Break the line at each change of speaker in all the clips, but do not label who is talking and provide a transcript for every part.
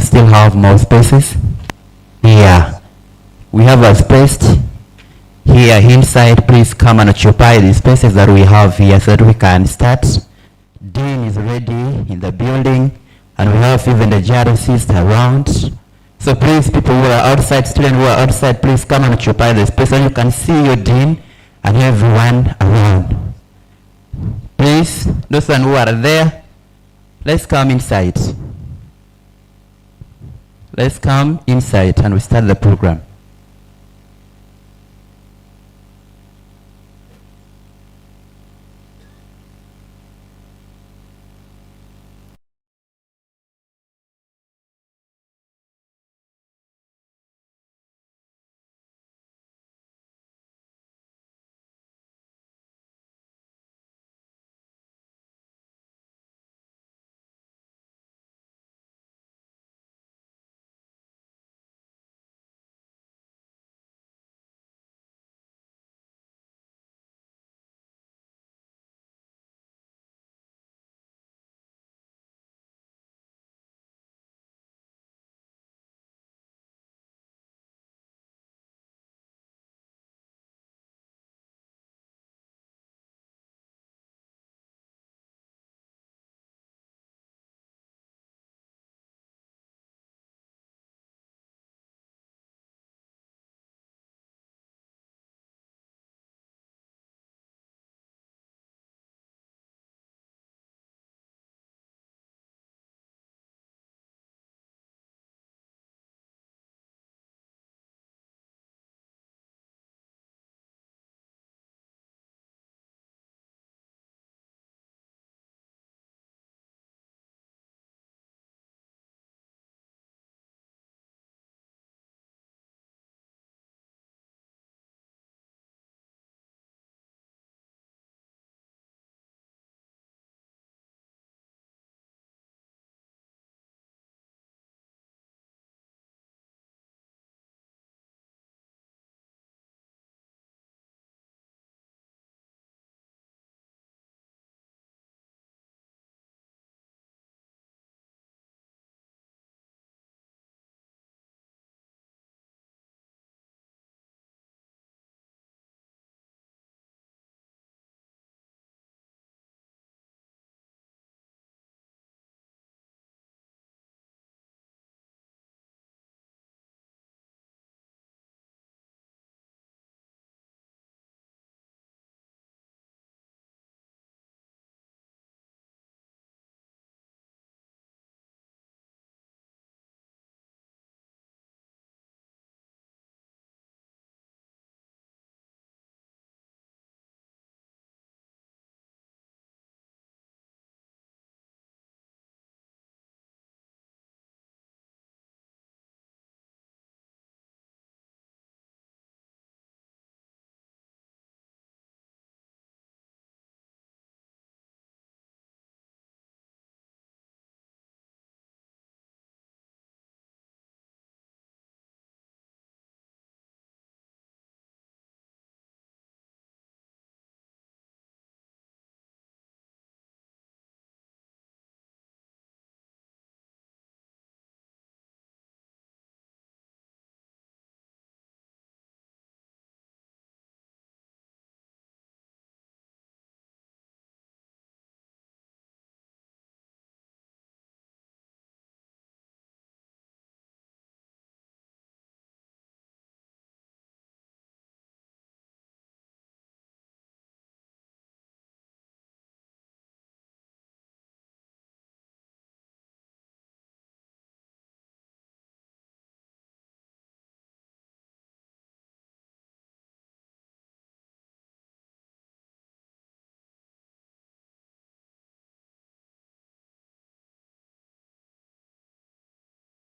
we still have more spaces? Here. We have a space here inside. Please come and occupy the spaces that we have here so that we can start. Dean is ready in the building, and we have even the JRCs around. So please, people who are outside, students who are outside, please come and occupy the space so you can see your dean and everyone around. Please, those who are there, let's come inside. Let's come inside and we start the program.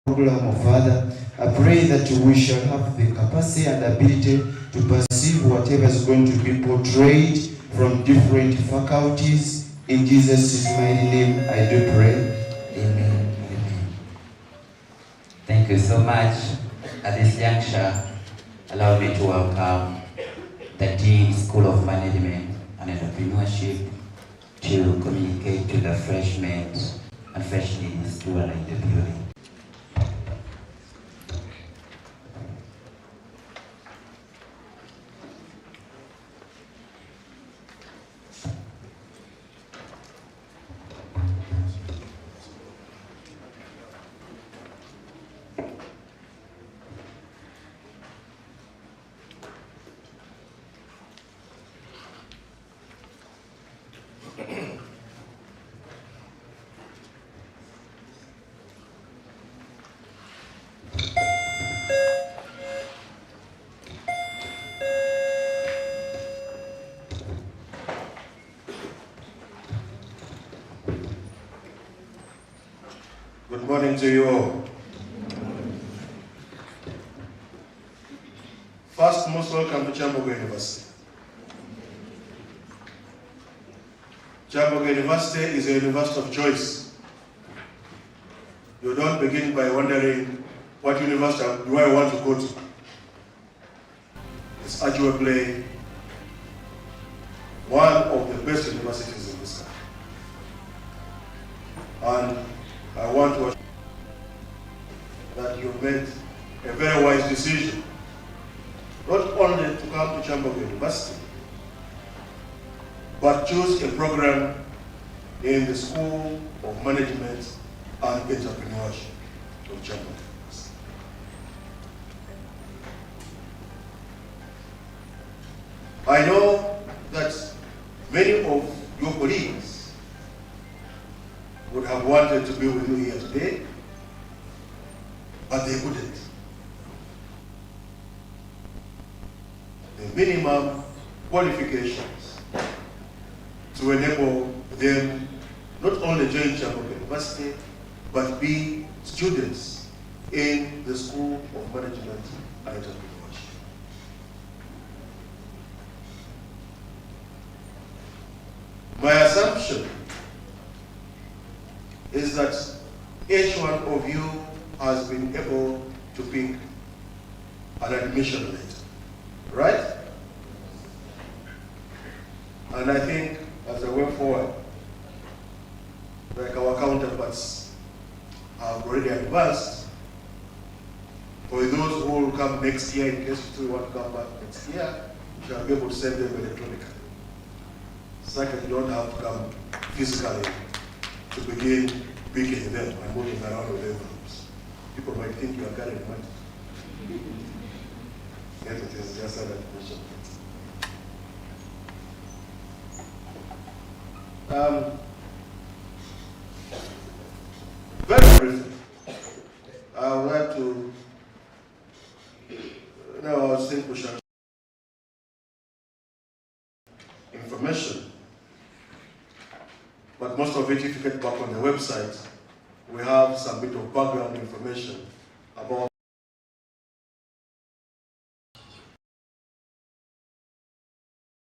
Program of Father, I pray that we shall have the capacity and ability to perceive whatever is going to be portrayed from different faculties. In Jesus' mighty name, I do pray. Amen. Amen.
Thank you so much. At this juncture, allow me to welcome the Dean, School of Management and Entrepreneurship, to communicate to the freshmen and freshies who are in the building.
morning to you all. First, most welcome to Kyambogo University. Kyambogo University is a university of choice. You don't begin by wondering, what university do I want to go to? It's arguably one of the best universities in this country. And I want to assure you that you made a very wise decision, not only to come to Kyambogo University, but choose a program in the School of Management and Entrepreneurship of Kyambogo University. I know that many of your colleagues would have wanted to be with you here today, but they couldn't. The minimum qualifications to enable them not only join Kyambogo University, but be students in the School of Management and Entrepreneurship. My assumption is that each one of you has been able to pick an admission letter, right? And I think as I went forward, like our counterparts have already advanced, for those who will come next year, in case you still want to come back next year, you shall be able to send them electronically. Second, you don't have to come physically to begin picking them and moving around with envelopes. People might think you are carrying money. Yes, it is just an admission. Very briefly, I would like to, now I was thinking we shall information, but most of it, if you get back on the website, we have some bit of background information about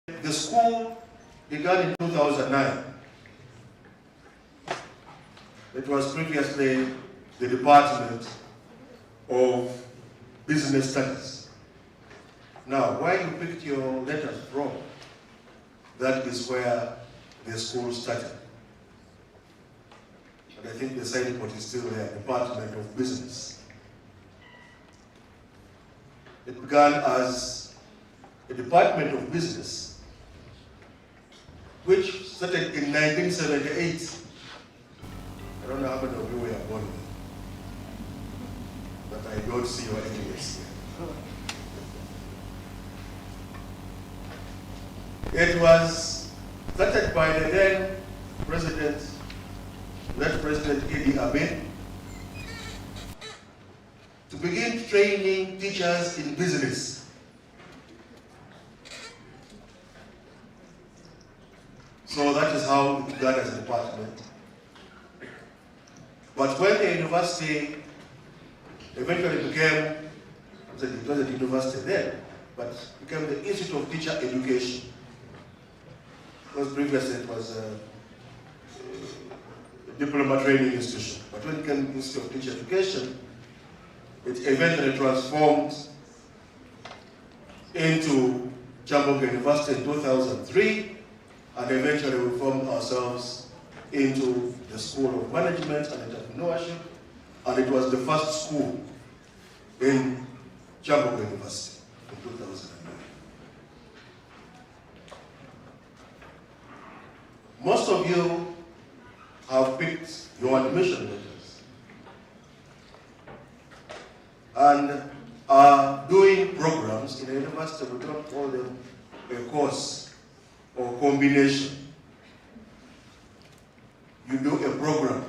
the school. Began in 2009. It was previously the Department of Business Studies. Now, where you picked your letters from, that is where the school started. And I think the signboard is still there, Department of Business. It began as a Department of Business, which started in 1978. I don't know how many of you were born then, but I don't see your ages here. It was started by the then President, President Idi Amin, to begin training teachers in business. So that is how it began as a department. But when the university eventually became, it was a university then, but became the Institute of Teacher Education. Because previously it was a diploma training institution. But when it became Institute of Teacher Education, it eventually transformed into Kyambogo University in 2003, and eventually we formed ourselves into the School of Management and Entrepreneurship, and it was the first school in Kyambogo University in 2009. Most of you have picked your admission letters and are doing programs in a university. We don't call them a course or combination. You do a program.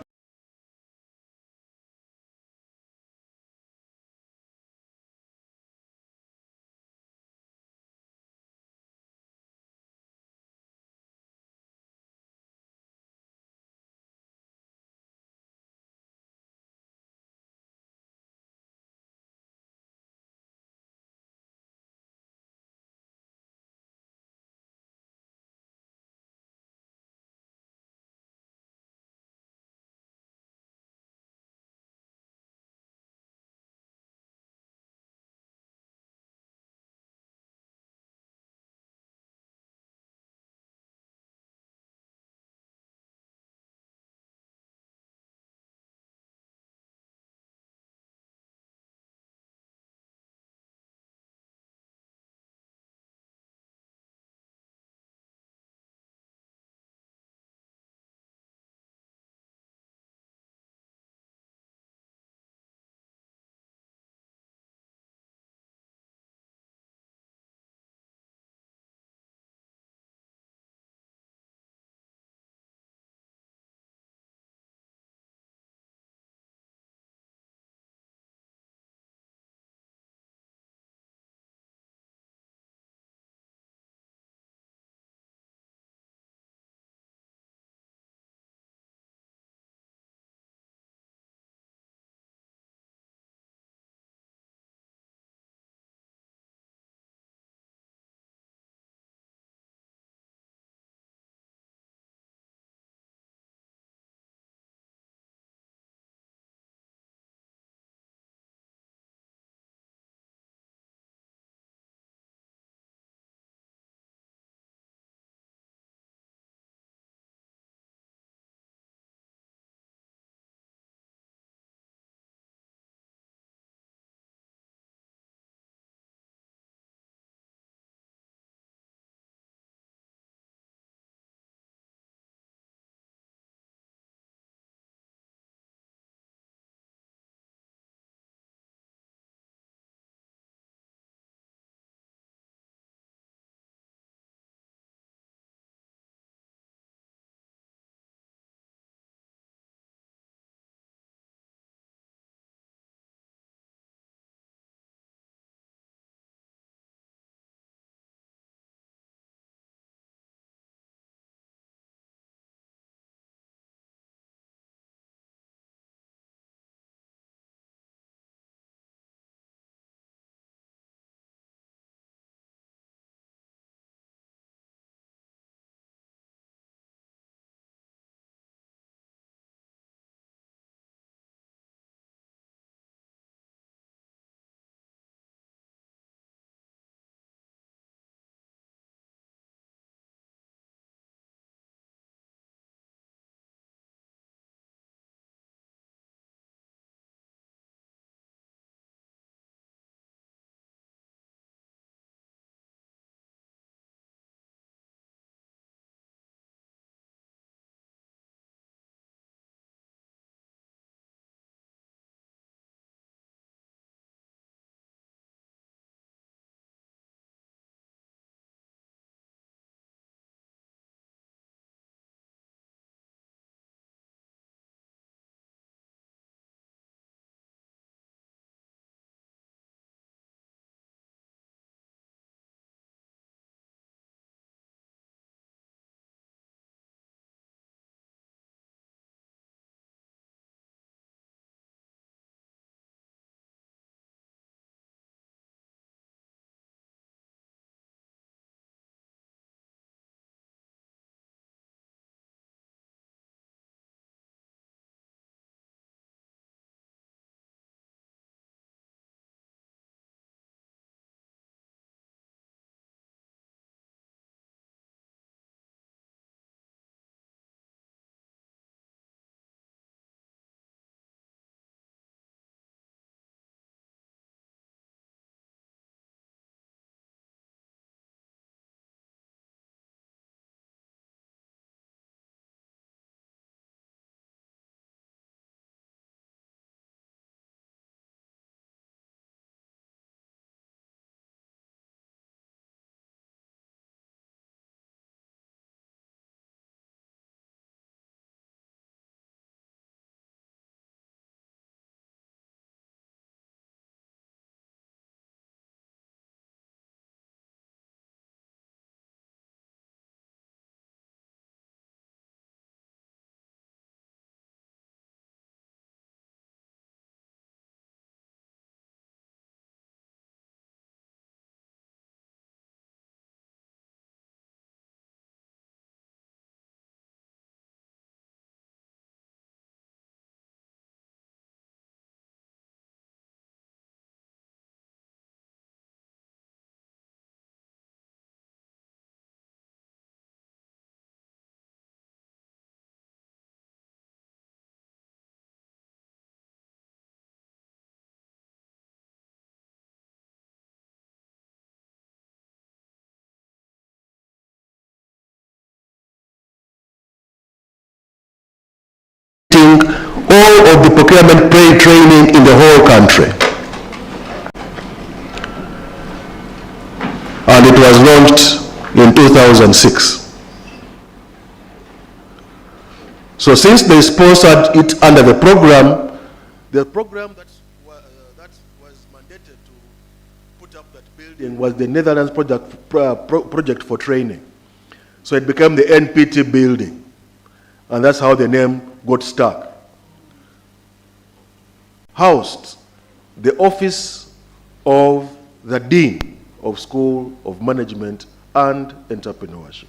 all of the procurement training in the whole country. And it was launched in 2006. So since they sponsored it under the program that was mandated to put up that building was the Netherlands project for training. So it became the NPT building, and that's how the name got stuck. Housed the office of the Dean of School of Management and Entrepreneurship.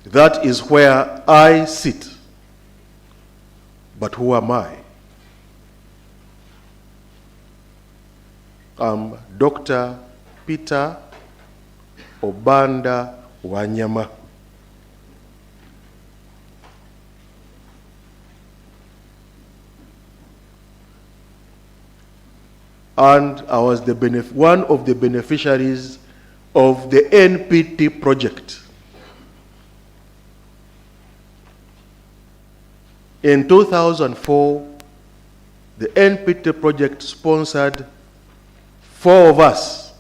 That is where I sit. But who am I? I'm Dr. Peter Obanda Wanyama. And I was one of the beneficiaries of the NPT project. In 2004, the NPT project sponsored 4 of us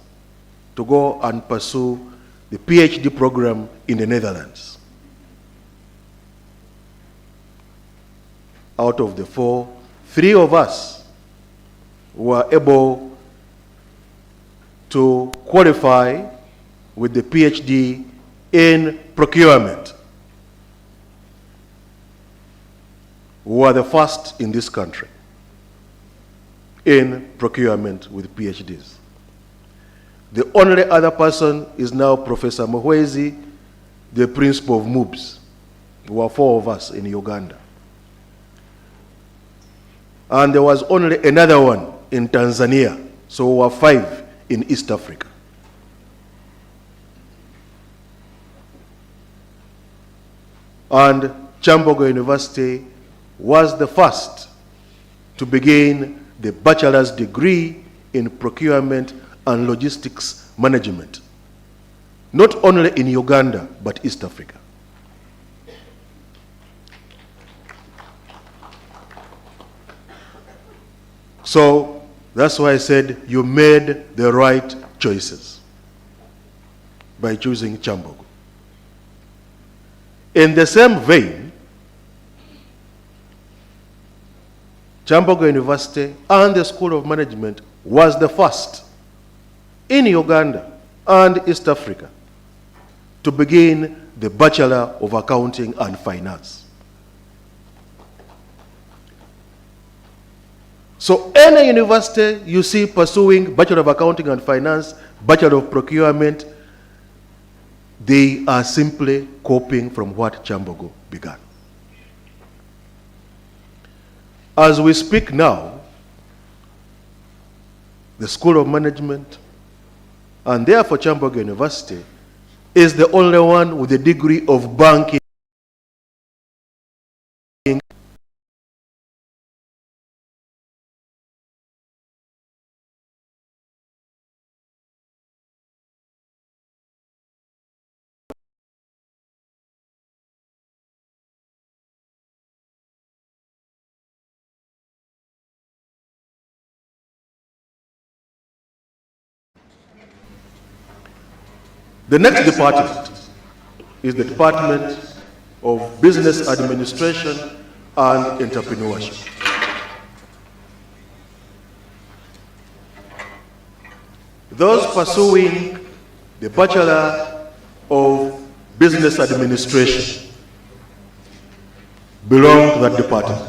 to go and pursue the PhD program in the Netherlands. Out of the 4, 3 of us were able to qualify with the PhD in procurement. We were the first in this country in procurement with PhDs. The only other person is now Professor Muhwezi, the principal of MUBS. There were 4 of us in Uganda. And there was only another one in Tanzania, so we were 5 in East Africa. And Kyambogo University was the first to begin the bachelor's degree in procurement and logistics management, not only in Uganda, but East Africa. So that's why I said you made the right choices by choosing Kyambogo. In the same vein, Kyambogo University and the School of Management was the first in Uganda and East Africa to begin the Bachelor of Accounting and Finance. So any university you see pursuing Bachelor of Accounting and Finance, Bachelor of Procurement, they are simply copying from what Kyambogo began. As we speak now, the School of Management and therefore Kyambogo University is the only one with a degree of banking. The next department is the Department of Business Administration and Entrepreneurship. Those pursuing the Bachelor of Business Administration belong to that department.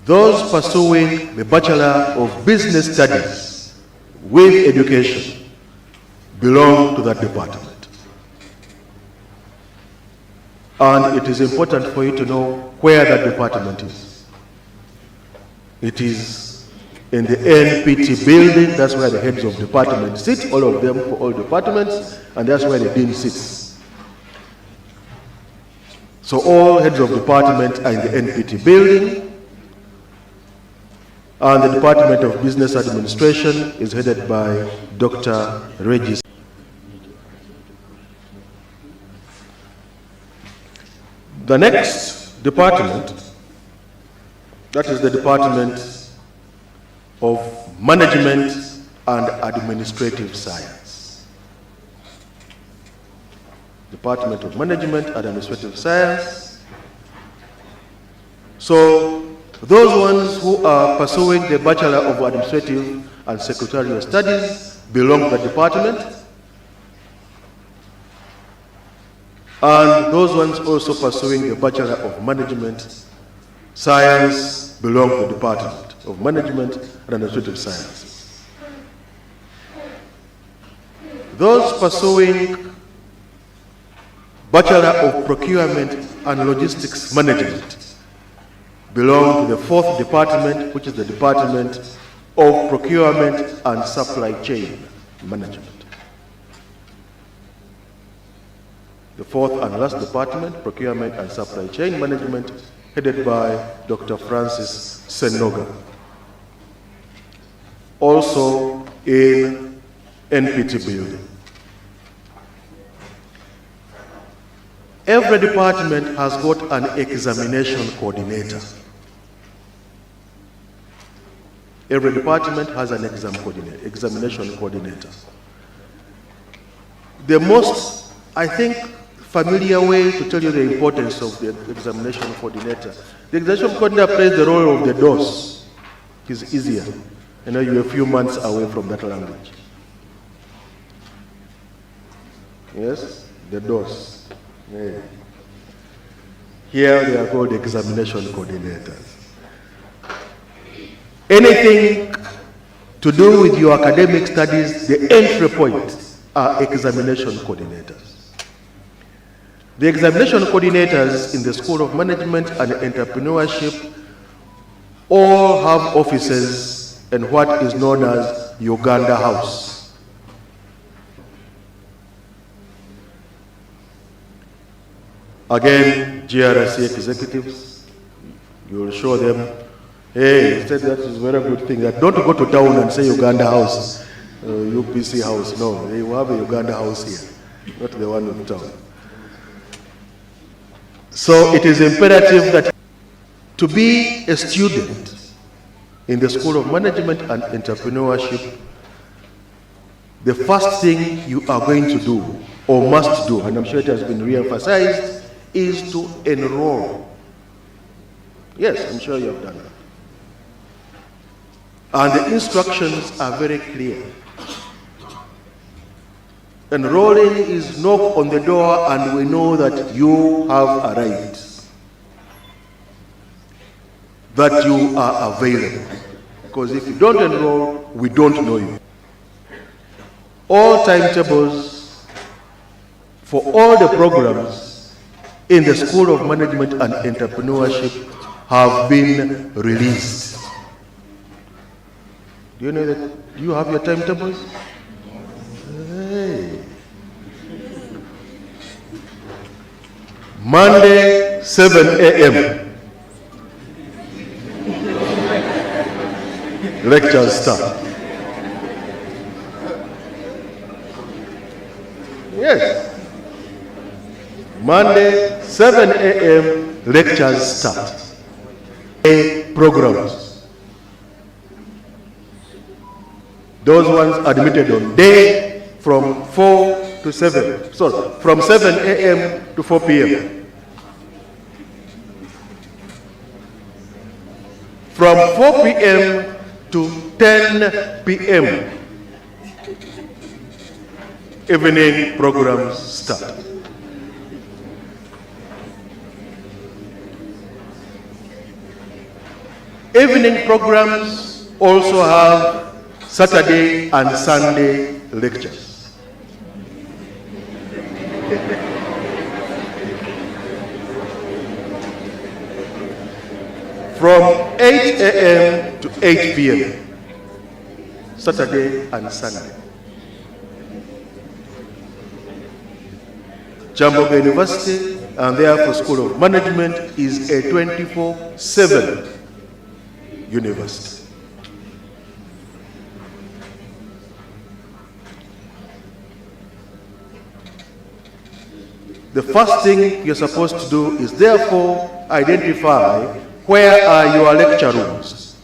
Those pursuing the Bachelor of Business Studies with Education belong to that department. And it is important for you to know where that department is. It is in the NPT building. That's where the heads of departments sit, all of them for all departments, and that's where the dean sits. So all heads of department are in the NPT building. And the Department of Business Administration is headed by Dr. Regis. The next department, that is the Department of Management and Administrative Science. Department of Management and Administrative Science. So those ones who are pursuing the Bachelor of Administrative and Secretarial Studies belong to the department, and those ones also pursuing the Bachelor of Management Science belong to the Department of Management and Administrative Science. Those pursuing Bachelor of Procurement and Logistics Management belong to the fourth department, which is the Department of Procurement and Supply Chain Management. The fourth and last department, Procurement and Supply Chain Management, headed by Dr. Francis Senoga. Also in NPT building. Every department has got an examination coordinator. Every department has an examination coordinator. The most, I think, familiar way to tell you the importance of the examination coordinator. The examination coordinator plays the role of the DOS. It's easier. I know you're a few months away from that language. Yes, the DOS. Yeah. Here they are called examination coordinators. Anything to do with your academic studies, the entry point are examination coordinators. The examination coordinators in the School of Management and Entrepreneurship all have offices in what is known as Uganda House. Again, GRC executives, you will show them, hey, said that is a very good thing. That don't go to town and say Uganda House, UPC House. No, they will have a Uganda House here, not the one in town. So it is imperative that to be a student in the School of Management and Entrepreneurship, the first thing you are going to do or must do, and I'm sure it has been re-emphasized, is to enroll. Yes, I'm sure you have done that. And the instructions are very clear. Enrolling is knock on the door and we know that you have arrived, that you are available. Because if you don't enroll, we don't know you. All timetables for all the programs in the School of Management and Entrepreneurship have been released. Do you know that? Do you have your timetables? Hey. Monday, 7 a.m. Lectures start. Yes. Monday, 7 a.m. lectures start. Programs. Those ones admitted on day from 4 to 7. Sorry, from 7 a.m. to 4 p.m. From 4 p.m. to 10 p.m. evening programs start. Evening programs also have Saturday and Sunday lectures. From 8 a.m. to 8 p.m. Saturday and Sunday. Kyambogo University and therefore School of Management is a 24/7 university. the first thing you're supposed to do is therefore identify where are your lecture rooms.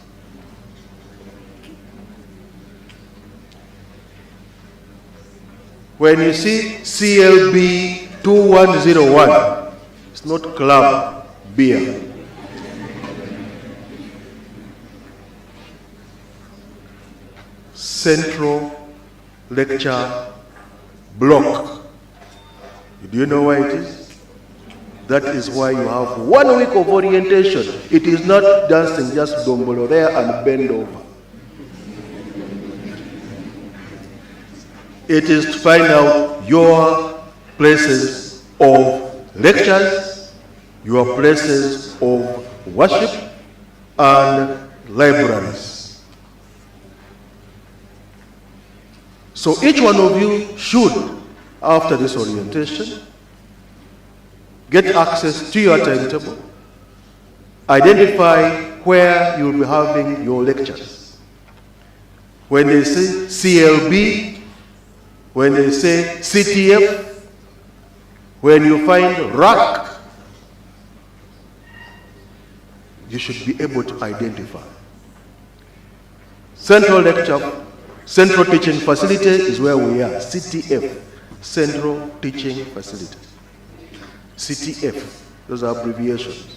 When you see CLB 2101, it's not club beer. Central lecture block. Do you know why it is? That is why you have 1 week of orientation. It is not dancing just dombolo there and bend over. It is to find out your places of lectures, your places of worship, and libraries. So each one of you should, after this orientation, get access to your timetable, identify where you'll be having your lectures. When they say CLB, when they say CTF, when you find RAC, you should be able to identify. Central Teaching Facility is where we are. CTF, Central Teaching Facility. CTF, those are abbreviations.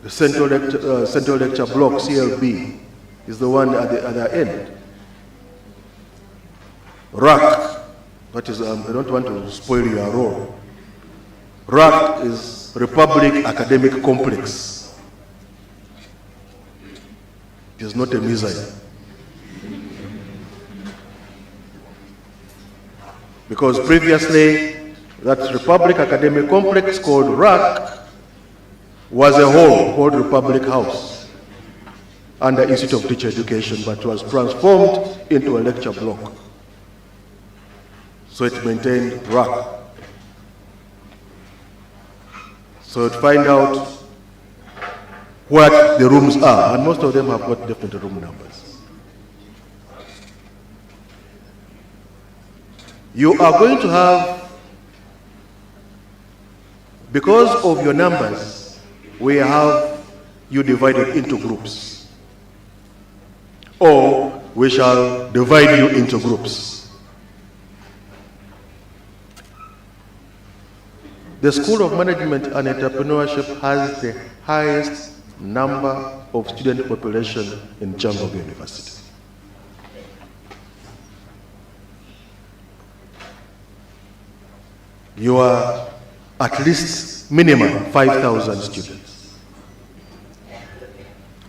The Central Lecture Block, CLB, is the one at the other end. RAC, that is, I don't want to spoil your role. RAC is Republic Academic Complex. It is not a missile. Because previously, that Republic Academic Complex called RAC was a hall called Republic House under Institute of Teacher Education, but was transformed into a lecture block. So it maintained RAC. So to find out what the rooms are, and most of them have got different room numbers. You are going to have, because of your numbers, we have you divided into groups. Or we shall divide you into groups. The School of Management and Entrepreneurship has the highest number of student population in Kyambogo University. You are at least minimum 5,000 students.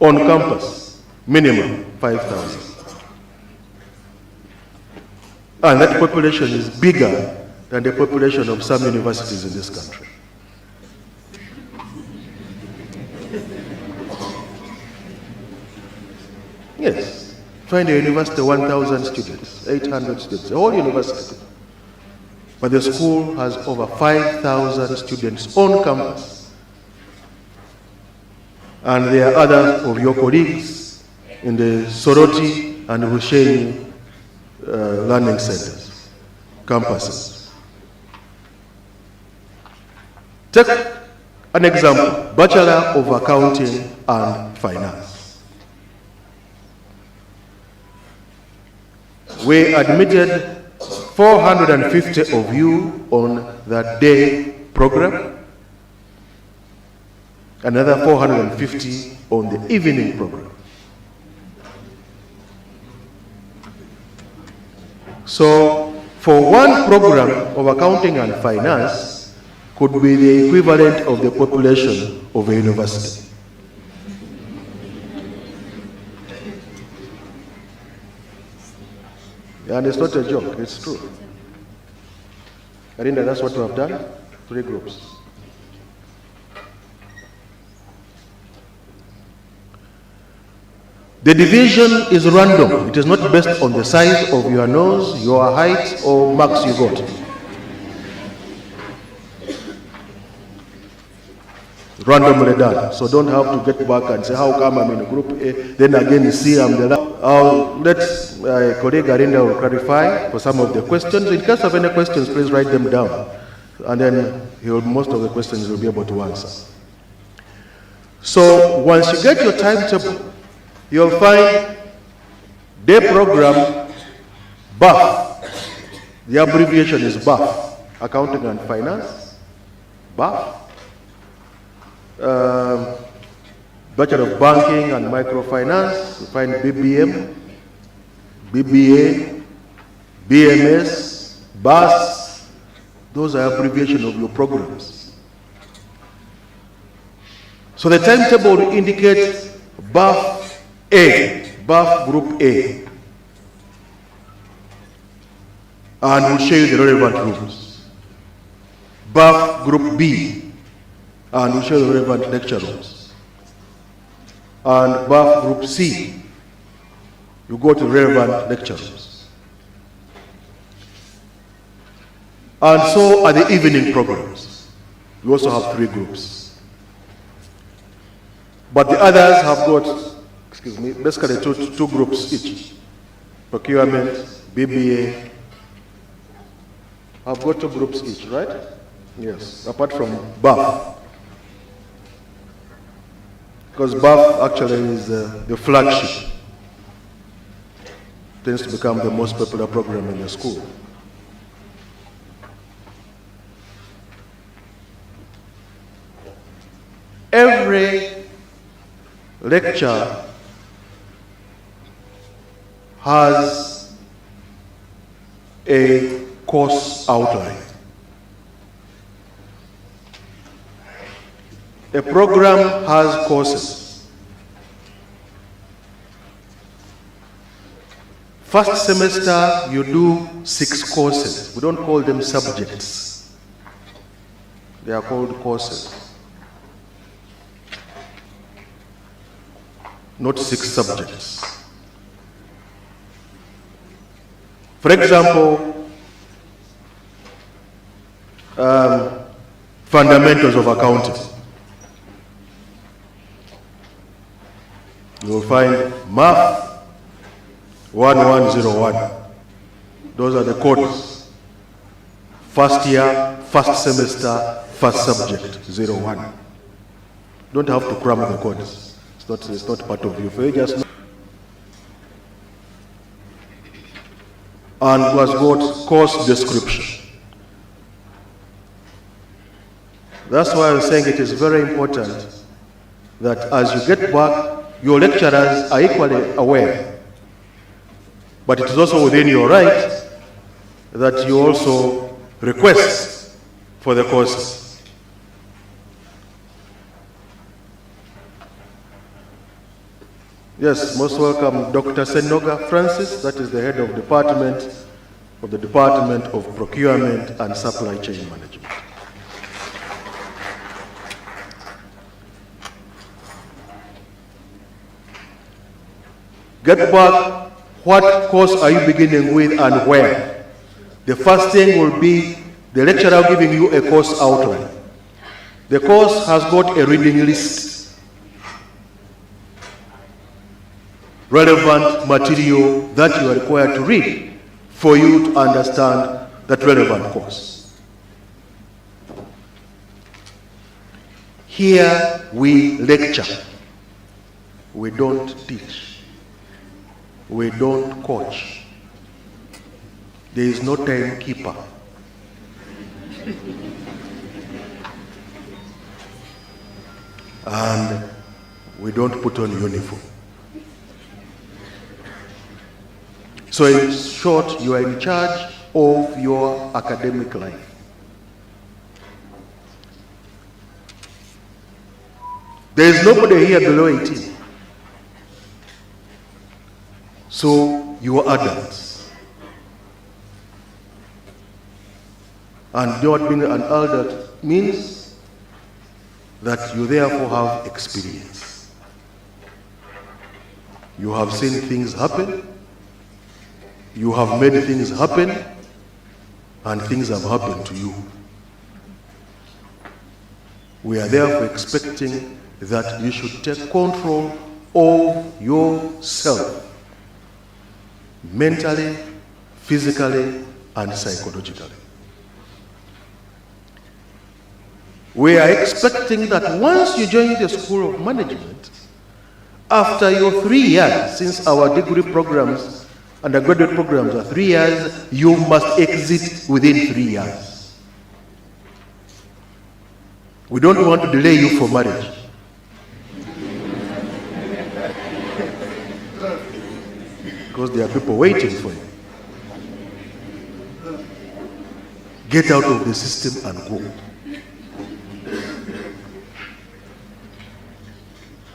On campus, minimum 5,000. And that population is bigger than the population of some universities in this country. Yes, find a university 1,000 students, 800 students, a whole university. But the school has over 5,000 students on campus. And there are others of your colleagues in the Soroti and Husheni learning centers, campuses. Take an example, Bachelor of Accounting and Finance. We admitted 450 of you on that day program, another 450 on the evening program. So, for one program of accounting and finance, could be the equivalent of the population of a university. And it's not a joke, it's true. And that's what we have done, 3 groups. The division is random. It is not based on the size of your nose, your height, or marks you got. Randomly done. So don't have to get back and say, how come I'm in group A, then again C, I'm the last. I'll let my colleague Arinda will clarify for some of the questions. In case of any questions, please write them down. And then most of the questions will be able to answer. So once you get your timetable, you'll find day program BAF. The abbreviation is BAF, Accounting and Finance, BAF. Bachelor of Banking and Microfinance, you find BBM, BBA, BMS, BAS. Those are abbreviations of your programs. So the timetable indicates BAF A, BAF Group A. And we'll show you the relevant rooms. BAF Group B, and we'll show you the relevant lecture rooms. And BAF Group C, you go to relevant lectures. And so are the evening programs. We also have 3 groups. But the others have got, basically two groups each. Procurement, BBA, have got 2 groups each, right? Yes, apart from BAF. Because BAF actually is the flagship. Tends to become the most popular program in the school. Every lecture has a course outline. A program has courses. First semester, you do 6 courses. We don't call them subjects. They are called courses. Not 6 subjects. For example, fundamentals of accounting. You will find Math 1101. Those are the codes. First year, first semester, first subject, 01. Don't have to cram the codes. It's not part of you. You just know. And was got course description. That's why I'm saying it is very important that as you get back, your lecturers are equally aware. But it is also within your right that you also request for the courses. Yes, most welcome Dr. Senoga Francis, that is the head of the Department of Procurement and Supply Chain Management. Get back, what course are you beginning with and where? The first thing will be the lecturer giving you a course outline. The course has got a reading list. Relevant material that you are required to read for you to understand that relevant course. Here we lecture. We don't teach. We don't coach. There is no timekeeper. And we don't put on uniform. So in short, you are in charge of your academic life. There is nobody here below 18. So you are adults. And not being an adult means that you therefore have experience. You have seen things happen. You have made things happen. And things have happened to you. We are therefore expecting that you should take control of yourself mentally, physically, and psychologically. We are expecting that once you join the School of Management, after your 3 years, since our degree programs, undergraduate programs are 3 years, you must exit within 3 years. We don't want to delay you for marriage. Because there are people waiting for you. Get out of the system and go.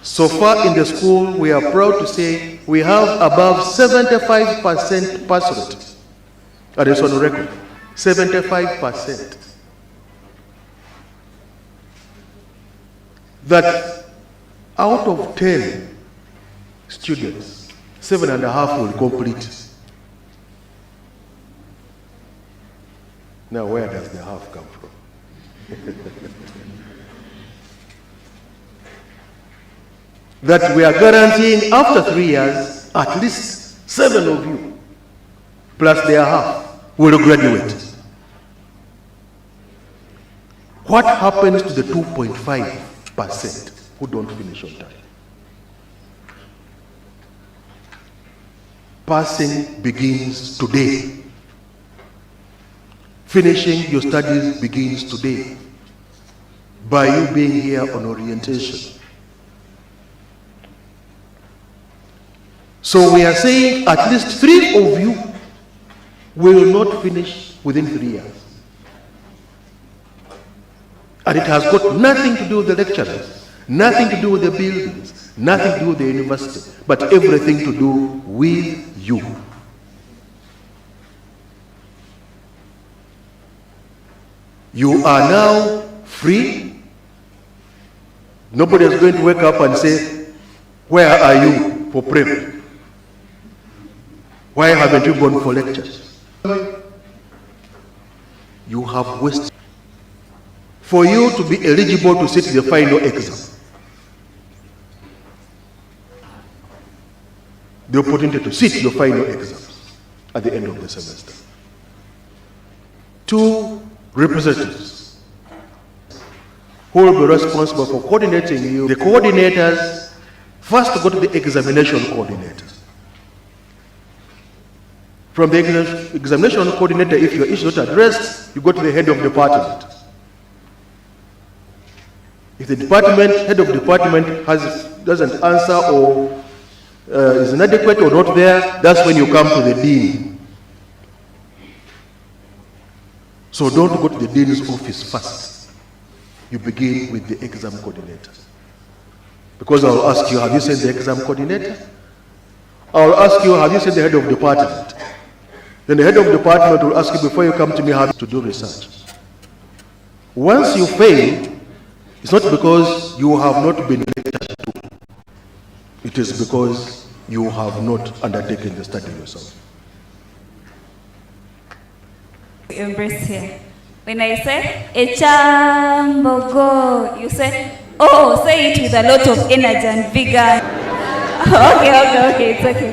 So far in the school, we are proud to say we have above 75% pass rate. That is on record. 75%. That out of 10 students, 7.5 will complete. Now, where does the half come from? That we are guaranteeing after 3 years, at least 7 of you, plus their half, will graduate. What happens to the 2.5% who don't finish on time? Passing begins today. Finishing your studies begins today by you being here on orientation. So we are saying at least 3 of you will not finish within 3 years. And it has got nothing to do with the lecturers, nothing to do with the buildings, nothing to do with the university, but everything to do with you. You are now free. Nobody is going to wake up and say, where are you for prep? Why haven't you gone for lectures? You have wasted. For you to be eligible to sit the final exam, the opportunity to sit your final exams at the end of the semester. 2 representatives who will be responsible for coordinating you. The coordinators first go to the examination coordinator. From the examination coordinator, if your issue is not addressed, you go to the head of department. If the head of department doesn't answer or is inadequate or not there, that's when you come to the dean. So don't go to the dean's office first. You begin with the exam coordinator. Because I'll ask you, have you sent the exam coordinator? I'll ask you, have you sent the head of department? Then the head of department will ask you, before you come to me, have to do research. Once you fail, it's not because you have not been lectured to. It is because you have not undertaken the study yourself.
Embrace here. When I say Kyambogo, you say, oh, say it with a lot of energy and vigor. Okay, it's okay.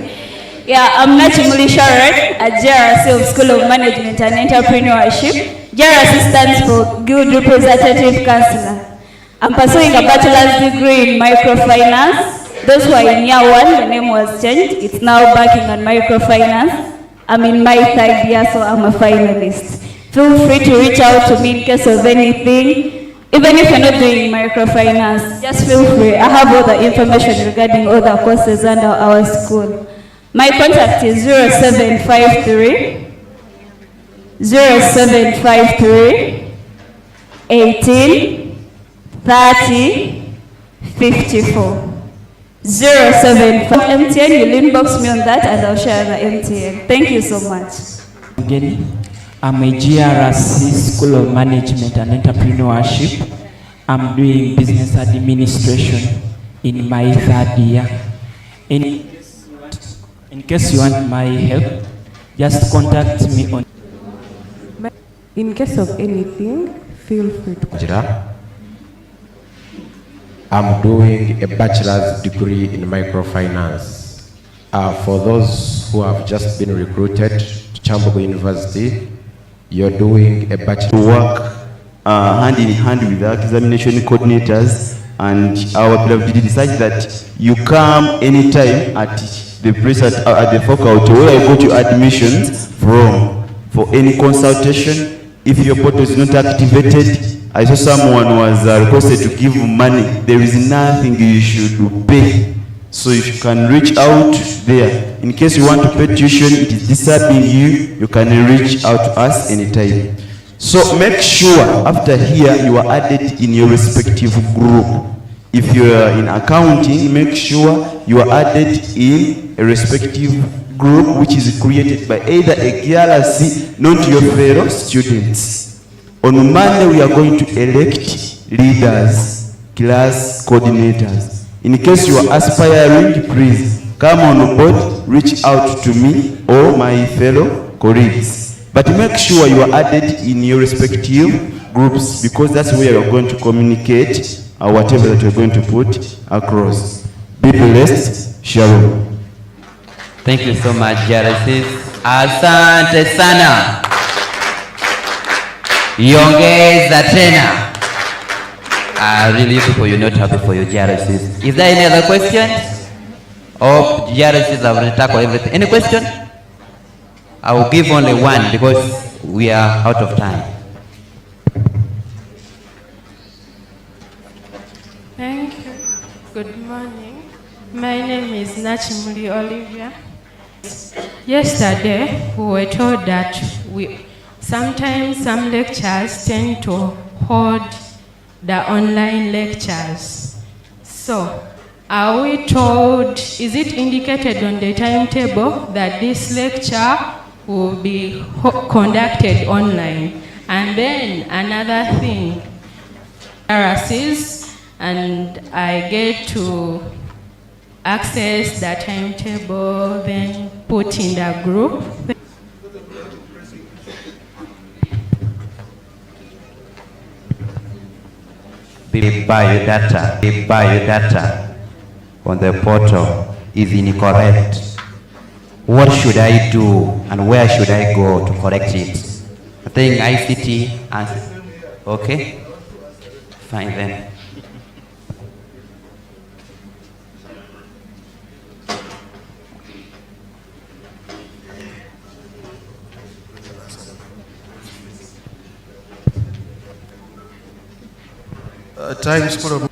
Yeah, I'm Nachimuli Sharat at JRC of School of Management and Entrepreneurship. JRC stands for Good Representative Counselor. I'm pursuing a bachelor's degree in microfinance. Those who are in year 1, the name was changed. It's now backing on microfinance. I'm in my 3rd year, so I'm a finalist. Feel free to reach out to me in case of anything. Even if you're not doing microfinance, just feel free. I have all the information regarding all the courses under our school. My contact is 0753 18 30 54. 07 from MTN. You'll inbox me on that and I'll share the MTN. Thank you so much.
I'm a GRC School of Management and Entrepreneurship. I'm doing business administration in my 3rd year. In case you want my help, just contact me on.
In case of anything, feel free to.
I'm doing a bachelor's degree in microfinance. For those who have just been recruited to Kyambogo University, you're doing a bachelor
work hand in hand with our examination coordinators and our PWD decide that you come anytime at the place at the faculty where I go to admissions for any consultation. If your portal is not activated, I saw someone was requested to give money. There is nothing you should pay. So if you can reach out there. In case you want to pay tuition, it is disturbing you, you can reach out to us anytime. So make sure after here you are added in your respective group. If you are in accounting, make sure you are added in a respective group which is created by either a GRC, not your fellow students. On Monday we are going to elect leaders, class coordinators. In case you are aspiring, please come on board, reach out to me or my fellow colleagues. But make sure you are added in your respective groups because that's where you are going to communicate whatever that you are going to put across. Be blessed. Shalom.
Thank you so much, JRC. Asante sana. Yongeza tena. Really people, you're not happy for your JRCs. Is there any other question? Oh, JRCs have already tackled everything. Any question? I will give only one because we are out of time.
Thank you. Good morning. My name is Nachimuli Olivia. Yesterday, we were told that sometimes some lectures tend to hold the online lectures. So, are we told, is it indicated on the timetable that this lecture will be conducted online? And then another thing, RSs, and I get to access the timetable, then put in the group.
The biodata on the portal is incorrect. What should I do and where should I go to correct it? I think ICT answers. Okay? Fine then.
Times School of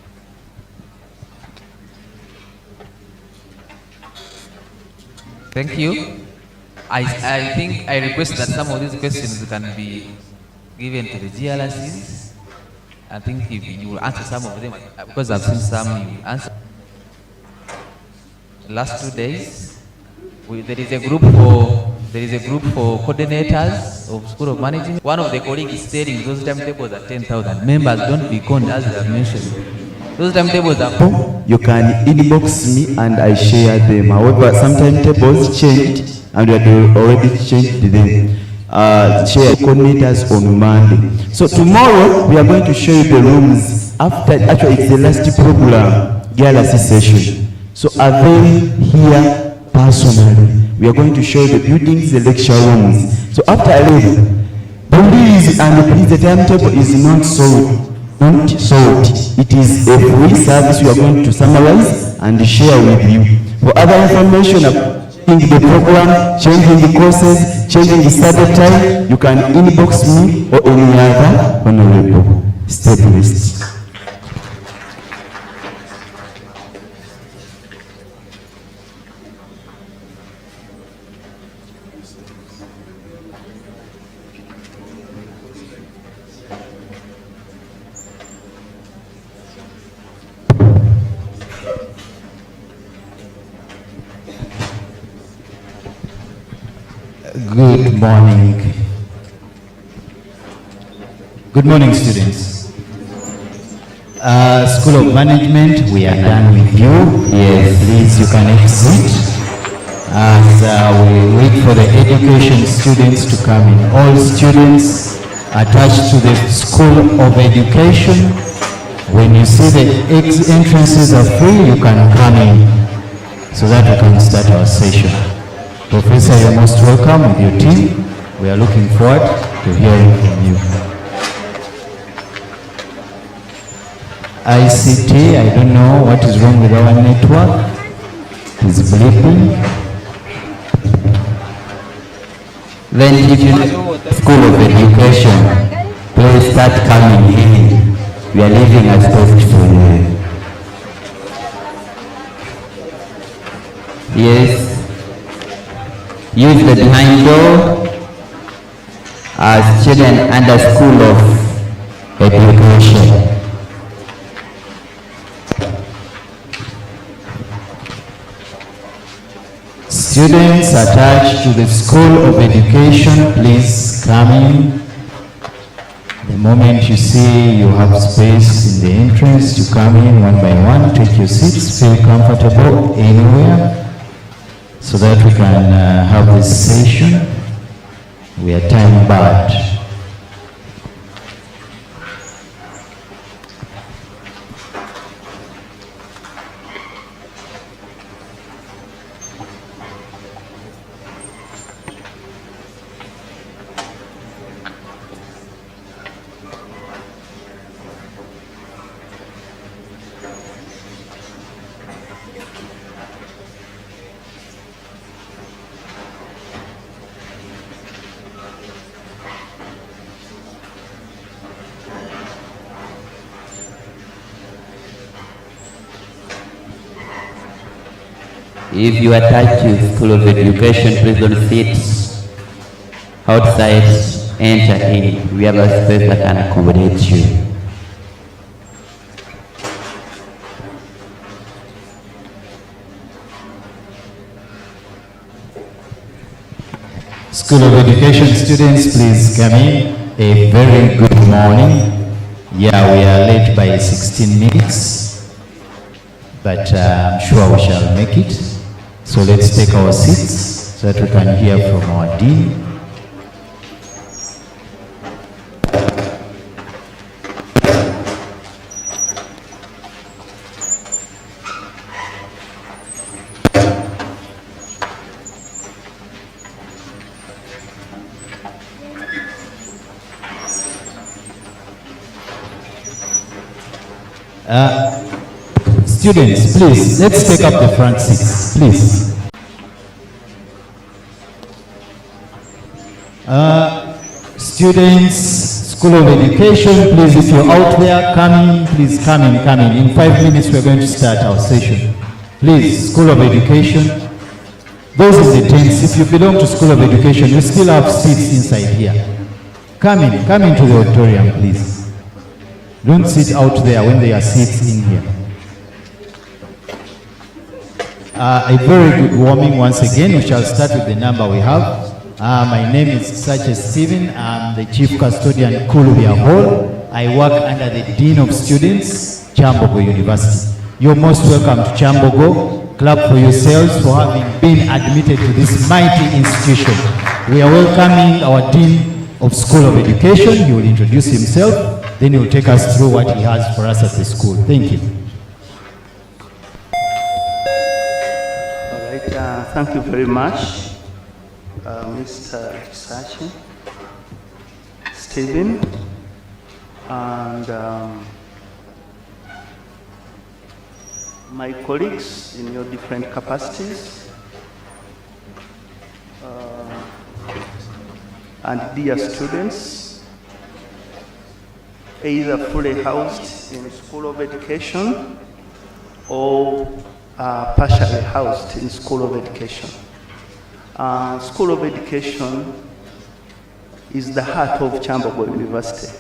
Thank you. I think I request that some of these questions can be given to the GLSs. I think if you will answer some of them, because I've seen some you answer. The last 2 days, there is a group for coordinators of School of Management. One of the colleagues is stating those timetables are 10,000 members. Don't be conned, as I mentioned. Those timetables are.
You can inbox me and I share them. However, some timetables changed and we had already changed them. Share coordinators on Monday. So tomorrow we are going to show you the rooms after. Actually, it's the last program, GLC session. So avail here personally. We are going to show you the buildings, the lecture rooms. So after I leave, please the timetable is not sold. Don't sold. It is a free service we are going to summarize and share with you. For other information about changing the program, changing the courses, changing the study time, you can inbox me or any other honorable. Stay blessed.
Good morning. Good morning, students. School of Management, we are done with you. Yes, please, you can exit. As we wait for the education students to come in. All students attached to the School of Education, when you see the entrances are free, you can come in. so that we can start our session. Professor, you're most welcome with your team. We are looking forward to hearing from you. ICT, I don't know what is wrong with our network. It's bleeping.
Then if you School of Education, please start coming in. We are leaving a space for you. Yes. Use the behind door as student under School of Education.
Students attached to the School of Education, please come in. The moment you see you have space in the entrance, you come in one by one, take your seats, feel comfortable anywhere, so that we can have this session. We are time barred.
If you are attached to School of Education, please don't sit outside, enter in. We have a space that can accommodate you.
School of Education students, please come in. A very good morning. Yeah, we are late by 16 minutes, but I'm sure we shall make it. So let's take our seats so that we can hear from our dean. Students, please, let's take up the front seats, please. Students, School of Education, please, if you're out there, come in, please come in, come in. In 5 minutes, we're going to start our session. Please, School of Education. Those in the tents, if you belong to School of Education, you still have seats inside here. Come into the auditorium, please. Don't sit out there when there are seats in here. A very good warming once again. We shall start with the number we have. My name is Sergeant Stephen. I'm the Chief Custodian, Kulubia Hall. I work under the Dean of Students, Kyambogo University. You're most welcome to Kyambogo. Clap for yourselves for having been admitted to this mighty institution. We are welcoming our Dean of School of Education. He will introduce himself, then he will take us through what he has for us at the school. Thank you.
Thank you very much, Mr. Sachi, Stephen, and my colleagues in your different capacities, and dear students, either fully housed in School of Education or partially housed in School of Education. School of Education is the heart of Kyambogo University.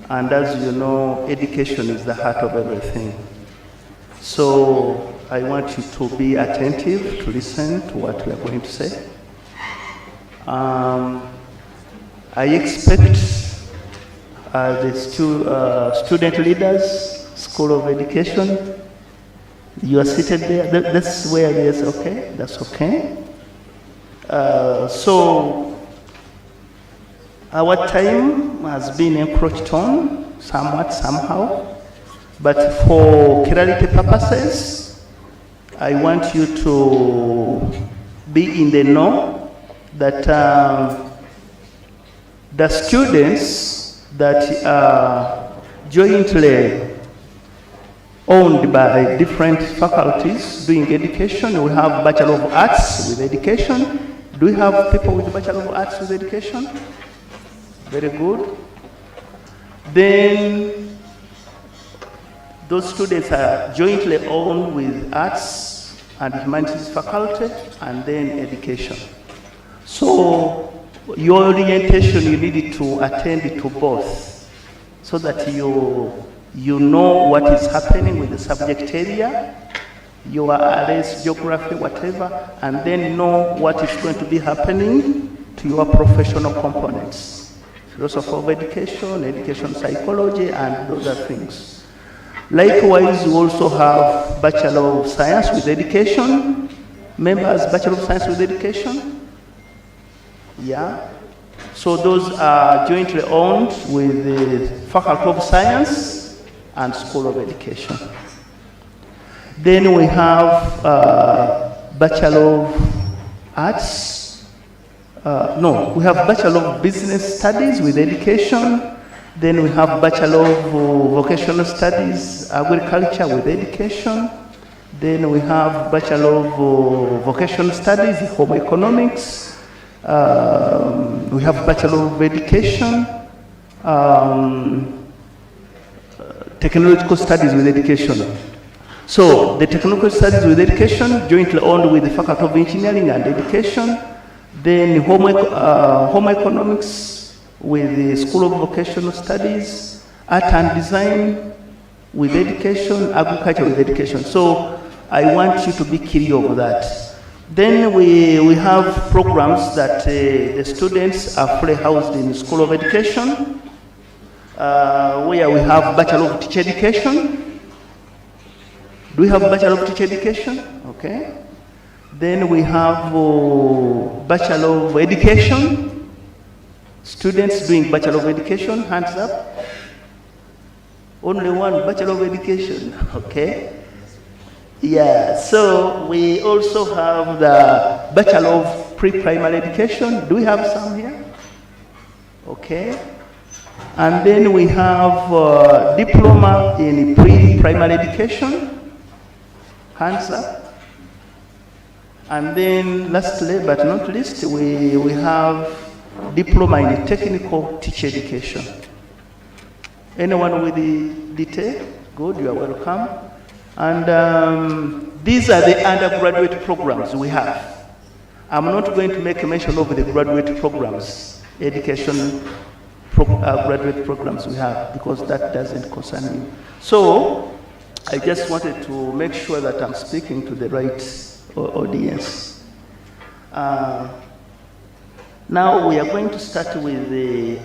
And as you know, education is the heart of everything. So I want you to be attentive, to listen to what we are going to say. I expect the student leaders, School of Education, you are seated there. That's where it is. Okay, that's okay. So our time has been encroached on somewhat, somehow, but for clarity purposes, I want you to be in the know that the students that are jointly owned by different faculties doing education, we have Bachelor of Arts with Education. Do we have people with Bachelor of Arts with Education? Very good. Then those students are jointly owned with Arts and Humanities faculty and then Education. So your orientation, you need to attend to both so that you know what is happening with the subject area, your RS, geography, whatever, and then know what is going to be happening to your professional components. Philosophy of education, education psychology, and those other things. Likewise, you also have Bachelor of Science with Education. Members, Bachelor of Science with Education? Yeah. So those are jointly owned with the Faculty of Science and School of Education. Then we have Bachelor of Arts. We have Bachelor of Business Studies with Education. Then we have Bachelor of Vocational Studies, Agriculture with Education. Then we have Bachelor of Vocational Studies, Home Economics. We have Bachelor of Education, Technological Studies with Education. So the Technological Studies with Education, jointly owned with the Faculty of Engineering and Education. Then Home Economics with the School of Vocational Studies, Art and Design with Education, Agriculture with Education. So I want you to be clear of that. Then we have programs that the students are fully housed in the School of Education, where we have Bachelor of Teacher Education. Do we have Bachelor of Teacher Education? Okay. Then we have Bachelor of Education. Students doing Bachelor of Education, hands up. Only one Bachelor of Education, okay. Yeah, so we also have the Bachelor of Pre-Primary Education. Do we have some here? Okay. And then we have Diploma in Pre-Primary Education. Hands up. And then lastly but not least, we have Diploma in Technical Teacher Education. Anyone with the detail? Good, you are welcome. And these are the undergraduate programs we have. I'm not going to make a mention of the graduate programs, education graduate programs we have, because that doesn't concern you. So I just wanted to make sure that I'm speaking to the right audience. Now we are going to start with a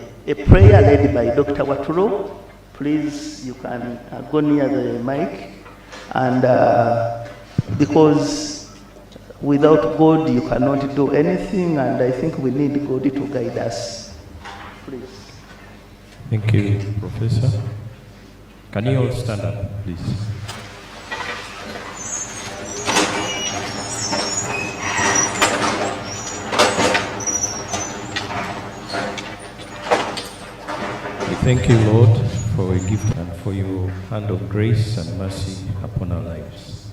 prayer led by Dr. Waturo. Please, you can go near the mic. And because without God you cannot do anything, and I think we need God to guide us. Please.
Thank you, Professor. Can you all stand up, please? We thank you, Lord, for a gift and for your hand of grace and mercy upon our lives.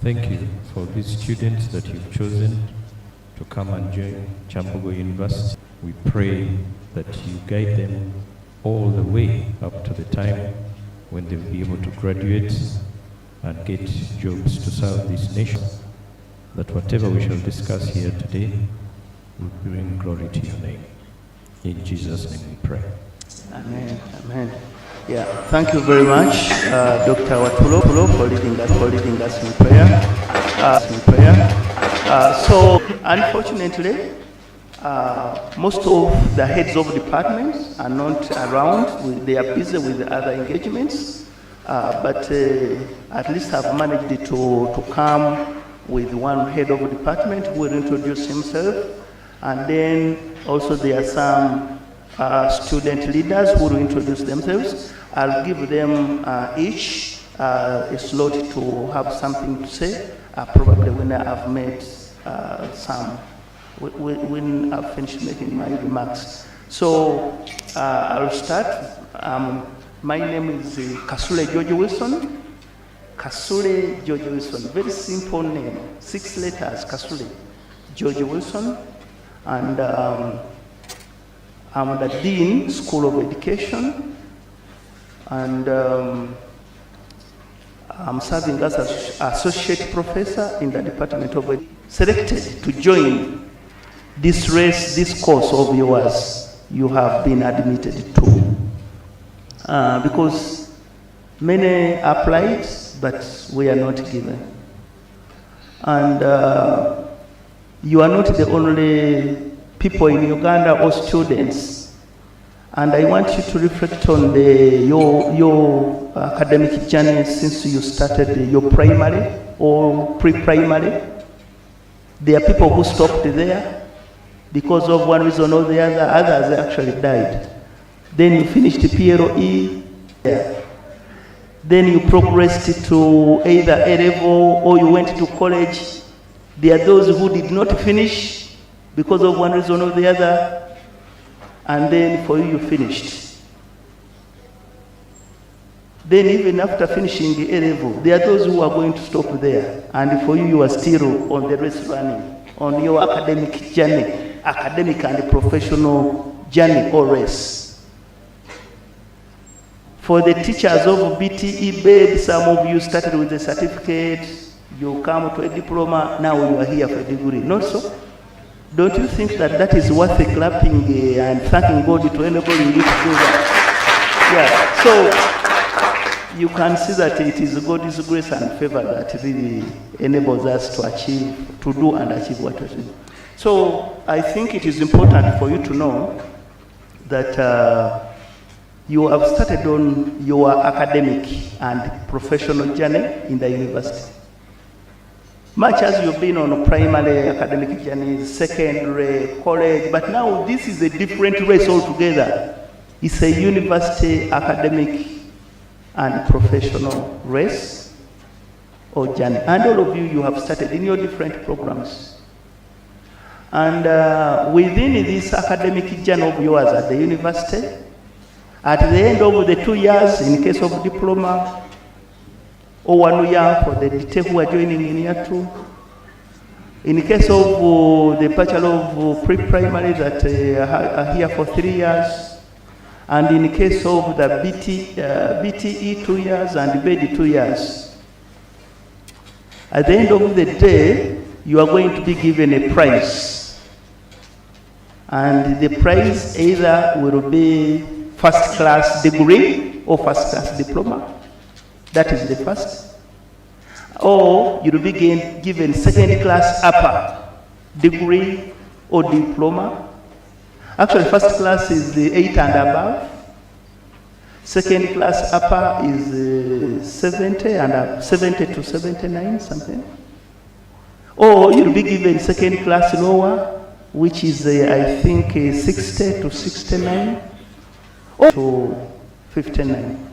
Thank you for these students that you've chosen to come and join Kyambogo University. We pray that you guide them all the way up to the time when they'll be able to graduate and get jobs to serve this nation. That whatever we shall discuss here today will bring glory to your name. In Jesus' name we pray.
Amen. Amen. Yeah, thank you very much, Dr. Watulo, for leading us in prayer. So, unfortunately, most of the heads of departments are not around. They are busy with other engagements, but at least have managed to come with one head of a department who will introduce himself, and then also there are some student leaders who will introduce themselves. I'll give them each a slot to have something to say, probably when I've made when I've finished making my remarks. So I'll start. My name is Kasule George Wilson. Kasule George Wilson, very simple name, 6 letters, Kasule George Wilson. And I'm the Dean, School of Education. And I'm serving as an Associate Professor in the Department of Education. Selected to join this race, this course of yours you have been admitted to. Because many applied, but we are not given. And you are not the only people in Uganda or students. And I want you to reflect on your academic journey since you started your primary or pre-primary. There are people who stopped there because of one reason or the other. Others actually died. Then you finished the PLE. Then you progressed to either A-level or you went to college. There are those who did not finish because of one reason or the other. And then for you, you finished. Then even after finishing the A-level, there are those who are going to stop there. And for you, you are still on the race running, on your academic journey, academic and professional journey or race. For the teachers of BTE BED, some of you started with a certificate, you come to a diploma, now you are here for a degree. Not so? Don't you think that that is worth clapping and thanking God to enabling you to do that? Yeah, so you can see that it is God's grace and favor that really enables us to achieve, to do and achieve what we do. So I think it is important for you to know that you have started on your academic and professional journey in the university. Much as you've been on a primary academic journey, secondary, college, but now this is a different race altogether. It's a university academic and professional race or journey. And all of you, you have started in your different programs. And within this academic journey of yours at the university, at the end of the 2 years, in case of diploma, or 1 year for the detail who are joining in year 2, in case of the Bachelor of Pre-Primary that are here for 3 years, and in case of the BTE 2 years and BED 2 years, at the end of the day, you are going to be given a prize. And the prize either will be first class degree or first class diploma. That is the first. Or you'll be given second class upper degree or diploma. Actually, first class is the 8 and above. Second class upper is 70 and 70 to 79, something. Or you'll be given second class lower, which is I think 60 to 69. Or to 59.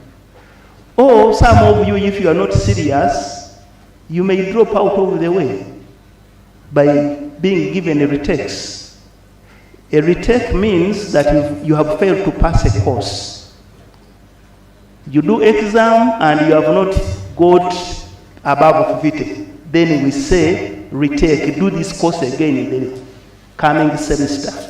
Or some of you, if you are not serious, you may drop out of the way by being given a retake. A retake means that you have failed to pass a course. You do exam and you have not got above 50. Then we say retake, do this course again in the coming semester.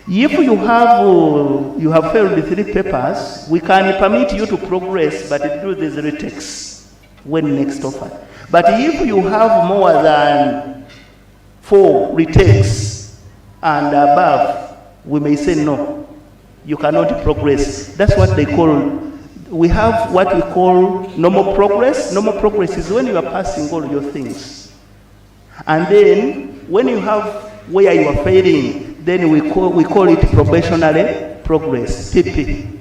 If you have failed the 3 papers, we can permit you to progress, but do these retakes when next offered. But if you have more than 4 retakes and above, we may say no, you cannot progress. That's what they call, we have what we call normal progress. Normal progress is when you are passing all your things. And then when you have where you are failing, then we call it probationary progress, PP.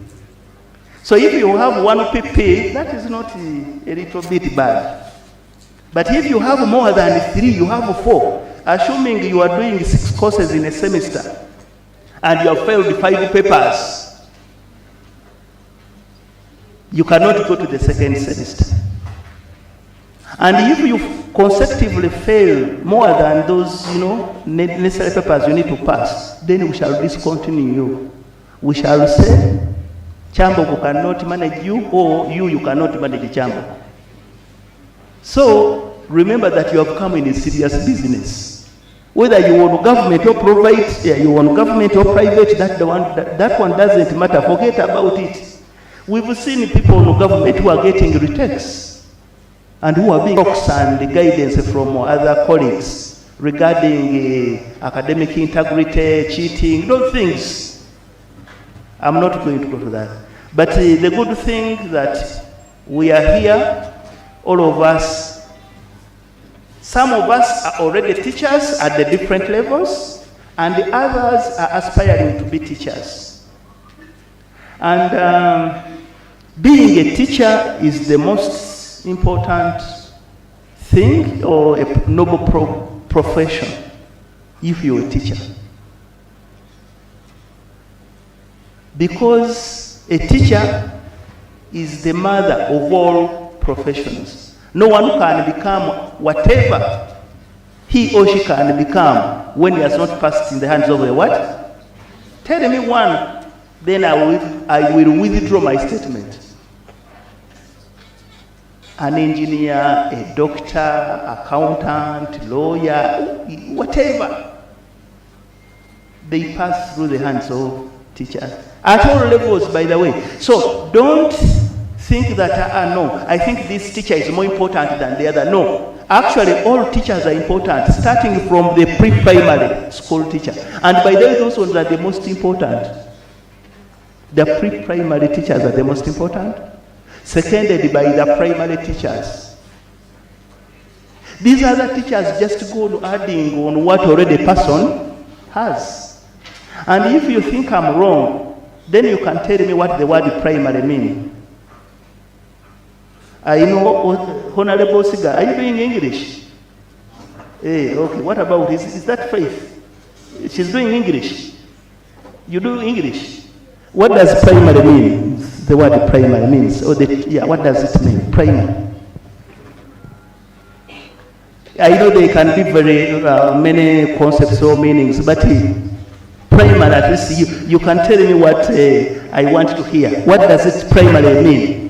So if you have 1 PP, that is not a little bit bad. But if you have more than 3, you have 4, assuming you are doing 6 courses in a semester, and you have failed 5 papers, you cannot go to the second semester. And if you consecutively fail more than those, necessary papers you need to pass, then we shall discontinue you. We shall say, Kyambogo cannot manage you, or you cannot manage Kyambogo. So, remember that you have come in a serious business. Whether you want government or private, you want government or private, that one doesn't matter. Forget about it. We've seen people in government who are getting retakes and who are being talks and guidance from other colleagues regarding academic integrity, cheating, those things. I'm not going to go to that. But the good thing that we are here, all of us, some of us are already teachers at the different levels, and the others are aspiring to be teachers. And being a teacher is the most important thing, or a noble profession, if you're a teacher. Because a teacher is the mother of all professions. No one can become whatever he or she can become when he has not passed in the hands of a what? Tell me one, then I will withdraw my statement. An engineer, a doctor, accountant, lawyer, whatever, they pass through the hands of teachers. At all levels, by the way. So don't think that, no, I think this teacher is more important than the other. No. Actually, all teachers are important, starting from the pre-primary school teacher. And by the way, those ones are the most important. The pre-primary teachers are the most important, seconded by the primary teachers. These other teachers just go adding on what already a person has. And if you think I'm wrong, then you can tell me what the word primary means. I know, Honorable Siga, are you doing English? Hey, okay, what about this? Is that Faith? She's doing English. You do English. What does primary mean? The word primary means. Or what does it mean? Primary. I know they can be very many concepts or meanings, but primary, at least you can tell me what I want to hear. What does it primary mean?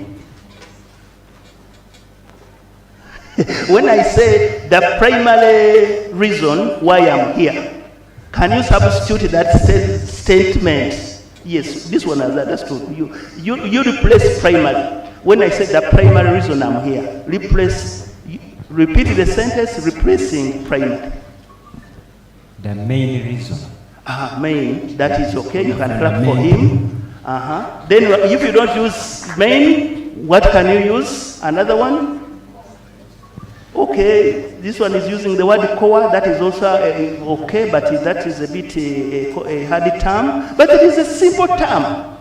When I say the primary reason why I'm here, can you substitute that statement? Yes, this one has understood. You replace primary. When I say the primary reason I'm here, repeat the sentence replacing primary.
The main reason.
Main, that is okay, you can clap for him. Then if you don't use main, what can you use? Another one? Okay, this one is using the word core, that is also okay, but that is a bit a hard term, but it is a simple term.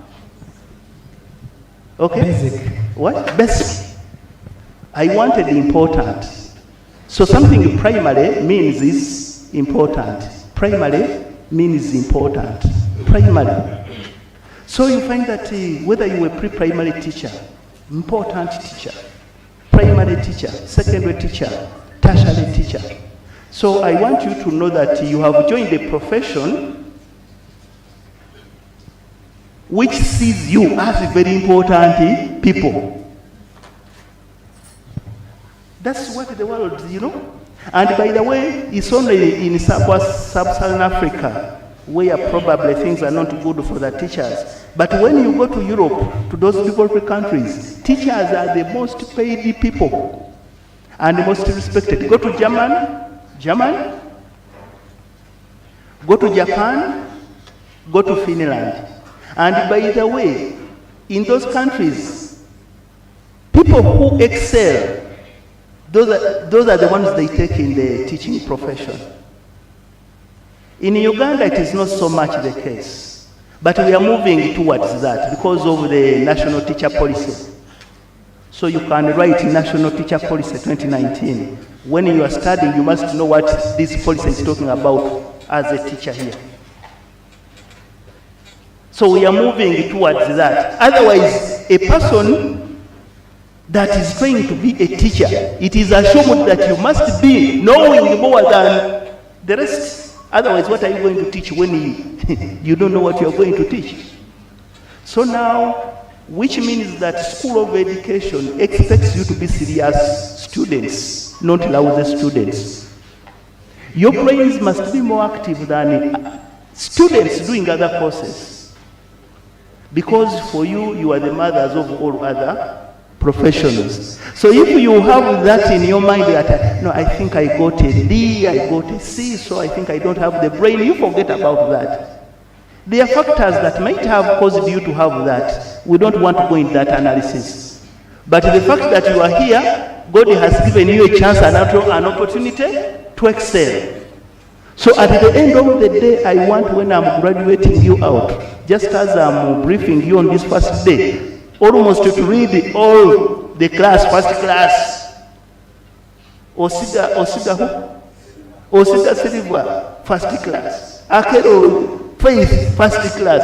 Okay?
Basic.
What? Basic. I wanted important. So something primary means is important. Primary means important. Primary. So you find that whether you were pre-primary teacher, important teacher, primary teacher, secondary teacher, tertiary teacher. So I want you to know that you have joined a profession which sees you as very important people. That's what the world, And by the way, it's only in sub-Saharan Africa where probably things are not good for the teachers. But when you go to Europe, to those developed countries, teachers are the most paid people and the most respected. Go to German, go to Japan, go to Finland. And by the way, in those countries, people who excel, those are the ones they take in the teaching profession. In Uganda, it is not so much the case, but we are moving towards that because of the national teacher policy. So you can write National Teacher Policy 2019. When you are studying, you must know what this policy is talking about as a teacher here. So we are moving towards that. Otherwise, a person that is trying to be a teacher, it is assumed that you must be knowing more than the rest. Otherwise, what are you going to teach when you don't know what you are going to teach? So now, which means that School of Education expects you to be serious students, not lousy students. Your brains must be more active than students doing other courses. Because for you, you are the mothers of all other professionals. So if you have that in your mind that, no, I think I got a D, I got a C, so I think I don't have the brain, you forget about that. There are factors that might have caused you to have that. We don't want to go into that analysis. But the fact that you are here, God has given you a chance and an opportunity to excel. So at the end of the day, I want, when I'm graduating you out, just as I'm briefing you on this first day, almost to read all the class, first class. Osida Silva, first class. Akero, Faith, first class.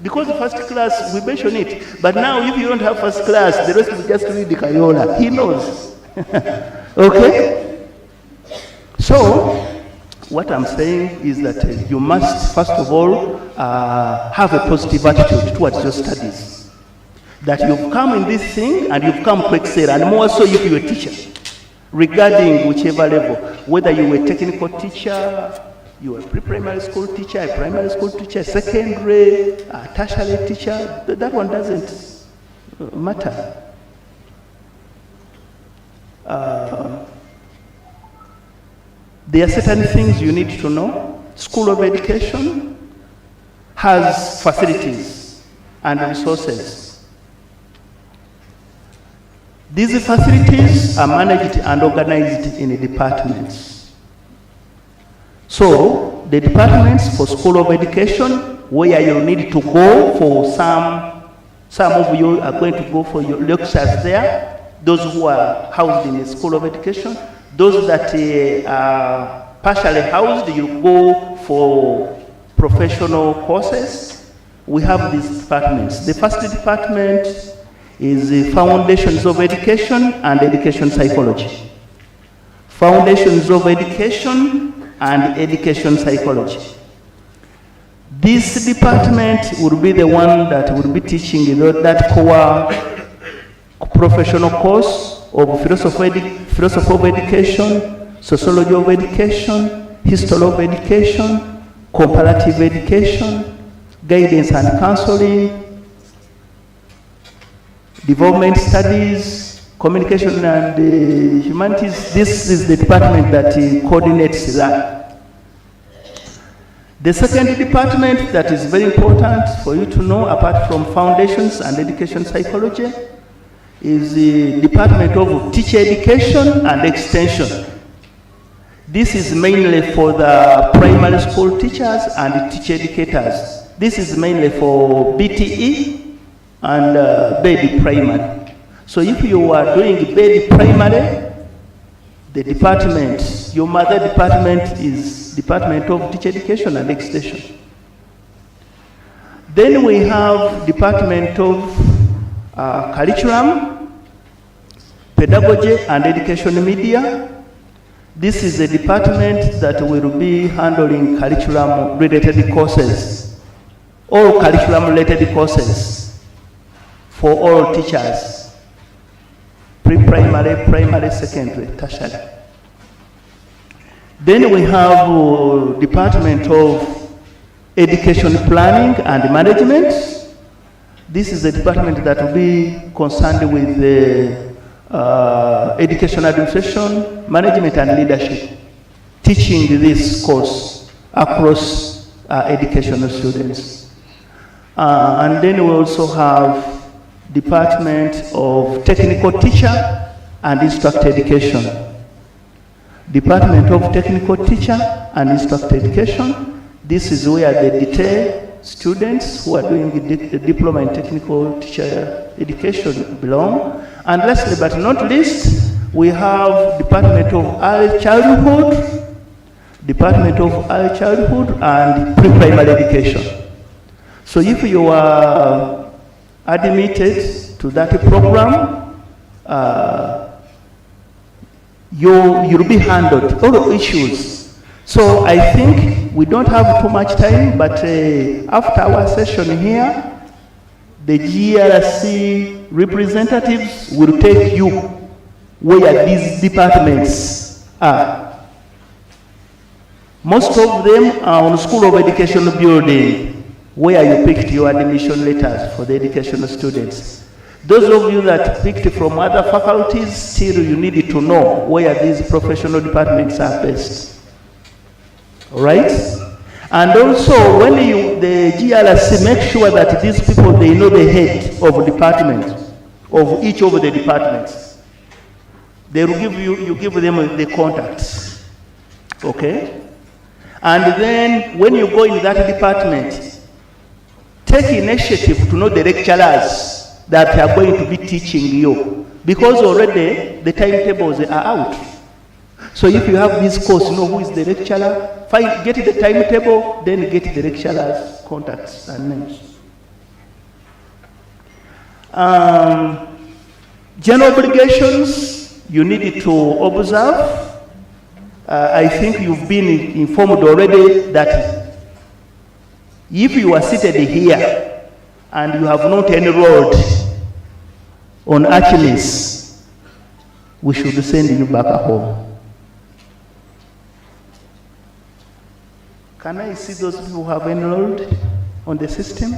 Because first class, we mention it. But now, if you don't have first class, the rest will just read the Kayola. He knows. Okay? So, what I'm saying is that you must, first of all, have a positive attitude towards your studies. That you've come in this thing and you've come to excel, and more so if you're a teacher, regarding whichever level, whether you were a technical teacher, you are a pre-primary school teacher, a primary school teacher, a secondary, a tertiary teacher, that one doesn't matter. There are certain things you need to know. School of Education has facilities and resources. These facilities are managed and organized in departments. So, the departments for School of Education, where you need to go for some of you are going to go for your lectures there, those who are housed in the School of Education, those that are partially housed, you go for professional courses. We have these departments. The first department is the Foundations of Education and Education Psychology. Foundations of Education and Education Psychology. This department will be the one that will be teaching that core professional course of philosophy of education, sociology of education, history of education, comparative education, guidance and counseling, development studies, communication and humanities. This is the department that coordinates that. The second department that is very important for you to know, apart from foundations and education psychology, is the Department of Teacher Education and Extension. This is mainly for the primary school teachers and teacher educators. This is mainly for BTE and BED primary. So if you are doing BED primary, the department, your mother department is Department of Teacher Education and Extension. Then we have Department of Curriculum, Pedagogy and Education Media. This is a department that will be handling curriculum-related courses, all curriculum-related courses for all teachers. Pre-primary, primary, secondary, tertiary. Then we have Department of Education Planning and Management. This is a department that will be concerned with the education administration, management and leadership, teaching this course across educational students. And then we also have Department of Technical Teacher and Instructor Education. Department of Technical Teacher and Instructor Education. This is where the detail students who are doing the diploma in technical teacher education belong. And lastly but not least, we have Department of Early Childhood, Department of Early Childhood and Pre-Primary Education. So if you are admitted to that program, you'll be handled, all the issues. So I think we don't have too much time, but after our session here, the GRC representatives will take you where these departments are. Most of them are on School of Education building, where you picked your admission letters for the educational students. Those of you that picked from other faculties, still you need to know where these professional departments are based. All right? And also, when the GRC make sure that these people, they know the head of department, of each of the departments. They will give you give them the contacts. Okay? And then, when you go in that department, take initiative to know the lecturers that are going to be teaching you. Because already, the timetables are out. So if you have this course, you know who is the lecturer, get the timetable, then get the lecturer's contacts and names. General obligations, you need to observe. I think you've been informed already that if you are seated here and you have not enrolled on Achilles, we should send you back home. Can I see those people who have enrolled on the system?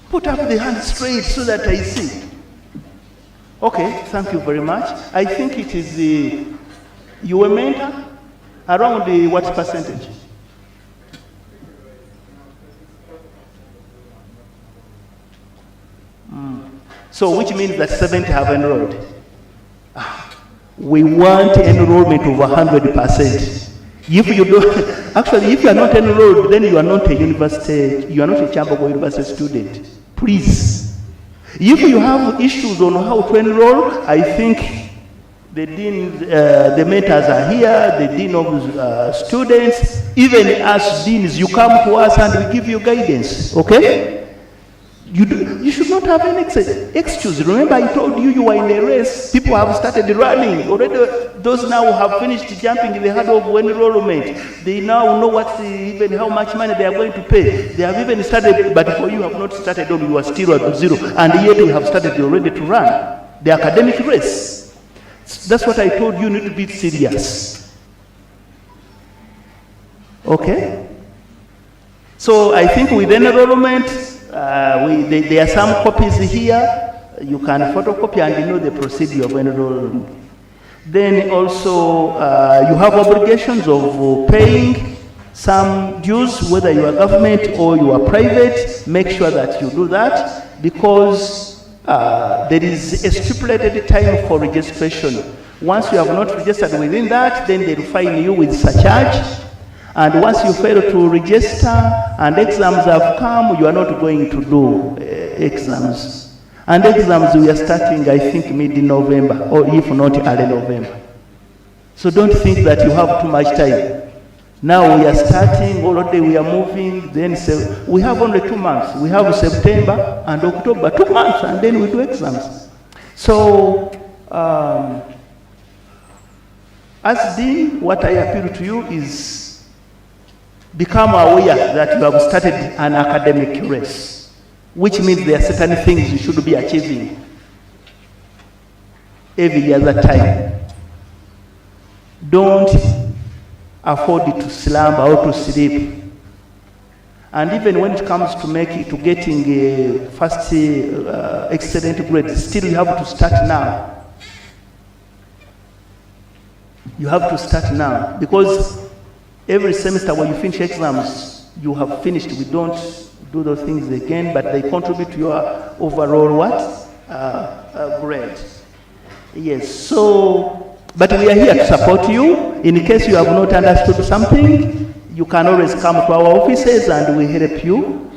Put up the hand straight so that I see. Okay, thank you very much. I think it is your mentor, around what percentage? So which means that 70 have enrolled. We want enrollment of 100%. If you don't, actually, if you are not enrolled, then you are not a university, you are not a Kyambogo University student. Please. If you have issues on how to enroll, I think the dean, the mentors are here, the dean of students, even as deans, you come to us and we give you guidance, okay? You should not have any excuse. Remember, I told you you were in a race. People have started running. Already, those now who have finished jumping in the hurdle of enrollment, they now know even how much money they are going to pay. They have even started, but for you have not started, you are still at zero. And yet you have started already to run the academic race. That's what I told you, you need to be serious. Okay? So I think with enrollment, there are some copies here. You can photocopy and you know the procedure of enrollment. Then also, you have obligations of paying some dues, whether you are government or you are private. Make sure that you do that, because there is a stipulated time for registration. Once you have not registered within that, then they will fine you with surcharge. And once you fail to register and exams have come, you are not going to do exams. And exams we are starting, I think, mid-November, or if not early November. So don't think that you have too much time. Now we are starting, already we are moving, then we have only 2 months. We have September and October, 2 months, and then we do exams. So, as Dean, what I appeal to you is become aware that you have started an academic race, which means there are certain things you should be achieving every other time. Don't afford to slumber or to sleep. And even when it comes to getting a first excellent grade, still you have to start now. You have to start now, because every semester when you finish exams, you have finished. We don't do those things again, but they contribute to your overall grade. Yes, so, but we are here to support you. In case you have not understood something, you can always come to our offices and we help you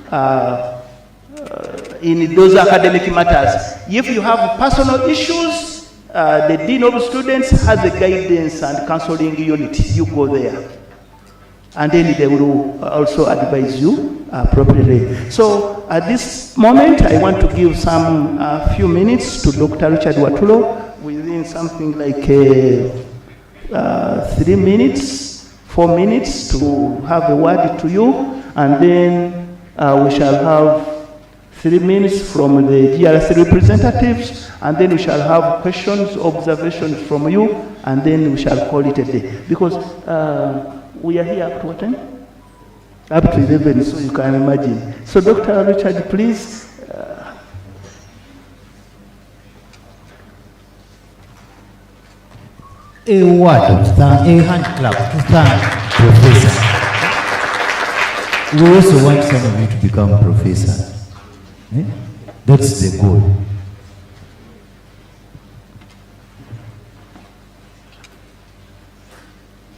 in those academic matters. If you have personal issues, the Dean of Students has a guidance and counseling unit. You go there. And then they will also advise you appropriately. So at this moment, I want to give some few minutes to Dr. Richard Watulo within something like 3 minutes, 4 minutes to have a word to you, and then we shall have 3 minutes from the GRC representatives, and then we shall have questions, observations from you, and then we shall call it a day. Because we are here up to what time? Up to 11, so you can imagine. So Dr. Richard, please.
A word of thanks, a hand clap to thank Professor. We also want some of you to become professors. That's the goal.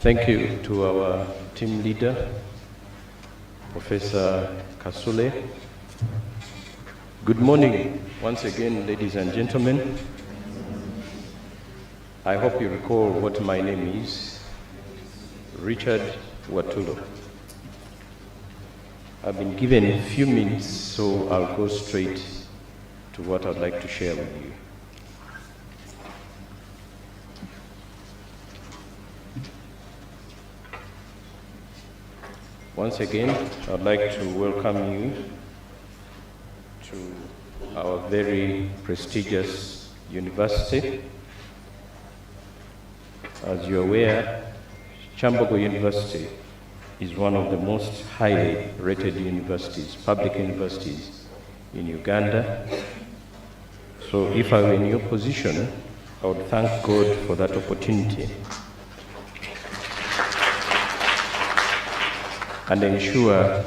Thank you to our team leader, Professor Kasule. Good morning once again, ladies and gentlemen. I hope you recall what my name is, Richard Watulo. I've been given a few minutes, so I'll go straight to what I'd like to share with you. Once again, I'd like to welcome you to our very prestigious university. As you're aware, Kyambogo University is one of the most highly rated universities, public universities in Uganda. So if I were in your position, I would thank God for that opportunity and ensure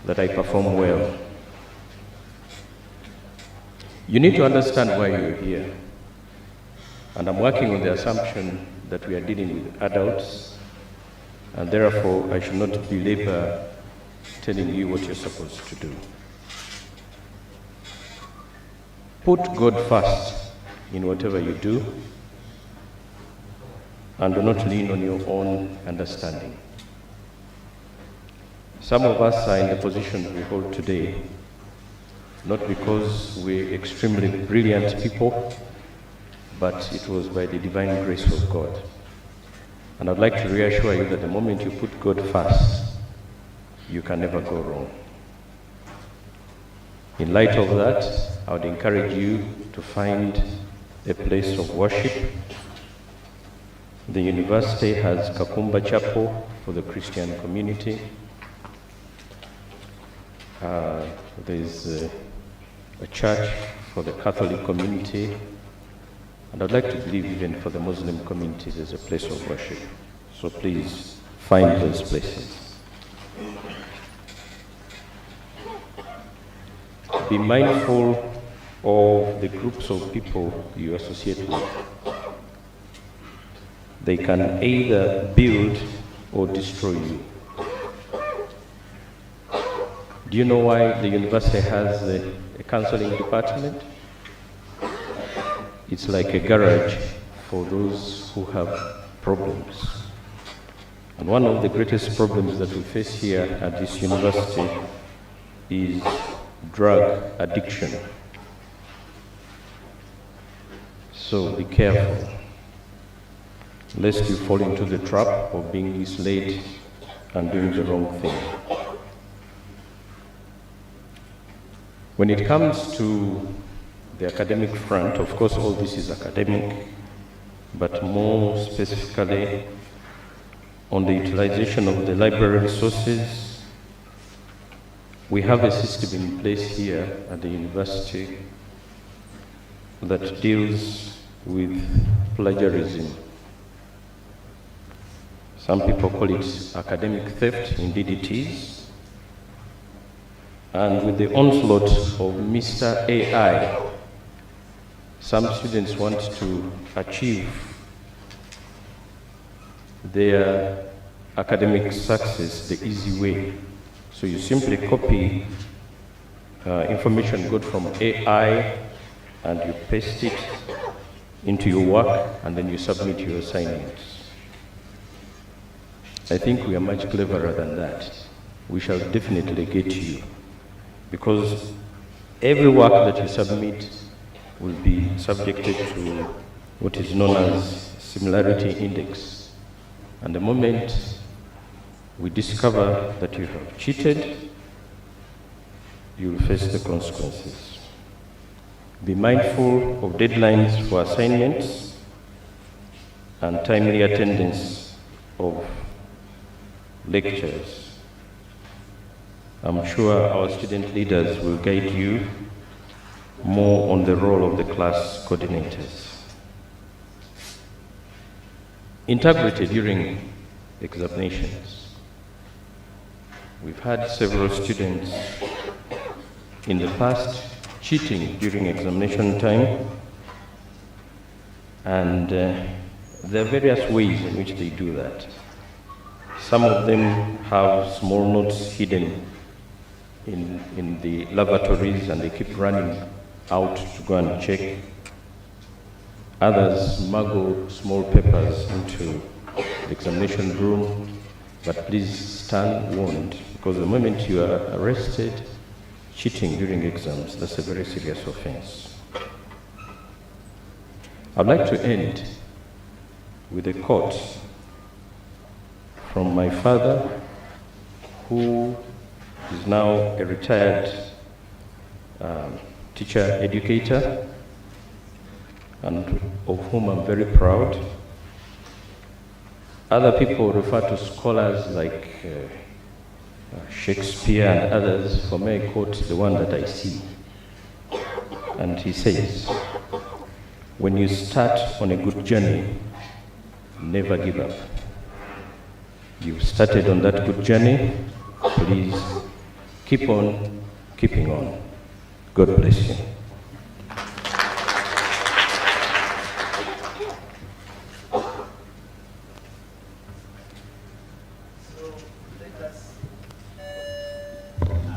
that I perform well. You need to understand why you're here. And I'm working on the assumption that we are dealing with adults, and therefore I should not belabor telling you what you're supposed to do. Put God first in whatever you do, and do not lean on your own understanding. Some of us are in the position we hold today, not because we're extremely brilliant people, but it was by the divine grace of God. And I'd like to reassure you that the moment you put God first, you can never go wrong. In light of that, I would encourage you to find a place of worship. The university has Kakumba Chapel for the Christian community. There's a church for the Catholic community. And I'd like to believe even for the Muslim community there's a place of worship. So please find those places. Be mindful of the groups of people you associate with. They can either build or destroy you. Do you know why the university has a counseling department? It's like a garage for those who have problems. And one of the greatest problems that we face here at this university is drug addiction. So be careful, lest you fall into the trap of being misled and doing the wrong thing. When it comes to the academic front, of course, all this is academic, but more specifically on the utilization of the library resources, we have a system in place here at the university that deals with plagiarism. Some people call it academic theft, indeed it is. And with the onslaught of Mr. AI, some students want to achieve their academic success the easy way. So you simply copy information got from AI and you paste it into your work and then you submit your assignments. I think we are much cleverer than that. we shall definitely get you, because every work that you submit will be subjected to what is known as similarity index. And the moment we discover that you have cheated, you will face the consequences. Be mindful of deadlines for assignments and timely attendance of lectures. I'm sure our student leaders will guide you more on the role of the class coordinators. Integrity during examinations. We've had several students in the past cheating during examination time, and there are various ways in which they do that. Some of them have small notes hidden in the lavatories, and they keep running out to go and check. Others smuggle small papers into the examination room, but please stand warned, because the moment you are arrested cheating during exams, that's a very serious offense. I'd like to end with a quote from my father, who is now a retired teacher, educator, and of whom I'm very proud. Other people refer to scholars like Shakespeare and others. For me, I quote the one that I see. And he says, when you start on a good journey, never give up. You've started on that good journey, please keep on keeping on. God bless you.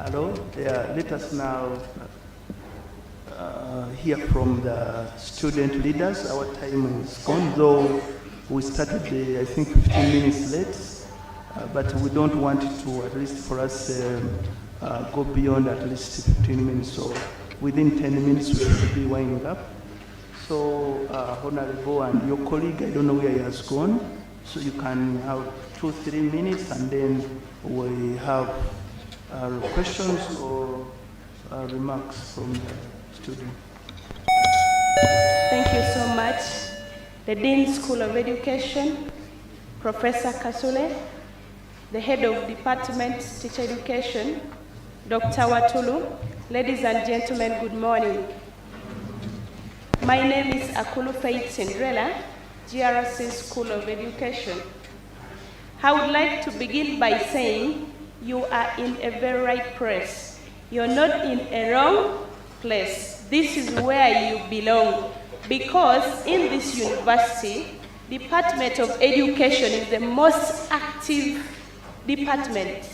Hello, let us now hear from the student leaders. Our time is gone, though we started, I think, 15 minutes late, but we don't want to, at least for us, go beyond at least 15 minutes. So within 10 minutes, we should be winding up. So, Honorable and your colleague, I don't know where he has gone, so you can have 2-3 minutes, and then we have questions or remarks from the student.
Thank you so much. The Dean School of Education, Professor Kasule, the Head of Department Teacher Education, Dr. Watulu. Ladies and gentlemen, good morning. My name is Akulu Faith Cinderella, GRC School of Education. I would like to begin by saying you are in a very right place. You're not in a wrong place. This is where you belong, because in this university, Department of Education is the most active department.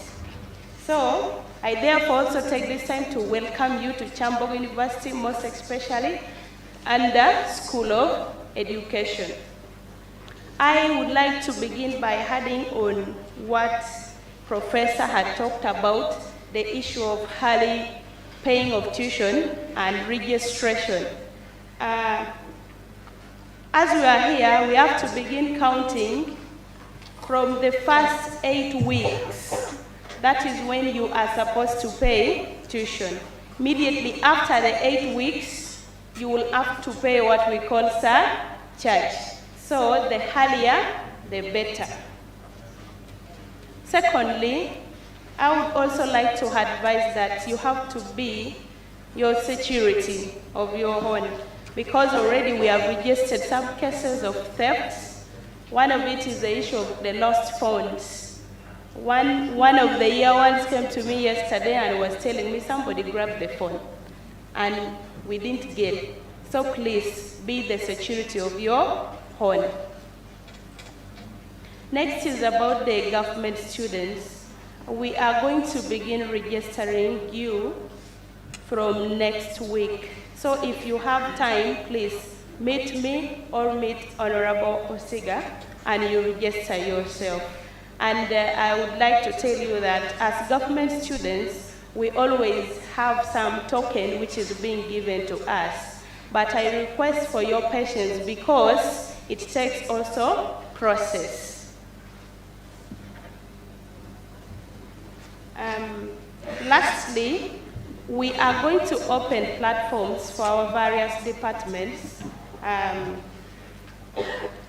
So I therefore also take this time to welcome you to Kyambogo University, most especially, and the School of Education. I would like to begin by adding on what Professor had talked about, the issue of early paying of tuition and registration. As we are here, we have to begin counting from the first 8 weeks. That is when you are supposed to pay tuition. Immediately after the 8 weeks, you will have to pay what we call surcharge. So the earlier, the better. Secondly, I would also like to advise that you have to be your security of your own, because already we have registered some cases of thefts. One of it is the issue of the lost phones. One of the year ones came to me yesterday and was telling me somebody grabbed the phone and we didn't get it. So please be the security of your own. Next is about the government students. We are going to begin registering you from next week. So if you have time, please meet me or meet Honorable Osiga and you register yourself. And I would like to tell you that as government students, we always have some token which is being given to us. But I request for your patience because it takes also process. Lastly, we are going to open platforms for our various departments.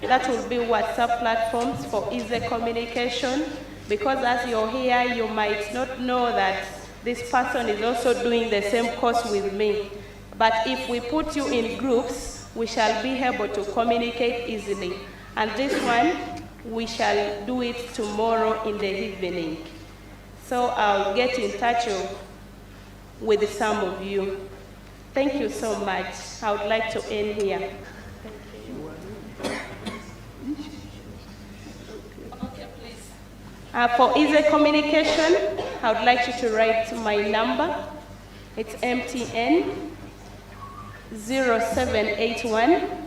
That will be WhatsApp platforms for easy communication, because as you're here, you might not know that this person is also doing the same course with me. But if we put you in groups, we shall be able to communicate easily. And this one, we shall do it tomorrow in the evening. So I'll get in touch with some of you. Thank you so much. I would like to end here. For easy communication, I would like you to write my number. It's MTN 0781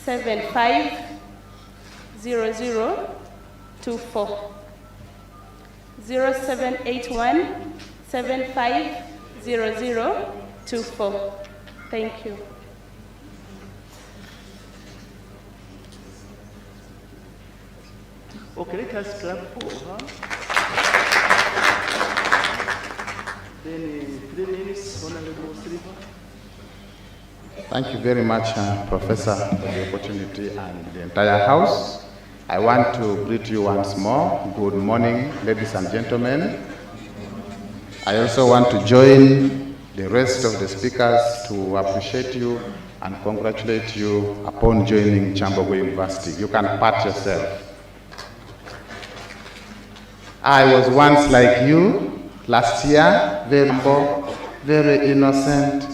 750024. 0781 750024. Thank you.
Okay, let us clap for her. Then 3 minutes, Honorable Silva.
Thank you very much, Professor, for the opportunity and the entire House. I want to greet you once more. Good morning, ladies and gentlemen. I also want to join the rest of the speakers to appreciate you and congratulate you upon joining Kyambogo University. You can pat yourself. I was once like you last year, very humble, very innocent,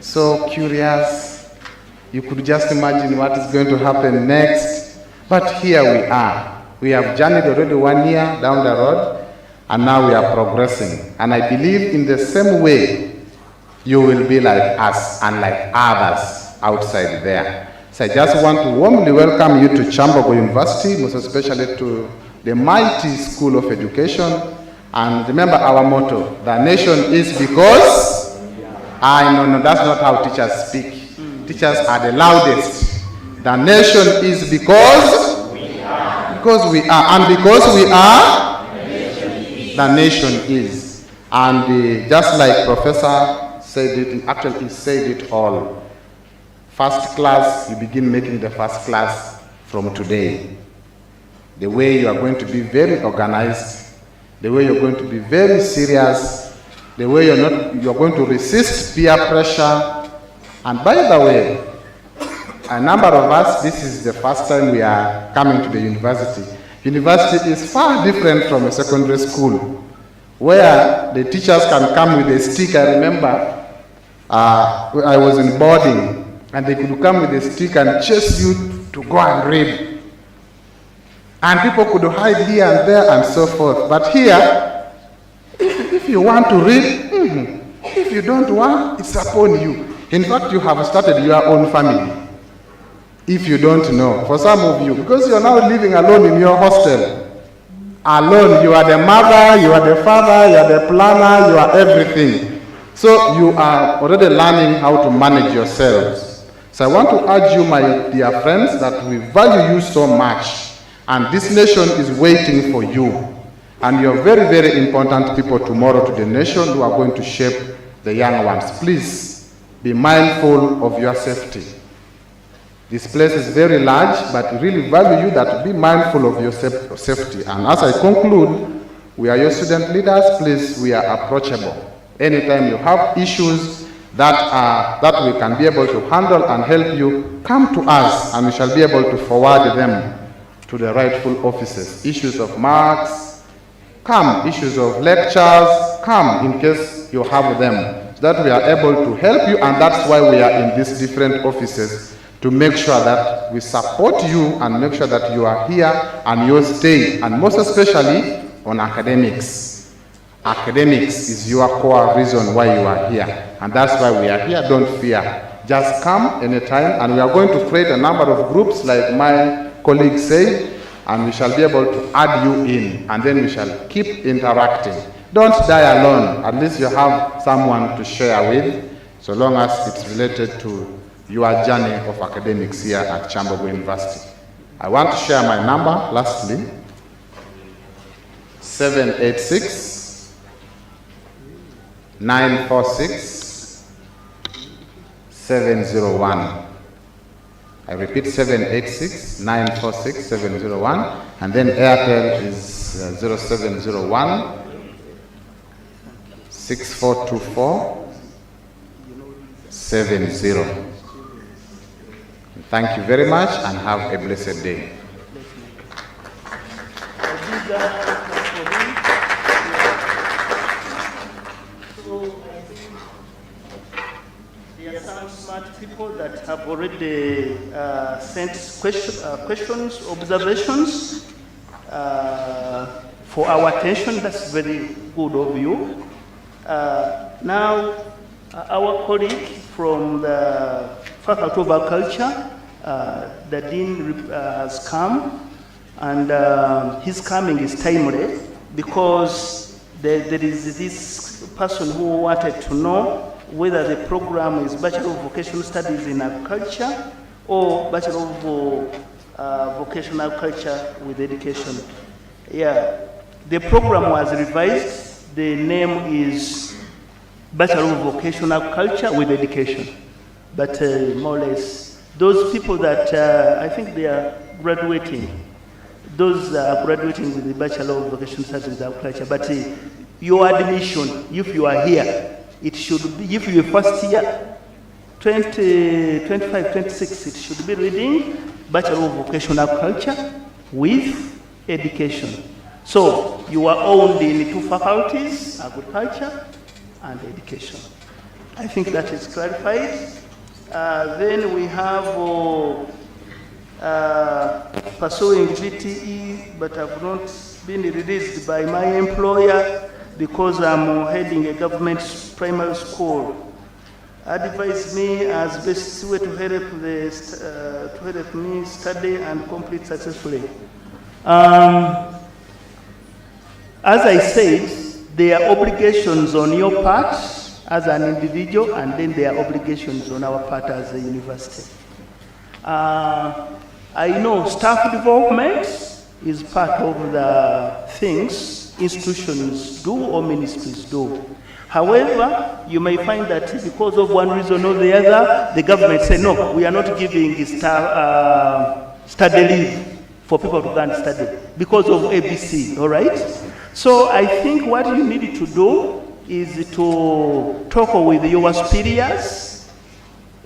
so curious. You could just imagine what is going to happen next. But here we are. We have journeyed already 1 year down the road, and now we are progressing. And I believe in the same way, you will be like us and like others outside there. So I just want to warmly welcome you to Kyambogo University, most especially to the mighty School of Education. And remember our motto, the nation is because... no, that's not how teachers speak. Teachers are the loudest. The nation is because we are. Because we are. And because we are, the nation is. And just like Professor said it, actually he said it all. First class, you begin making the first class from today. The way you are going to be very organized, the way you're going to be very serious, the way you're going to resist peer pressure. And by the way, a number of us, this is the first time we are coming to the university. University is far different from a secondary school, where the teachers can come with a stick. I remember I was in boarding, and they could come with a stick and chase you to go and read. And people could hide here and there and so forth. But here, if you want to read, if you don't want, it's upon you. In fact, you have started your own family. If you don't know, for some of you, because you are now living alone in your hostel. Alone, you are the mother, you are the father, you are the planner, you are everything. So you are already learning how to manage yourselves. So I want to urge you, my dear friends, that we value you so much. And this nation is waiting for you. And you're very, very important people tomorrow to the nation who are going to shape the young ones. Please be mindful of your safety. This place is very large, but we really value you that be mindful of your safety. And as I conclude, we are your student leaders. Please, we are approachable. Anytime you have issues that we can be able to handle and help you, come to us and we shall be able to forward them to the rightful offices. Issues of marks, come. Issues of lectures, come in case you have them, so that we are able to help you, and that's why we are in these different offices, to make sure that we support you and make sure that you are here and you stay, and most especially on academics. Academics is your core reason why you are here, and that's why we are here. Don't fear. Just come anytime, and we are going to create a number of groups like my colleague said, and we shall be able to add you in, and then we shall keep interacting. Don't die alone. At least you have someone to share with, so long as it's related to your journey of academics here at Kyambogo University. I want to share my number, lastly, 786 946 701. I repeat, 786 946 701, and then Airtel is 0701 6424 70. Thank you very much and have a blessed day.
There are some smart people that have already sent questions, observations for our attention. That's very good of you. Now, our colleague from the Faculty of Agriculture, the Dean has come, and his coming is timely because there is this person who wanted to know whether the program is Bachelor of Vocational Studies in Agriculture or Bachelor of Vocational Agriculture with Education. Yeah, the program was revised. The name is Bachelor of Vocational Agriculture with Education. But more or less, those people that I think they are graduating, those are graduating with the Bachelor of Vocational Studies with Agriculture. But your admission, if you are here, it should be, if you are first year, 25, 26, it should be reading Bachelor of Vocational Agriculture with Education. So you are owned in two faculties, Agriculture and Education. I think that is clarified. Then we have pursuing VTE, but have not been released by my employer because I'm heading a government primary school. Advise me as best way to help me study and complete successfully. As I said, there are obligations on your part as an individual, and then there are obligations on our part as a university. I know staff development is part of the things institutions do or ministries do. However, you may find that because of one reason or the other, the government say, no, we are not giving study leave for people to go and study because of ABC, all right? So I think what you need to do is to talk with your superiors,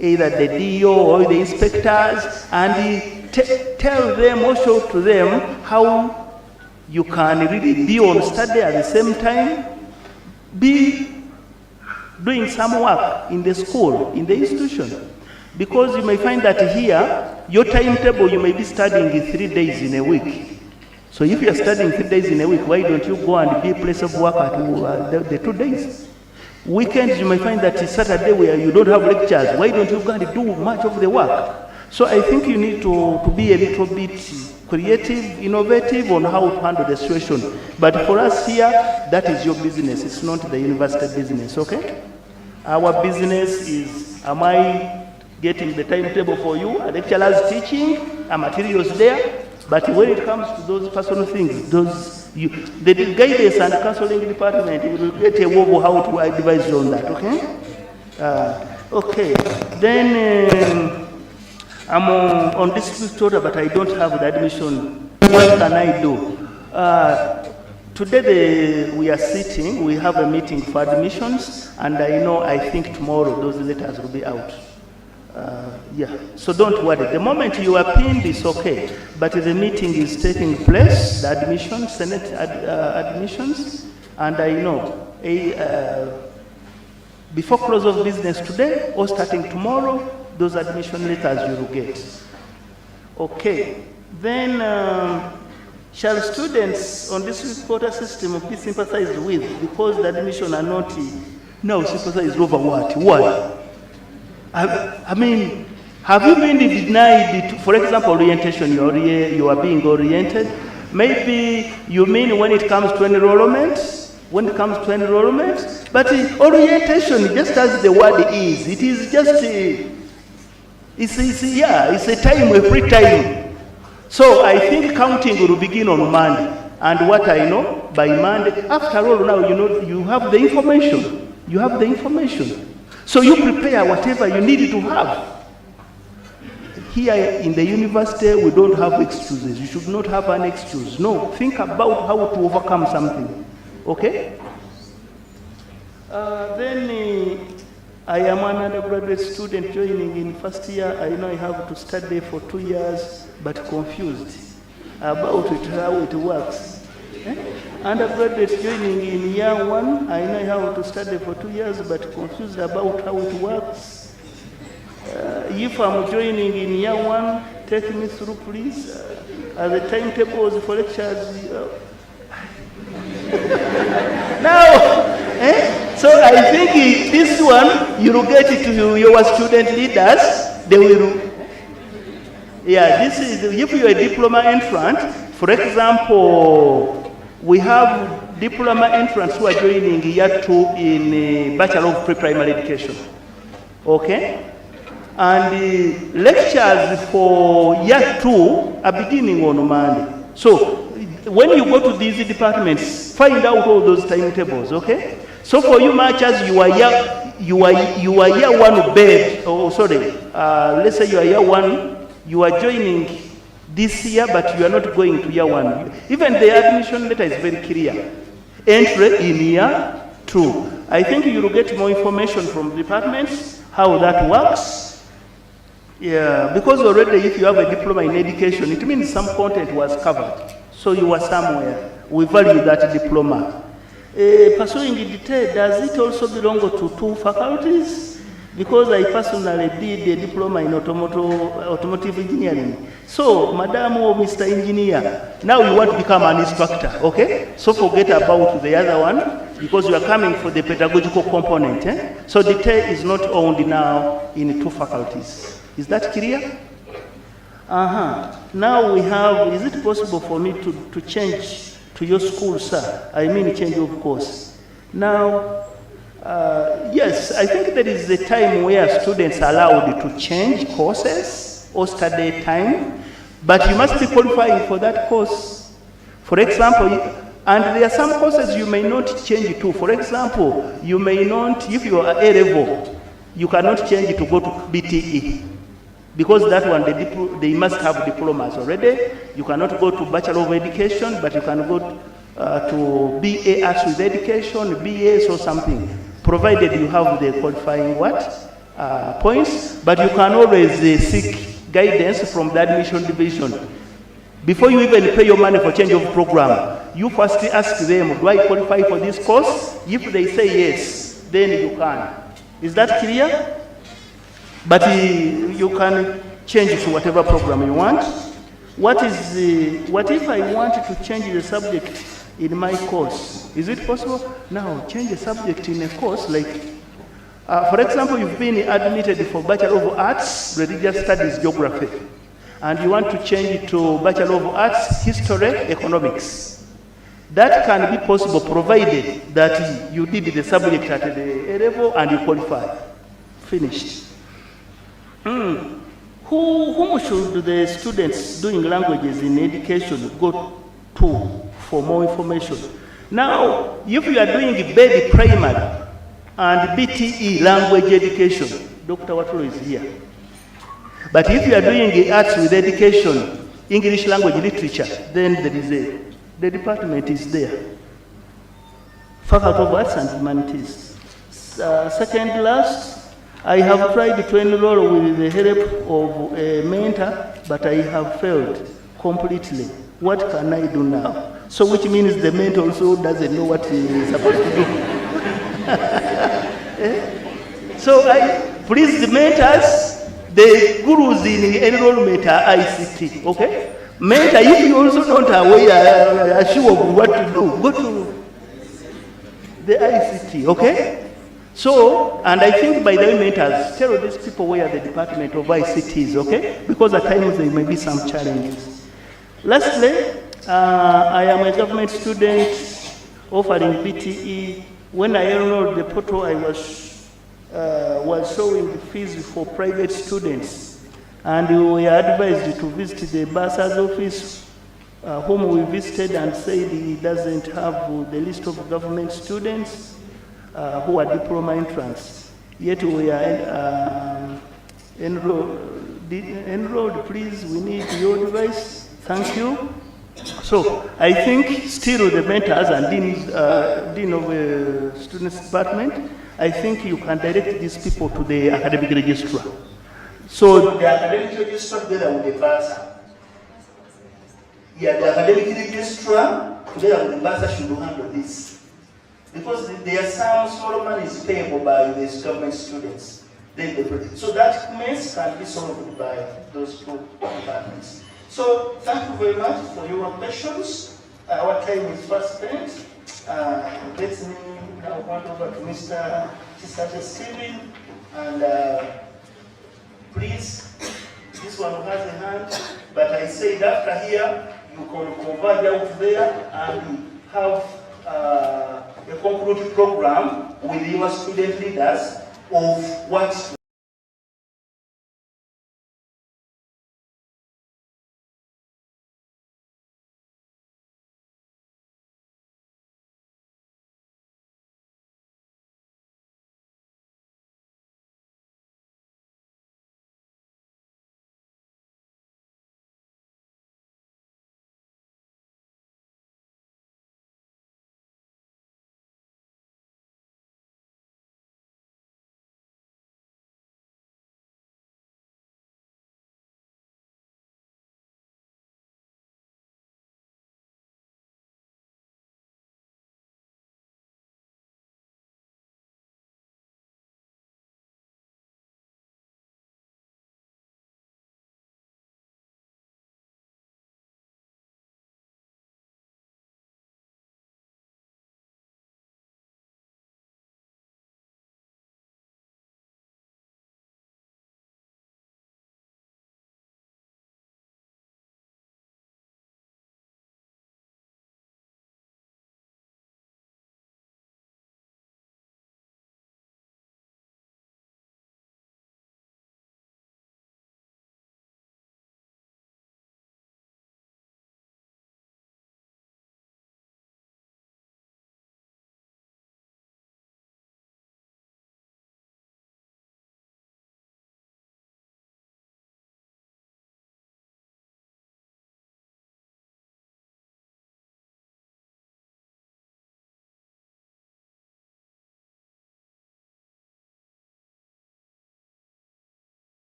either the DO or the inspectors, and tell them, or show to them how you can really be on study at the same time, be doing some work in the school, in the institution. Because you may find that here, your timetable, you may be studying 3 days in a week. So if you are studying 3 days in a week, why don't you go and be a place of work at the 2 days? Weekends, you may find that it's Saturday where you don't have lectures. Why don't you go and do much of the work? So I think you need to be a little bit creative, innovative on how to handle the situation. But for us here, that is your business. It's not the university business, okay? Our business is, am I getting the timetable for you? Are lecturers teaching? Are materials there? But when it comes to those personal things, the guidance and counseling department will get a wobble how to advise you on that, okay? Okay, then I'm on district order, but I don't have the admission. What can I do? Today we are sitting, we have a meeting for admissions, and I think tomorrow those letters will be out. Yeah, so don't worry. The moment you are pinned, it's okay. But the meeting is taking place, the admissions, Senate admissions, and before close of business today or starting tomorrow, those admission letters you will get. Okay, then shall students on this quota system be sympathized with because the admission are not now sympathized over what? Why? I mean, Have you been denied, for example, orientation? You are being oriented. Maybe you mean when it comes to enrollment, but orientation, just as the word is, it is just it's a time, a free time. So I think counting will begin on Monday. And what I know, by Monday, after all, now you have the information. You have the information. So you prepare whatever you need to have. Here in the university, we don't have excuses. You should not have an excuse. No, think about how to overcome something. Okay? Then I am an undergraduate student joining in first year. I know I have to study for 2 years, but confused about it, how it works. Undergraduate joining in year 1, I know I have to study for 2 years, but confused about how it works. If I'm joining in year 1, take me through, please. The timetables for lectures. Now, so I think this one, you will get it to your student leaders. They will. Yeah, this is, if you're a diploma entrant, for example, we have diploma entrants who are joining year 2 in Bachelor of Pre-Primary Education. Okay? And the lectures for year 2 are beginning on Monday. So when you go to these departments, find out all those timetables, okay? So for you much as you are year 1 babe, let's say you are year 1, you are joining this year, but you are not going to year 1. Even the admission letter is very clear. Entry in year 2. I think you will get more information from departments, how that works. Yeah, because already if you have a diploma in education, it means some content was covered. So you were somewhere. We value that diploma. Pursuing in detail, does it also belong to 2 faculties? Because I personally did a diploma in automotive engineering. So, Madam or Mr. Engineer, now you want to become an instructor, okay? So forget about the other one, because you are coming for the pedagogical component. So detail is not owned now in 2 faculties. Is that clear? Now we have, is it possible for me to change to your school, sir? I mean change of course. Now, yes, I think there is a time where students are allowed to change courses or study time, but you must be qualifying for that course. For example, and there are some courses you may not change to. For example, you may not, if you are A-level, you cannot change to go to BTE. Because that one, they must have diplomas already. You cannot go to Bachelor of Education, but you can go to BA Arts with Education, BAs or something, provided you have the qualifying points. But you can always seek guidance from the admission division. Before you even pay your money for change of program, you first ask them, do I qualify for this course? If they say yes, then you can. Is that clear? But you can change to whatever program you want. What if I want to change the subject in my course? Is it possible? Now, change the subject in a course like, for example, you've been admitted for Bachelor of Arts, Religious Studies, Geography, and you want to change it to Bachelor of Arts, History, Economics. That can be possible provided that you did the subject at the A level and you qualify. Finished. Whom should the students doing languages in education go to for more information? Now, if you are doing BED primary and BTE language education, Dr. Watulu is here. But if you are doing arts with education, English language literature, then there is the department is there. Faculty of Arts and Humanities. Second last, I have tried to enroll with the help of a mentor, but I have failed completely. What can I do now? So which means the mentor also doesn't know what he is supposed to do. So please, the mentors, the gurus in enrollment are ICT, okay? Mentor, if you also don't are sure of what to do, go to the ICT, okay? So, and I think by the way, mentors, tell these people where the Department of ICT is, okay? Because at times there may be some challenges. Lastly, I am a government student offering BTE. When I enrolled the portal, I was showing the fees for private students. And we were advised to visit the bursar's office, whom we visited and said he doesn't have the list of government students who are diploma entrants. Yet we are enrolled, please, we need your advice. Thank you. So I think still the mentors and dean of the students department, I think you can direct these people to the academic registrar. So the academic registrar together with the bursar. Yeah, the academic registrar together with the bursar should handle this. Because there are some small money is payable by these government students. So that mess can be solved by those two departments. So thank you very much for your questions. Our time is fast spent. Let me now hand over to Mr. Steven. And please, this one has a hand. But I said after here, you can converge out there and have a concrete program with your student leaders of what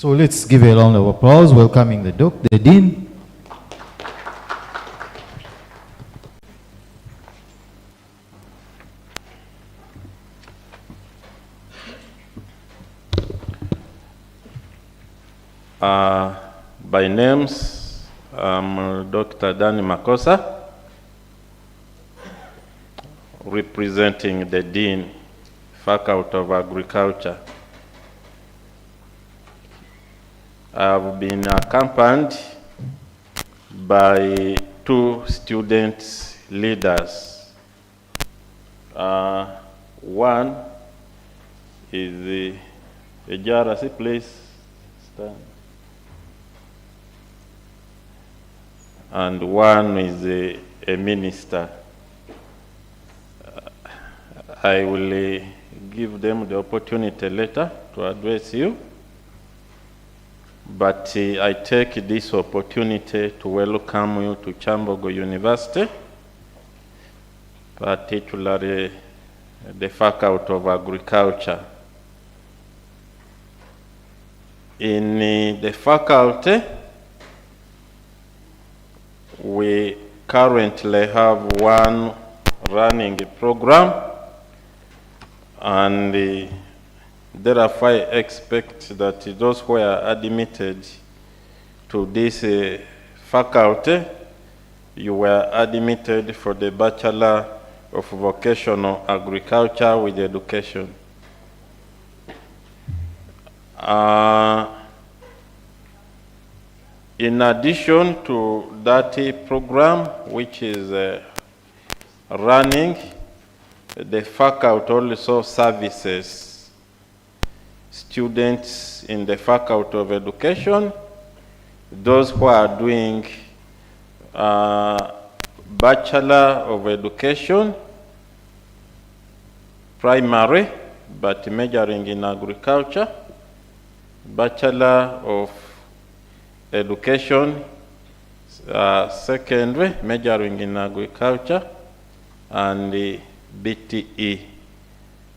So let's give a round of applause welcoming the Dean.
By names, I'm Dr. Danny Makosa, representing the Dean, Faculty of Agriculture. I've been accompanied by 2 student leaders. One is a JRC, please stand. And one is a minister. I will give them the opportunity later to address you. But I take this opportunity to welcome you to Kyambogo University, particularly the Faculty of Agriculture. In the faculty, we currently have one running program, and therefore I expect that those who are admitted to this faculty, you were admitted for the Bachelor of Vocational Agriculture with Education. In addition to that program, which is running, the faculty also services students in the Faculty of Education, those who are doing Bachelor of Education, primary, but majoring in agriculture, Bachelor of Education, secondary, majoring in agriculture, and the BTE,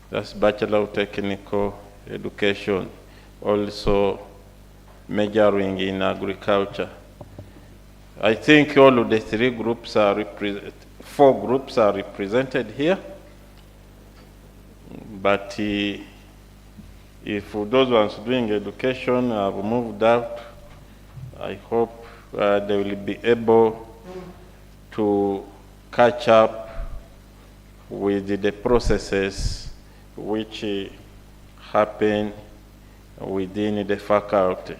that's Bachelor of Technical Education, also majoring in agriculture. I think all of the 3 groups are represented, 4 groups are represented here. But if those ones doing education have moved out, I hope they will be able to catch up with the processes which happen within the faculty.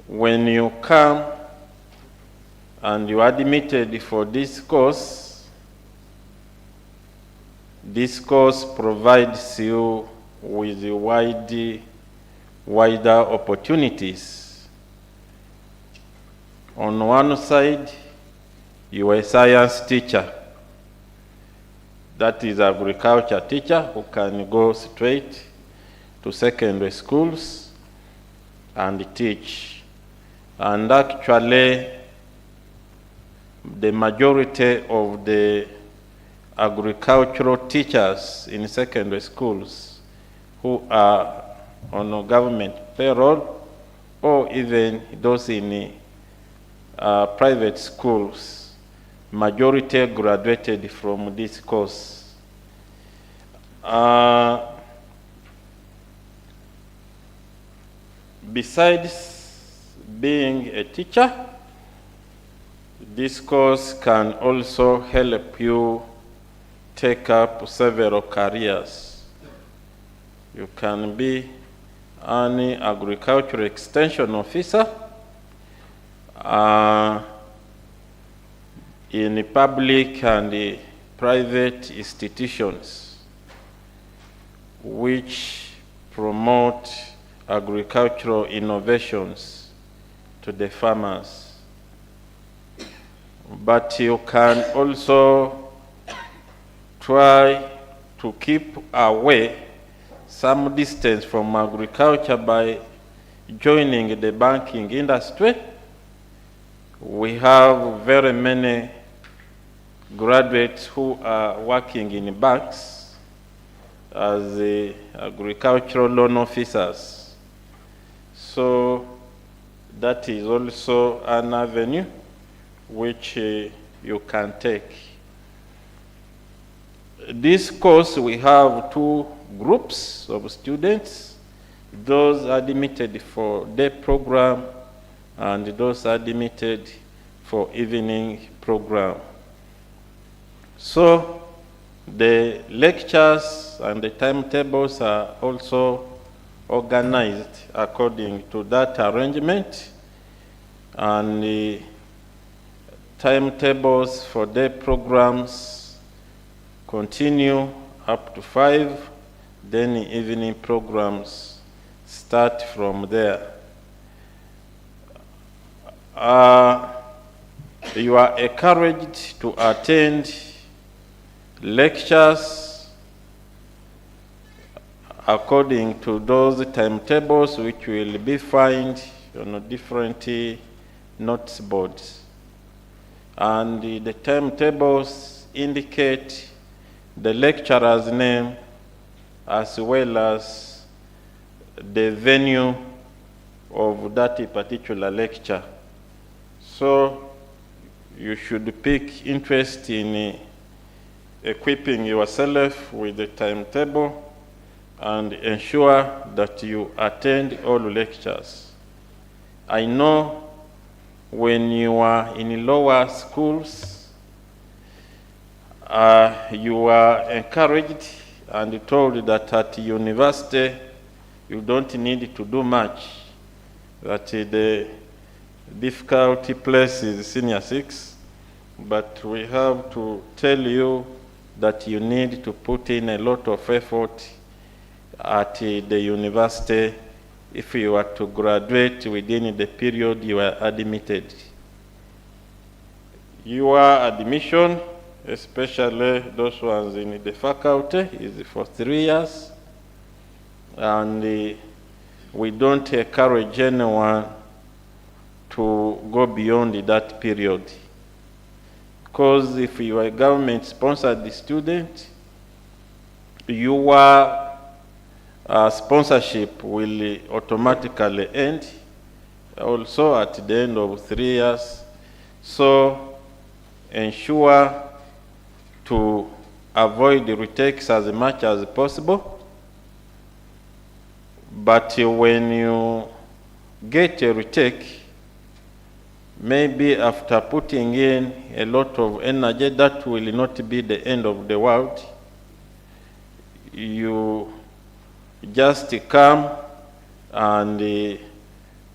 When you come and you are admitted for this course provides you with wider opportunities. On one side, you are a science teacher. That is agriculture teacher who can go straight to secondary schools and teach. And actually, the majority of the agricultural teachers in secondary schools who are on a government payroll, or even those in private schools, majority graduated from this course. Besides being a teacher, this course can also help you take up several careers. You can be an agricultural extension officer in public and private institutions which promote agricultural innovations to the farmers. But you can also try to keep away some distance from agriculture by joining the banking industry. We have very many graduates who are working in banks, as the agricultural loan officers. So that is also an avenue which you can take. This course, we have two groups of students, those admitted for day program and those admitted for evening program. So the lectures and the timetables are also organized according to that arrangement, and the timetables for day programs continue up to 5, then the evening programs start from there. You are encouraged to attend lectures according to those timetables which will be found on different notes boards. And the timetables indicate the lecturer's name as well as the venue of that particular lecture. So you should pick interest in equipping yourself with the timetable and ensure that you attend all lectures. I know when you are in lower schools, you are encouraged and told that at university you don't need to do much, that the difficulty place is senior 6, but we have to tell you that you need to put in a lot of effort at the university if you are to graduate within the period you are admitted. Your admission, especially those ones in the faculty, is for 3 years, and we don't encourage anyone to go beyond that period. Because if you are a government-sponsored student, your sponsorship will automatically end also at the end of 3 years. So ensure to avoid the retakes as much as possible. But when you get a retake, maybe after putting in a lot of energy, that will not be the end of the world. You just come and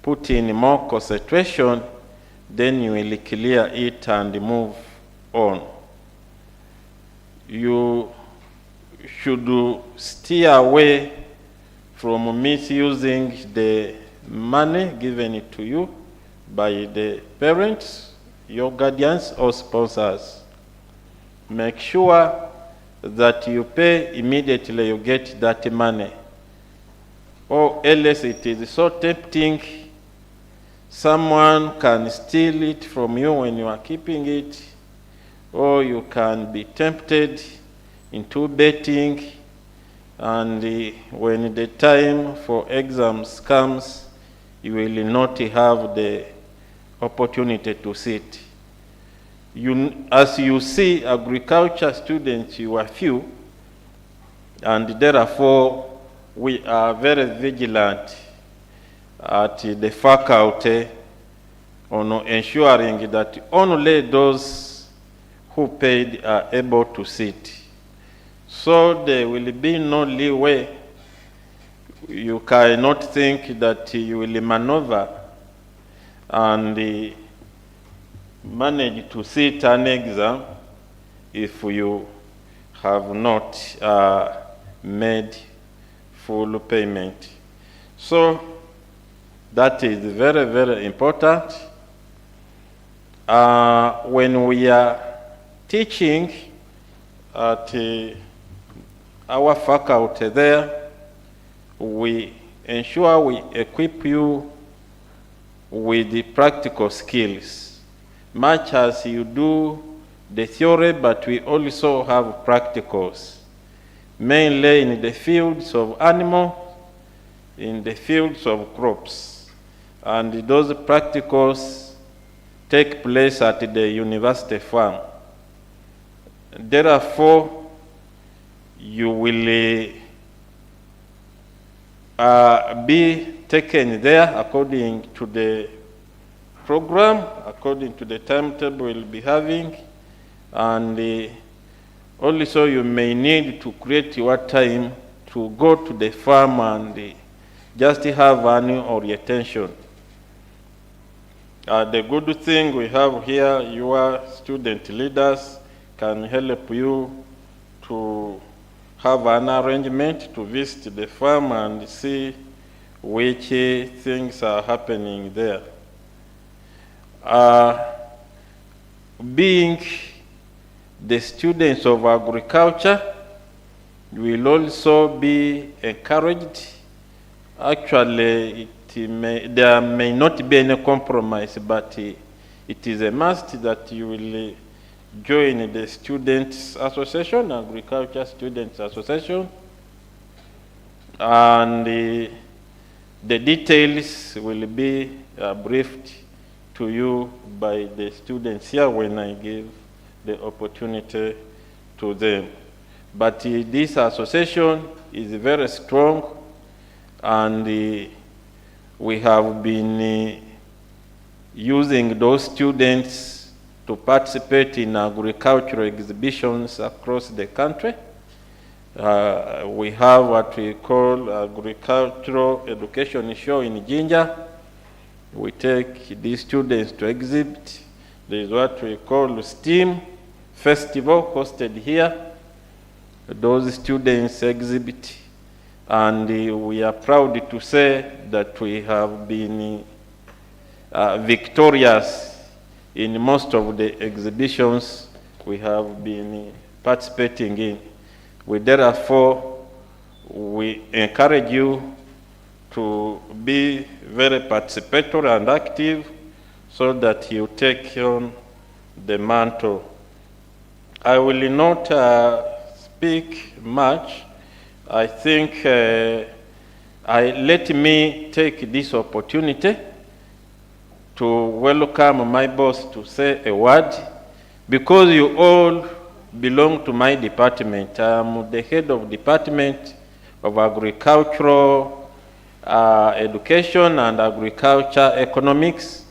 put in more concentration, then you will clear it and move on. You should steer away from misusing the money given to you by the parents, your guardians, or sponsors. Make sure that you pay immediately you get that money, or else it is so tempting. Someone can steal it from you when you are keeping it, or you can be tempted into betting, and when the time for exams comes, you will not have the opportunity to sit. As you see, agriculture students, you are few, and therefore we are very vigilant at the faculty on ensuring that only those who paid are able to sit. So there will be no leeway. You cannot think that you will maneuver and manage to sit an exam if you have not made full payment. So that is very, very important. When we are teaching at our faculty there, we ensure we equip you with the practical skills, much as you do the theory, but we also have practicals. mainly in the fields of animals, in the fields of crops. And those practicals take place at the university farm. Therefore, you will be taken there according to the program, according to the timetable we'll be having, and also you may need to create your time to go to the farm and just have an orientation. The good thing we have here, your student leaders can help you to have an arrangement to visit the farm and see which things are happening there. Being the students of agriculture, you will also be encouraged. Actually, there may not be any compromise, but it is a must that you will join the Students Association, Agriculture Students Association, and the details will be briefed to you by the students here when I give the opportunity to them. But this association is very strong, and we have been using those students to participate in agricultural exhibitions across the country. We have what we call agricultural education show in Jinja. We take these students to exhibit. There is what we call STEAM Festival hosted here. Those students exhibit, and we are proud to say that we have been victorious in most of the exhibitions we have been participating in. Therefore, we encourage you to be very participatory and active so that you take on the mantle. I will not speak much. I think let me take this opportunity to welcome my boss to say a word, because you all belong to my department. I'm the head of Department of Agricultural Education and Agriculture Economics,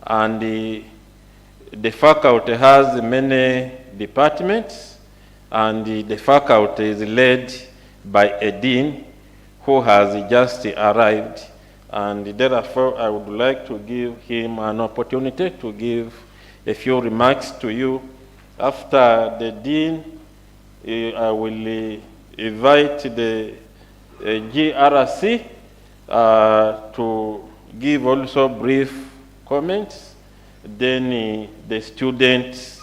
and the faculty has many departments, and the faculty is led by a dean who has just arrived, and therefore I would like to give him an opportunity to give a few remarks to you. After the dean, I will invite the GRC to give also brief comments. Then the student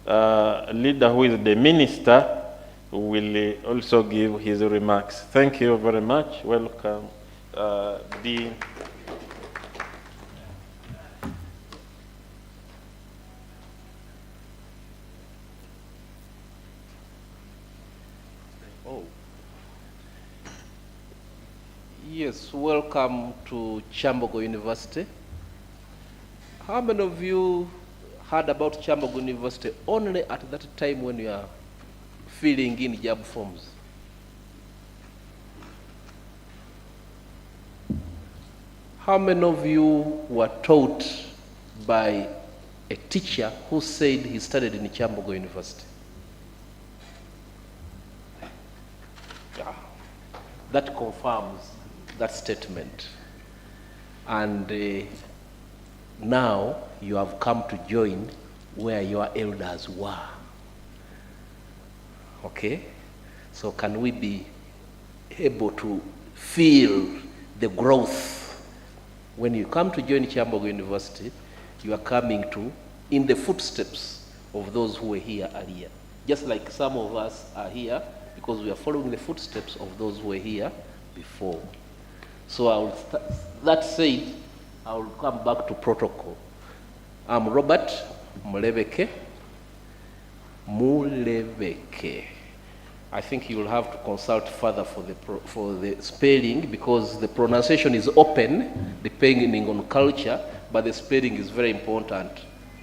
leader, who is the minister, will also give his remarks. Thank you very much. Welcome, Dean.
Yes, welcome to Kyambogo University. How many of you heard about Kyambogo University only at that time when you are filling in job forms? How many of you were taught by a teacher who said he studied in Kyambogo University? Yeah. That confirms that statement. And now you have come to join where your elders were. Okay? So can we be able to feel the growth? When you come to join Kyambogo University, you are coming to in the footsteps of those who were here earlier. Just like some of us are here because we are following the footsteps of those who were here before. So that said, I will come back to protocol. I'm Robert Mulebeke. I think you will have to consult further for the spelling, because the pronunciation is open depending on culture, but the spelling is very important,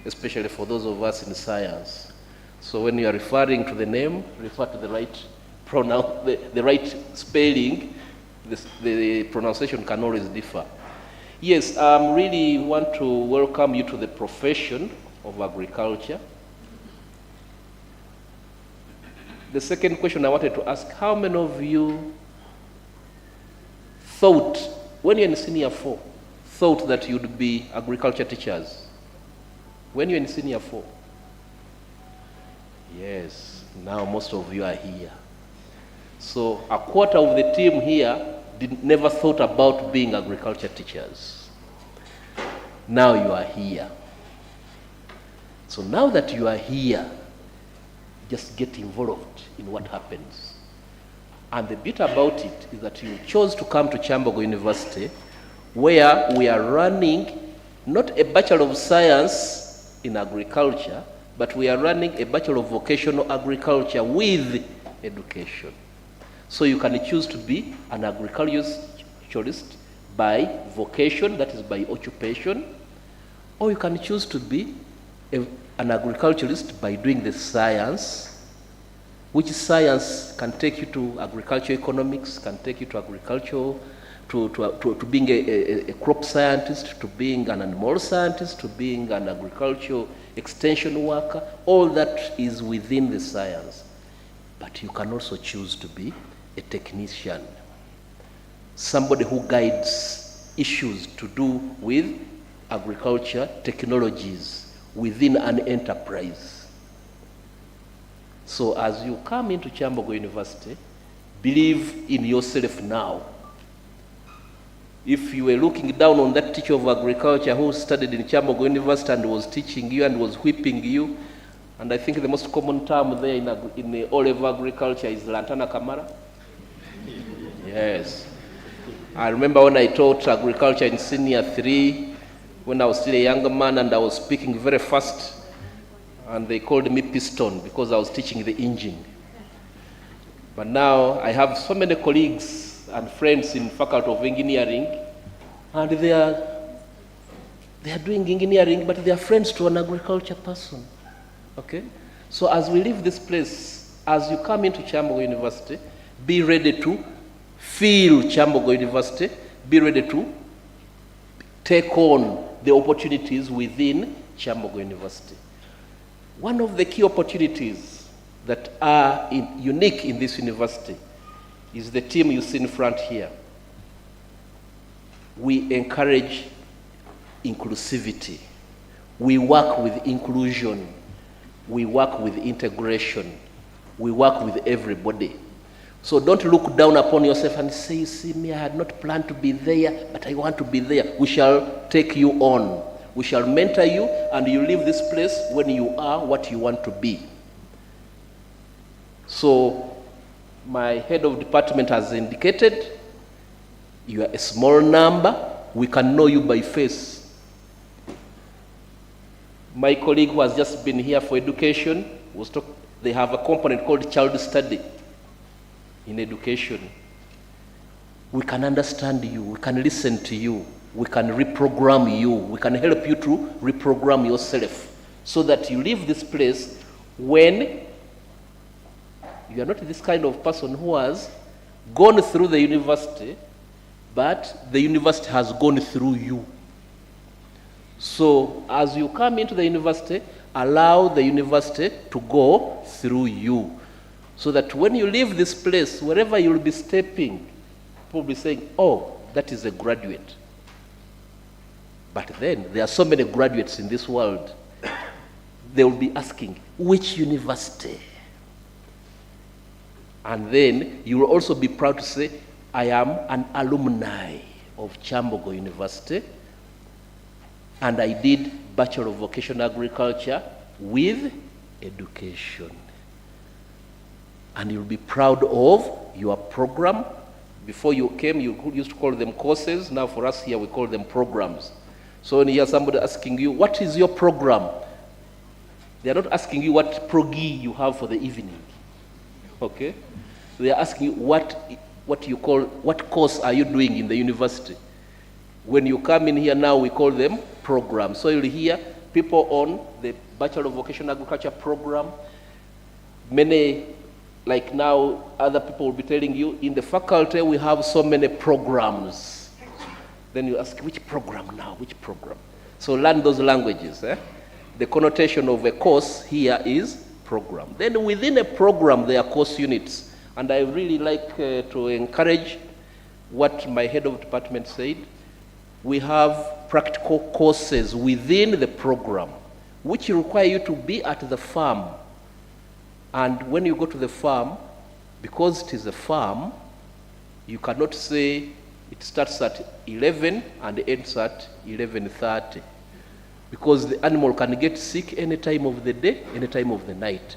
especially for those of us in science. So when you are referring to the name, refer to the right the right spelling. The pronunciation can always differ. Yes, really want to welcome you to the profession of agriculture. The second question I wanted to ask, how many of you thought, when you're in senior 4, thought that you'd be agriculture teachers? When you're in senior 4? Yes, now most of you are here. So a quarter of the team here never thought about being agriculture teachers. Now you are here. So now that you are here, just get involved in what happens. And the bit about it is that you chose to come to Kyambogo University, where we are running not a Bachelor of Science in Agriculture, but we are running a Bachelor of Vocational Agriculture with education. So you can choose to be an agriculturalist by vocation, that is by occupation, or you can choose to be an agriculturalist by doing the science, which science can take you to agriculture economics, can take you to agriculture, to being a crop scientist, to being an animal scientist, to being an agricultural extension worker. All that is within the science. But you can also choose to be a technician, somebody who guides issues to do with agriculture technologies within an enterprise. So as you come into Kyambogo University, believe in yourself now. If you were looking down on that teacher of agriculture who studied in Kyambogo University and was teaching you and was whipping you, and I think the most common term there in the O-level agriculture is Lantana Kamara. Yes. I remember when I taught agriculture in senior 3, when I was still a younger man and I was speaking very fast, and they called me Piston because I was teaching the engine. But now I have so many colleagues and friends in Faculty of Engineering, and they are doing engineering, but they are friends to an agriculture person. Okay? So as we leave this place, as you come into Kyambogo University, be ready to feel Kyambogo University, be ready to take on the opportunities within Kyambogo University. One of the key opportunities that are unique in this university is the team you see in front here. We encourage inclusivity. We work with inclusion. We work with integration. We work with everybody. So don't look down upon yourself and say, you see me, I had not planned to be there, but I want to be there. We shall take you on. We shall mentor you, and you leave this place when you are what you want to be. So my head of department has indicated, you are a small number. We can know you by face. My colleague who has just been here for education, they have a component called child study in education. We can understand you, we can listen to you, we can reprogram you, we can help you to reprogram yourself so that you leave this place when you are not this kind of person who has gone through the university, but the university has gone through you. So as you come into the university, allow the university to go through you, so that when you leave this place, wherever you'll be stepping, people will be saying, oh, that is a graduate. But then there are so many graduates in this world. They will be asking, which university? And then you will also be proud to say, I am an alumni of Kyambogo University, and I did Bachelor of Vocational Agriculture with education. And you'll be proud of your program. Before you came, you used to call them courses. Now for us here, we call them programs. So when you hear somebody asking you, what is your program? They are not asking you what progi you have for the evening. Okay? They are asking you what course are you doing in the university? When you come in here now, we call them programs. So you'll hear people on the Bachelor of Vocational Agriculture program. Many, like now, other people will be telling you, in the faculty we have so many programs. Then you ask, which program now, which program? So learn those languages. The connotation of a course here is program. Then within a program, there are course units. And I really like to encourage what my head of department said. We have practical courses within the program, which require you to be at the farm. And when you go to the farm, because it is a farm, you cannot say it starts at 11 and ends at 11:30. Because the animal can get sick any time of the day, any time of the night.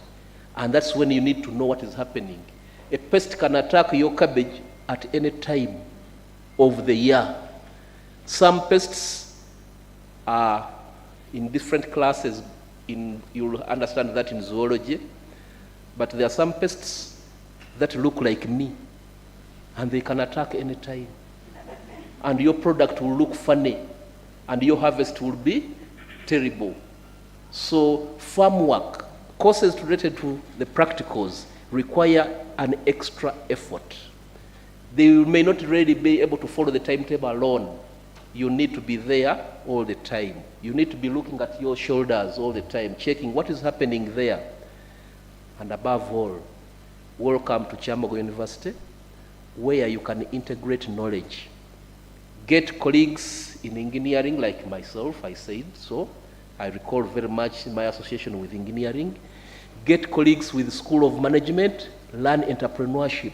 And that's when you need to know what is happening. A pest can attack your cabbage at any time of the year. Some pests are in different classes. You'll understand that in zoology. But there are some pests that look like me, and they can attack any time. And your product will look funny, and your harvest will be terrible. So farm work, courses related to the practicals, require an extra effort. They may not really be able to follow the timetable alone. You need to be there all the time. You need to be looking at your shoulders all the time, checking what is happening there. And above all, welcome to Kyambogo University, where you can integrate knowledge. Get colleagues in engineering like myself, I said so. I recall very much my association with engineering. Get colleagues with the School of Management, learn entrepreneurship.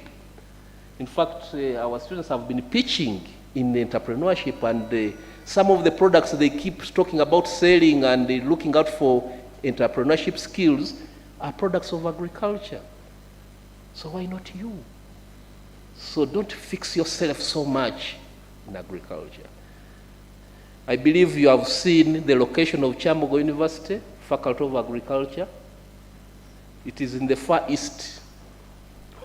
In fact, our students have been pitching in entrepreneurship, and some of the products they keep talking about selling and looking out for entrepreneurship skills are products of agriculture. So why not you? So don't fix yourself so much in agriculture. I believe you have seen the location of Kyambogo University, Faculty of Agriculture. It is in the far east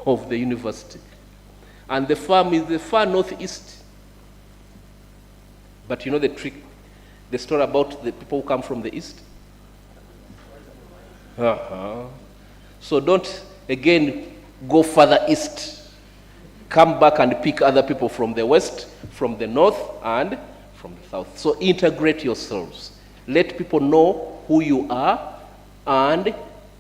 of the university. And the farm is the far northeast. But you know the trick, the story about the people who come from the east? So don't, again, go further east. Come back and pick other people from the west, from the north, and from the south. So integrate yourselves. Let people know who you are, and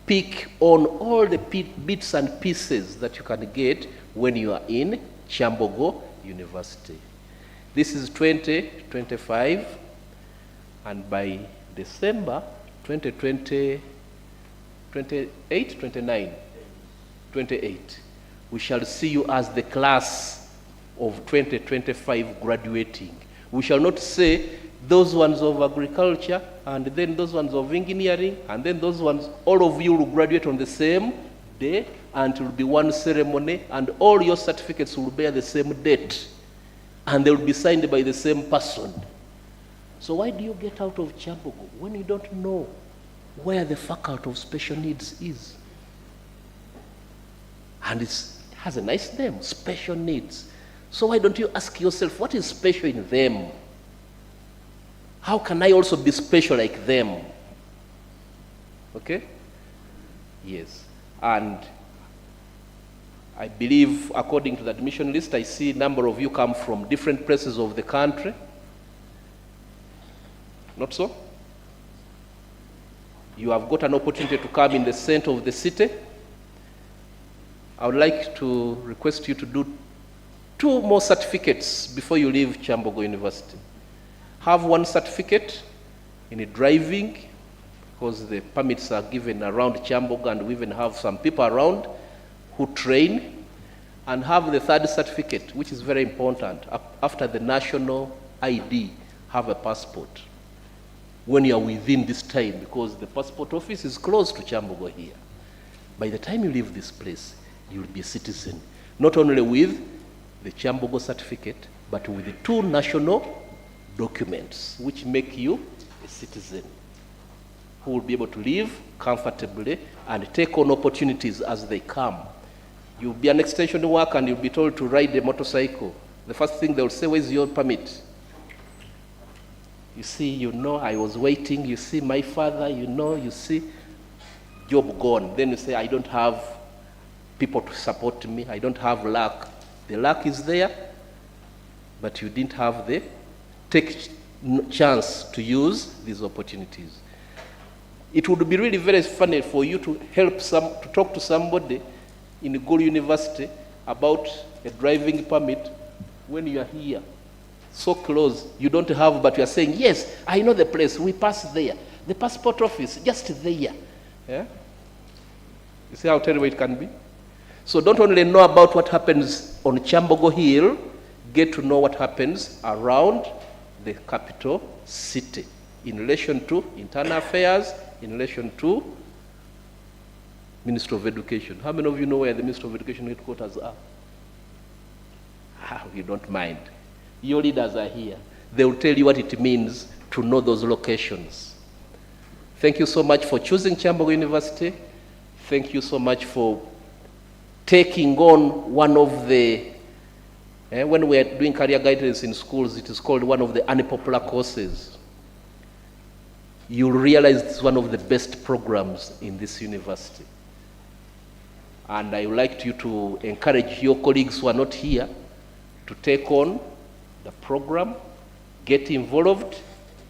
pick on all the bits and pieces that you can get when you are in Kyambogo University. This is 2025, and by December 2020, 28, we shall see you as the class of 2025 graduating. We shall not say those ones of agriculture, and then those ones of engineering, and then those ones, all of you will graduate on the same day, and it will be one ceremony, and all your certificates will bear the same date, and they will be signed by the same person. So why do you get out of Kyambogo when you don't know where the faculty of special needs is? And it has a nice name, special needs. So why don't you ask yourself, what is special in them? How can I also be special like them? Okay? Yes. And I believe, according to the admission list, I see a number of you come from different places of the country. Not so? You have got an opportunity to come in the center of the city. I would like to request you to do 2 more certificates before you leave Kyambogo University. Have 1 certificate in driving, because the permits are given around Kyambogo, and we even have some people around who train. And have the 3rd certificate, which is very important. After the national ID, have a passport when you are within this time, because the passport office is close to Kyambogo here. By the time you leave this place, you will be a citizen, not only with the Kyambogo certificate, but with the 2 national documents, which make you a citizen who will be able to live comfortably and take on opportunities as they come. You'll be an extension worker and you'll be told to ride a motorcycle. The first thing they'll say, where's your permit? You see, you know, I was waiting. You see, my father, you know, you see, job gone. Then you say, I don't have people to support me. I don't have luck. The luck is there, but you didn't have the chance to use these opportunities. It would be really very funny for you to to talk to somebody in Gulu University about a driving permit when you are here, so close. You don't have, but you are saying, yes, I know the place. We pass there. The passport office, just there. Yeah? You see how terrible it can be? So don't only know about what happens on Kyambogo Hill, get to know what happens around the capital city in relation to internal affairs, in relation to Ministry of Education. How many of you know where the Ministry of Education headquarters are? You don't mind. Your leaders are here. They will tell you what it means to know those locations. Thank you so much for choosing Kyambogo University. Thank you so much for taking on one of the, when we are doing career guidance in schools, it is called one of the unpopular courses. You'll realize it's one of the best programs in this university. And I would like you to encourage your colleagues who are not here to take on the program, get involved,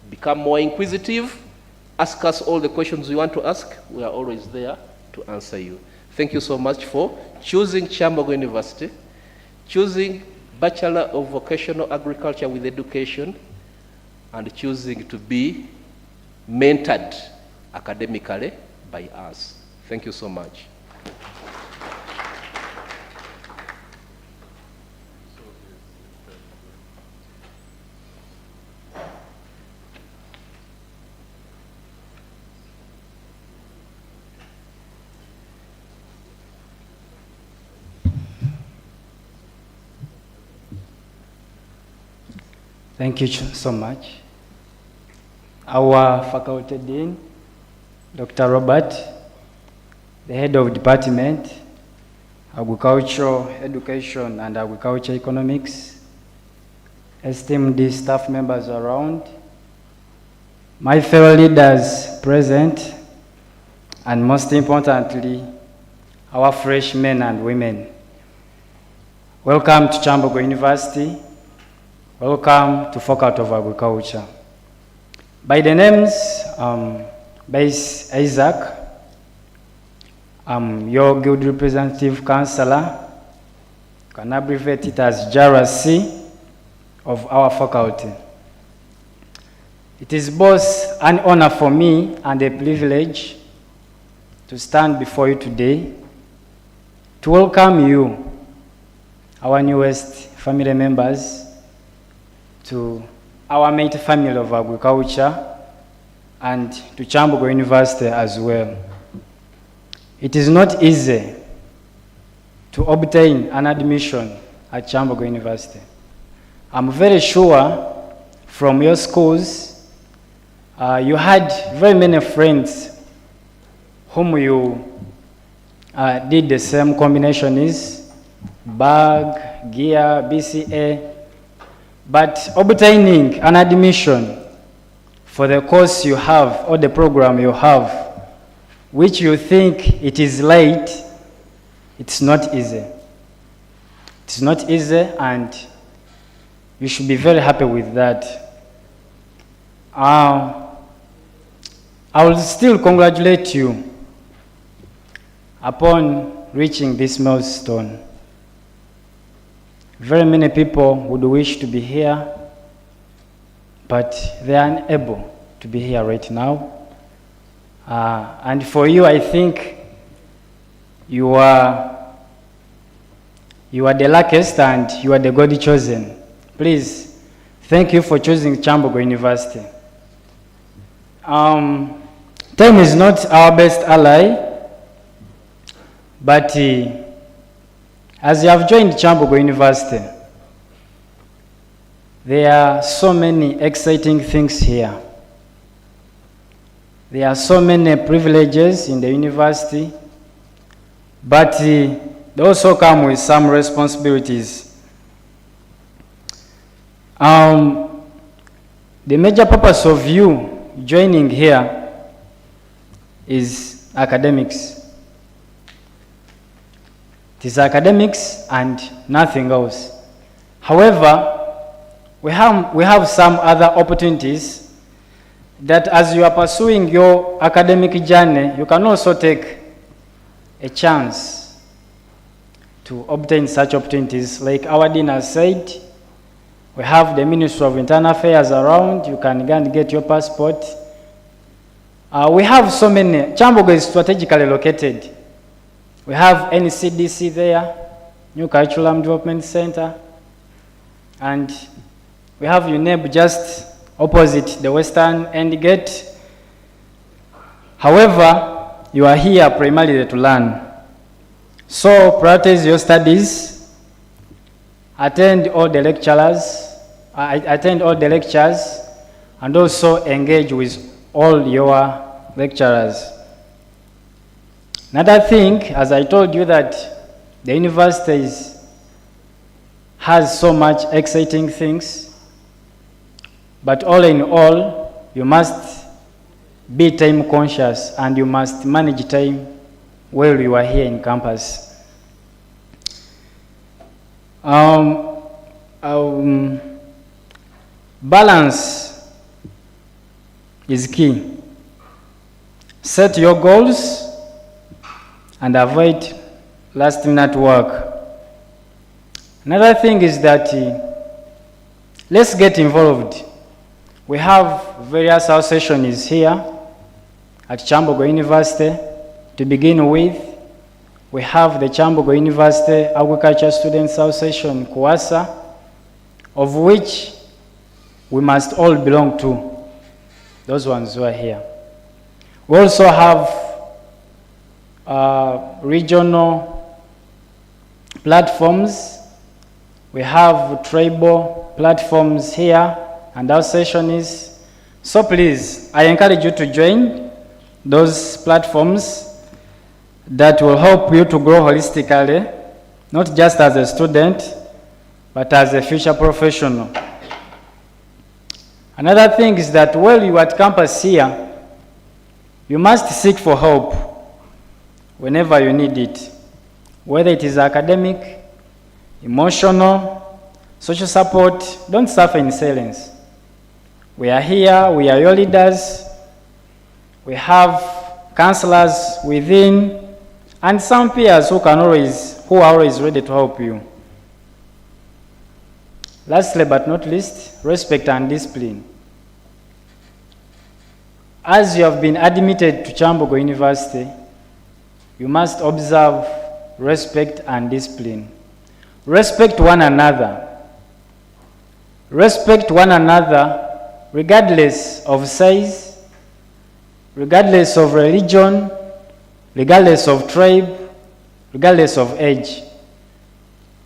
become more inquisitive, ask us all the questions you want to ask. We are always there to answer you. Thank you so much for choosing Kyambogo University, choosing Bachelor of Vocational Agriculture with Education, and choosing to be mentored academically by us. Thank you so much.
Thank you so much. Our faculty dean, Dr. Robert, the head of department, agricultural education and agriculture economics, esteemed staff members around, my fellow leaders present, and most importantly, our freshmen and women. Welcome to Kyambogo University. Welcome to Faculty of Agriculture. By the names, Base Isaac, I'm your guild representative counselor. You can abbreviate it as JRC of our faculty. It is both an honor for me and a privilege to stand before you today to welcome you, our newest family members, to our mate family of agriculture and to Kyambogo University as well. It is not easy to obtain an admission at Kyambogo University. I'm very sure from your schools, you had very many friends whom you did the same combination is BAG, GEAR, BCA, but obtaining an admission for the course you have or the program you have, which you think it is late, it's not easy. It's not easy, and you should be very happy with that. I will still congratulate you upon reaching this milestone. Very many people would wish to be here, but they are unable to be here right now. And for you, I think you are the luckiest and you are the God chosen. Please, thank you for choosing Kyambogo University. Time is not our best ally, but as you have joined Kyambogo University, there are so many exciting things here. There are so many privileges in the university, but the they also come with some responsibilities. The major purpose of you joining here is academics. It is academics and nothing else. However, we have some other opportunities that as you are pursuing your academic journey, you can also take a chance to obtain such opportunities. Like our dean has said, we have the Ministry of Internal Affairs around. You can go and get your passport. We have so many. Kyambogo is strategically located. We have NCDC there, New Curriculum Development Center, and we have UNEB just opposite the Western End Gate. However, you are here primarily to learn. So prioritize your studies, attend all the lectures, and also engage with all your lecturers. Another thing, as I told you, that the university has so much exciting things, but all in all, you must be time conscious and you must manage time while you are here in campus. Balance is key. Set your goals and avoid last-minute work. Another thing is that let's get involved. We have various associations here at Kyambogo University. To begin with, we have the Kyambogo University Agriculture Students Association, KUASA, of which we must all belong to, those ones who are here. We also have regional platforms. We have tribal platforms here and our session is. So please, I encourage you to join those platforms that will help you to grow holistically, not just as a student, but as a future professional. Another thing is that while you are at campus here, you must seek for help whenever you need it, whether it is academic, emotional, social support. Don't suffer in silence. We are here, we are your leaders, we have counselors within, and some peers who are always ready to help you. Lastly but not least, respect and discipline. As you have been admitted to Kyambogo University, you must observe respect and discipline. Respect one another. Respect one another regardless of size, regardless of religion, regardless of tribe, regardless of age.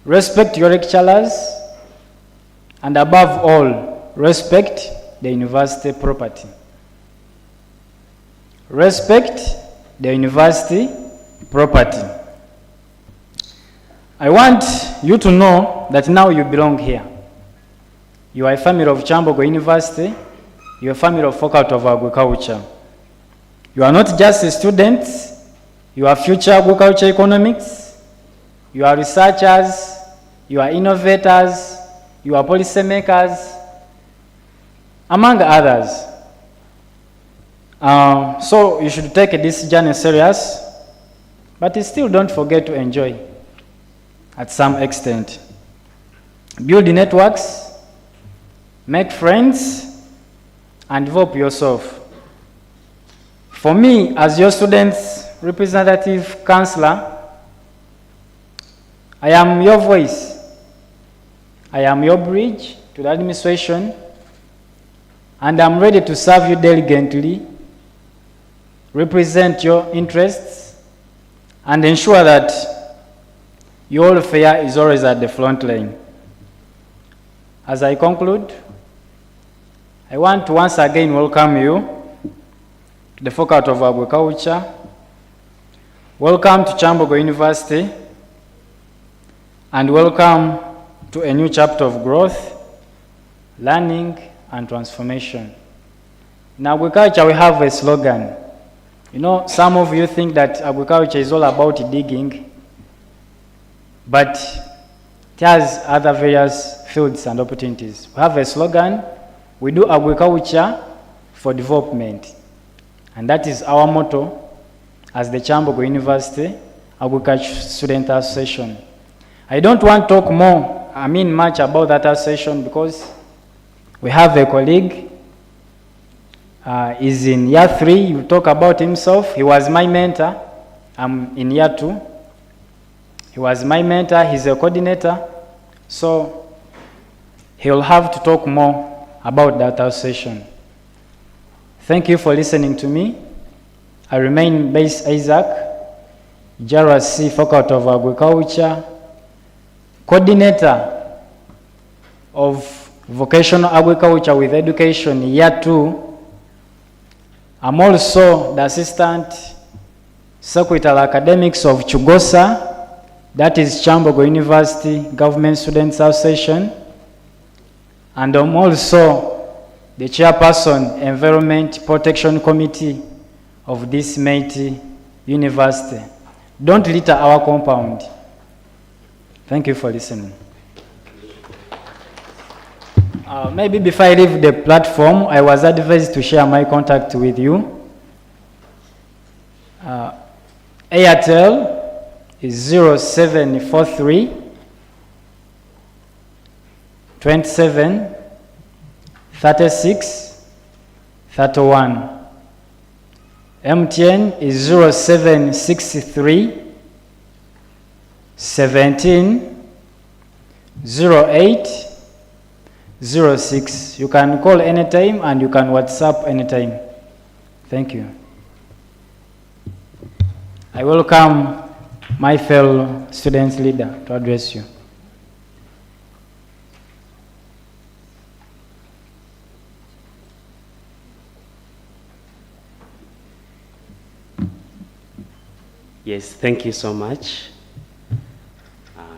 Respect your lecturers, and above all, respect the university property. Respect the university property. I want you to know that now you belong here. You are a family of Kyambogo University. You are a family of Faculty of Agriculture. You are not just students. You are future agriculture economics. You are researchers. You are innovators. You are policymakers, among others. So you should take this journey serious, but still don't forget to enjoy at some extent. Build networks, make friends, and develop yourself. For me, as your student's representative counselor, I am your voice. I am your bridge to the administration, and I'm ready to serve you diligently, represent your interests, and ensure that your welfare is always at the front line. As I conclude, I want to once again welcome you to the Faculty of Agriculture. Welcome to Kyambogo University. and welcome to a new chapter of growth, learning, and transformation. In agriculture, we have a slogan. You know, some of you think that agriculture is all about digging, but it has other various fields and opportunities. We have a slogan, we do agriculture for development. And that is our motto as the Kyambogo University Agriculture Student Association. I don't want to talk much about that association because we have a colleague, he's in year 3, he will talk about himself. He was my mentor, I'm in year 2. He was my mentor, he's a coordinator, so he'll have to talk more about that association. Thank you for listening to me. I remain Base Isaac, JRC Faculty of Agriculture, coordinator of Vocational Agriculture with Education, Year 2. I'm also the Assistant Secretary Academics of Chugosa, that is Kyambogo University Government Students Association, and I'm also the Chairperson Environment Protection Committee of this mighty university. Don't litter our compound. Thank you for listening. Maybe before I leave the platform, I was advised to share my contact with you. Airtel is 0743 27 36 31. MTN is 0763 17 08 06. You can call anytime and you can WhatsApp anytime. Thank you. I welcome my fellow student leader to address you.
Yes, thank you so much.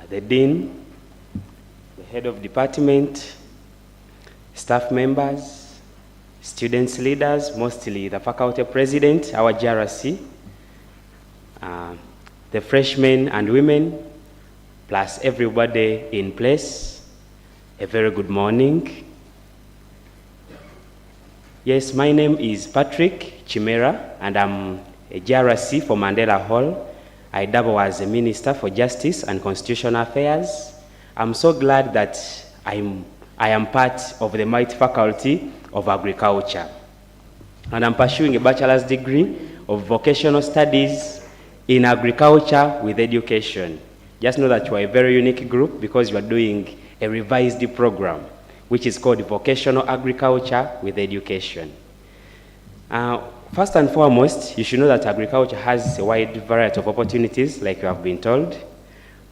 The Dean, the Head of Department, staff members, students leaders, mostly the Faculty President, our JRC, the freshmen and women, plus everybody in place, a very good morning. Yes, my name is Patrick Chimera, and I'm a JRC for Mandela Hall. I double as a Minister for Justice and Constitutional Affairs. I'm so glad that I am part of the mighty Faculty of Agriculture. And I'm pursuing a bachelor's degree of vocational studies in agriculture with education. Just know that you are a very unique group because you are doing a revised program, which is called Vocational Agriculture with Education. First and foremost, you should know that agriculture has a wide variety of opportunities, like you have been told,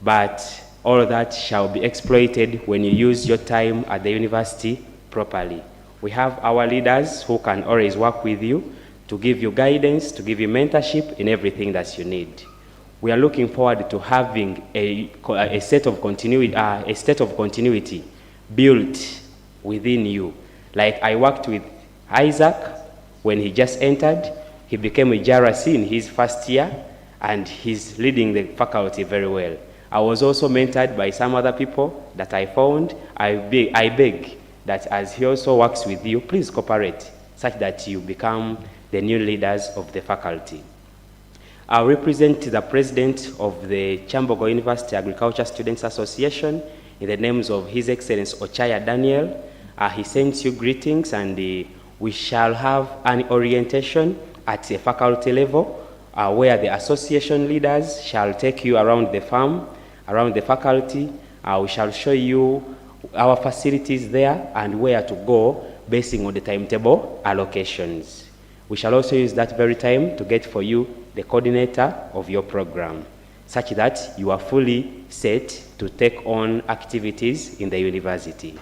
but all of that shall be exploited when you use your time at the university properly. We have our leaders who can always work with you to give you guidance, to give you mentorship in everything that you need. We are looking forward to having a state of continuity built within you. Like I worked with Isaac. When he just entered, he became a JRC in his first year, and he's leading the faculty very well. I was also mentored by some other people that I found. I beg that as he also works with you, please cooperate such that you become the new leaders of the faculty. I represent the president of the Kyambogo University Agriculture Students Association in the names of His Excellency Ochaya Daniel. He sends you greetings, and we shall have an orientation at the faculty level where the association leaders shall take you around the farm, around the faculty. We shall show you our facilities there and where to go based on the timetable allocations. We shall also use that very time to get for you the coordinator of your program, such that you are fully set to take on activities in the university.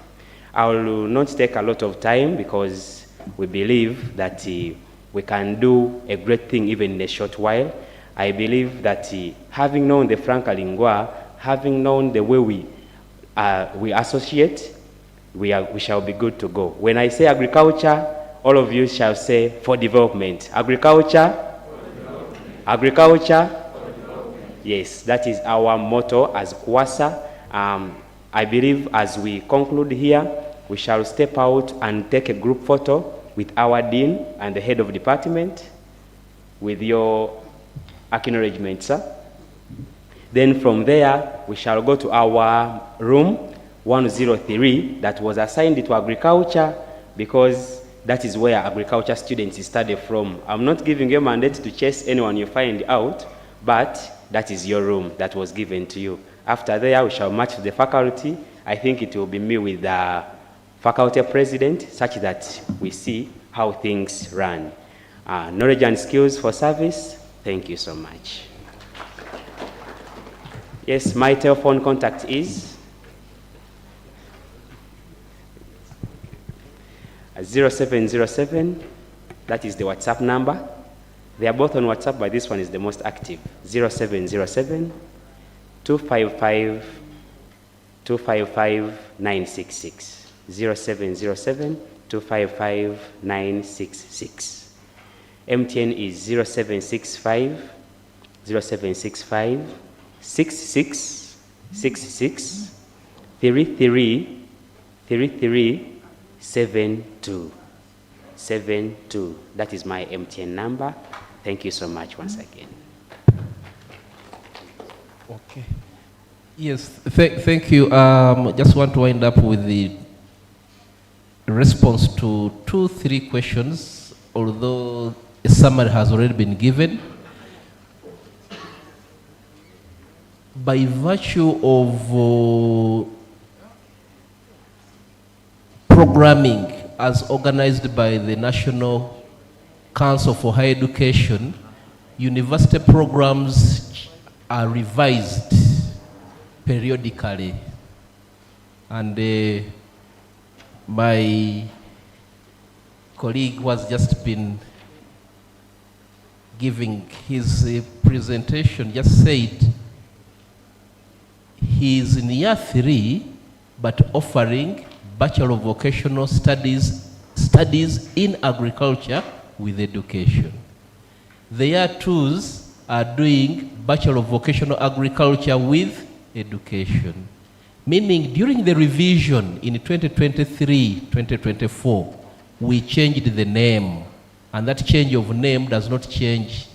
I will not take a lot of time because we believe that we can do a great thing even in a short while. I believe that having known the Frank Alingwa having known the way we associate, we shall be good to go. When I say agriculture, all of you shall say for development. Agriculture? Agriculture? Yes, that is our motto as KUWASA. I believe as we conclude here, we shall step out and take a group photo with our dean and the head of department with your acknowledgement, sir. Then from there, we shall go to our room 103 that was assigned to agriculture because that is where agriculture students study from. I'm not giving you a mandate to chase anyone you find out, but that is your room that was given to you. After there, we shall march to the faculty. I think it will be me with the faculty president, such that we see how things run. Knowledge and skills for service, thank you so much. Yes, my telephone contact is 0707, that is the WhatsApp number. They are both on WhatsApp, but this one is the most active. 0707 255 966. 0707 255 966. MTN is 0765 66 66 33 72. That is my MTN number. Thank you so much once again.
Okay. Yes, thank you. Just want to wind up with the response to 2-3 questions, although a summary has already been given. By virtue of programming as organized by the National Council for Higher Education, university programs are revised periodically. And my colleague who has just been giving his presentation just said he is in year 3 but offering Bachelor of Vocational Studies in Agriculture with Education. The year 2s are doing Bachelor of Vocational Agriculture with Education. Meaning during the revision in 2023-2024, we changed the name, and that change of name does not change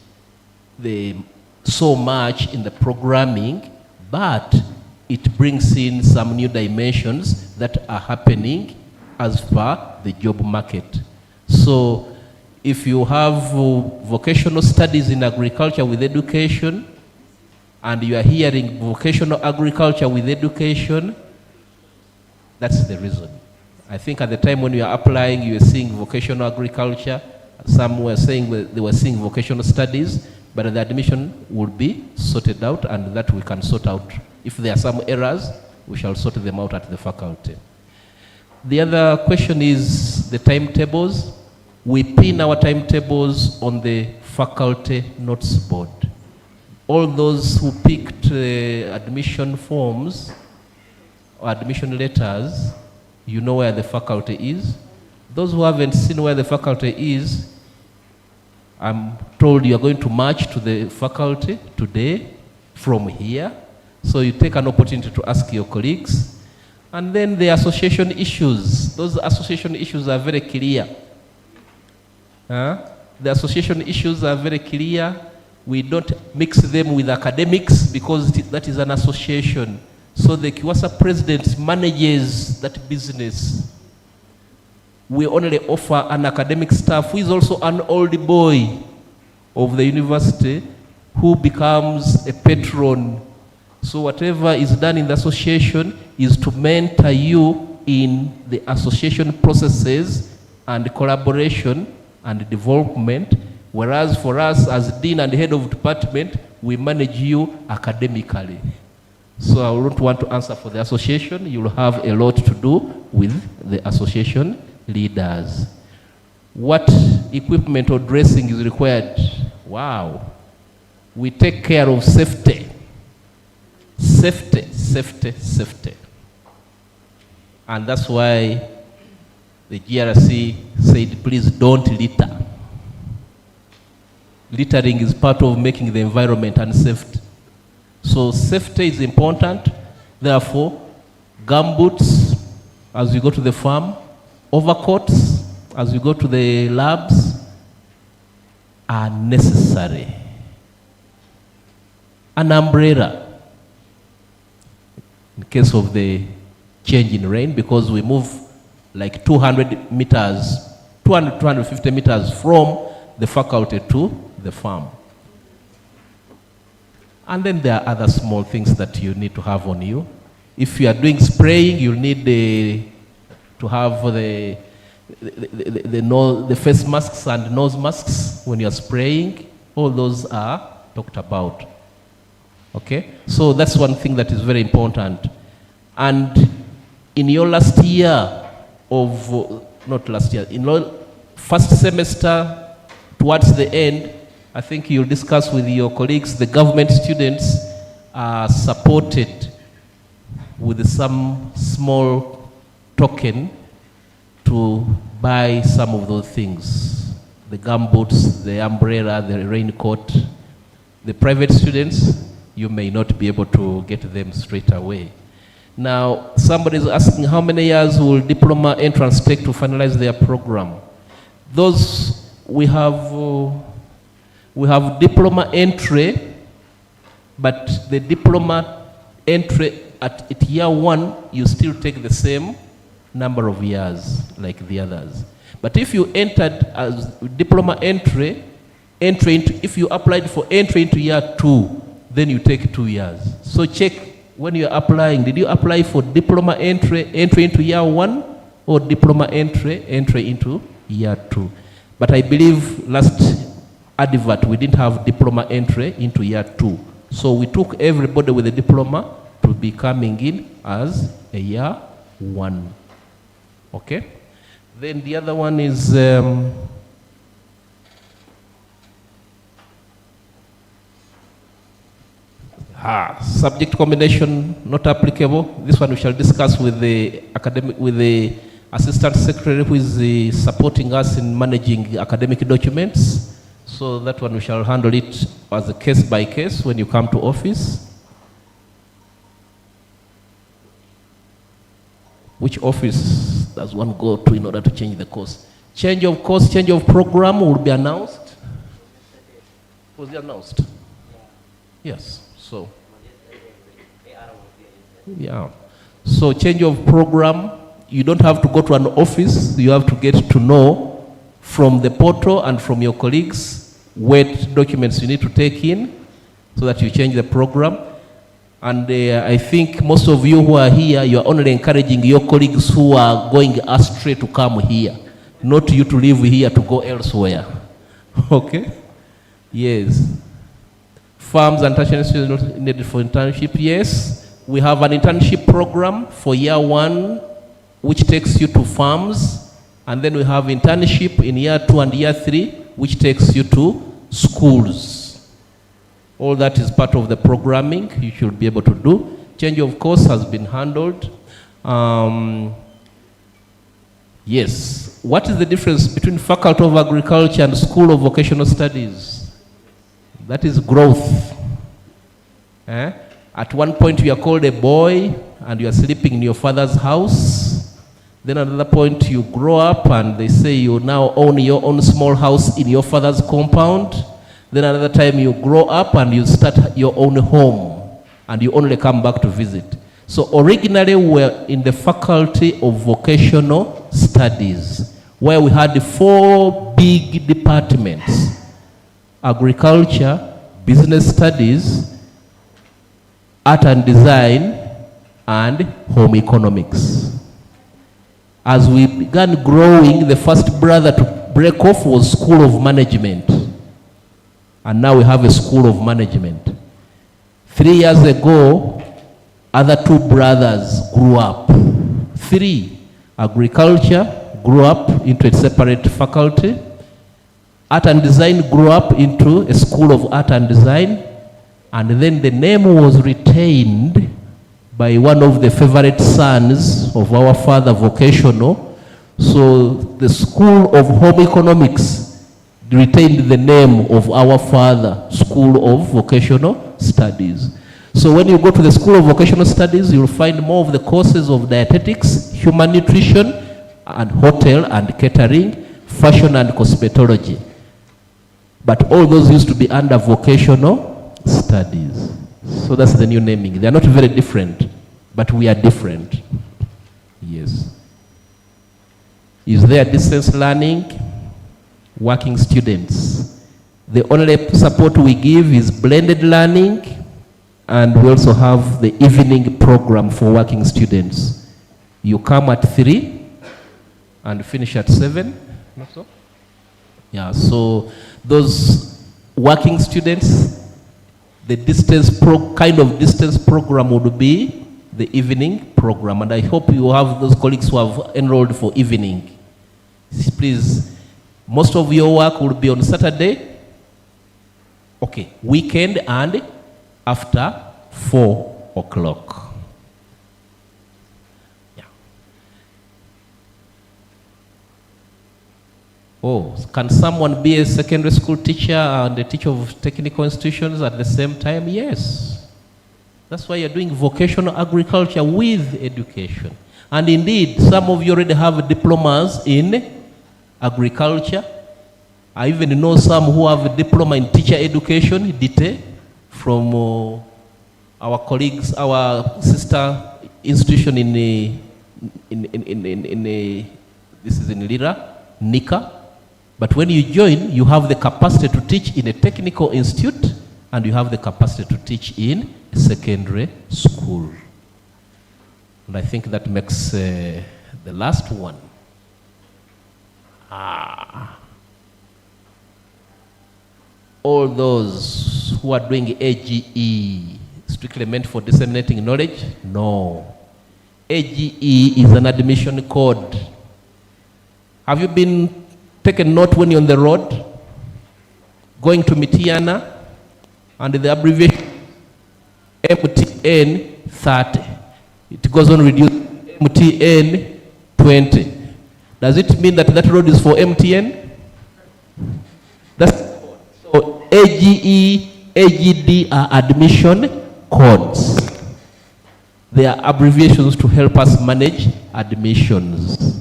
so much in the programming, but it brings in some new dimensions that are happening as per the job market. So if you have vocational studies in agriculture with education, and you are hearing vocational agriculture with education, that's the reason. I think at the time when you are applying, you were seeing vocational agriculture. Some were saying they were seeing vocational studies, but the admission will be sorted out, and that we can sort out. If there are some errors, we shall sort them out at the faculty. The other question is the timetables. We pin our timetables on the faculty notes board. All those who picked admission forms or admission letters, you know where the faculty is. Those who haven't seen where the faculty is, I'm told you are going to march to the faculty today from here. So you take an opportunity to ask your colleagues. And then the association issues. Those association issues are very clear. The association issues are very clear. We don't mix them with academics because that is an association. So the KUWASA president manages that business. We only offer an academic staff who is also an old boy of the university who becomes a patron. So whatever is done in the association is to mentor you in the association processes and collaboration and development, whereas for us as dean and head of department, we manage you academically. So I don't want to answer for the association. You'll have a lot to do with the association leaders. What equipment or dressing is required? Wow. We take care of safety.
Safety, safety, safety. And that's why the GRC said, please don't litter. Littering is part of making the environment unsafe. So safety is important. Therefore, gumboots as you go to the farm, overcoats as you go to the labs are necessary. An umbrella in case of the change in rain, because we move like 200 meters, 250 meters from the faculty to the farm. And then there are other small things that you need to have on you. If you are doing spraying, you'll need to have the face masks and nose masks when you are spraying. All those are talked about. Okay? So that's one thing that is very important. And in your last year of, not last year, in your first semester towards the end, I think you'll discuss with your colleagues, the government students are supported with some small token to buy some of those things. The gumboots, the umbrella, the raincoat. The private students, you may not be able to get them straight away. Now, somebody is asking how many years will diploma entrance take to finalize their program? Those we have diploma entry, but the diploma entry at year one, you still take the same number of years like the others. But if you entered as diploma entry into, if you applied for entry into year 2, then you take 2 years. So check when you're applying, did you apply for diploma entry into year 1 or diploma entry into year 2? But I believe last advert we didn't have diploma entry into year 2. So we took everybody with a diploma to be coming in as a year 1. Okay? Then the other one is subject combination not applicable. This one we shall discuss with the assistant secretary who is supporting us in managing academic documents. So that one we shall handle it as a case by case when you come to office. Which office does one go to in order to change the course? Change of course, change of program will be announced. Was it announced? Yes. So, yeah. So change of program, you don't have to go to an office. You have to get to know from the portal and from your colleagues what documents you need to take in so that you change the program. And I think most of you who are here, you are only encouraging your colleagues who are going astray to come here, not you to leave here to go elsewhere. Okay? Yes. Farms and tertiary students needed for internship, yes. We have an internship program for year 1, which takes you to farms. And then we have internship in year 2 and year 3, which takes you to schools. All that is part of the programming you should be able to do. Change of course has been handled. Yes. What is the difference between Faculty of Agriculture and School of Vocational Studies? That is growth. At one point you are called a boy and you are sleeping in your father's house. Then at another point you grow up and they say you now own your own small house in your father's compound. Then another time you grow up and you start your own home and you only come back to visit. So originally we were in the Faculty of Vocational Studies, where we had 4 big departments: agriculture, business studies, art and design, and home economics. As we began growing, the first brother to break off was School of Management. And now we have a School of Management. 3 years ago, other 2 brothers grew up. 3, agriculture grew up into a separate faculty. Art and design grew up into a School of Art and Design. And then the name was retained by one of the favorite sons of our father, vocational. So the School of Home Economics retained the name of our father, School of Vocational Studies. So when you go to the School of Vocational Studies, you'll find more of the courses of dietetics, human nutrition, and hotel and catering, fashion and cosmetology. But all those used to be under vocational studies. So that's the new naming. They are not very different, but we are different. Yes. Is there distance learning? Working students. The only support we give is blended learning, and we also have the evening program for working students. You come at 3 and finish at 7. Not so? Yeah, so those working students, the kind of distance program would be the evening program, and I hope you have those colleagues who have enrolled for evening. Please, most of your work will be on Saturday, okay, weekend and after 4 o'clock. Yeah. Oh, can someone be a secondary school teacher and a teacher of technical institutions at the same time? Yes. That's why you're doing vocational agriculture with education. And indeed, some of you already have diplomas in agriculture. I even know some who have a diploma in teacher education, DITE, from our colleagues, our sister institution in this is in Lira, NICA. But when you join, you have the capacity to teach in a technical institute, and you have the capacity to teach in a secondary school. And I think that makes the last one. All those who are doing AGE, strictly meant for disseminating knowledge? No. AGE is an admission code. Have you been taken note when you're on the road, going to Mitiana, and the abbreviation MTN 30? It goes on reducing MTN 20. Does it mean that that road is for MTN? That's so AGE, AGD are admission codes. They are abbreviations to help us manage admissions.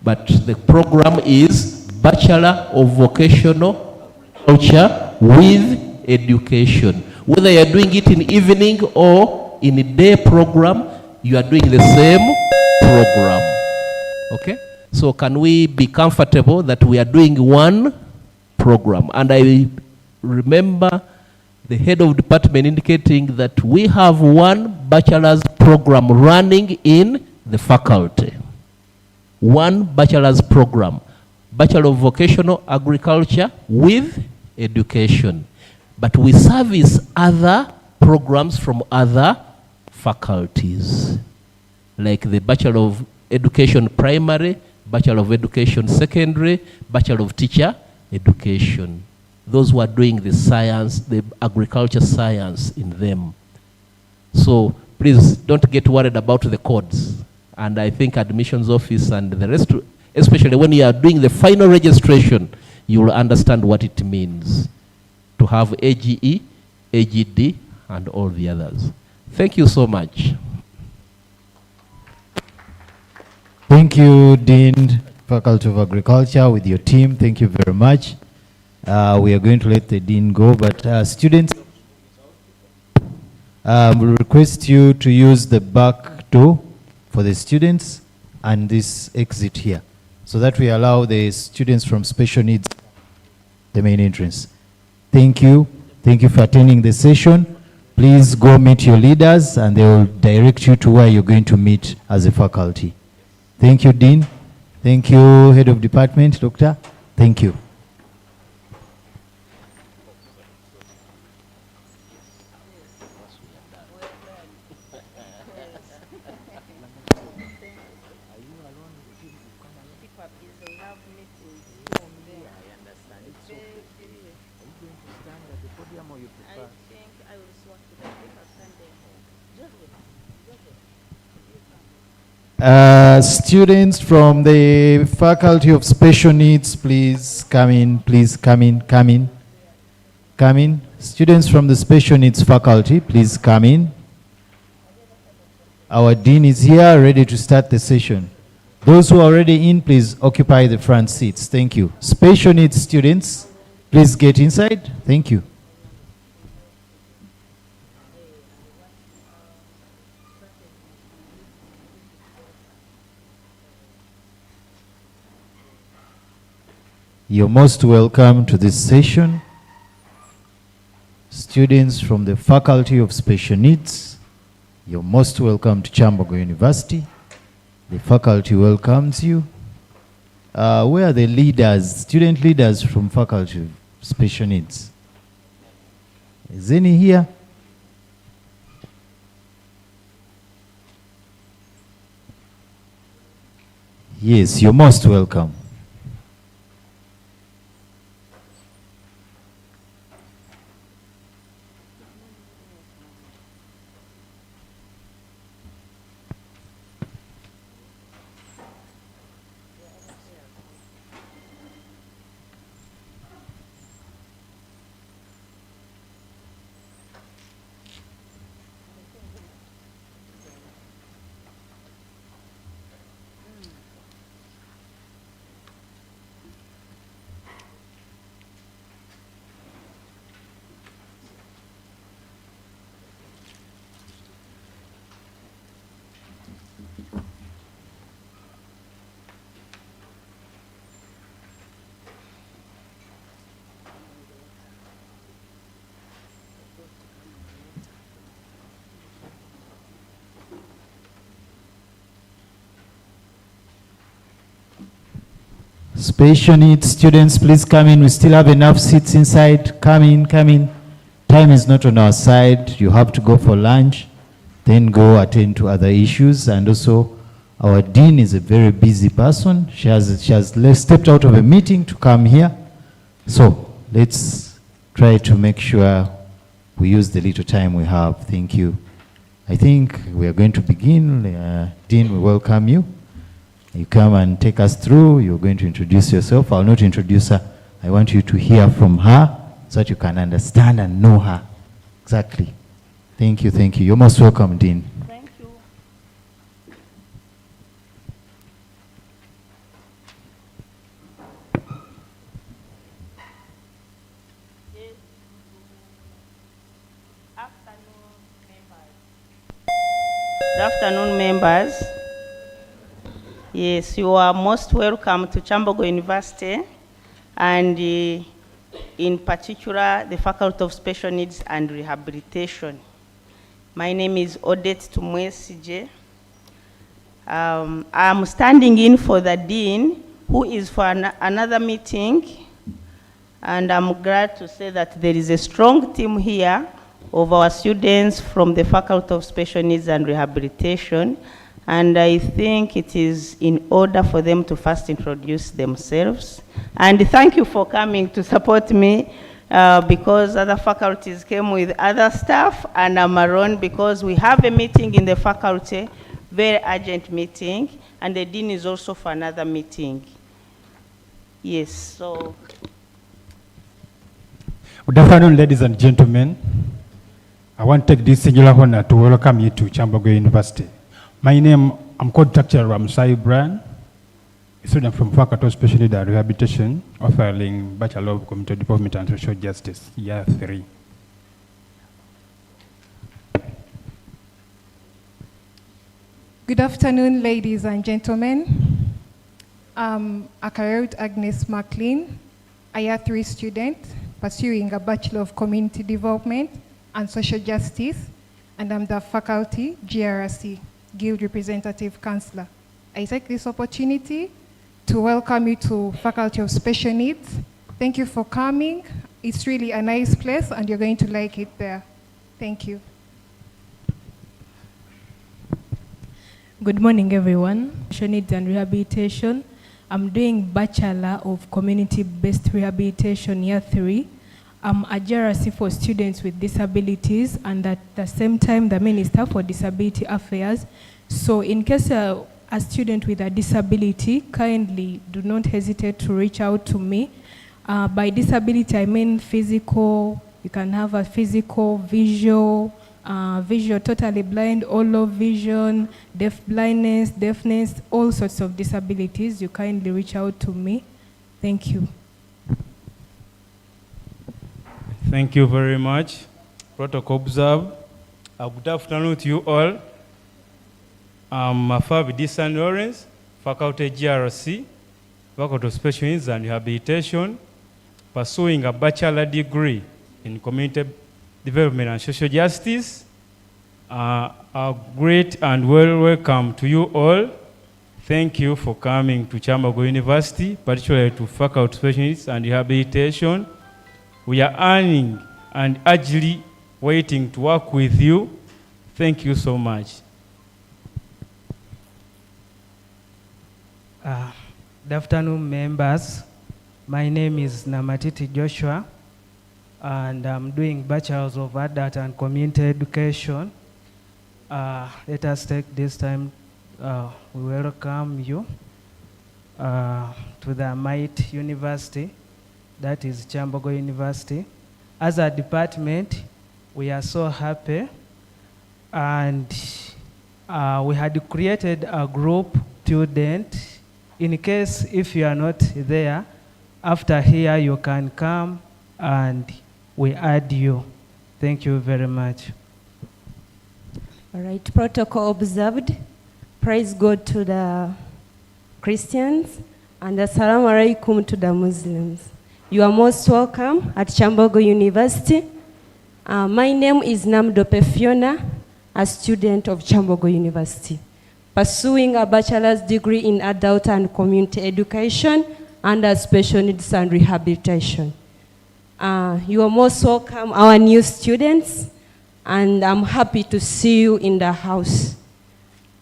But the program is Bachelor of Vocational Culture with Education. Whether you are doing it in evening or in a day program, you are doing the same program. Okay? So can we be comfortable that we are doing one program? And I remember the head of department indicating that we have one bachelor's program running in the faculty. One bachelor's program, Bachelor of Vocational Agriculture with Education. But we service other programs from other faculties, like the Bachelor of Education Primary, Bachelor of Education Secondary, Bachelor of Teacher Education. Those who are doing the science, the agriculture science in them. So please don't get worried about the codes. And I think admissions office and the rest, especially when you are doing the final registration, you will understand what it means to have AGE, AGD, and all the others. Thank you so much.
Thank you, Dean, Faculty of Agriculture, with your team. Thank you very much. We are going to let the Dean go, but students, we request you to use the back door for the students and this exit here, so that we allow the students from special needs the main entrance. Thank you. Thank you for attending the session. Please go meet your leaders and they will direct you to where you're going to meet as a faculty. Thank you, Dean. Thank you, Head of Department, Doctor. Thank you.
They have meetings. I understand. It's okay. Are you going to stand at the podium or you prefer?
I think I will swap with the paper Sunday.
Students from the Faculty of Special Needs, please come in, please come in, come in. Come in. Students from the Special Needs Faculty, please come in. Our Dean is here, ready to start the session. Those who are already in, please occupy the front seats. Thank you. Special Needs students, please get inside. Thank you. You're most welcome to this session. Students from the Faculty of Special Needs, you're most welcome to Kyambogo University. The faculty welcomes you. Where are the leaders, student leaders from Faculty of Special Needs? Is any here? Yes, you're most welcome. Special needs students, please come in. We still have enough seats inside. Come in, come in. Time is not on our side. You have to go for lunch, then go attend to other issues. And also, our dean is a very busy person. She has stepped out of a meeting to come here. So let's try to make sure we use the little time we have. Thank you. I think we are going to begin. Dean, we welcome you. You come and take us through. You're going to introduce yourself. I'll not introduce her. I want you to hear from her so that you can understand and know her. Exactly. Thank you, thank you. You're most welcome, Dean.
Thank you. Good afternoon, members. Yes, you are most welcome to Kyambogo University, and in particular, the Faculty of Special Needs and Rehabilitation. My name is Odette Tumwesije. I'm standing in for the Dean, who is for another meeting, and I'm glad to say that there is a strong team here of our students from the Faculty of Special Needs and Rehabilitation. And I think it is in order for them to first introduce themselves. And thank you for coming to support me because other faculties came with other staff, and I'm alone because we have a meeting in the faculty, very urgent meeting, and the dean is also for another meeting. Yes, so.
Good afternoon, ladies and gentlemen. I want to take this singular honor to welcome you to Kyambogo University. My name, I'm called Dr. Ramsai Brand, a student from Faculty of Special Needs and Rehabilitation, offering Bachelor of Community Development and Social Justice, year 3.
Good afternoon, ladies and gentlemen. I'm Akarut Agnes McLean, a year 3 student pursuing a Bachelor of Community Development and Social Justice, and I'm the faculty GRC. Guild Representative Councillor. I take this opportunity to welcome you to Faculty of Special Needs. Thank you for coming. It's really a nice place and you're going to like it there. Thank you.
Good morning, everyone. Special Needs and Rehabilitation. I'm doing Bachelor of Community-Based Rehabilitation, year 3. I'm a GRC for students with disabilities, and at the same time the Minister for Disability Affairs. So in case a student with a disability, kindly do not hesitate to reach out to me. By disability, I mean physical. You can have a physical, visual, totally blind, all low vision, deafness, all sorts of disabilities. You kindly reach out to me. Thank you.
Thank you very much. Protocol observed. Good afternoon to you all. I'm Fabi St. Lawrence, Faculty GRC, Faculty of Special Needs and Rehabilitation, pursuing a bachelor degree in Community Development and Social Justice. A great and welcome to you all. Thank you for coming to Kyambogo University, particularly to Faculty of Special Needs and Rehabilitation. We are earning and eagerly waiting to work with you. Thank you so much.
Good afternoon, members. My name is Namatiti Joshua, and I'm doing Bachelor's of Adult and Community Education. Let us take this time we welcome you to the Might University, that is Kyambogo University. As a department, we are so happy, and we had created a group student. In case if you are not there, after here you can come and we add you. Thank you very much.
All right, protocol observed. Praise God to the Christians and assalamu alaikum to the Muslims. You are most welcome at Kyambogo University. My name is Namdope Fiona, a student of Kyambogo University, pursuing a bachelor's degree in adult and community education under special needs and rehabilitation. You are most welcome, our new students, and I'm happy to see you in the house.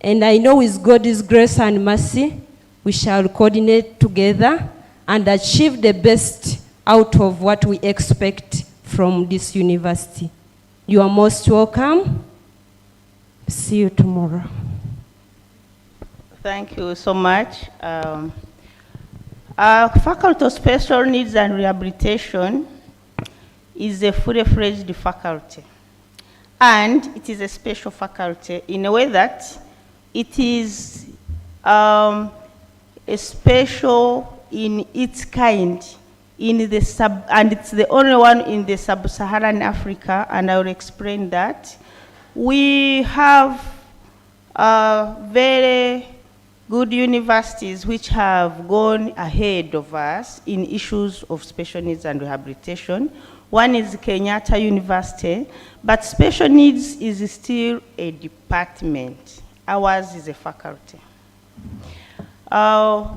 And I know with God's grace and mercy, we shall coordinate together and achieve the best out of what we expect from this university. You are most welcome. See you tomorrow.
Thank you so much. Faculty of Special Needs and Rehabilitation is a fully-fledged faculty. And it is a special faculty in a way that it is a special in its kind and it's the only one in the sub-Saharan Africa, and I will explain that. We have very good universities which have gone ahead of us in issues of special needs and rehabilitation. One is Kenyatta University, but special needs is still a department. Ours is a faculty.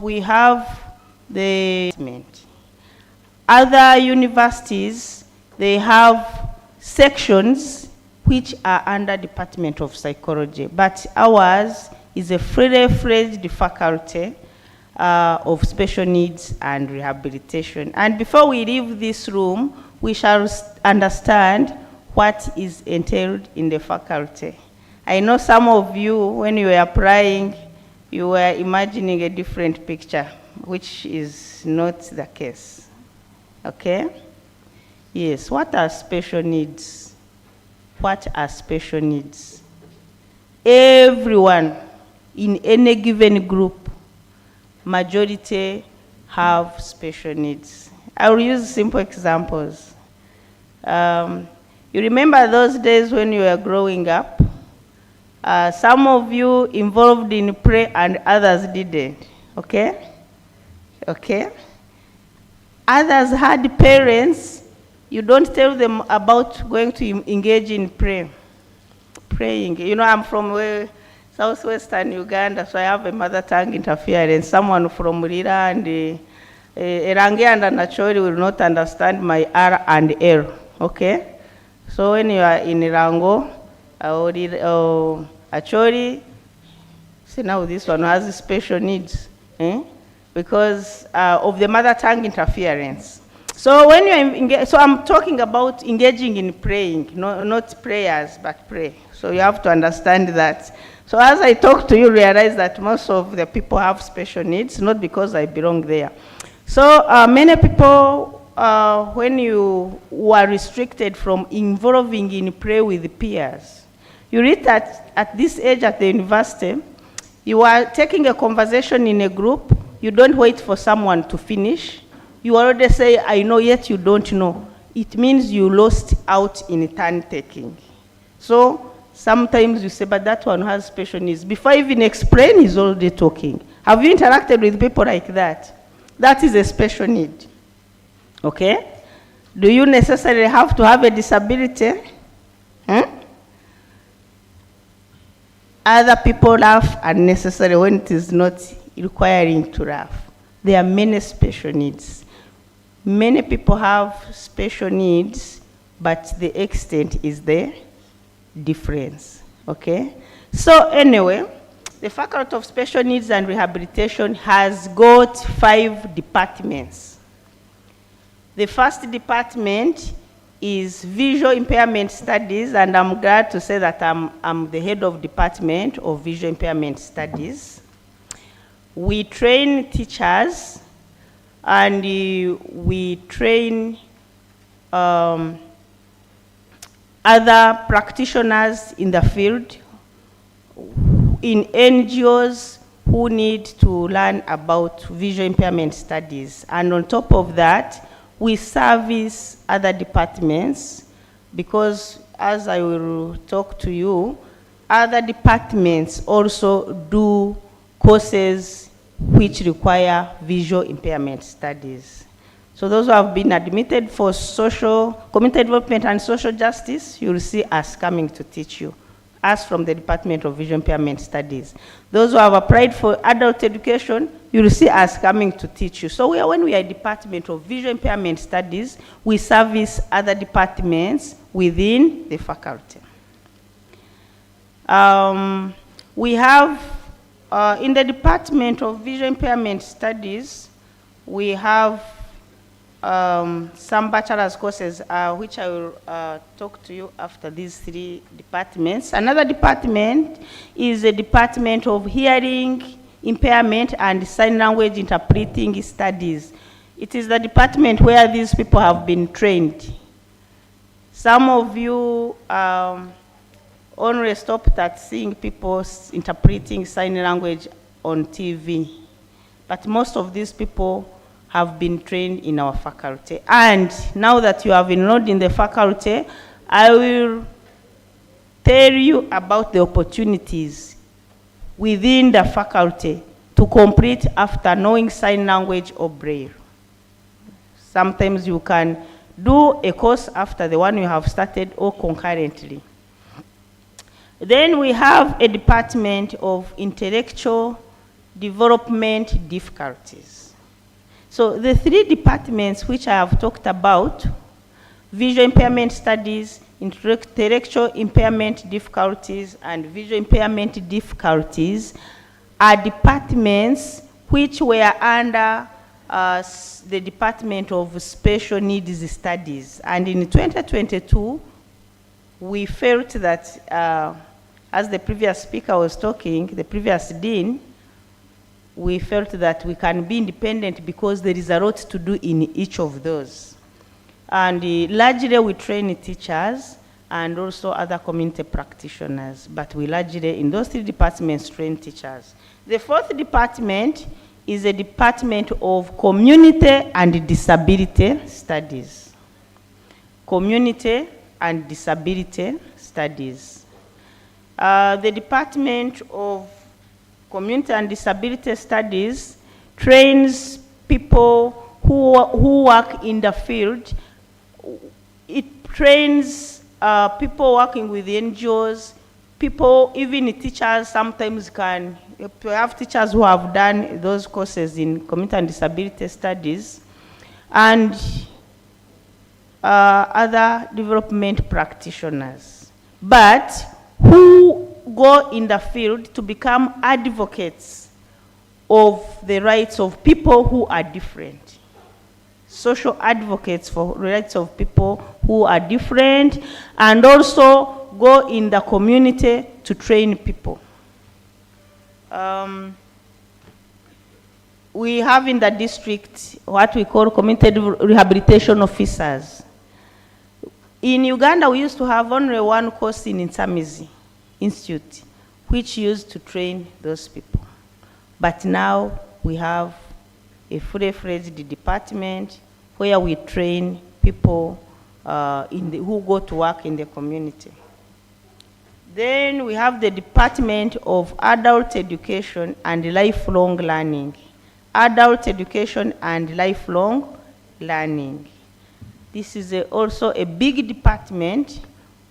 We have the other universities, they have sections which are under Department of Psychology, but ours is a fully-fledged faculty of special needs and rehabilitation. And before we leave this room, we shall understand what is entailed in the faculty. I know some of you, when you were applying, you were imagining a different picture, which is not the case. Okay? Yes, what are special needs? What are special needs? Everyone in any given group, majority have special needs. I will use simple examples. You remember those days when you were growing up? Some of you involved in prayer and others didn't, okay? Okay? Others had parents, you don't tell them about going to engage in praying. You know, I'm from southwestern Uganda, so I have a mother tongue interference. Someone from Rira and Erange and Anachori will not understand my R and L, okay? So when you are in Irango, or Achori, see now this one has special needs, because of the mother tongue interference. So when you so I'm talking about engaging in praying, not prayers, but pray. So you have to understand that. So as I talk to you, realize that most of the people have special needs, not because I belong there. So many people, when you were restricted from involving in prayer with peers, you read that at this age at the university, you are taking a conversation in a group, you don't wait for someone to finish. You already say, I know, yet you don't know. It means you lost out in turn taking. So sometimes you say, but that one has special needs. Before I even explain, he's already talking. Have you interacted with people like that? That is a special need. Okay? Do you necessarily have to have a disability? Other people laugh unnecessarily when it is not requiring to laugh. There are many special needs. Many people have special needs, but the extent is the difference. Okay? So anyway, the Faculty of Special Needs and Rehabilitation has got 5 departments. The first department is Visual Impairment Studies, and I'm glad to say that I'm the head of Department of Visual Impairment Studies. We train teachers, and we train other practitioners in the field, in NGOs who need to learn about visual impairment studies. And on top of that, we service other departments, because as I will talk to you, other departments also do courses which require visual impairment studies. So those who have been admitted for community development and social justice, you will see us coming to teach you, us from the Department of Visual Impairment Studies. Those who have applied for adult education, you will see us coming to teach you. So when we are a Department of Visual Impairment Studies, we service other departments within the faculty. We have, in the Department of Visual Impairment Studies, we have some bachelor's courses, which I will talk to you after these 3 departments. Another department is a Department of Hearing Impairment and Sign Language Interpreting Studies. It is the department where these people have been trained. Some of you only stopped at seeing people interpreting sign language on TV, but most of these people have been trained in our faculty. And now that you have enrolled in the faculty, I will tell you about the opportunities within the faculty to complete after knowing sign language or Braille. Sometimes you can do a course after the one you have started or concurrently. Then we have a Department of Intellectual Development Difficulties. So the 3 departments which I have talked about, visual impairment studies, intellectual impairment difficulties, and visual impairment difficulties, are departments which were under the Department of Special Needs Studies. And in 2022, we felt that, as the previous speaker was talking, the previous dean, we felt that we can be independent because there is a lot to do in each of those. And largely we train teachers and also other community practitioners, but we largely, in those 3 departments, train teachers. The 4th department is a Department of Community and Disability Studies. Community and Disability Studies. The Department of Community and Disability Studies trains people who work in the field. It trains people working with NGOs, people, even teachers sometimes can, we have teachers who have done those courses in Community and Disability Studies, and other development practitioners, but who go in the field to become advocates of the rights of people who are different. social advocates for rights of people who are different, and also go in the community to train people. We have in the district what we call community rehabilitation officers. In Uganda, we used to have only one course in Nsamizi Institute, which used to train those people. But now we have a fully-fledged department where we train people who go to work in the community. Then we have the Department of Adult Education and Lifelong Learning. Adult Education and Lifelong Learning. This is also a big department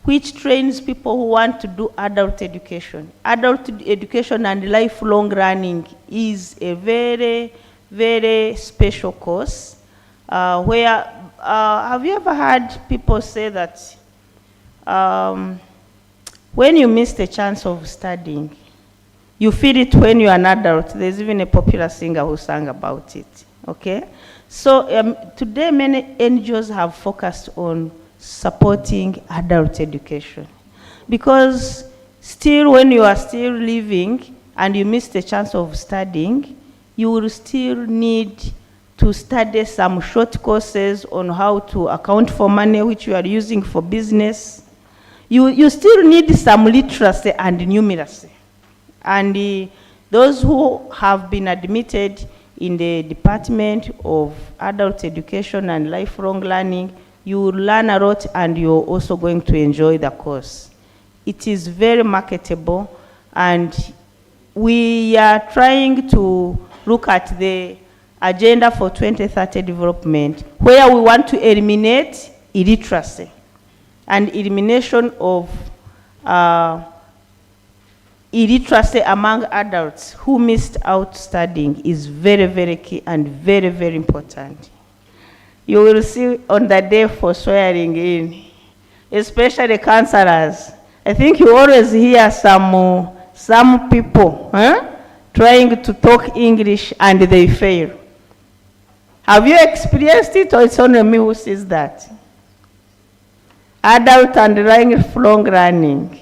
which trains people who want to do adult education. Adult education and lifelong learning is a very, very special course where, have you ever heard people say that when you miss the chance of studying, you feel it when you're an adult? There's even a popular singer who sang about it, okay? So today many NGOs have focused on supporting adult education, because still when you are still living and you miss the chance of studying, you will still need to study some short courses on how to account for money which you are using for business. You still need some literacy and numeracy. And those who have been admitted in the Department of Adult Education and Lifelong Learning, you will learn a lot and you're also going to enjoy the course. It is very marketable, and we are trying to look at the agenda for 2030 development, where we want to eliminate illiteracy. And elimination of illiteracy among adults who missed out studying is very, very key and very, very important. You will see on the day for swearing in, especially counselors. I think you always hear some people trying to talk English and they fail. Have you experienced it, or it's only me who sees that? Adult and lifelong learning.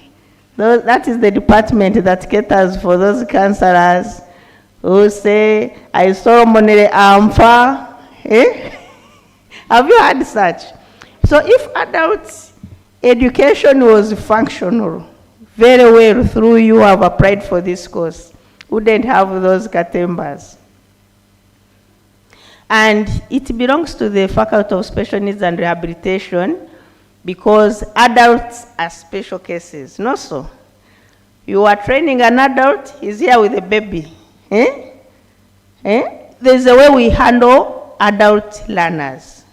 That is the department that caters for those counselors who say, I ceremonially amfa. Have you heard such? So if adult education was functional very well through you have applied for this course, wouldn't have those katembas. And it belongs to the Faculty of Special Needs and Rehabilitation, because adults are special cases, not so. You are training an adult, he's here with a baby. There's a way we handle adult learners.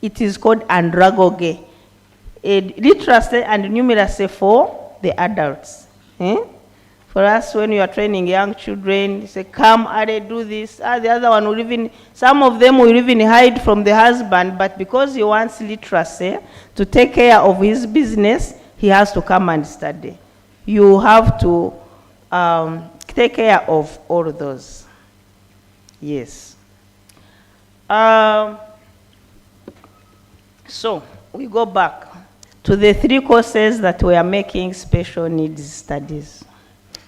It is called andragoge. Literacy and numeracy for the adults. For us, when you are training young children, you say, come, Are, do this. The other one will even, some of them will even hide from the husband, but because he wants literacy to take care of his business, he has to come and study. You have to take care of all those. Yes. So, we go back to the 3 courses that we are making special needs studies.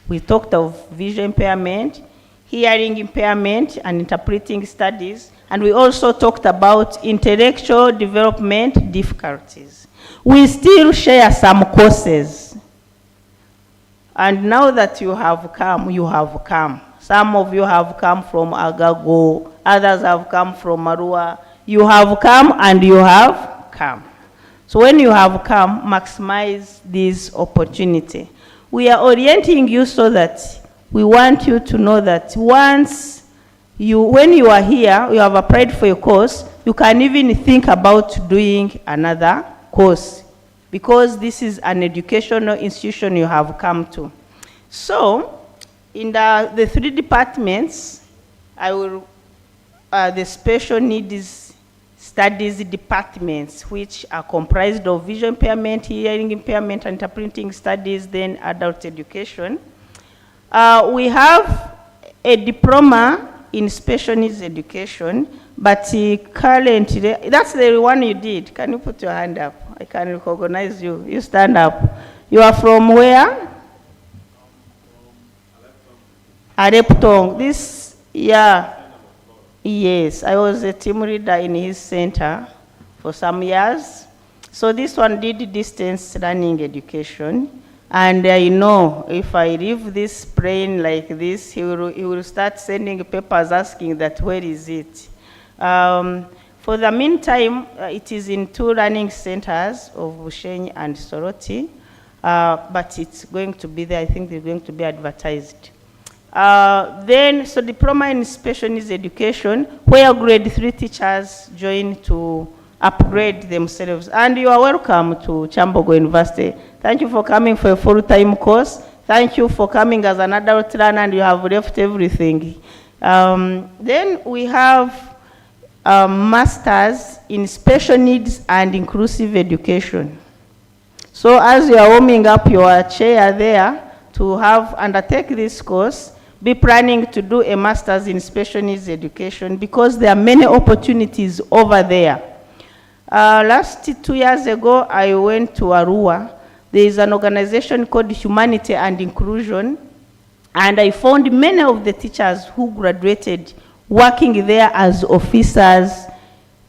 We talked of vision impairment, hearing impairment, and interpreting studies, and we also talked about intellectual development difficulties. We still share some courses. And now that you have come, you have come. Some of you have come from Agago, others have come from Marua. You have come and you have come. So when you have come, maximize this opportunity. We are orienting you so that we want you to know that when you are here, you have applied for a course, you can even think about doing another course, because this is an educational institution you have come to. So, in the 3 departments, the special needs studies departments, which are comprised of vision impairment, hearing impairment, and interpreting studies, then adult education. We have a diploma in special needs education, But currently, that's the one you did. Can you put your hand up? I can recognize you. You stand up. You are from where? Areptong. This, yeah. Yes, I was a team leader in his center for some years. So this one did distance learning education. And I know if I leave this plane like this, he will start sending papers asking that where is it. For the meantime, it is in 2 learning centers of Bushenyi and Soroti, but it's going to be there. I think they're going to be advertised. So diploma in special needs education, where grade 3 teachers join to upgrade themselves. And you are welcome to Kyambogo University. Thank you for coming for a full-time course. Thank you for coming as an adult learner and you have left everything. Then we have masters in special needs and inclusive education. So as you are warming up your chair there to undertake this course, be planning to do a master's in special needs education because there are many opportunities over there. Last 2 years ago, I went to Arua. There is an organization called Humanity and Inclusion, and I found many of the teachers who graduated working there as officers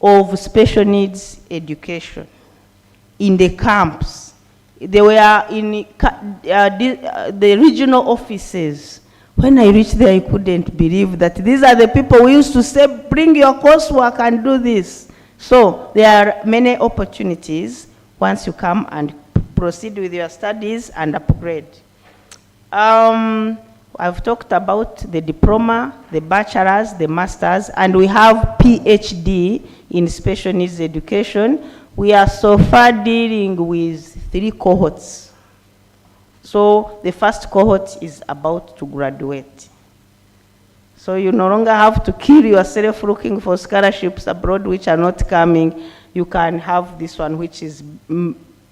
of special needs education in the camps. They were in the regional offices. When I reached there, I couldn't believe that these are the people who used to say, bring your coursework and do this. So there are many opportunities once you come and proceed with your studies and upgrade. I've talked about the diploma, the bachelor's, the master's, and we have PhD in special needs education. We are so far dealing with 3 cohorts. So the first cohort is about to graduate. So you no longer have to kill yourself looking for scholarships abroad which are not coming. You can have this one which is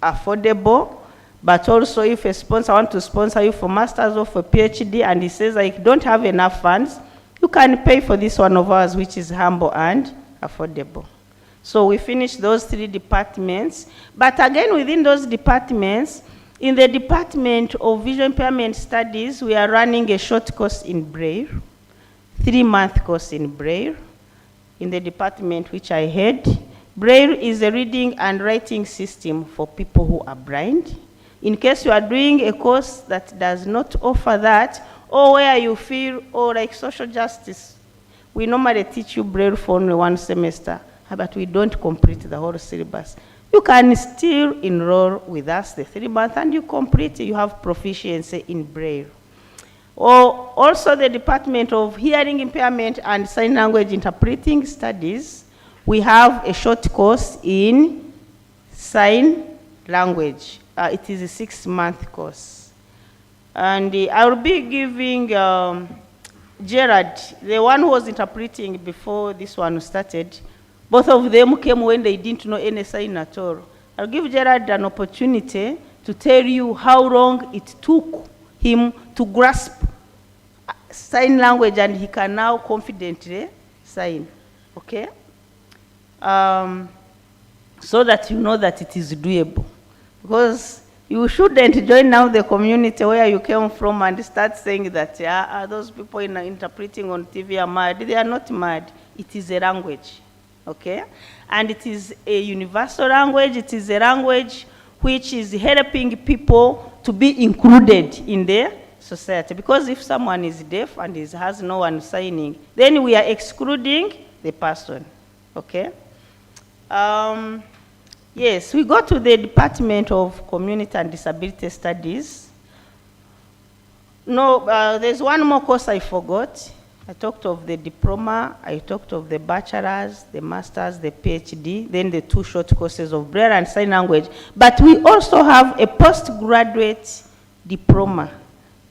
affordable. But also if a sponsor wants to sponsor you for master's or for PhD and he says I don't have enough funds, you can pay for this one of ours which is humble and affordable. So we finished those 3 departments. But again within those departments, in the Department of Visual Impairment Studies, we are running a short course in Braille, 3-month course in Braille, in the department which I head. Braille is a reading and writing system for people who are blind. In case you are doing a course that does not offer that, or where you feel, or like social justice, we normally teach you Braille for only 1 semester, but we don't complete the whole syllabus. You can still enroll with us the 3 months and you complete, you have proficiency in Braille. Or also the Department of Hearing Impairment and Sign Language Interpreting Studies, we have a short course in sign language. It is a 6-month course. And I will be giving Gerard, the one who was interpreting before this one started, both of them came when they didn't know any sign at all. I'll give Gerard an opportunity to tell you how long it took him to grasp sign language and he can now confidently sign, okay? So that you know that it is doable. Because you shouldn't join now the community where you came from and start saying that those people interpreting on TV are mad. They are not mad. It is a language. Okay? And it is a universal language. It is a language which is helping people to be included in the society. Because if someone is deaf and has no one signing, then we are excluding the person. Okay? Yes, we go to the Department of Community and Disability Studies. No, there's one more course I forgot. I talked of the diploma, I talked of the bachelor's, the master's, the PhD, then the 2 short courses of Braille and Sign Language. But we also have a postgraduate diploma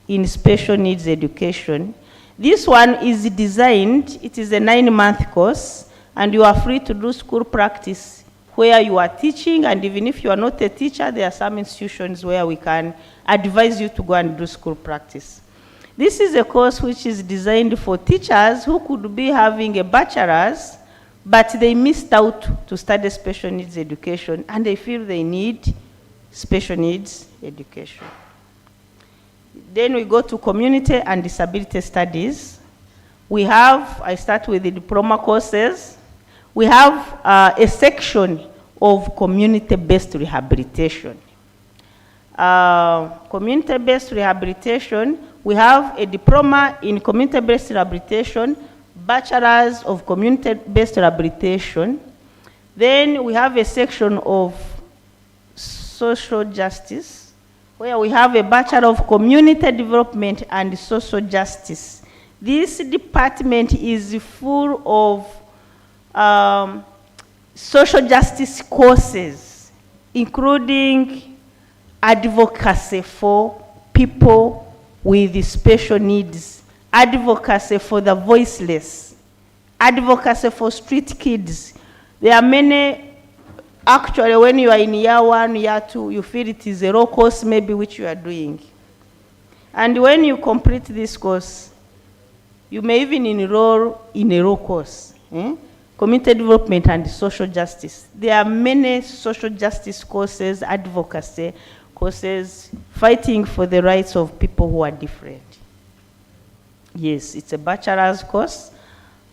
in special needs education. This one is designed, it is a 9-month course, and you are free to do school practice where you are teaching, and even if you are not a teacher, there are some institutions where we can advise you to go and do school practice. This is a course which is designed for teachers who could be having a bachelor's but they missed out to study special needs education, and they feel they need special needs education. Then we go to community and disability studies. We have, I start with the diploma courses. We have a section of community-based rehabilitation. Community-based rehabilitation, we have a diploma in community-based rehabilitation, bachelor's of community-based rehabilitation. Then we have a section of social justice, where we have a Bachelor of Community Development and Social Justice. This department is full of social justice courses, including advocacy for people with special needs, advocacy for the voiceless, advocacy for street kids. There are many. Actually, when you are in year 1, year 2, you feel it is a raw course maybe which you are doing. And when you complete this course, you may even enroll in a raw course. Community development and social justice. There are many social justice courses, advocacy courses, fighting for the rights of people who are different. Yes, it's a bachelor's course.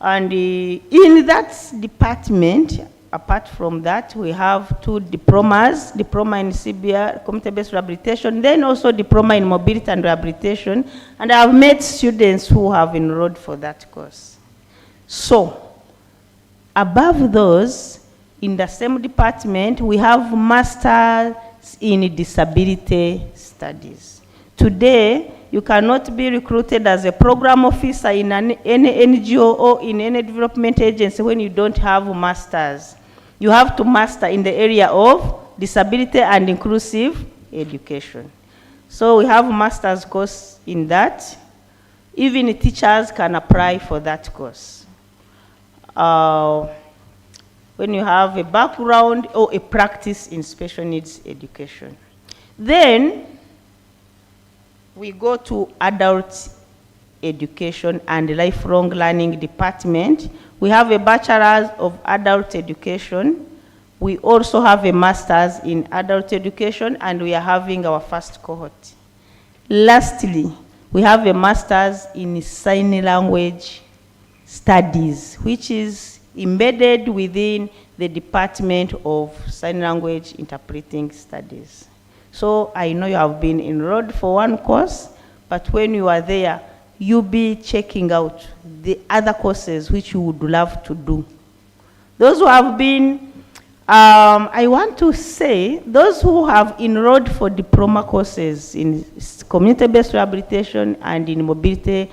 And in that department, apart from that, we have 2 diplomas, diploma in CBR, community-based rehabilitation, then also diploma in mobility and rehabilitation. And I have met students who have enrolled for that course. So, above those, in the same department, we have masters in disability studies. Today, you cannot be recruited as a program officer in any NGO or in any development agency when you don't have masters. You have to master in the area of disability and inclusive education. So we have a master's course in that. Even teachers can apply for that course. When you have a background or a practice in special needs education. Then we go to adult education and lifelong learning department. We have a bachelor's of adult education. We also have a master's in adult education, and we are having our first cohort. Lastly, we have a master's in sign language studies, which is embedded within the Department of Sign Language Interpreting Studies. So I know you have been enrolled for one course, but when you are there, you'll be checking out the other courses which you would love to do. Those who have been, I want to say, those who have enrolled for diploma courses in community-based rehabilitation and in mobility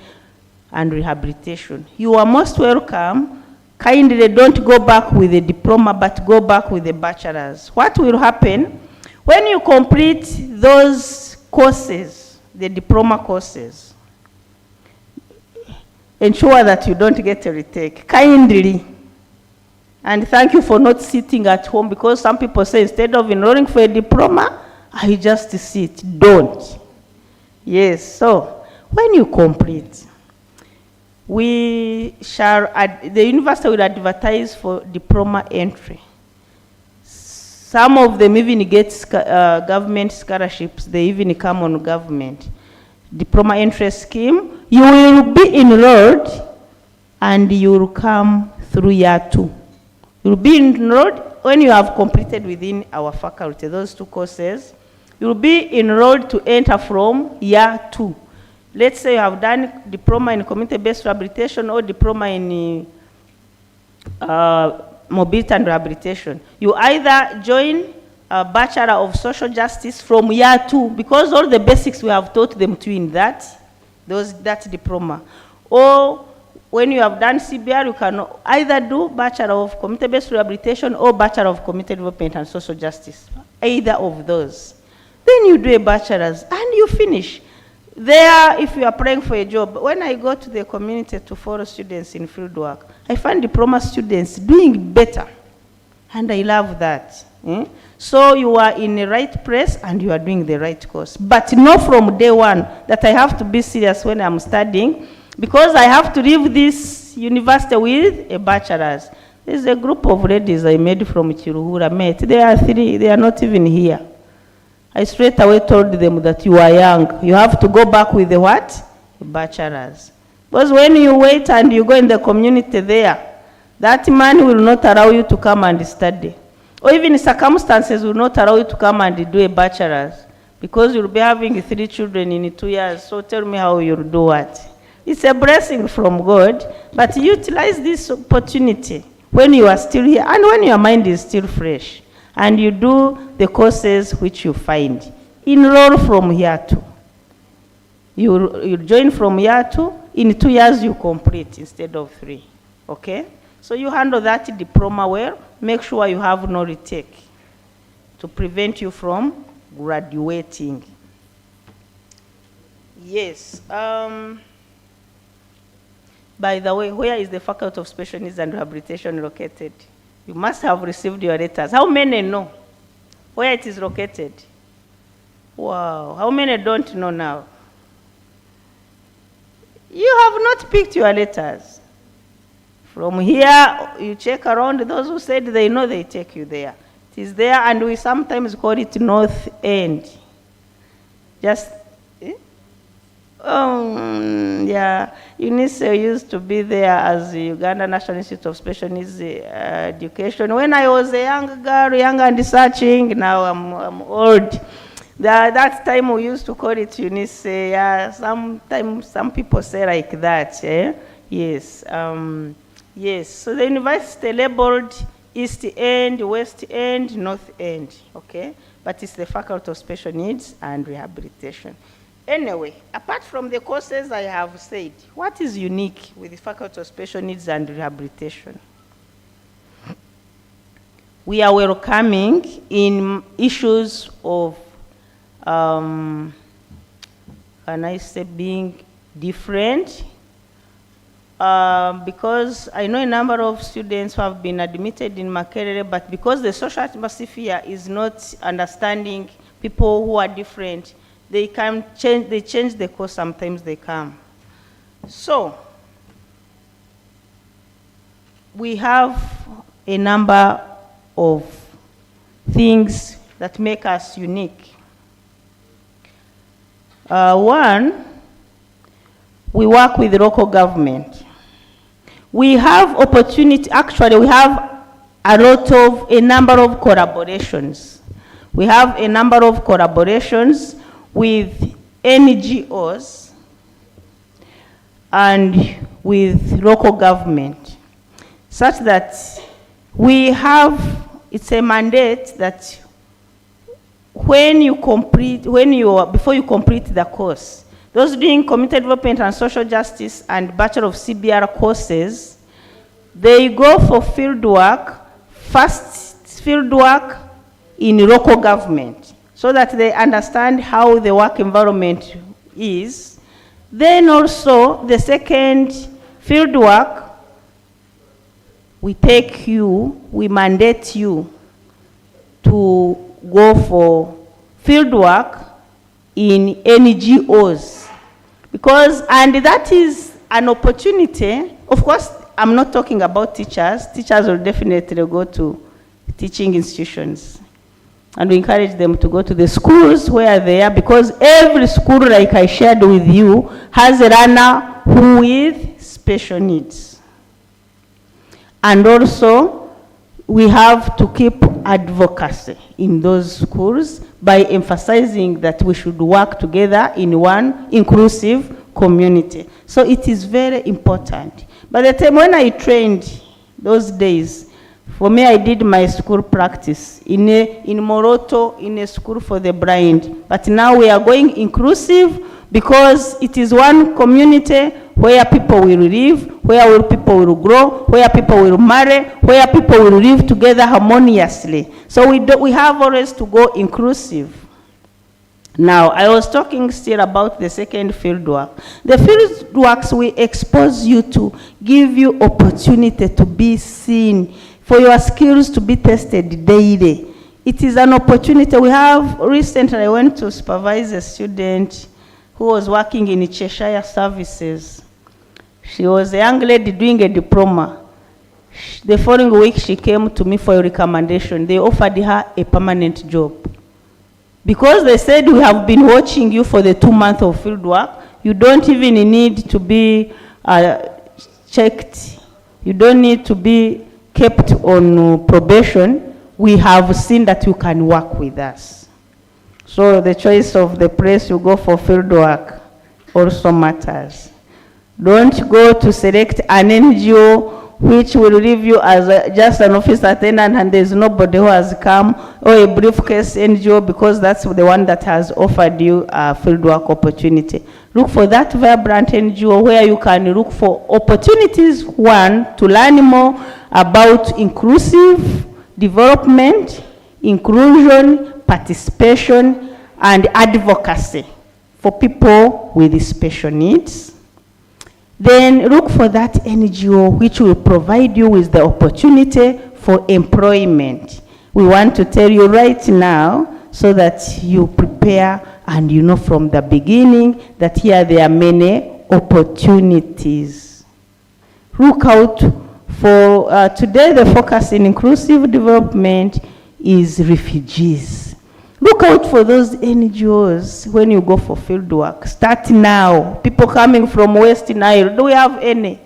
and rehabilitation, you are most welcome. Kindly don't go back with a diploma, but go back with a bachelor's. What will happen? When you complete those courses, the diploma courses, ensure that you don't get a retake. Kindly. And thank you for not sitting at home, because some people say instead of enrolling for a diploma, I just sit. Don't. Yes, so when you complete, we shall, the university will advertise for diploma entry. Some of them even get government scholarships. They even come on government. Diploma entry scheme. You will be enrolled and you will come through year 2. You will be enrolled when you have completed within our faculty those 2 courses. You will be enrolled to enter from year 2. Let's say you have done diploma in community-based rehabilitation or diploma in mobility and rehabilitation. You either join a Bachelor of Social Justice from year 2, because all the basics we have taught them to in that diploma. Or when you have done CBR, you can either do Bachelor of Community-Based Rehabilitation or Bachelor of Community Development and Social Justice. Either of those. Then you do a bachelor's and you finish. There, if you are applying for a job, when I go to the community to follow students in field work, I find diploma students doing better. And I love that. So you are in the right place and you are doing the right course. But not from day one that I have to be serious when I'm studying, because I have to leave this university with a bachelor's. There's a group of ladies I made from Chiruhura, met. They are 3, they are not even here. I straight away told them that you are young. You have to go back with the what? Bachelor's. Because when you wait and you go in the community there, that man will not allow you to come and study. Or even circumstances will not allow you to come and do a bachelor's. Because you'll be having 3 children in 2 years. So tell me how you'll do what. It's a blessing from God, but utilize this opportunity when you are still here and when your mind is still fresh. And you do the courses which you find. Enroll from year 2. You join from year 2. In 2 years you complete instead of 3. Okay? So you handle that diploma well. Make sure you have no retake to prevent you from graduating. Yes. By the way, where is the Faculty of Special Needs and Rehabilitation located? You must have received your letters. How many know where it is located? Wow. How many don't know now? You have not picked your letters. From here, you check around. Those who said they know, they take you there. It is there, and we sometimes call it North End. Just, yeah, UNICEF used to be there as the Uganda National Institute of Special Needs Education. When I was a young girl, young and searching, now I'm old. That time we used to call it UNICEF. Yeah, sometimes some people say like that. Eh? Yes. Yes. So the university labeled East End, West End, North End. Okay, but it's the Faculty of Special Needs and Rehabilitation. Anyway, apart from the courses I have said, what is unique with the Faculty of Special Needs and Rehabilitation? We are welcoming in issues of, can I say, being different, because I know a number of students who have been admitted in Makerere, but because the social atmosphere is not understanding people who are different, they change the course, sometimes they come. So, we have a number of things that make us unique. One, we work with local government. We have opportunity, actually we have a number of collaborations. We have a number of collaborations with NGOs and with local government, such that we have, it's a mandate that before you complete the course, those doing community development and social justice and Bachelor of CBR courses, they go for field work, first field work in local government, so that they understand how the work environment is. Then also, the second field work, we mandate you to go for field work in NGOs. And that is an opportunity. Of course, I'm not talking about teachers. Teachers will definitely go to teaching institutions. And we encourage them to go to the schools where they are, because every school, like I shared with you, has a learner who with special needs. And also, we have to keep advocacy in those schools by emphasizing that we should work together in one inclusive community. So it is very important. By the time when I trained those days, for me, I did my school practice in Moroto, in a school for the blind. But now we are going inclusive, because it is one community where people will live, where people will grow, where people will marry, where people will live together harmoniously. So we have always to go inclusive. Now, I was talking still about the second field work. The field works will expose you to give you opportunity to be seen, for your skills to be tested daily. It is an opportunity. Recently I went to supervise a student who was working in Cheshire Services. She was a young lady doing a diploma. The following week, she came to me for a recommendation. They offered her a permanent job. Because they said, we have been watching you for the 2 months of field work. You don't even need to be checked. You don't need to be kept on probation. We have seen that you can work with us. So the choice of the place you go for field work also matters. Don't go to select an NGO which will leave you as just an office attendant and there's nobody who has come, or a briefcase NGO because that's the one that has offered you a fieldwork opportunity. Look for that vibrant NGO where you can look for opportunities, one, to learn more about inclusive development, inclusion, participation, and advocacy for people with special needs. Then look for that NGO which will provide you with the opportunity for employment. We want to tell you right now so that you prepare and you know from the beginning that here there are many opportunities. Look out for, today the focus in inclusive development is refugees. Look out for those NGOs when you go for field work. Start now. People coming from West Nile. Do we have any?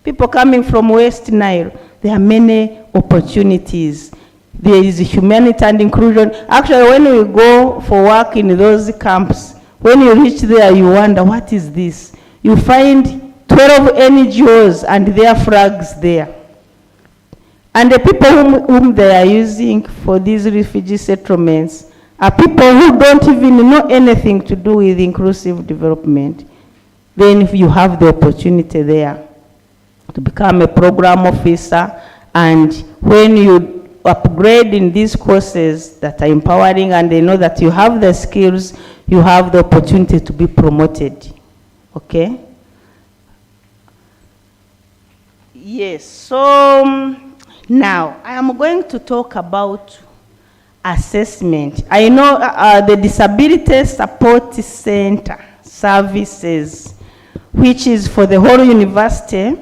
People coming from West Nile. There are many opportunities. There is humanity and inclusion. Actually, when we go for work in those camps, when you reach there, you wonder, what is this? You find 12 NGOs and their flags there. And the people whom they are using for these refugee settlements are people who don't even know anything to do with inclusive development. Then if you have the opportunity there to become a program officer, and when you upgrade in these courses that are empowering and they know that you have the skills, you have the opportunity to be promoted. Okay? Yes, so now I am going to talk about assessment. I know the Disability Support Center services, which is for the whole university,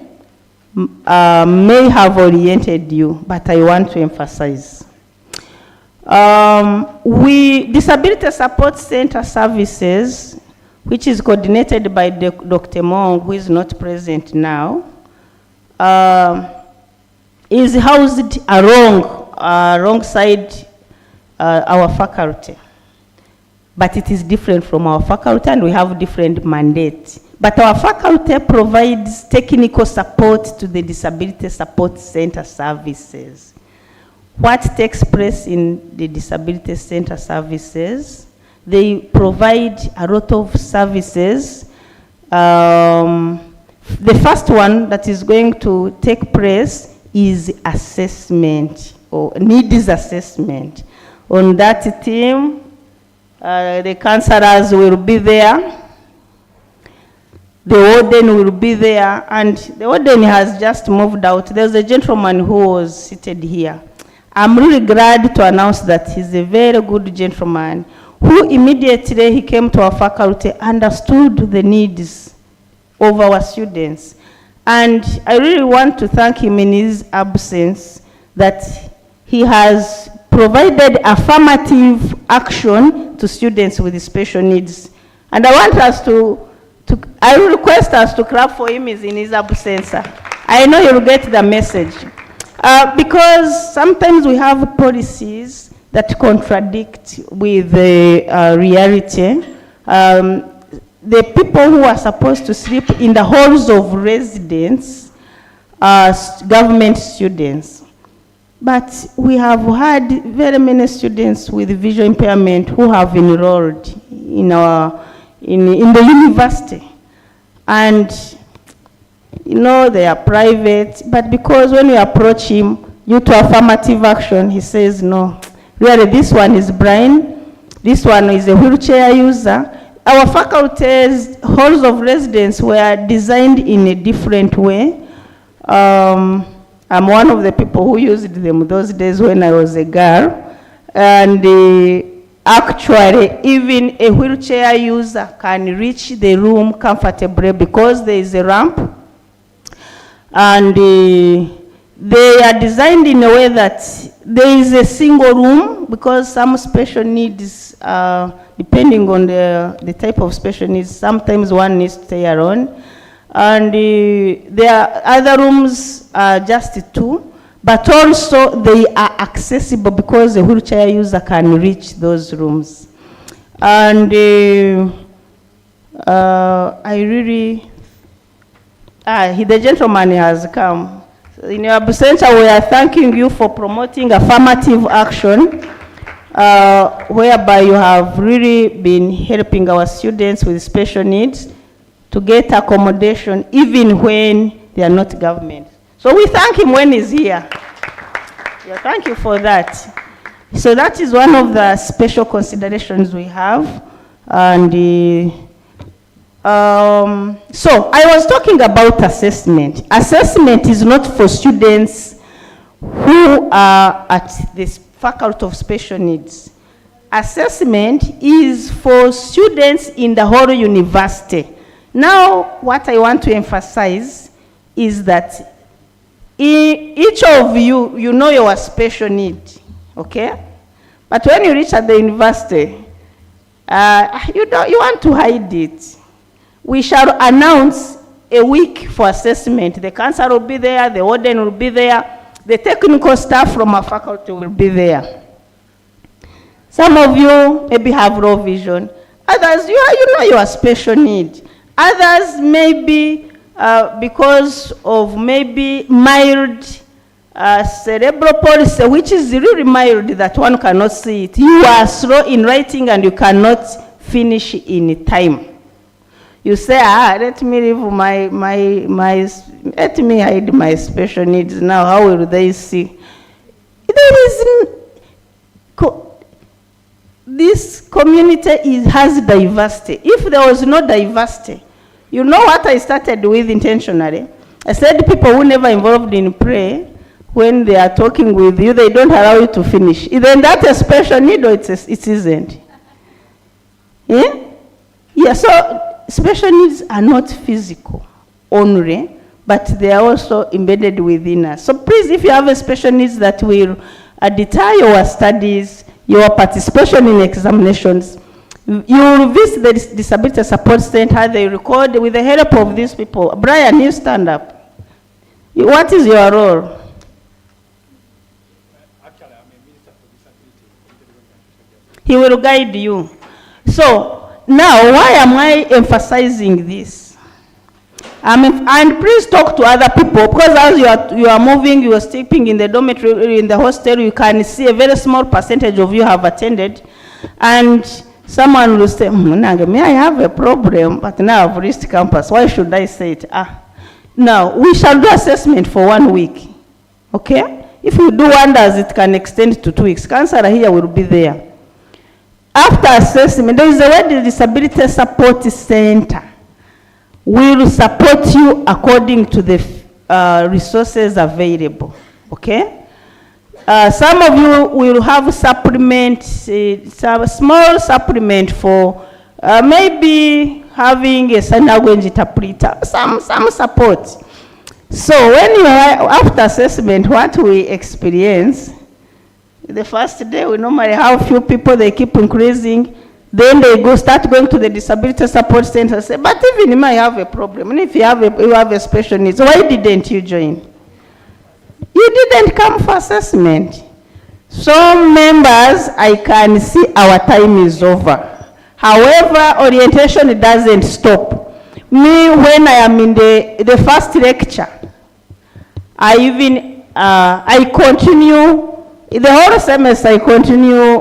may have oriented you, but I want to emphasize. Disability Support Center services, which is coordinated by Dr. Mong, who is not present now, is housed alongside our faculty. But it is different from our faculty and we have different mandates. But our faculty provides technical support to the Disability Support Center services. What takes place in the Disability Center services? They provide a lot of services. The first one that is going to take place is assessment or needs assessment. On that team, the counselors will be there, the warden will be there, and the warden has just moved out. There's a gentleman who was seated here. I'm really glad to announce that he's a very good gentleman who immediately he came to our faculty, understood the needs of our students. And I really want to thank him in his absence that he has provided affirmative action to students with special needs. And I want us I request us to clap for him in his absence. I know you'll get the message. Because sometimes we have policies that contradict with the reality. The people who are supposed to sleep in the halls of residence are government students. But we have had very many students with visual impairment who have enrolled in the university. And, you know, they are private, but because when we approach him, due to affirmative action, he says, no, really this one is blind, this one is a wheelchair user. Our faculty's halls of residence were designed in a different way. I'm one of the people who used them those days when I was a girl. And actually, even a wheelchair user can reach the room comfortably because there is a ramp. And They are designed in a way that there is a single room, because some special needs, depending on the type of special needs, sometimes one needs to stay alone. And there are other rooms, just 2, but also they are accessible because a wheelchair user can reach those rooms. And I really, the gentleman has come. In your absence, we are thanking you for promoting affirmative action, whereby you have really been helping our students with special needs to get accommodation even when they are not government. So we thank him when he's here. Yeah, thank you for that. So that is one of the special considerations we have. And so I was talking about assessment. Assessment is not for students who are at this Faculty of Special Needs. Assessment is for students in the whole university. Now, what I want to emphasize is that each of you, you know your special need, okay? But when you reach at the university, you want to hide it. We shall announce a week for assessment. The counselor will be there, the warden will be there, the technical staff from our faculty will be there. Some of you maybe have low vision. Others, you know your special need. Others maybe because of maybe mild cerebral palsy, which is really mild that one cannot see it. You are slow in writing and you cannot finish in time. You say, let me leave let me hide my special needs now. How will they see? There is, this community has diversity. If there was no diversity, you know what I started with intentionally? I said people who never involved in prayer, when they are talking with you, they don't allow you to finish. Then that's a special need or it isn't? Yeah? Yeah, so special needs are not physical only, but they are also embedded within us. So please, if you have a special needs that will deter your studies, your participation in examinations, you will visit the Disability Support Center. They record with the help of these people. Brian, you stand up. What is your role?
Actually, I'm a minister for disability.
He will guide you. So now, why am I emphasizing this? And please talk to other people, because as you are moving, you are sleeping in the dormitory, in the hostel, you can see a very small percentage of you have attended. And someone will say, may I have a problem, but now I've reached campus. Why should I say it? Now, we shall do assessment for 1 week. Okay? If we do wonders, it can extend to 2 weeks. Counselor here will be there. After assessment, there is a way the Disability Support Center will support you according to the resources available. Okay? Some of you will have supplement, some small supplement for maybe having a sign language interpreter, some support. So when you are after assessment, what we experience, the first day we normally have few people, they keep increasing. Then they start going to the Disability Support Center and say, but even you might have a problem. And if you have a special needs, why didn't you join? You didn't come for assessment. So members, I can see our time is over. However, orientation doesn't stop. Me, when I am in the first lecture, I continue, the whole semester I continue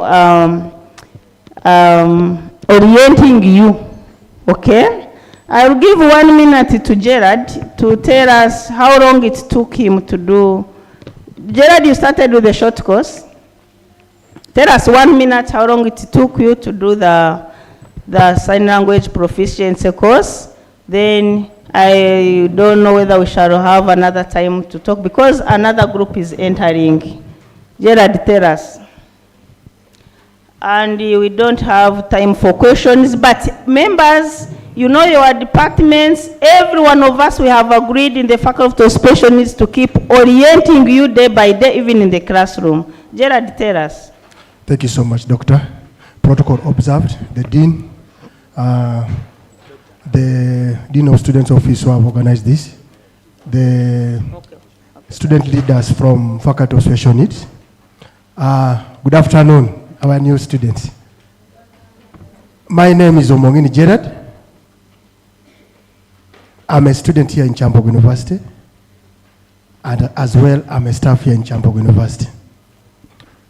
orienting you, okay? I'll give 1 minute to Gerard to tell us how long it took him to do. Gerard, you started with a short course. Tell us 1 minute how long it took you to do the sign language proficiency course. Then I don't know whether we shall have another time to talk because another group is entering. Gerard, tell us. And we don't have time for questions, but members, You know your departments, every one of us, we have agreed in the Faculty of Special Needs to keep orienting you day by day, even in the classroom. Gerard, tell us.
Thank you so much, Doctor. Protocol observed, the Dean, the Dean of Students Office who have organized this, the student leaders from Faculty of Special Needs. Good afternoon, our new students. My name is Omongini Gerard. I'm a student here in Kyambogo University, and as well, I'm a staff here in Kyambogo University.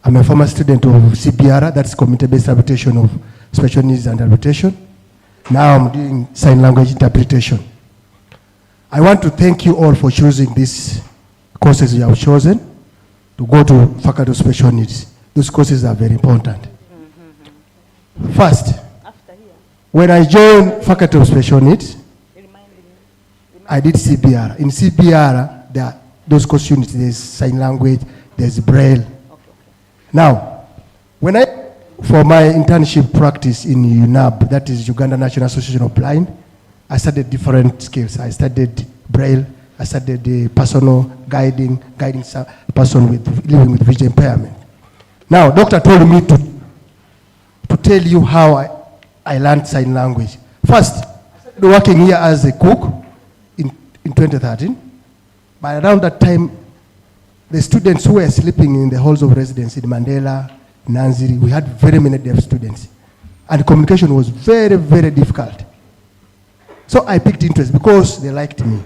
I'm a former student of CBR, that's Community-Based Rehabilitation of Special Needs and Rehabilitation. Now I'm doing sign language interpretation. I want to thank you all for choosing these courses you have chosen to go to Faculty of Special Needs. Those courses are very important. First, when I joined Faculty of Special Needs, I did CBR. In CBR, there are those course units, there's sign language, there's Braille. Now, for my internship practice in UNAB, that is Uganda National Association of Blind, I studied different skills. I studied Braille, I studied the personal guiding person living with vision impairment. Now, doctor told me to tell you how I learned sign language. First, I started working here as a cook in 2013. By around that time, the students who were sleeping in the halls of residence in Mandela, Nanziri, we had very many deaf students. And communication was very, very difficult. So I picked interest because they liked me.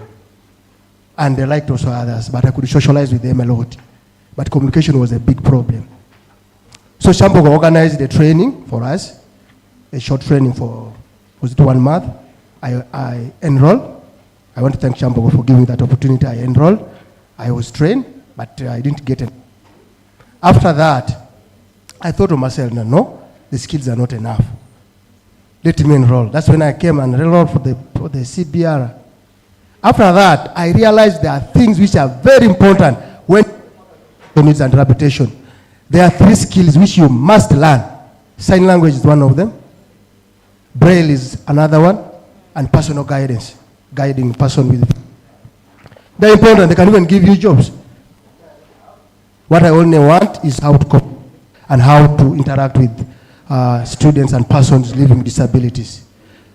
And they liked also others, but I could socialize with them a lot. But communication was a big problem. So Kyambogo organized a training for us, a short training for, was it 1 month? I enrolled. I want to thank Kyambogo for giving me that opportunity. I enrolled. I was trained, but I didn't get it. After that, I thought to myself, no, the skills are not enough. Let me enroll. That's when I came and enrolled for the CBR. After that, I realized there are things which are very important when needs and reputation. There are 3 skills which you must learn. Sign language is one of them. Braille is another one. And personal guidance, guiding person with. They're important. They can even give you jobs. What I only want is how to cope and how to interact with students and persons living with disabilities.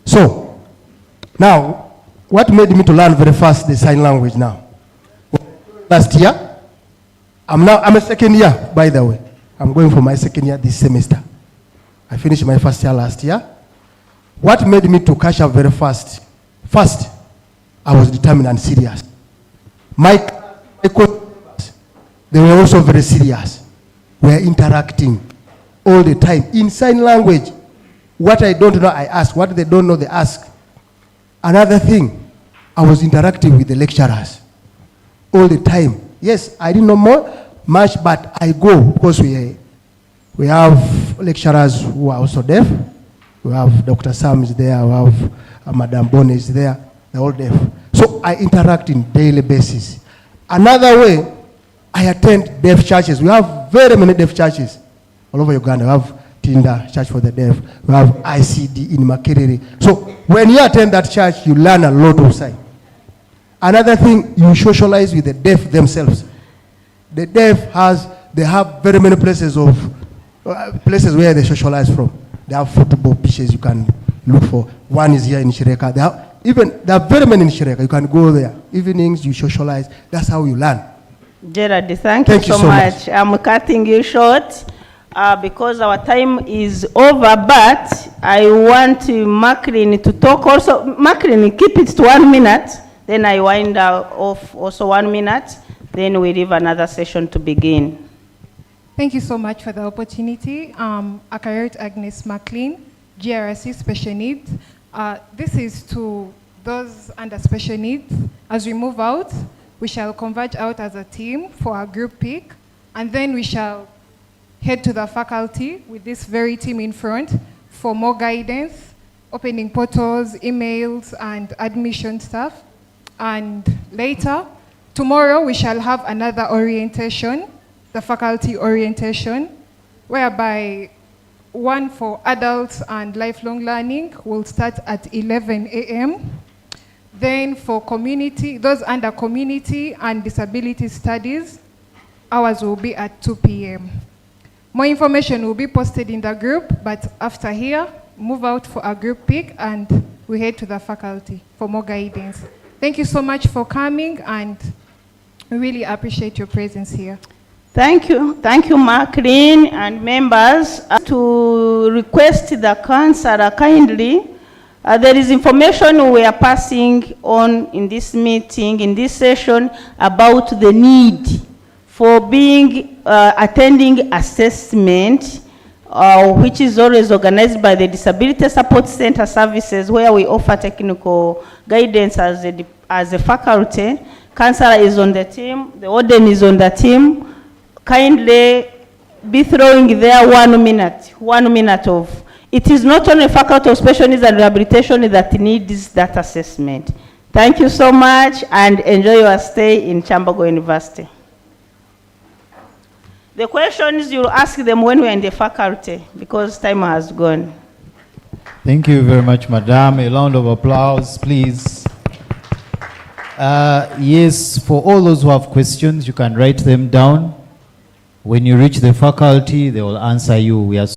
So, now, what made me to learn very fast the sign language now? Last year, I'm a second year, by the way. I'm going for my second year this semester. I finished my first year last year. What made me to catch up very fast? First, I was determined and serious. My coaches, they were also very serious. We are interacting all the time in sign language. What I don't know, I ask. What they don't know, they ask. Another thing, I was interacting with the lecturers all the time. Yes, I didn't know much, but I go because we have lecturers who are also deaf. We have Dr. Sam is there, we have Madam Bonne is there, they're all deaf. So I interact in daily basis. Another way, I attend deaf churches. We have very many deaf churches all over Uganda. We have Tinda, Church for the Deaf. We have ICD in Makerere. So when you attend that church, you learn a lot of sign. Another thing, you socialize with the deaf themselves. The deaf they have very many places where they socialize from. They have football pitches you can look for. One is here in Shireka. There are very many in Shireka. You can go there. Evenings, you socialize. That's how you learn.
Gerard, thank you so much. I'm cutting you short because our time is over, but I want Macklin to talk also. Macklin, keep it to 1 minute. Then I wind off also 1 minute. Then we leave another session to begin.
Thank you so much for the opportunity. Akarot Agnes McLean, GRC Special Needs. This is to those under special needs. As we move out, we shall converge out as a team for our group pick, and then we shall head to the faculty with this very team in front for more guidance, opening portals, emails, and admission stuff. And later, tomorrow, we shall have another orientation, the faculty orientation, whereby one for adults and lifelong learning will start at 11 a.m. Then for community, those under community and disability studies, hours will be at 2 p.m. More information will be posted in the group, but after here, move out for a group pick and we head to the faculty for more guidance. Thank you so much for coming, and we really appreciate your presence here.
Thank you, Marklin and members. To request the counselor kindly, there is information we are passing on in this meeting, in this session, about the need for attending assessment, which is always organized by the Disability Support Center Services, where we offer technical guidance as a faculty. Counselor is on the team, the warden is on the team. Kindly be throwing there 1 minute of. It is not only Faculty of Special Needs and Rehabilitation that needs that assessment. Thank you so much and enjoy your stay in Kyambogo University. The questions you'll ask them when we're in the faculty, because time has gone.
Thank you very much, Madam. A round of applause, please. Yes, for all those who have questions, you can write them down. When you reach the faculty, they will answer you. We are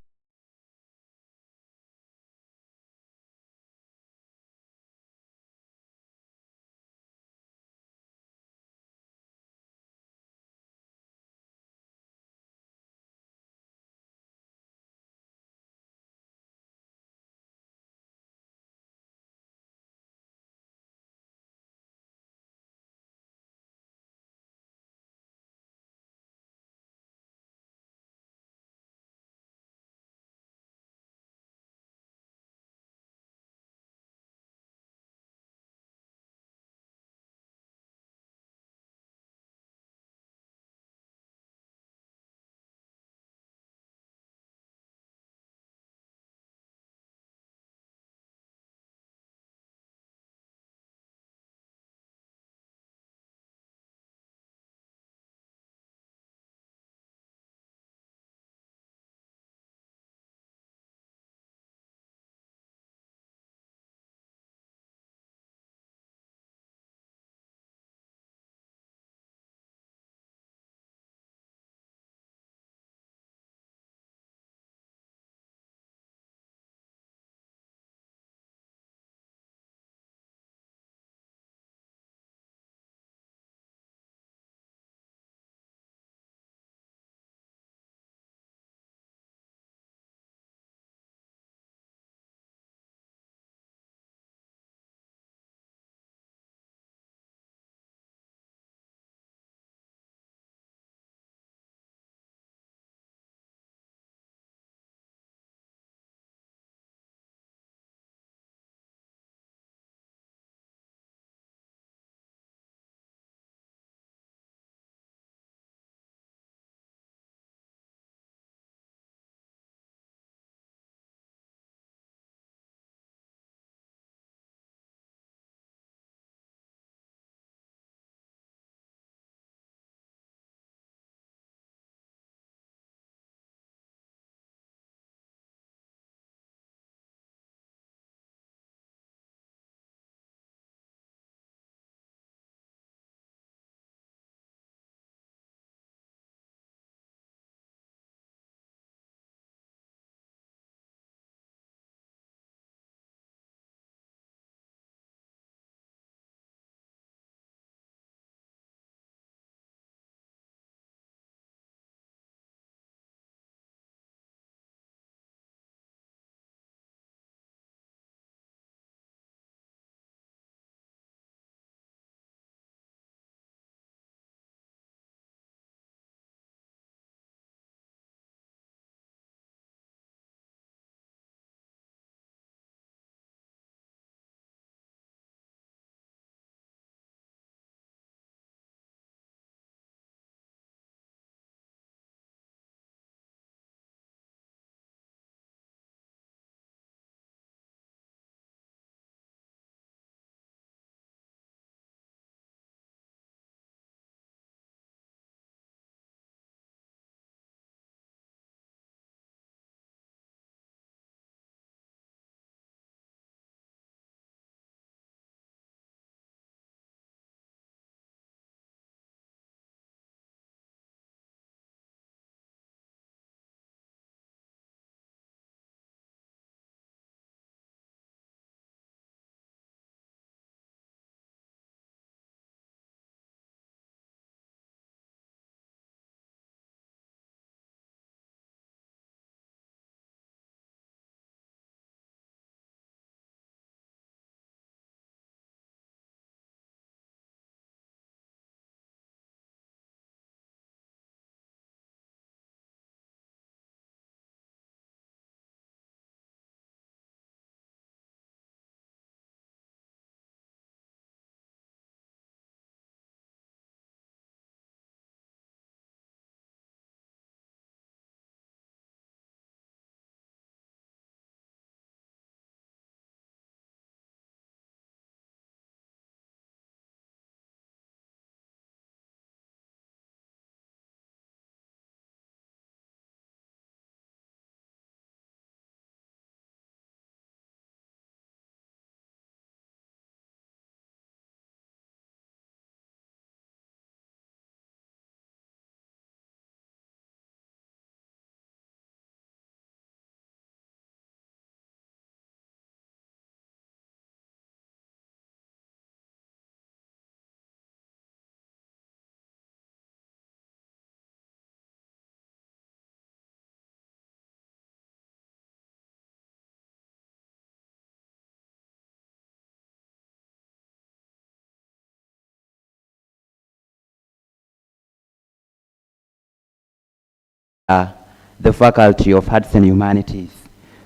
the Faculty of Arts and Humanities.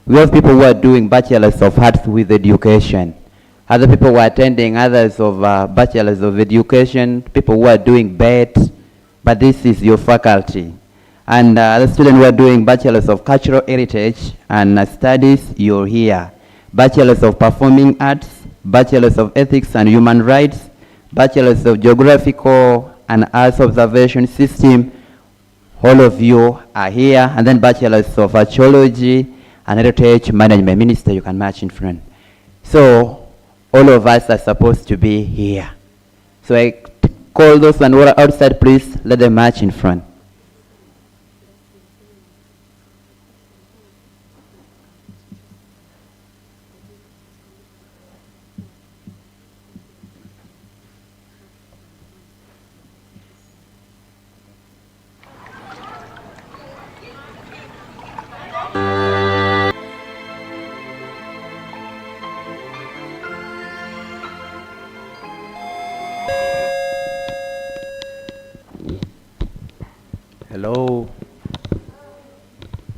We have people who are doing Bachelors of Arts with Education. Other people who are attending others of Bachelors of Education, people who are doing BET, but this is your faculty. And the students who are doing Bachelors of Cultural Heritage and Studies, you're here. Bachelors of Performing Arts, Bachelors of Ethics and Human Rights, Bachelors of Geographical and Arts Observation System, all of you are here. And then Bachelors of Archaeology and Heritage Management. Minister, you can march in front. So all of us are supposed to be here. So I call those who are outside, please let them march in front.
Hello.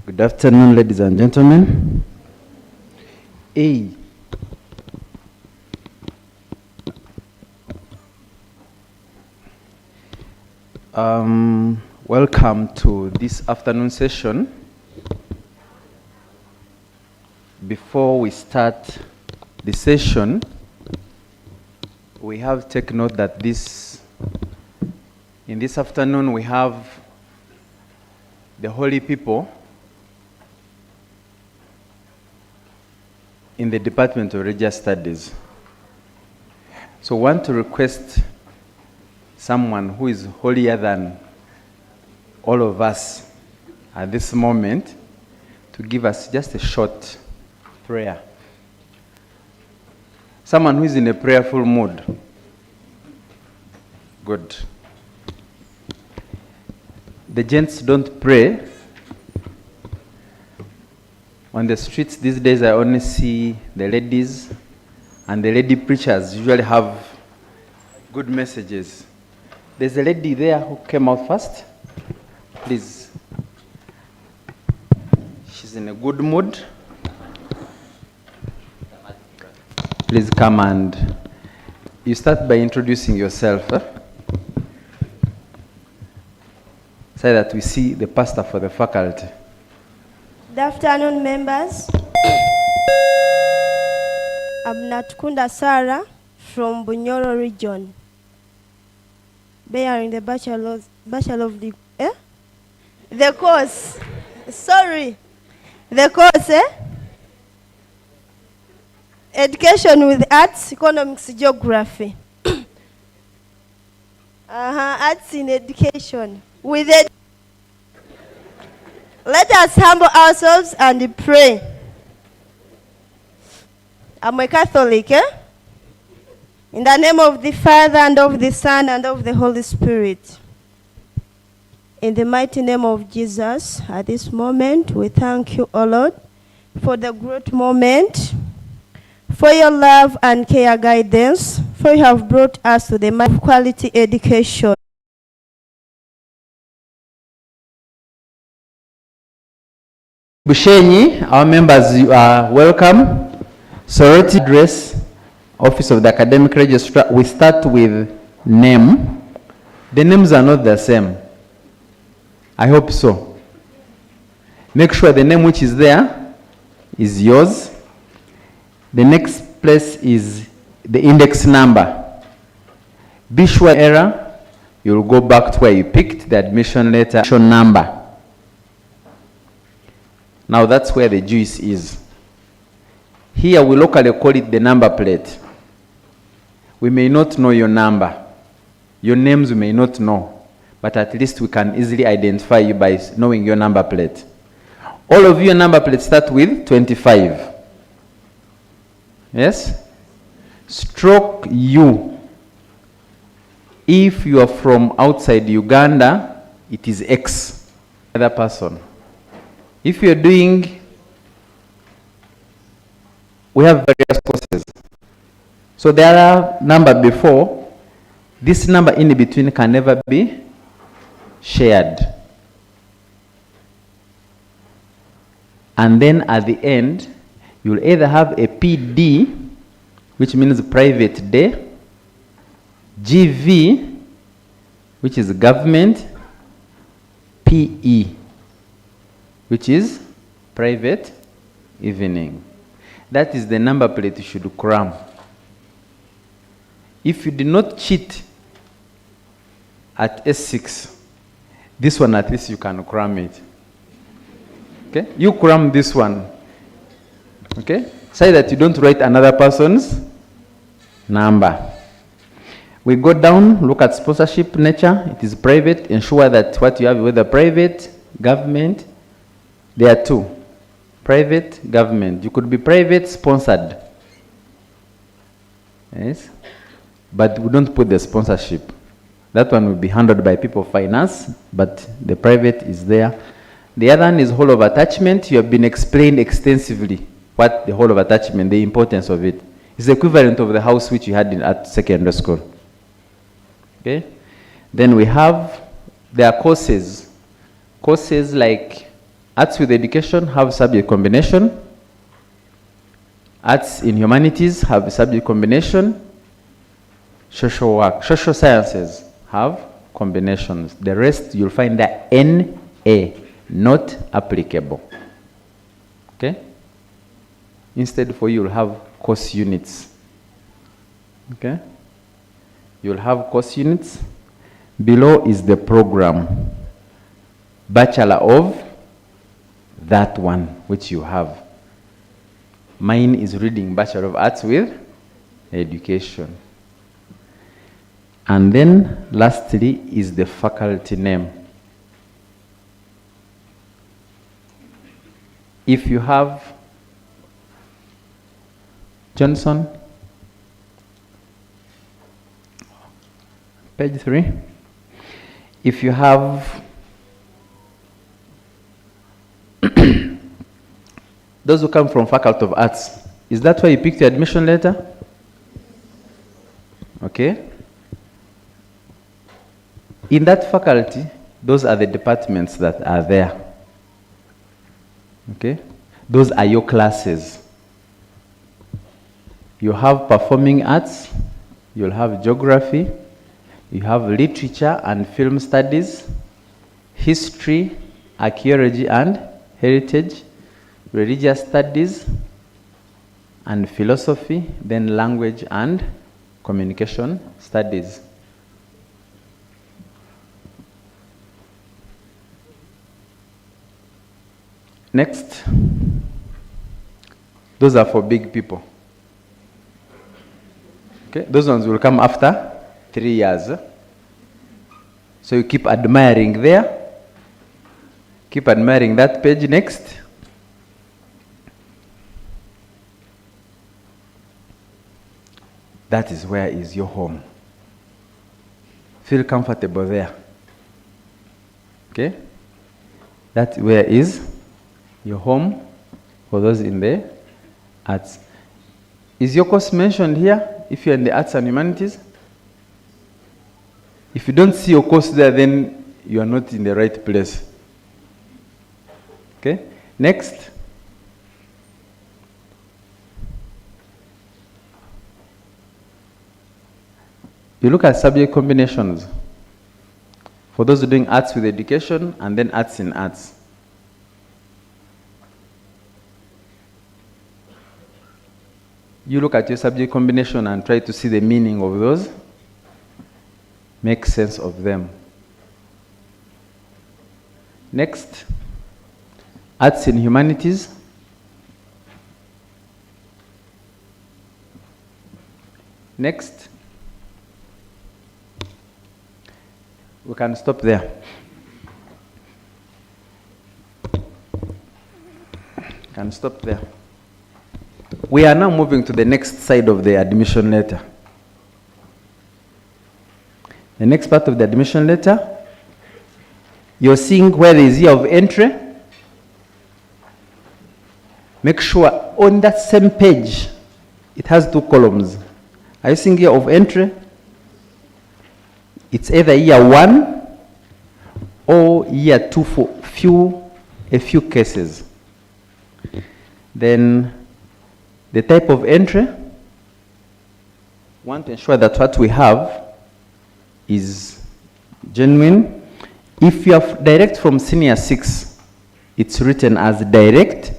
Good afternoon, ladies and gentlemen. Hey. Welcome to this afternoon session. Before we start the session, we have to take note that in this afternoon we have the holy people in the Department of Religious Studies. So I want to request someone who is holier than all of us at this moment to give us just a short prayer. Someone who is in a prayerful mood. Good. The gents don't pray. On the streets these days, I only see the ladies, and the lady preachers usually have good messages. There's a lady there who came out first. Please. She's in a good mood. Please come and you start by introducing yourself. So that we see the pastor for the faculty.
Good afternoon, members. I'm Natkunda Sarah from Bunyoro region, bearing the bachelor of the course. Sorry, the course, Education with Arts, Economics, Geography. Arts in Education. With it, let us humble ourselves and pray. I'm a Catholic, In the name of the Father, and of the Son, and of the Holy Spirit. In the mighty name of Jesus, at this moment, we thank you, O Lord, for the great moment, for your love and care guidance, for you have brought us to the quality education.
Bushenyi, our members, you are welcome. Sorority address, Office of the Academic Registrar. We start with name. The names are not the same. I hope so. Make sure the name which is there is yours. The next place is the index number. Be sure error, you'll go back to where you picked the admission letter number. Now that's where the juice is. Here we locally call it the number plate. We may not know your number. Your names we may not know, but at least we can easily identify you by knowing your number plate. All of your number plates start with 25. Yes? Stroke U. If you are from outside Uganda, it is X. Other person. If you're doing, we have various courses. So there are number before. This number in between can never be shared. And then at the end, you'll either have a PD, which means private day, GV, which is government, PE, which is private evening. That is the number plate you should cram. If you did not cheat at S6, this one at least you can cram it. Okay? You cram this one. Okay? Say that you don't write another person's number. We go down, look at sponsorship nature. It is private. Ensure that what you have, whether private, government, there are two. Private, government. You could be private sponsored. Yes? But we don't put the sponsorship. That one will be handled by people of finance, but the private is there. The other one is whole of attachment. You have been explained extensively what the whole of attachment, the importance of it. It's the equivalent of the house which you had at secondary school. Okay? Then we have, there are courses. Courses like arts with education have subject combination. Arts in humanities have subject combination. Social work, social sciences have combinations. The rest you'll find that NA, not applicable. Okay? Instead for you, you'll have course units. Okay? You'll have course units. Below is the program. Bachelor of that one which you have. Mine is reading Bachelor of Arts with Education. And then lastly is the faculty name. If you have Johnson, page 3. If you have those who come from Faculty of Arts, is that why you picked your admission letter? Okay. In that faculty, those are the departments that are there. Okay? Those are your classes. You have performing arts, you'll have geography, you have literature and film studies, history, archaeology and heritage, religious studies, and philosophy, then language and communication studies. Next, those are for big people. Okay, those ones will come after 3 years. So you keep admiring there. Keep admiring that page. Next. That is where is your home. Feel comfortable there. Okay? That where is your home for those in the arts. Is your course mentioned here if you're in the arts and humanities? If you don't see your course there, then you are not in the right place. Okay? Next. You look at subject combinations. For those who are doing arts with education and then arts in arts. You look at your subject combination and try to see the meaning of those. Make sense of them. Next, arts in humanities. Next, we can stop there. Can stop there. We are now moving to the next side of the admission letter. The next part of the admission letter, you're seeing where there is year of entry. Make sure on that same page, it has 2 columns. Are you seeing year of entry? It's either year 1 or year 2 for a few cases. Then the type of entry, want to ensure that what we have is genuine. If you are direct from senior 6, it's written as direct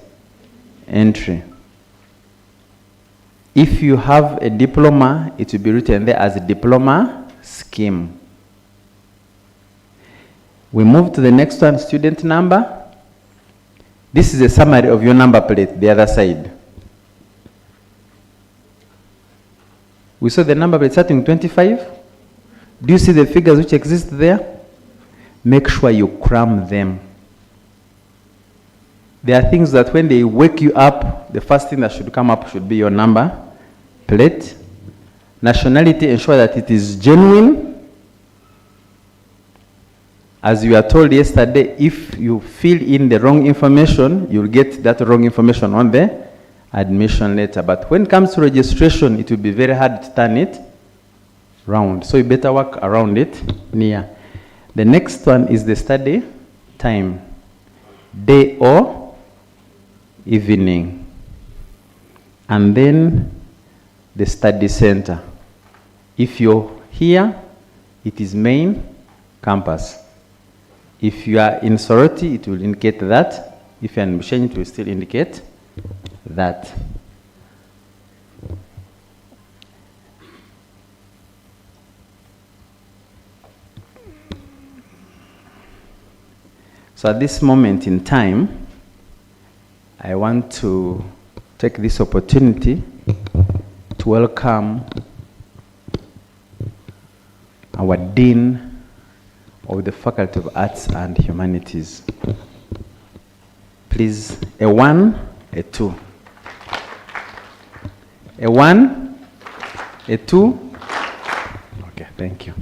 entry. If you have a diploma, it will be written there as a diploma scheme. We move to the next one, student number. This is a summary of your number plate, the other side. We saw the number plate starting 25. Do you see the figures which exist there? Make sure you cram them. There are things that when they wake you up, the first thing that should come up should be your number plate. Nationality, ensure that it is genuine. As you are told yesterday, if you fill in the wrong information, you'll get that wrong information on the admission letter. But when it comes to registration, it will be very hard to turn it round. So you better work around it near. The next one is the study time, day or evening. And then the study center. If you're here, it is main campus. If you are in Soroti, it will indicate that. If you're in Bushenyi, it will still indicate that. So at this moment in time, I want to take this opportunity to welcome our Dean of the Faculty of Arts and Humanities. Please, a 1, a 2. A 1, a 2. Okay, thank you.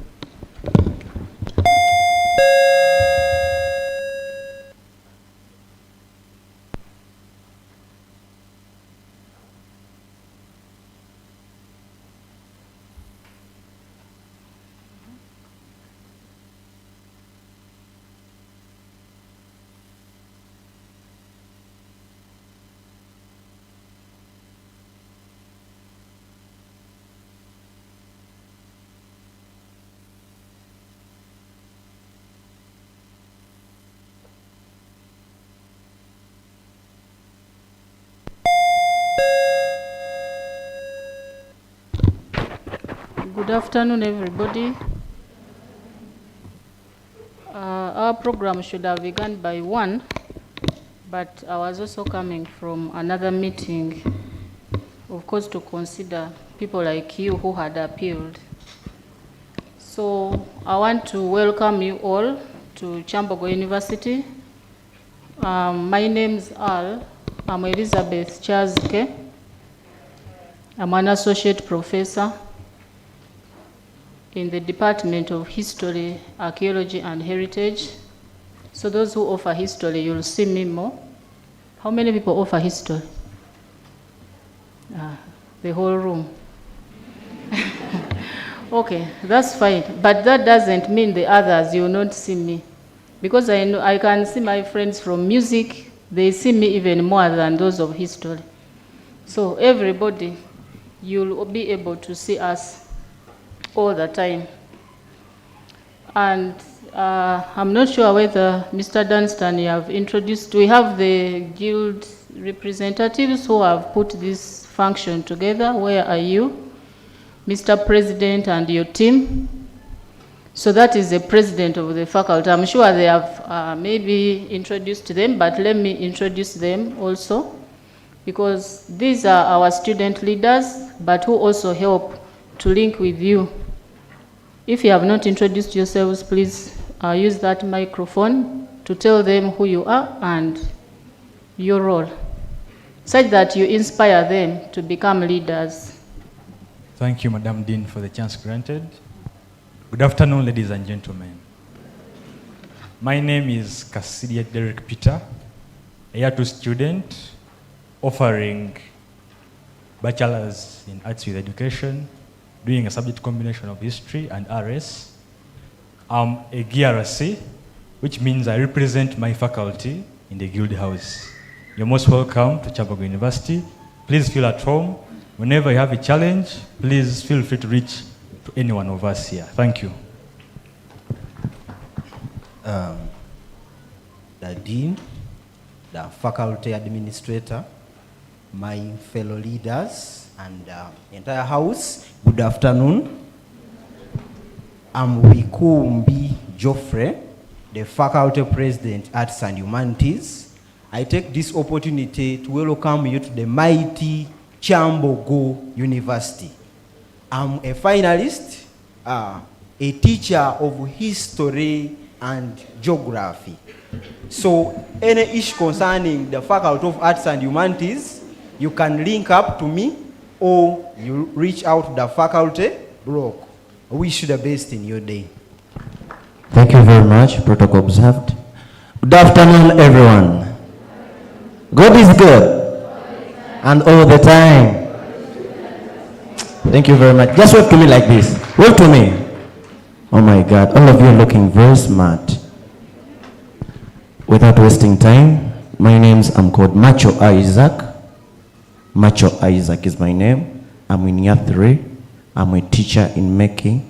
Good afternoon, everybody. Our program should have begun by 1, but I was also coming from another meeting, of course, to consider people like you who had appealed. So I want to welcome you all to Kyambogo University. My name's Al. I'm Elizabeth Chazke. I'm an associate professor in the Department of History, Archaeology, and Heritage. So those who offer history, you'll see me more. How many people offer history? The whole room. Okay, that's fine. But that doesn't mean the others, you will not see me. Because I know I can see my friends from music, they see me even more than those of history. So everybody, you'll be able to see us all the time. And I'm not sure whether Mr. Dunstan you have introduced. We have the guild representatives who have put this function together. Where are you? Mr. President and your team. So that is the president of the faculty. I'm sure they have maybe introduced them, but let me introduce them also, because these are our student leaders, but who also help to link with you. If you have not introduced yourselves, please use that microphone to tell them who you are and your role, such that you inspire them to become leaders.
Thank you, Madam Dean, for the chance granted. Good afternoon, ladies and gentlemen. My name is Kasidia Derek Peter, a year 2 student offering bachelor's in arts with education, doing a subject combination of history and RS. I'm a GRC, which means I represent my faculty in the Guild House. You're most welcome to Kyambogo University. Please feel at home. Whenever you have a challenge, please feel free to reach to any one of us here. Thank you.
The Dean, the Faculty Administrator, my fellow leaders, and the entire house, good afternoon. I'm Wikumbi Joffrey, the Faculty President, Arts and Humanities. I take this opportunity to welcome you to the mighty Kyambogo University. I'm a finalist, a teacher of history and geography. So any issue concerning the Faculty of Arts and Humanities, you can link up to me or you reach out to the faculty block. I wish you the best in your day.
Thank you very much. Protocol observed. Good afternoon, everyone. God is good. And all the time. Thank you very much. Just wave to me like this. Wave to me. Oh my God. All of you are looking very smart. Without wasting time, I'm called Macho Isaac. Macho Isaac is my name. I'm in year 3. I'm a teacher in making,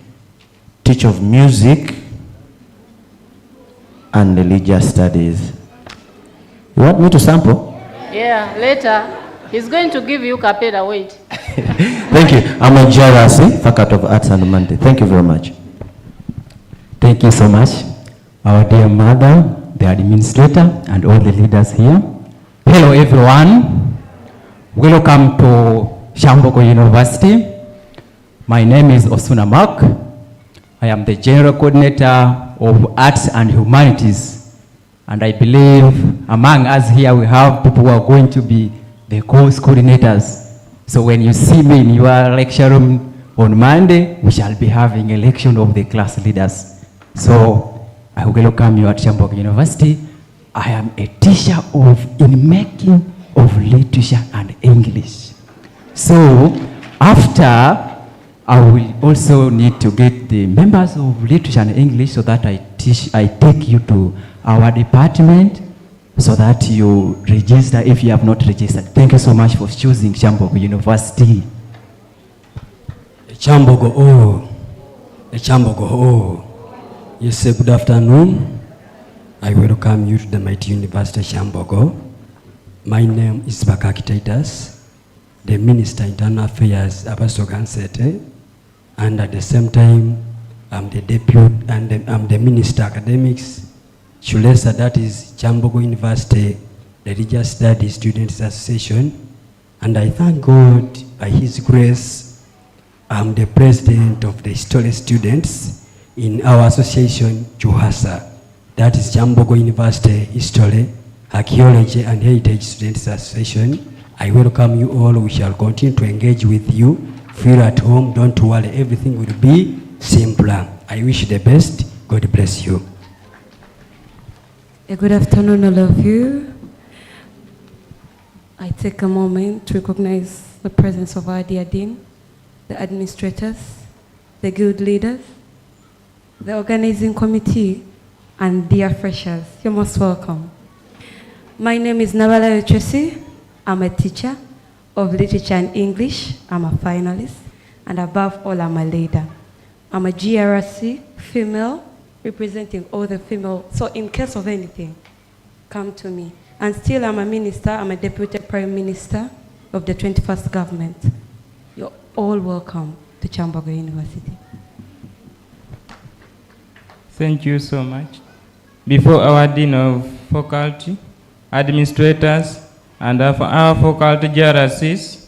teacher of music and religious studies. You want me to sample?
Yeah, later. He's going to give you capella, wait.
Thank you. I'm a JRC, Faculty of Arts and Humanities. Thank you very much.
Thank you so much. Our dear mother, the administrator, and all the leaders here. Hello, everyone. Welcome to Kyambogo University. My name is Osuna Mark. I am the General Coordinator of Arts and Humanities. And I believe among us here we have people who are going to be the course coordinators. So when you see me in your lecture room on Monday, we shall be having a election of the class leaders. So I welcome you at Kyambogo University. I am a teacher in making of literature and English. So after, I will also need to get the members of literature and English so that I take you to our department so that you register if you have not registered. Thank you so much for choosing Kyambogo University.
Kyambogo, Kyambogo. Yes, good afternoon. I welcome you to the mighty University Kyambogo. My name is Bakaki Titus, the Minister Internal Affairs Abasogan Sete, and at the same time, I'm the Deputy and I'm the Minister Academics, Chulesa, that is Kyambogo University, the Religious Studies Students Association, and I thank God by His grace, I'm the President of the History Students in our association, Juhasa, that is Kyambogo University History, Archaeology and Heritage Students Association. I welcome you all. We shall continue to engage with you. Feel at home. Don't worry. Everything will be simpler. I wish you the best. God bless you.
Good afternoon, all of you. I take a moment to recognize the presence of our dear Dean, the administrators, the guild leaders, the organizing committee, and dear freshers. You're most welcome. My name is Nabala Tracy. I'm a teacher of literature and English. I'm a finalist. And above all, I'm a leader. I'm a GRC, female, representing all the female. So in case of anything, come to me. And still, I'm a minister. I'm a deputy prime minister of the 21st government. You're all welcome to Kyambogo University.
Thank you so much. Before our Dean of Faculty, administrators, and our faculty JRCs,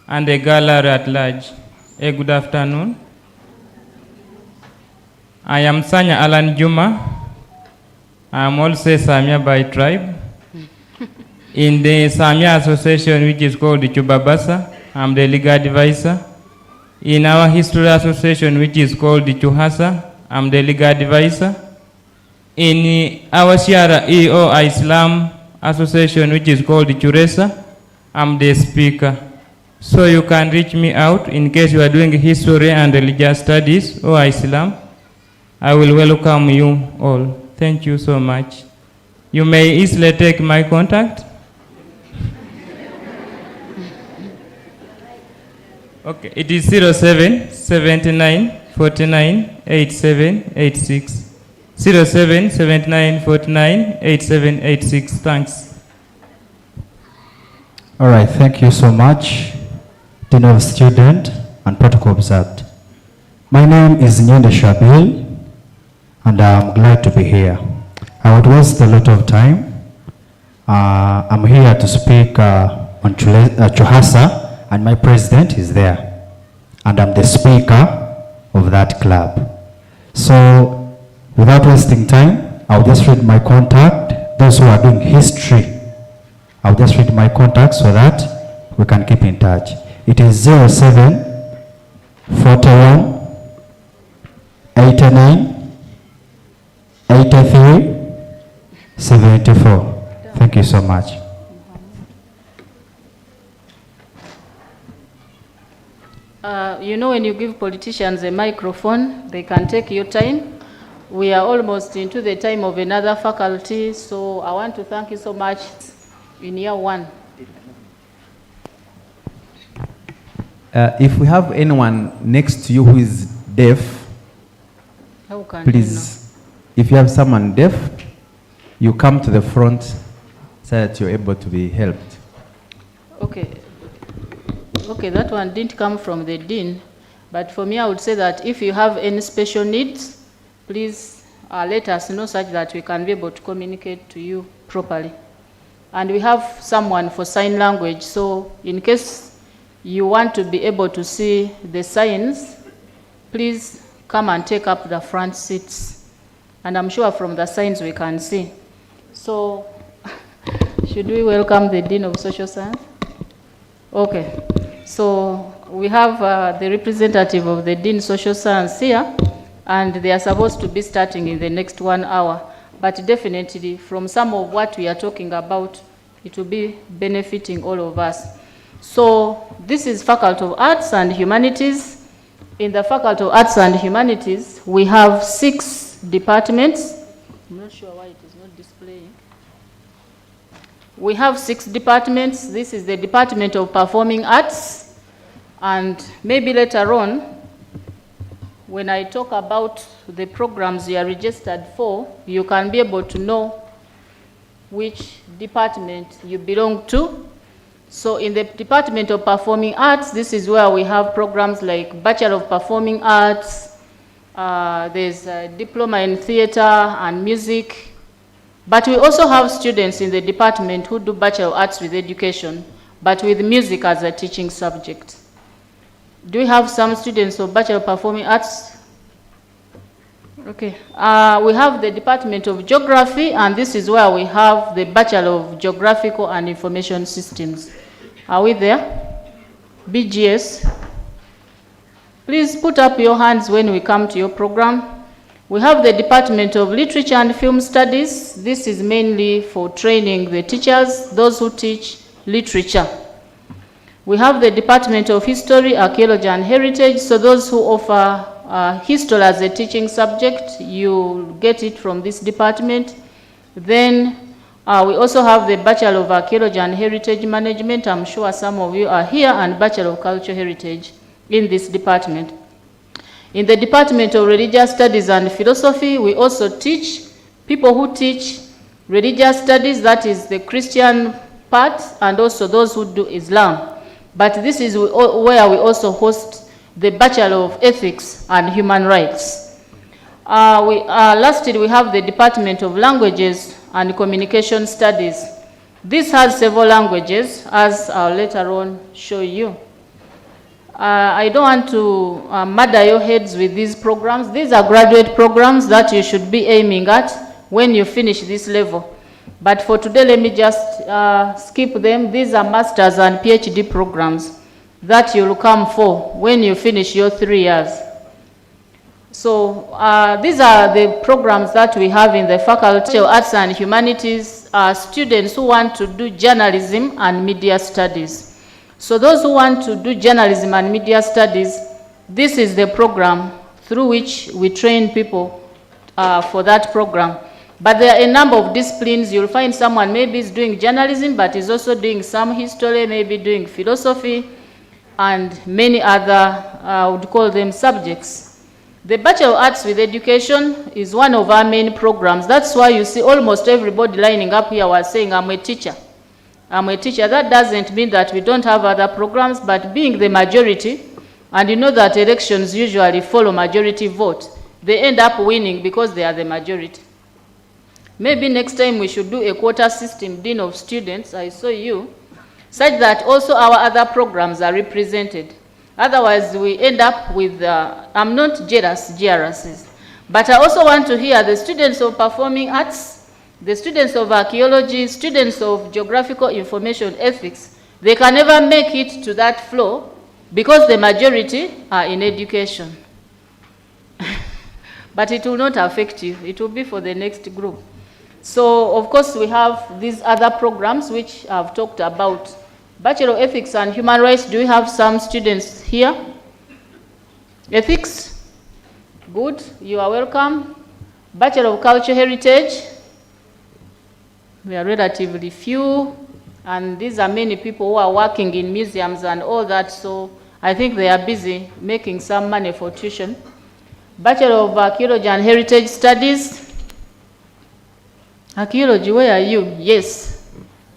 and the gallery at large, a good afternoon. I am Sanya Alan Juma. I am also Samia by tribe. In the Samia Association, which is called the Chubabasa, I'm the legal advisor. In our History Association, which is called the Chuhasa, I'm the legal advisor. In our CRE or Islam Association, which is called the Churesa, I'm the speaker. So you can reach me out in case you are doing history and religious studies or Islam. I will welcome you all. Thank you so much. You may easily take my contact Okay, it is 07 79 49 87 86. 07 79 49 87 86. Thanks.
All right, thank you so much, Dean of Student and Protocol observed. My name is Nyende Shabil, and I'm glad to be here. I would waste a lot of time. I'm here to speak on Chuhasa, and my president is there, and I'm the speaker of that club. So, without wasting time, I'll just read my contact. Those who are doing history, I'll just read my contact so that we can keep in touch. It is 07 41 89 83 74. Thank you so much.
You know, when you give politicians a microphone, they can take your time. We are almost into the time of another faculty, so I want to thank you so much in year one.
If we have anyone next to you who is deaf,
How can
please, if you have someone deaf, you come to the front so that you're able to be helped.
Okay. Okay, that one didn't come from the dean, but for me, I would say that if you have any special needs, please let us know such that we can be able to communicate to you properly. And we have someone for sign language, so in case you want to be able to see the signs, please come and take up the front seats. And I'm sure from the signs we can see. So, should we welcome the Dean of Social Science? Okay, so we have the representative of the Dean of Social Science here, and they are supposed to be starting in the next 1 hour. But definitely, from some of what we are talking about, it will be benefiting all of us. So, this is Faculty of Arts and Humanities. In the Faculty of Arts and Humanities, we have 6 departments. I'm not sure why it is not displaying. We have 6 departments. This is the Department of Performing Arts. And maybe later on, when I talk about the programs you are registered for, you can be able to know which department you belong to. So in the Department of Performing Arts, this is where we have programs like Bachelor of Performing Arts, there's a Diploma in Theater and Music, but we also have students in the department who do Bachelor of Arts with Education, but with music as a teaching subject. Do we have some students of Bachelor of Performing Arts? Okay. We have the Department of Geography, and this is where we have the Bachelor of Geographical and Information Systems. Are we there? BGS. Please put up your hands when we come to your program. We have the Department of Literature and Film Studies. This is mainly for training the teachers, those who teach literature. We have the Department of History, Archaeology and Heritage, so those who offer history as a teaching subject, you get it from this department. Then we also have the Bachelor of Archaeology and Heritage Management. I'm sure some of you are here, and Bachelor of Cultural Heritage in this department. In the Department of Religious Studies and Philosophy, we also teach people who teach religious studies, that is the Christian part, and also those who do Islam. But this is where we also host the Bachelor of Ethics and Human Rights. Lastly, we have the Department of Languages and Communication Studies. This has several languages, as I'll later on show you. I don't want to murder your heads with these programs. These are graduate programs that you should be aiming at when you finish this level. But for today, let me just skip them. These are master's and PhD programs that you'll come for when you finish your 3 years. So these are the programs that we have in the Faculty of Arts and Humanities, students who want to do journalism and media studies. So those who want to do journalism and media studies, this is the program through which we train people for that program. But there are a number of disciplines. You'll find someone maybe is doing journalism, but is also doing some history, maybe doing philosophy. and many other, I would call them subjects. The Bachelor of Arts with Education is one of our main programs. That's why you see almost everybody lining up here was saying, I'm a teacher. I'm a teacher. That doesn't mean that we don't have other programs, but being the majority, and you know that elections usually follow majority vote, they end up winning because they are the majority. Maybe next time we should do a quota system, Dean of Students, I saw you, such that also our other programs are represented. Otherwise, we end up with, I'm not jealous, GRSs, but I also want to hear the students of performing arts, the students of archaeology, students of geographical information ethics. They can never make it to that floor because the majority are in education. But it will not affect you. It will be for the next group. So, of course, we have these other programs which I've talked about. Bachelor of Ethics and Human Rights, do we have some students here? Ethics? Good, you are welcome. Bachelor of Cultural Heritage? We are relatively few, and these are many people who are working in museums and all that, so I think they are busy making some money for tuition. Bachelor of Archaeology and Heritage Studies? Archaeology, where are you? Yes,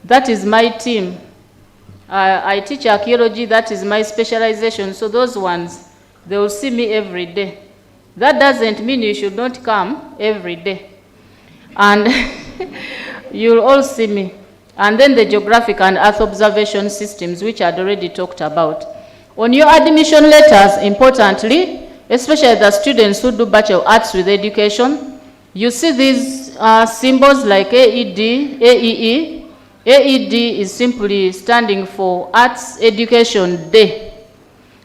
that is my team. I teach archaeology, that is my specialization, so those ones, they will see me every day. That doesn't mean you should not come every day. And you'll all see me. And then the geographic and earth observation systems, which I'd already talked about. On your admission letters, importantly, especially the students who do Bachelor of Arts with Education, you see these symbols like AED, AEE. AED is simply standing for Arts Education Day.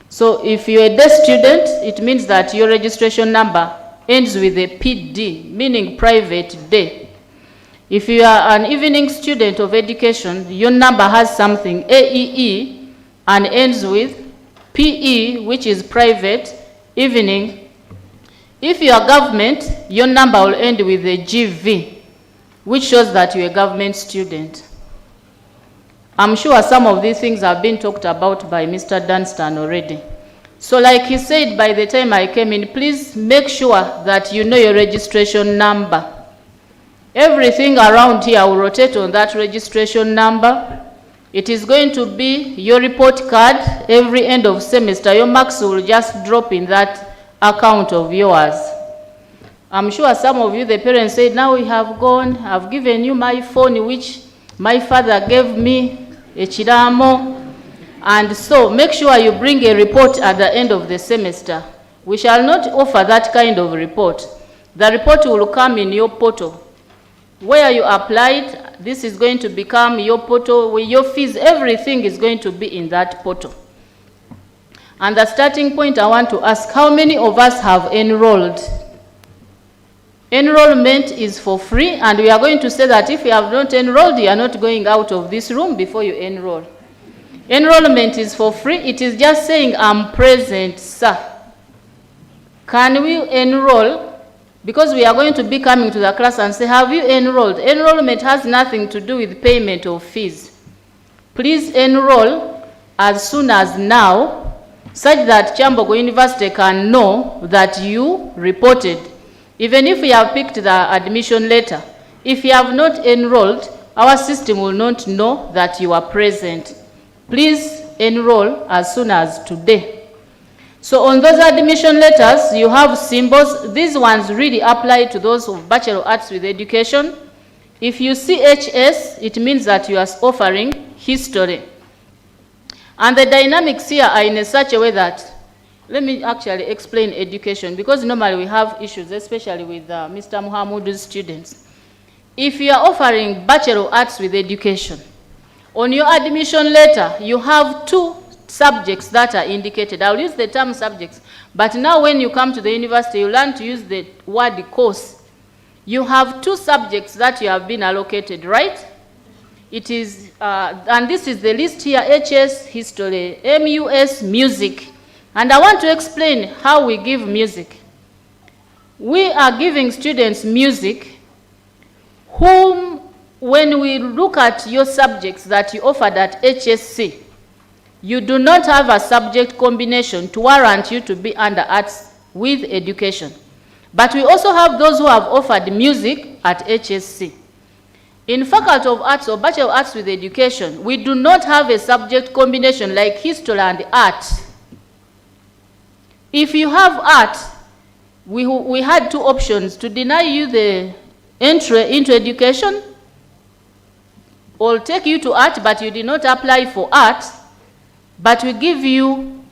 So if you're a day student, it means that your registration number ends with a PD, meaning private day. If you are an evening student of education, your number has something AEE and ends with PE, which is private, evening. If you are government, your number will end with a GV, which shows that you're a government student. I'm sure some of these things have been talked about by Mr. Dunstan already. So like he said, by the time I came in, please make sure that you know your registration number. Everything around here will rotate on that registration number. It is going to be your report card every end of semester. Your marks will just drop in that account of yours. I'm sure some of you, the parents said, now we have gone, I've given you my phone, which my father gave me, a chiramo. And so make sure you bring a report at the end of the semester. We shall not offer that kind of report. The report will come in your portal. Where you applied, this is going to become your portal, where your fees, everything is going to be in that portal. And the starting point, I want to ask, how many of us have enrolled? Enrollment is for free, and we are going to say that if you have not enrolled, you are not going out of this room before you enroll. Enrollment is for free. It is just saying, I'm present, sir. Can we enroll? Because we are going to be coming to the class and say, have you enrolled? Enrollment has nothing to do with payment of fees. Please enroll as soon as now, such that Kyambogo University can know that you reported. Even if we have picked the admission letter, if you have not enrolled, our system will not know that you are present. Please enroll as soon as today. So on those admission letters, you have symbols. These ones really apply to those of Bachelor of Arts with Education. If you see HS, it means that you are offering history. And the dynamics here are in such a way that, let me actually explain education, because normally we have issues, especially with Mr. Muhammad's students. If you are offering Bachelor of Arts with Education, on your admission letter, you have 2 subjects that are indicated. I'll use the term subjects, but now when you come to the university, you learn to use the word course. You have 2 subjects that you have been allocated, right? It is, and this is the list here, HS, history, MUS, music. And I want to explain how we give music. We are giving students music whom, when we look at your subjects that you offered at HSC, you do not have a subject combination to warrant you to be under arts with education. But we also have those who have offered music at HSC. In Faculty of Arts or Bachelor of Arts with Education, we do not have a subject combination like history and art. If you have art, we had two options: to deny you the entry into education, or take you to art, but you did not apply for art, but we give you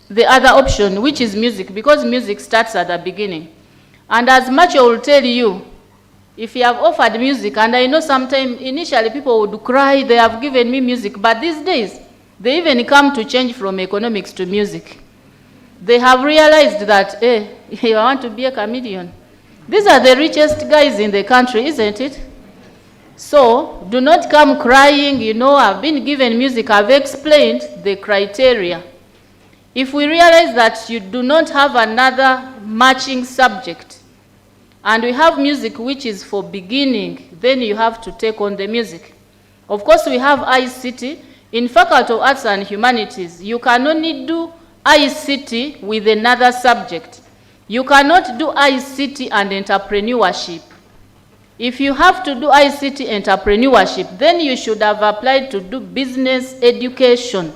the other option, which is music, because music starts at the beginning. And as much I will tell you, if you have offered music, and I know sometimes initially people would cry, they have given me music, but these days, they even come to change from economics to music. They have realized that, hey, you want to be a comedian. These are the richest guys in the country, isn't it? So, do not come crying, you know, I've been given music, I've explained the criteria. If we realize that you do not have another matching subject, and we have music which is for beginning, then you have to take on the music. Of course, we have ICT. In Faculty of Arts and Humanities, you can only do ICT with another subject. You cannot do ICT and entrepreneurship. If you have to do ICT entrepreneurship, then you should have applied to do business education,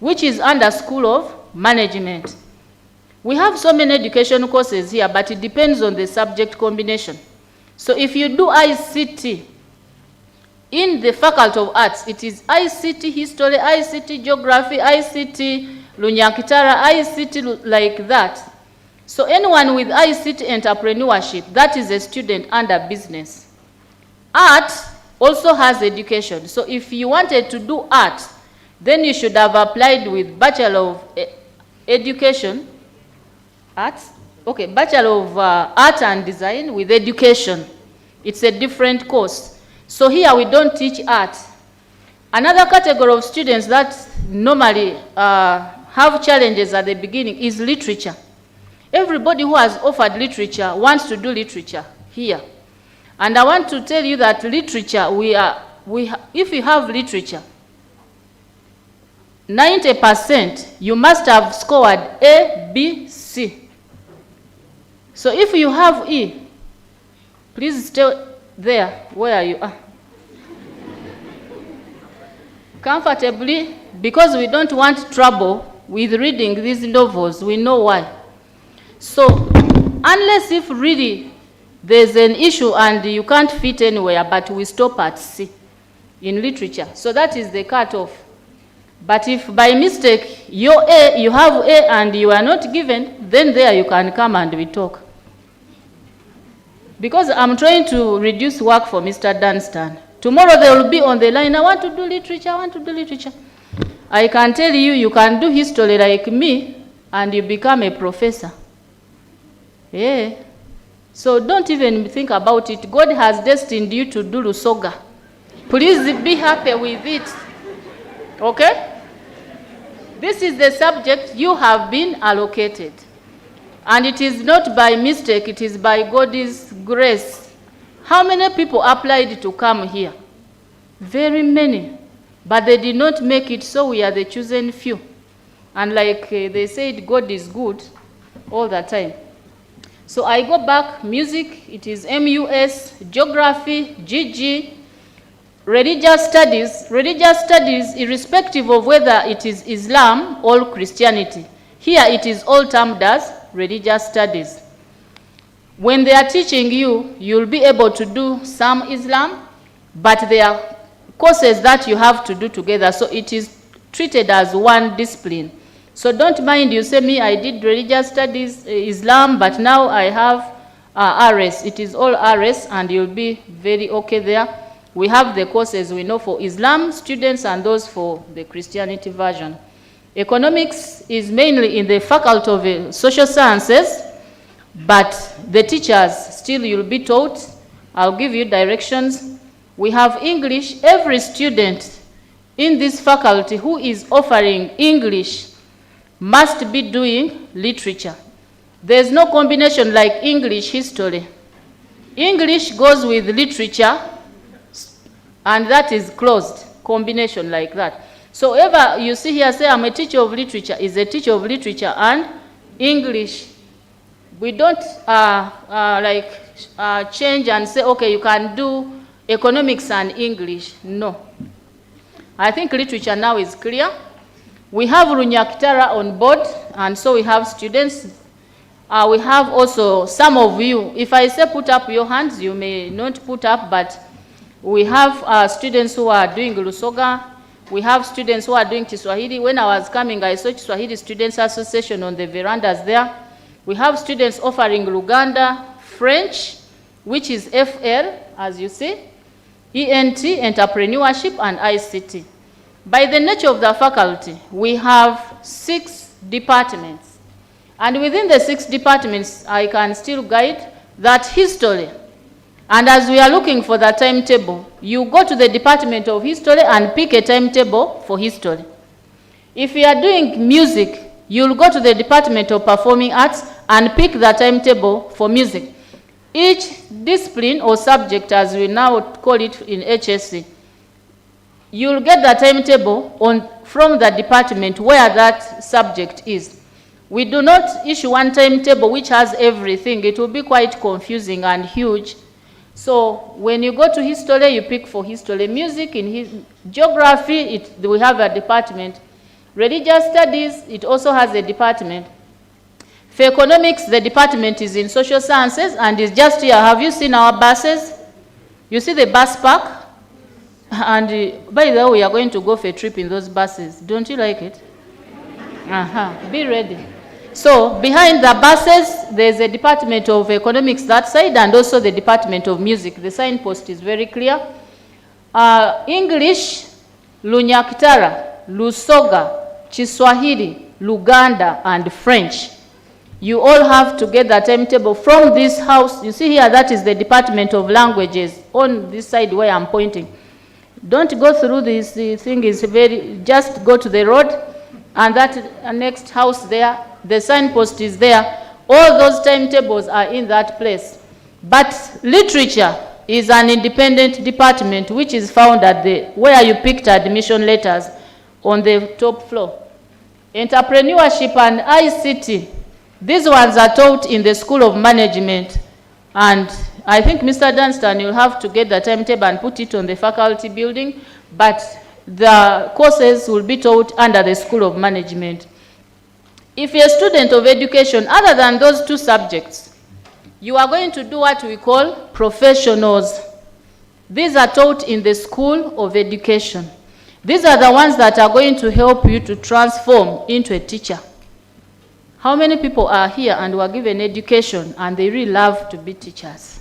which is under School of Management. We have so many education courses here, but it depends on the subject combination. So if you do ICT in the Faculty of Arts, it is ICT History, ICT Geography, ICT Lunyakitara, ICT like that. So anyone with ICT entrepreneurship, that is a student under business. Art also has education. So if you wanted to do art, then you should have applied with Bachelor of Education, Arts? Okay, Bachelor of Art and Design with Education. It's a different course. So here we don't teach art. Another category of students that normally have challenges at the beginning is literature. Everybody who has offered literature wants to do literature here. And I want to tell you that literature, if you have literature, 90% you must have scored A, B, C. So if you have E, please stay there where you are. Comfortably, because we don't want trouble with reading these novels, we know why. So, unless if really there's an issue and you can't fit anywhere, but we stop at C in literature. So that is the cutoff. But if by mistake you have A and you are not given, then there you can come and we talk. Because I'm trying to reduce work for Mr. Dunstan. Tomorrow they will be on the line, I want to do literature, I want to do literature. I can tell you, you can do history like me, and you become a professor. Yeah. So don't even think about it. God has destined you to do Lusoga. Please be happy with it. Okay? This is the subject you have been allocated. And it is not by mistake, it is by God's grace. How many people applied to come here? Very many. But they did not make it, so we are the chosen few. And like they said, God is good all the time. So I go back, music, it is MUS, geography, GG, religious studies, irrespective of whether it is Islam or Christianity. Here it is all termed as religious studies. When they are teaching you, you'll be able to do some Islam, but there are courses that you have to do together, so it is treated as one discipline. So don't mind, you say me, I did religious studies, Islam, but now I have RS. It is all RS, and you'll be very okay there. We have the courses we know for Islam students and those for the Christianity version. Economics is mainly in the Faculty of Social Sciences, but the teachers, still you'll be taught. I'll give you directions. We have English. Every student in this faculty who is offering English must be doing literature. There's no combination like English history. English goes with literature, and that is closed, combination like that. So ever you see here, say I'm a teacher of literature, is a teacher of literature and English. We don't change and say, okay, you can do economics and English. No. I think literature now is clear. We have Runyakitara on board, and so we have students. We have also some of you, if I say put up your hands, you may not put up, but we have students who are doing Lusoga. We have students who are doing Kiswahili. When I was coming, I saw Kiswahili Students Association on the verandas there. We have students offering Luganda, French, which is FL, as you see, ENT, Entrepreneurship, and ICT. By the nature of the faculty, we have 6 departments. And within the 6 departments, I can still guide that history. And as we are looking for the timetable, you go to the Department of History and pick a timetable for history. If you are doing music, you'll go to the Department of Performing Arts and pick the timetable for music. Each discipline or subject, as we now call it in HSC, you'll get the timetable from the department where that subject is. We do not issue one timetable which has everything. It will be quite confusing and huge. So when you go to history, you pick for history. Music, in geography, we have a department. Religious studies, it also has a department. For economics, the department is in social sciences and is just here. Have you seen our buses? You see the bus park? And by the way, we are going to go for a trip in those buses. Don't you like it? Be ready. So behind the buses, there's a department of economics that side and also the department of music. The signpost is very clear. English, Lunyakitara, Lusoga, Kiswahili, Luganda, and French. You all have to get the timetable from this house. You see here, that is the Department of Languages on this side where I'm pointing. Don't go through this thing, is very, just go to the road and that next house there, the signpost is there. All those timetables are in that place. But literature is an independent department which is found at where you picked admission letters on the top floor. Entrepreneurship and ICT, these ones are taught in the School of Management. And I think Mr. Dunstan, you'll have to get the timetable and put it on the faculty building, but the courses will be taught under the School of Management. If you're a student of education, other than those 2 subjects, you are going to do what we call professionals. These are taught in the School of Education. These are the ones that are going to help you to transform into a teacher. How many people are here and were given education and they really love to be teachers?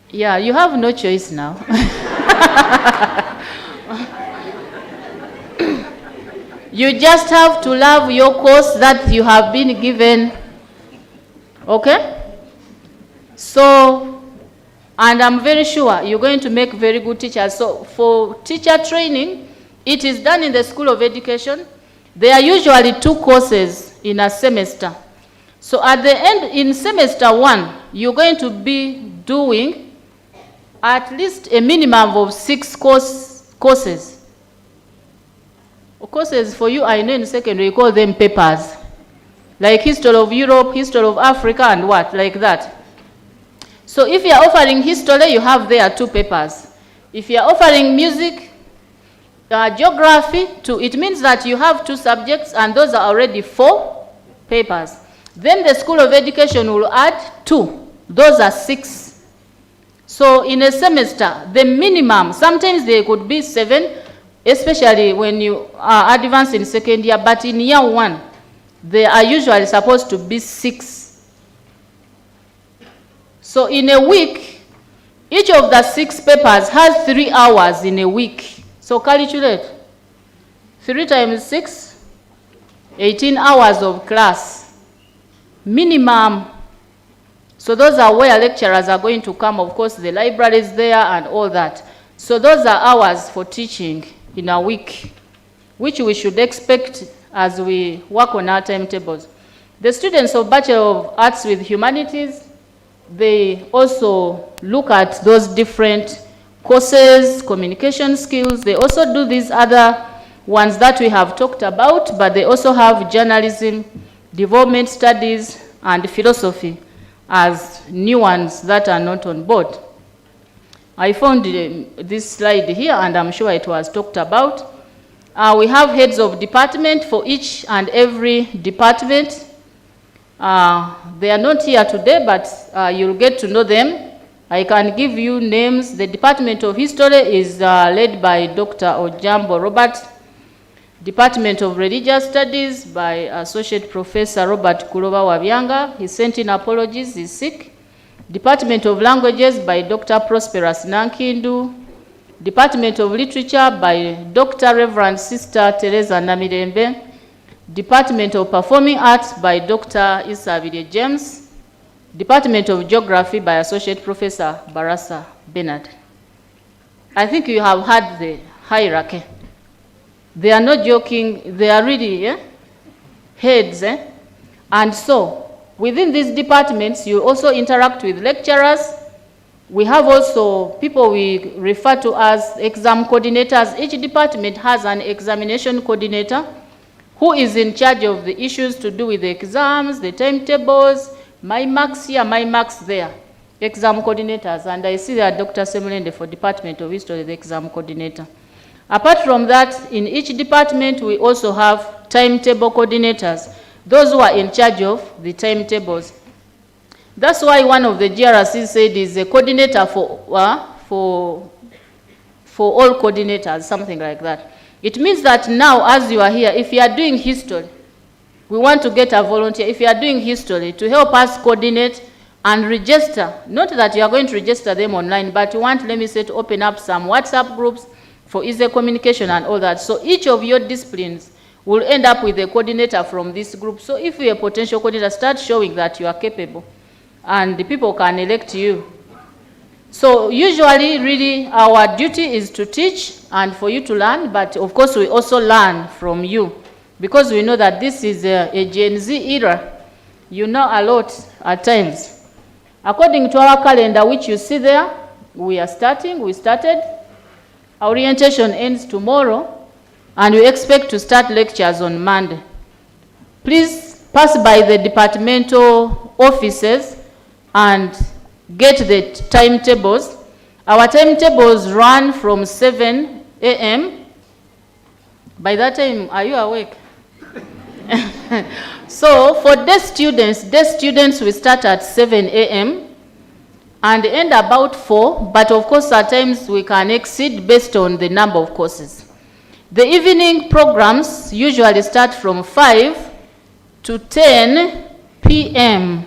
Yeah, you have no choice now. You just have to love your course that you have been given. Okay? So, and I'm very sure you're going to make very good teachers. So for teacher training, it is done in the School of Education. There are usually 2 courses in a semester. So at the end, in semester 1, you're going to be doing at least a minimum of 6 courses. Courses for you, I know in secondary, you call them papers. Like History of Europe, History of Africa, and what, like that. So if you're offering history, you have there 2 papers. If you're offering music, geography, 2, it means that you have 2 subjects, and those are already 4 papers. Then the School of Education will add 2. Those are 6. So in a semester, the minimum, sometimes they could be 7, especially when you are advanced in second year, but in year 1, they are usually supposed to be 6. So in a week, each of the 6 papers has 3 hours in a week. So calculate. 3 times 6, 18 hours of class. Minimum. So those are where lecturers are going to come. Of course, the library is there and all that. So those are hours for teaching in a week, which we should expect as we work on our timetables. The students of Bachelor of Arts with Humanities, they also look at those different courses, communication skills. They also do these other ones that we have talked about, but they also have journalism, development studies, and philosophy as new ones that are not on board. I found this slide here, and I'm sure it was talked about. We have heads of department for each and every department. They are not here today, but you'll get to know them. I can give you names. The Department of History is led by Dr. Ojambo Robert. Department of Religious Studies by Associate Professor Robert Kuloba Wabyanga. He sent in apologies, he's sick. Department of Languages by Dr. Prosperous Nankindu. Department of Literature by Dr. Reverend Sister Teresa Namirembe. Department of Performing Arts by Dr. Isabelle James. Department of Geography by Associate Professor Barasa Bernard. I think you have heard the hierarchy. They are not joking, they are really heads. And so, within these departments, you also interact with lecturers. We have also people we refer to as exam coordinators. Each department has an examination coordinator who is in charge of the issues to do with the exams, the timetables, my marks here, my marks there, exam coordinators. And I see that Dr. Semulende for Department of History, the exam coordinator. Apart from that, in each department, we also have timetable coordinators, those who are in charge of the timetables. That's why one of the GRCs said is a coordinator for all coordinators, something like that. It means that now, as you are here, if you are doing history, we want to get a volunteer, if you are doing history, to help us coordinate and register. Not that you are going to register them online, but you want, let me say, to open up some WhatsApp groups for easy communication and all that. So each of your disciplines will end up with a coordinator from this group. So if you're a potential coordinator, start showing that you are capable, and the people can elect you. So usually, really, our duty is to teach and for you to learn, but of course we also learn from you, because we know that this is a Gen Z era. You know a lot at times. According to our calendar, which you see there, we started. Our orientation ends tomorrow, and we expect to start lectures on Monday. Please pass by the departmental offices and get the timetables. Our timetables run from 7 a.m. By that time, are you awake? So for day students will start at 7 a.m. and end about 4, but of course at times we can exceed based on the number of courses. The evening programs usually start from 5 to 10 p.m.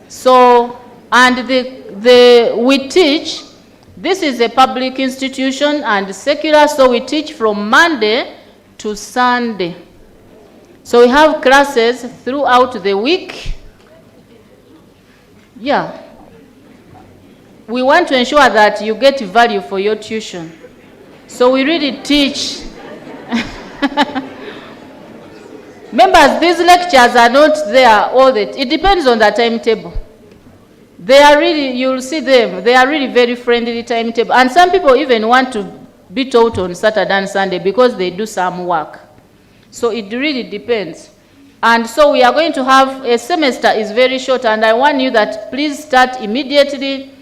So, and we teach, this is a public institution and secular, so we teach from Monday to Sunday. So we have classes throughout the week. Yeah. We want to ensure that you get value for your tuition. So we really teach. Members, these lectures are not there all the time. It depends on the timetable. They are really, you'll see them, they are really very friendly timetable. And some people even want to be taught on Saturday and Sunday because they do some work. So it really depends. And so we are going to have, a semester is very short, and I want you that please start immediately.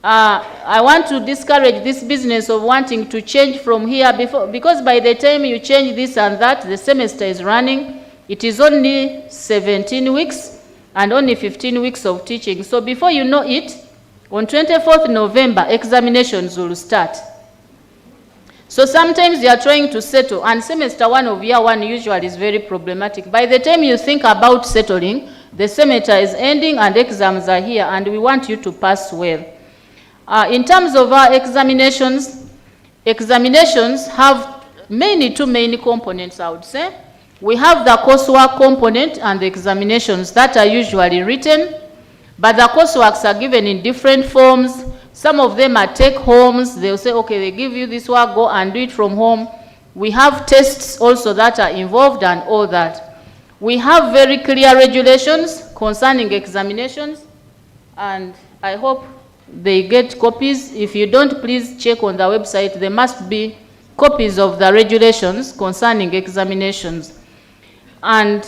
I want to discourage this business of wanting to change from here before, because by the time you change this and that, the semester is running. It is only 17 weeks and only 15 weeks of teaching. So before you know it, on 24th November, examinations will start. So sometimes you are trying to settle, and semester 1 of year 1 usually is very problematic. By the time you think about settling, the semester is ending and exams are here, and we want you to pass well. In terms of our examinations have two main components, I would say. We have the coursework component and the examinations that are usually written, but the courseworks are given in different forms. Some of them are take-homes. They'll say, okay, they give you this work, go and do it from home. We have tests also that are involved and all that. We have very clear regulations concerning examinations, and I hope they get copies. If you don't, please check on the website. There must be copies of the regulations concerning examinations. And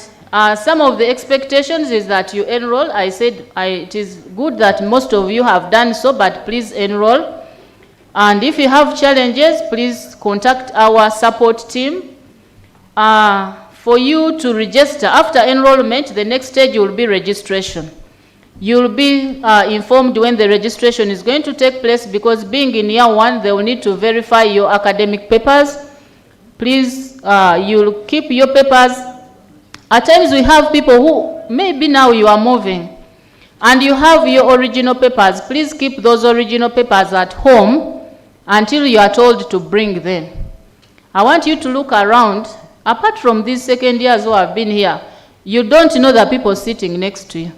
some of the expectations is that you enroll. I said it is good that most of you have done so, but please enroll. And if you have challenges, please contact our support team. For you to register, after enrollment, the next stage will be registration. You'll be informed when the registration is going to take place, because being in year one, they will need to verify your academic papers. Please, you'll keep your papers. At times we have people who, maybe now you are moving, and you have your original papers. Please keep those original papers at home until you are told to bring them. I want you to look around. Apart from these second years who have been here, you don't know the people sitting next to you.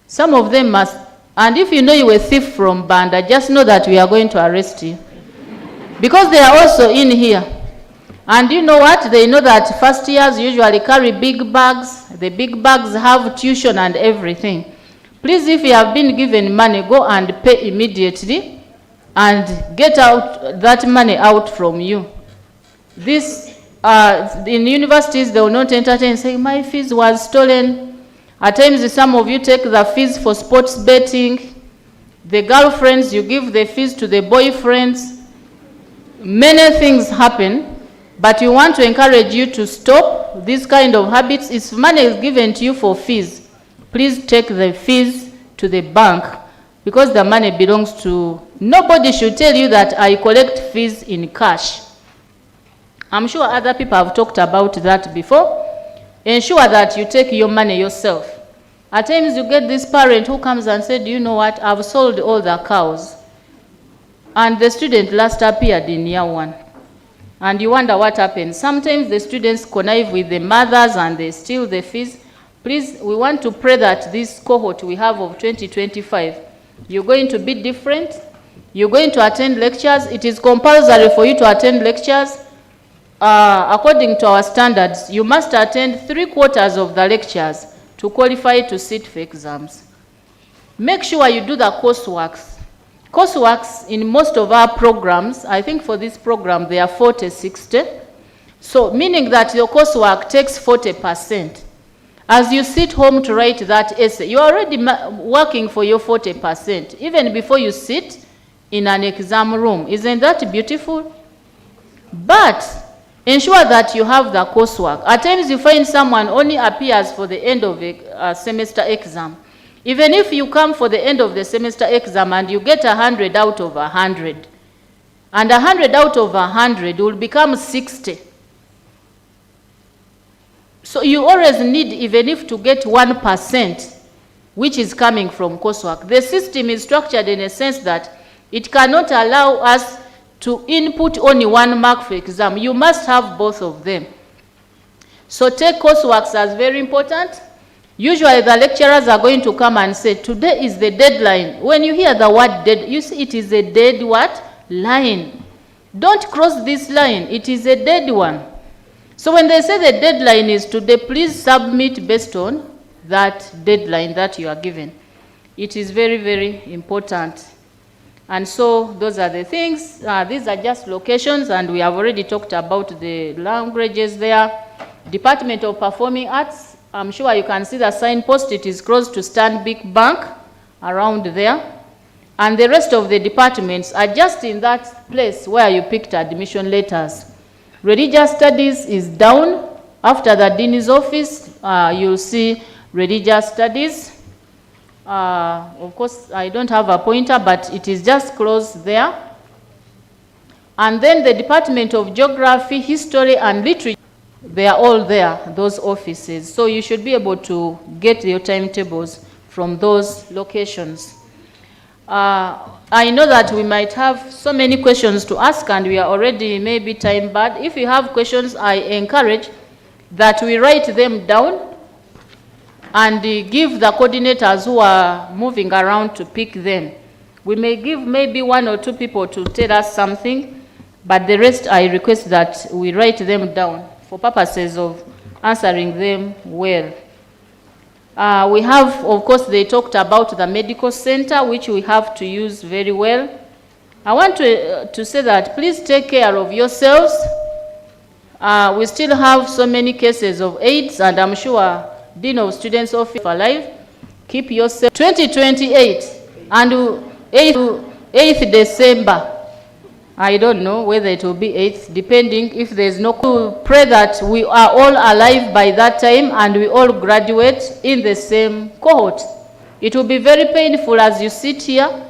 Some of them must, and if you know you were a thief from Banda, just know that we are going to arrest you. Because they are also in here. And you know what? They know that first years usually carry big bags. The big bags have tuition and everything. Please, if you have been given money, go and pay immediately and get out that money out from you. This, in universities, they will not entertain saying, my fees was stolen. At times, some of you take the fees for sports betting. The girlfriends, you give the fees to the boyfriends. Many things happen, but we want to encourage you to stop this kind of habits. If money is given to you for fees, please take the fees to the bank, because the money belongs to, nobody should tell you that I collect fees in cash. I'm sure other people have talked about that before. Ensure that you take your money yourself. At times you get this parent who comes and said, you know what, I've sold all the cows. And the student last appeared in year one. And you wonder what happened. Sometimes the students connive with the mothers and they steal the fees. Please, we want to pray that this cohort we have of 2025, you're going to be different. You're going to attend lectures. It is compulsory for you to attend lectures. According to our standards, you must attend 3/4 of the lectures to qualify to sit for exams. Make sure you do the courseworks. Courseworks in most of our programs, I think for this program, they are 40/60. So meaning that your coursework takes 40%. As you sit home to write that essay, you're already working for your 40%, even before you sit in an exam room. Isn't that beautiful? But ensure that you have the coursework. At times you find someone only appears for the end of a semester exam. Even if you come for the end of the semester exam and you get 100 out of 100, and 100 out of 100 will become 60. So you always need, even if to get 1%, which is coming from coursework. The system is structured in a sense that it cannot allow us to input only 1 mark for exam. You must have both of them. So take coursework as very important. Usually the lecturers are going to come and say, today is the deadline. When you hear the word dead, you see it is a dead what? Line. Don't cross this line. It is a dead one. So when they say the deadline is today, please submit based on that deadline that you are given. It is very, very important. And so those are the things. These are just locations, and we have already talked about the languages there. Department of Performing Arts, I'm sure you can see the signpost. It is close to Stanbic Bank, around there. And the rest of the departments are just in that place where you picked admission letters. Religious Studies is down. After the Dean's office, you'll see Religious Studies. Of course, I don't have a pointer, but it is just close there. And then the Department of Geography, History, and Literature, they are all there, those offices. So you should be able to get your timetables from those locations. I know that we might have so many questions to ask, and we are already maybe time bad. If you have questions, I encourage that we write them down and give the coordinators who are moving around to pick them. We may give maybe 1 or 2 people to tell us something, but the rest I request that we write them down for purposes of answering them well. We have, of course, they talked about the medical center, which we have to use very well. I want to say that please take care of yourselves. We still have so many cases of AIDS, and I'm sure Dean of Students Office alive. Keep yourself. 2028 and 8th December. I don't know whether it will be 8th, depending if there's no. Pray that we are all alive by that time and we all graduate in the same cohort. It will be very painful as you sit here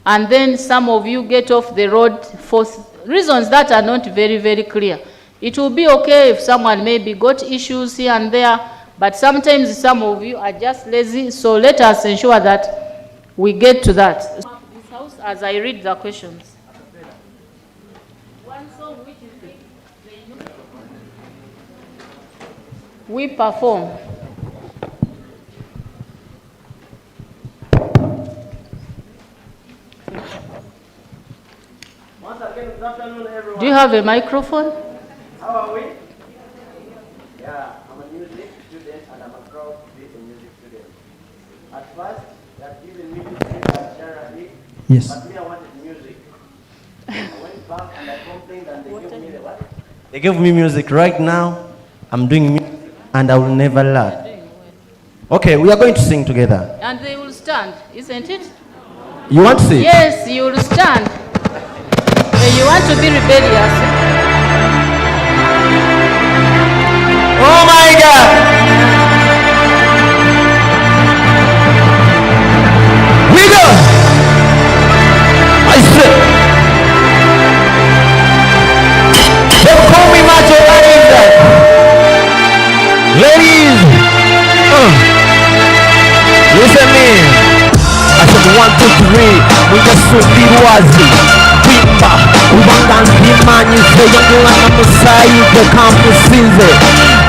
and then some of you get off the road for reasons that are not very, very clear. It will be okay if someone maybe got issues here and there, but sometimes some of you are just lazy, so let us ensure that we get to that. This house, as I read the questions. We perform.
Once again, good afternoon, everyone.
Do you have a microphone?
How are we? Yeah, I'm a music student and I'm a proud to be a music student. At first, they had given me this at charity,
Yes.
but me, I wanted music. I went back and I complained and they gave me the what? They gave me music. Right now, I'm doing music and I will never learn. Okay, we are going to sing together.
And they will stand, isn't it?
You want to sing?
Yes, you will stand. You want to be rebellious.
Oh my God! We go! I said, they call me Macho Isaac. Ladies, listen me. I said 1, 2, 3. We just be wazi. Bimba, ubanga ntimanyi se yangula na musaide kamusinze.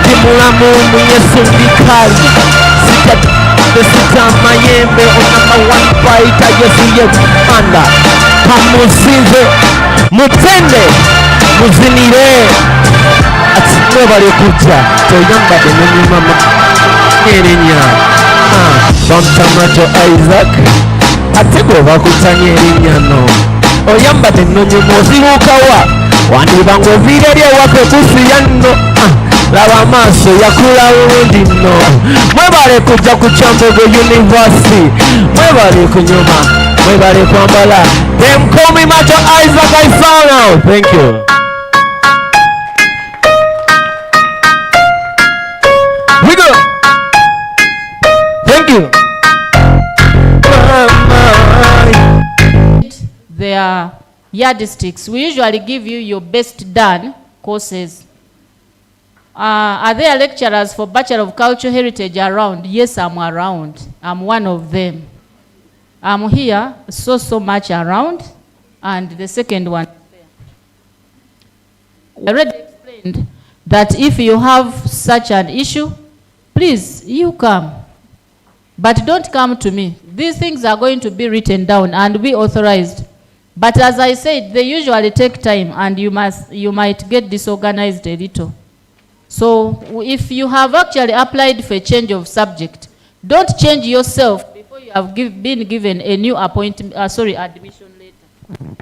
Dimulamu Yesu ndikali. Sita mayembe on number 1 fighter Yesu yemanda. Kamusinze, mutende, muzinire. Ati mwebale kuja, toyamba denemi mama. Nyerinya, Bamtamacho Isaac. Ate gwe bakutanye erinnya no. Oyambadde ennyonyi ozibuukawa wandiba ng'oviireri ewaka ekufiya nno. Laba amaaso yakula bulungi nno. Mwebale kujja ku Kyambogo University, mwebale kunyuma, mwebale kwambala. Them call me Macho Isaac, I found out. Thank you. We go. Thank you.
Their yardsticks. We usually give you your best done courses. Are there lecturers for Bachelor of Cultural Heritage around? Yes, I'm around. I'm one of them. I'm here so much around. And the second one. I already explained that if you have such an issue, please, you come. But don't come to me. These things are going to be written down and be authorized. But as I said, they usually take time and you might get disorganized a little. So if you have actually applied for a change of subject, don't change yourself before you have been given a new admission letter.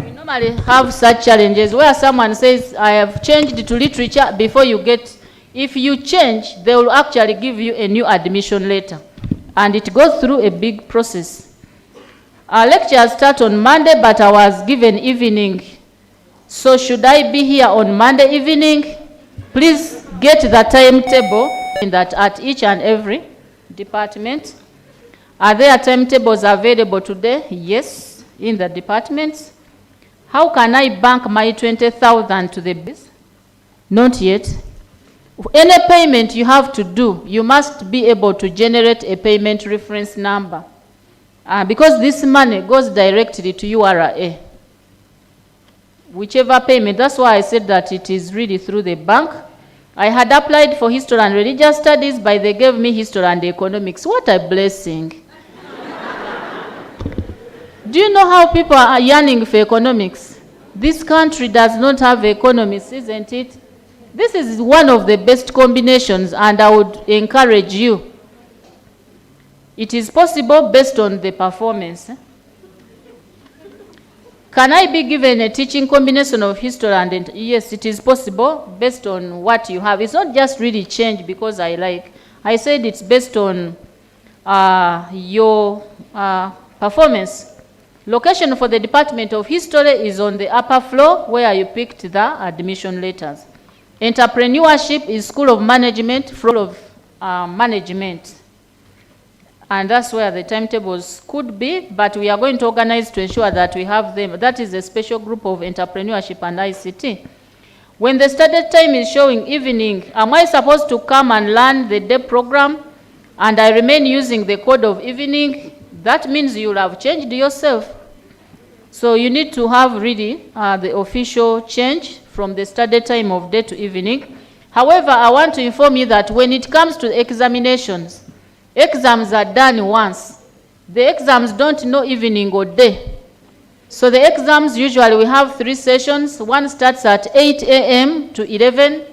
We normally have such challenges where someone says, I have changed to literature before you get, if you change, they will actually give you a new admission letter. And it goes through a big process. Our lectures start on Monday, but I was given evening. So should I be here on Monday evening? Please get the timetable in that at each and every department. Are there timetables available today? Yes, in the departments. How can I bank my 20,000 to the business? Not yet. Any payment you have to do, you must be able to generate a payment reference number. Because this money goes directly to URA. Whichever payment, that's why I said that it is really through the bank. I had applied for history and religious studies, but they gave me history and economics. What a blessing. Do you know how people are yearning for economics? This country does not have economists, isn't it? This is one of the best combinations, and I would encourage you It is possible based on the performance. Can I be given a teaching combination of history and yes, it is possible based on what you have. It's not just really change because I like. I said it's based on your performance. Location for the Department of History is on the upper floor where you picked the admission letters. Entrepreneurship is School of Management, floor of management. And that's where the timetables could be, but we are going to organize to ensure that we have them. That is a special group of entrepreneurship and ICT. When the study time is showing evening, am I supposed to come and learn the day program and I remain using the code of evening? That means you'll have changed yourself. So you need to have really the official change from the study time of day to evening. However, I want to inform you that when it comes to examinations, exams are done once. The exams don't know evening or day. So the exams usually we have 3 sessions. One starts at 8 a.m. to 11,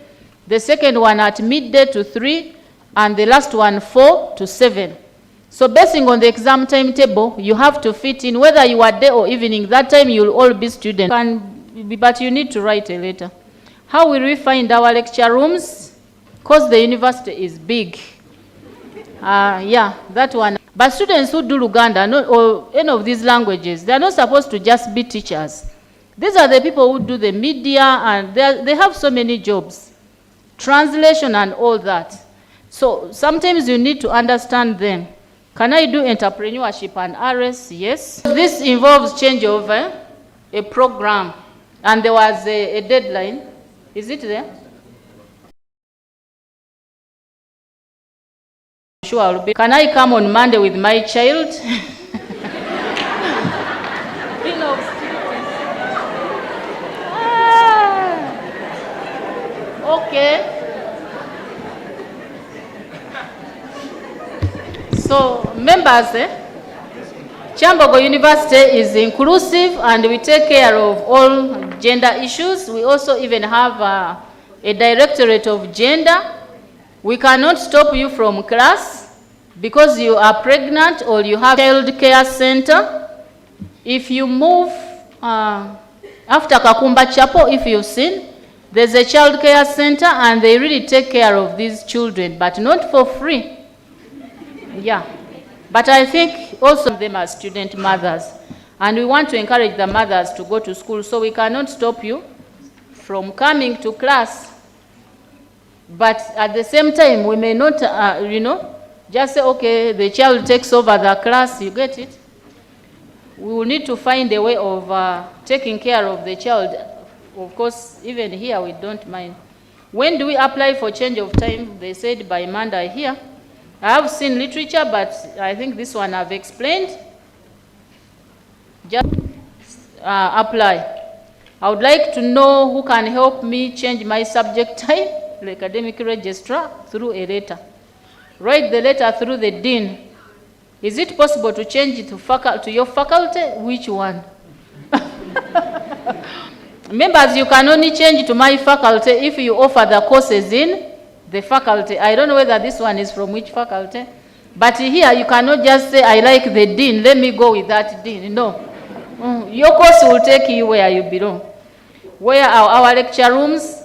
the second one at midday to 3, and the last one 4 to 7. So basing on the exam timetable, you have to fit in whether you are day or evening. That time you'll all be students. But you need to write a letter. How will we find our lecture rooms? Because the university is big. Yeah, that one. But students who do Luganda or any of these languages, they are not supposed to just be teachers. These are the people who do the media, and they have so many jobs. Translation and all that. So sometimes you need to understand them. Can I do entrepreneurship and RS? Yes. This involves change of a program, and there was a deadline. Is it there? Sure, I'll be. Can I come on Monday with my child? Okay. So, members, Kyambogo University is inclusive and we take care of all gender issues. We also even have a directorate of gender. We cannot stop you from class because you are pregnant or you have a child care center. If you move after Kakumba Chapel, if you've seen, there's a child care center and they really take care of these children, but not for free. Yeah. But I think also them are student mothers. And we want to encourage the mothers to go to school, so we cannot stop you from coming to class. But at the same time, we may not, just say, okay, the child takes over the class, you get it? We will need to find a way of taking care of the child. Of course, even here, we don't mind. When do we apply for change of time? They said by Monday here. I have seen literature, but I think this one I've explained. Just apply. I would like to know who can help me change my subject type. The academic registrar through a letter. Write the letter through the dean. Is it possible to change it to your faculty? Which one? Members, you can only change to my faculty if you offer the courses in the faculty. I don't know whether this one is from which faculty. But here you cannot just say, I like the dean, let me go with that dean. No. Your course will take you where you belong. Where are our lecture rooms?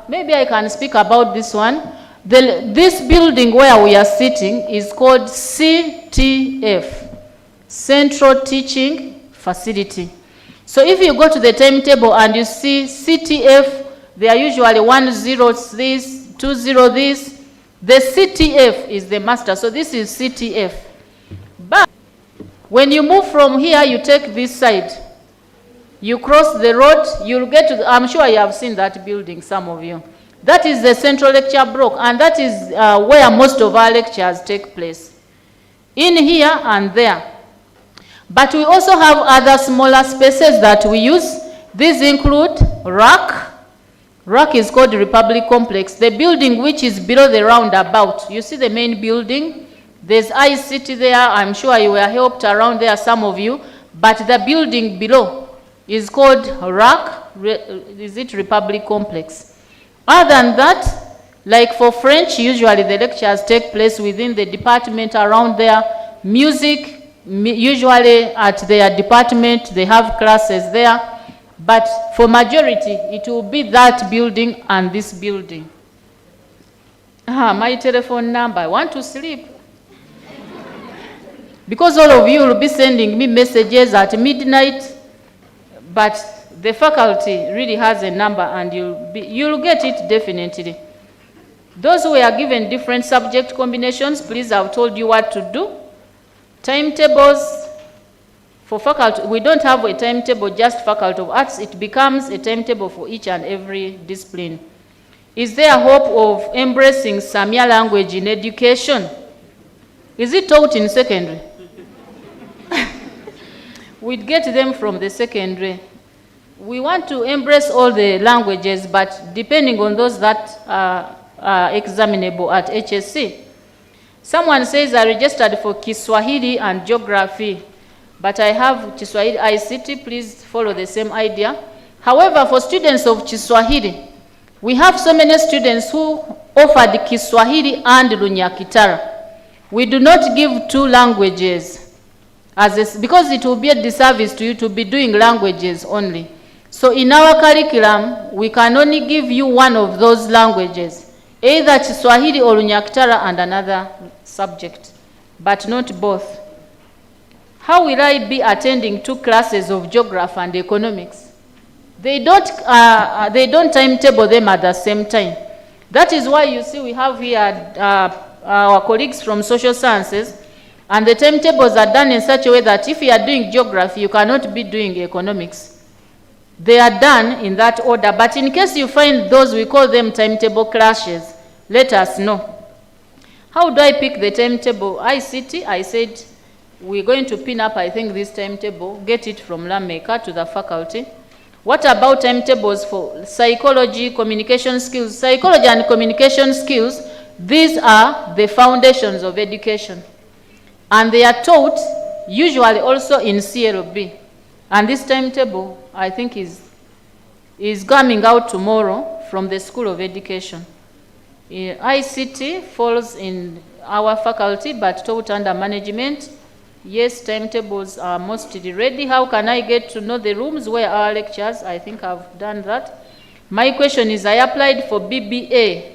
Maybe I can speak about this one. This building where we are sitting is called CTF, Central Teaching Facility. So if you go to the timetable and you see CTF, they are usually 10 this, 20 this. The CTF is the master, so this is CTF. But when you move from here, you take this side. You cross the road, you'll get to, I'm sure you have seen that building, some of you. That is the central lecture block, and that is where most of our lectures take place. In here and there. But we also have other smaller spaces that we use. These include RAC. RAC is called Republic Complex. The building which is below the roundabout. You see the main building? There's ICT there. I'm sure you were helped around there, some of you. But the building below is called RAC. Is it Republic Complex? Other than that, like for French, usually the lectures take place within the department around there. Music, usually at their department, they have classes there. But for majority, it will be that building and this building. My telephone number, I want to sleep. Because all of you will be sending me messages at midnight, but the faculty really has a number and you'll get it definitely. Those who are given different subject combinations, please, I've told you what to do. Timetables for faculty, we don't have a timetable just faculty of arts, it becomes a timetable for each and every discipline. Is there hope of embracing Samia language in education? Is it taught in secondary? We'd get them from the secondary. We want to embrace all the languages, but depending on those that are examinable at HSC. Someone says I registered for Kiswahili and geography, but I have Kiswahili ICT, please follow the same idea. However, for students of Kiswahili, we have so many students who offered Kiswahili and Lunyakitara. We do not give two languages because it will be a disservice to you to be doing languages only. So in our curriculum, we can only give you one of those languages, either Kiswahili or Lunyakitara and another subject, but not both. How will I be attending 2 classes of geography and economics? They don't timetable them at the same time. That is why you see we have here our colleagues from social sciences, and the timetables are done in such a way that if you are doing geography, you cannot be doing economics. They are done in that order, but in case you find those, we call them timetable clashes, let us know. How do I pick the timetable? ICT, I said, we're going to pin up, I think, this timetable, get it from Lameka to the faculty. What about timetables for psychology, communication skills? Psychology and communication skills, these are the foundations of education. And they are taught usually also in CLB. And this timetable, I think, is coming out tomorrow from the School of Education. ICT falls in our faculty, but taught under management. Yes, timetables are mostly ready. How can I get to know the rooms where our lectures? I think I've done that. My question is, I applied for BBA,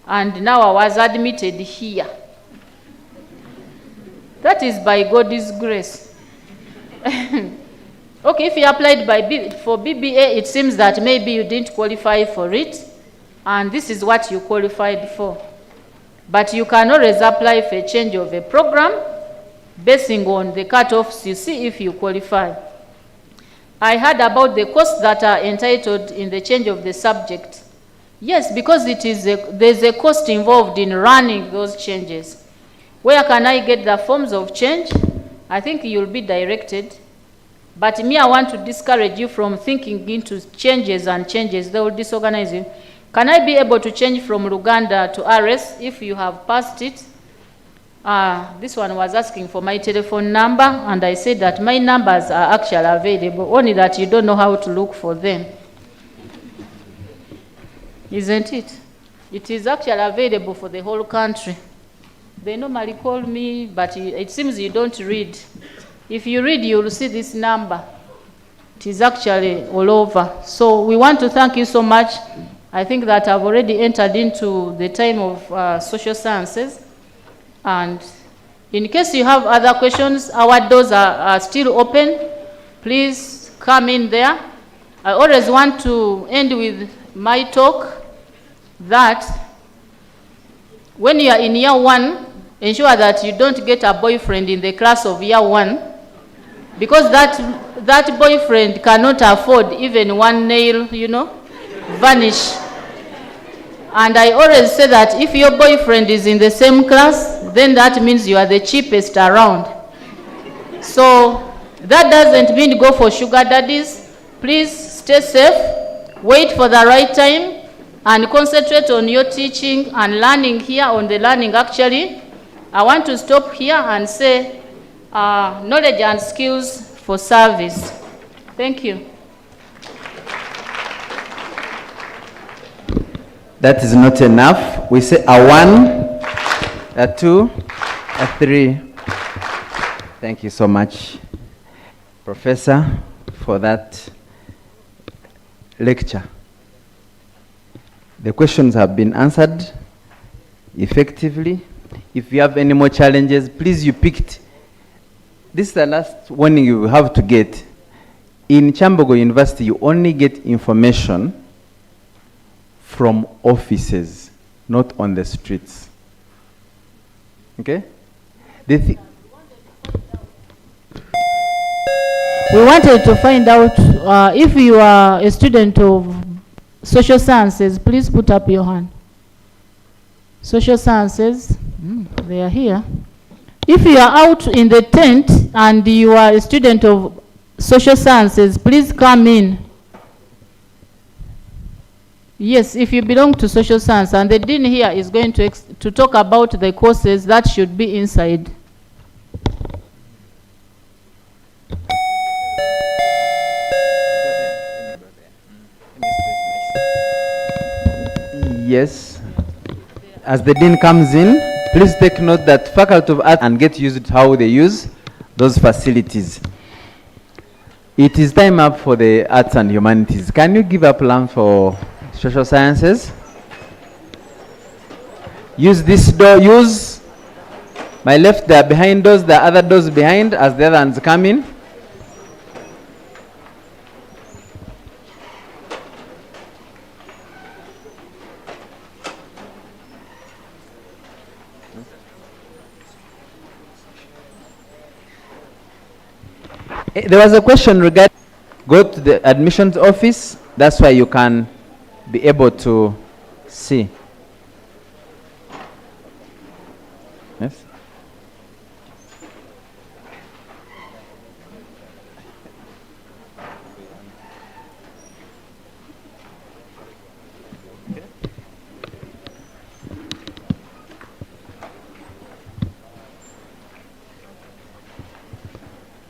and now I was admitted here. That is by God's grace. Okay, if you applied for BBA, it seems that maybe you didn't qualify for it, and this is what you qualified for. But you can always apply for a change of a program, basing on the cutoffs you see if you qualify. I heard about the costs that are entitled in the change of the subject. Yes, because there's a cost involved in running those changes. Where can I get the forms of change? I think you'll be directed. But me, I want to discourage you from thinking into changes and changes. They will disorganize you. Can I be able to change from Luganda to RS if you have passed it? This one was asking for my telephone number, and I said that my numbers are actually available, only that you don't know how to look for them. Isn't it? It is actually available for the whole country. They normally call me, but it seems you don't read. If you read, you will see this number. It is actually all over. So we want to thank you so much. I think that I've already entered into the time of social sciences. And in case you have other questions, our doors are still open. Please come in there. I always want to end with my talk that when you are in year 1, ensure that you don't get a boyfriend in the class of year 1, because that boyfriend cannot afford even one nail, vanish. And I always say that if your boyfriend is in the same class, then that means you are the cheapest around. So that doesn't mean go for sugar daddies. Please stay safe, wait for the right time, and concentrate on your teaching and learning here on the learning actually. I want to stop here and say knowledge and skills for service. Thank you.
That is not enough. We say a 1, a 2, a 3. Thank you so much, Professor, for that lecture. The questions have been answered effectively. If you have any more challenges, please, you picked. This is the last warning you have to get. In Kyambogo University, you only get information from offices, not on the streets. Okay?
We wanted to find out if you are a student of social sciences, please put up your hand. Social sciences, they are here. If you are out in the tent and you are a student of social sciences, please come in. Yes, if you belong to social science, and the dean here is going to talk about the courses that should be inside.
Yes. As the dean comes in, please take note that Faculty of Arts and get used to how they use those facilities. It is time up for the arts and humanities. Can you give a plan for social sciences? Use this door, use my left, there behind doors, the other doors behind as the other ones come in. There was a question regarding, go to the admissions office, that's why you can be able to see. Yes?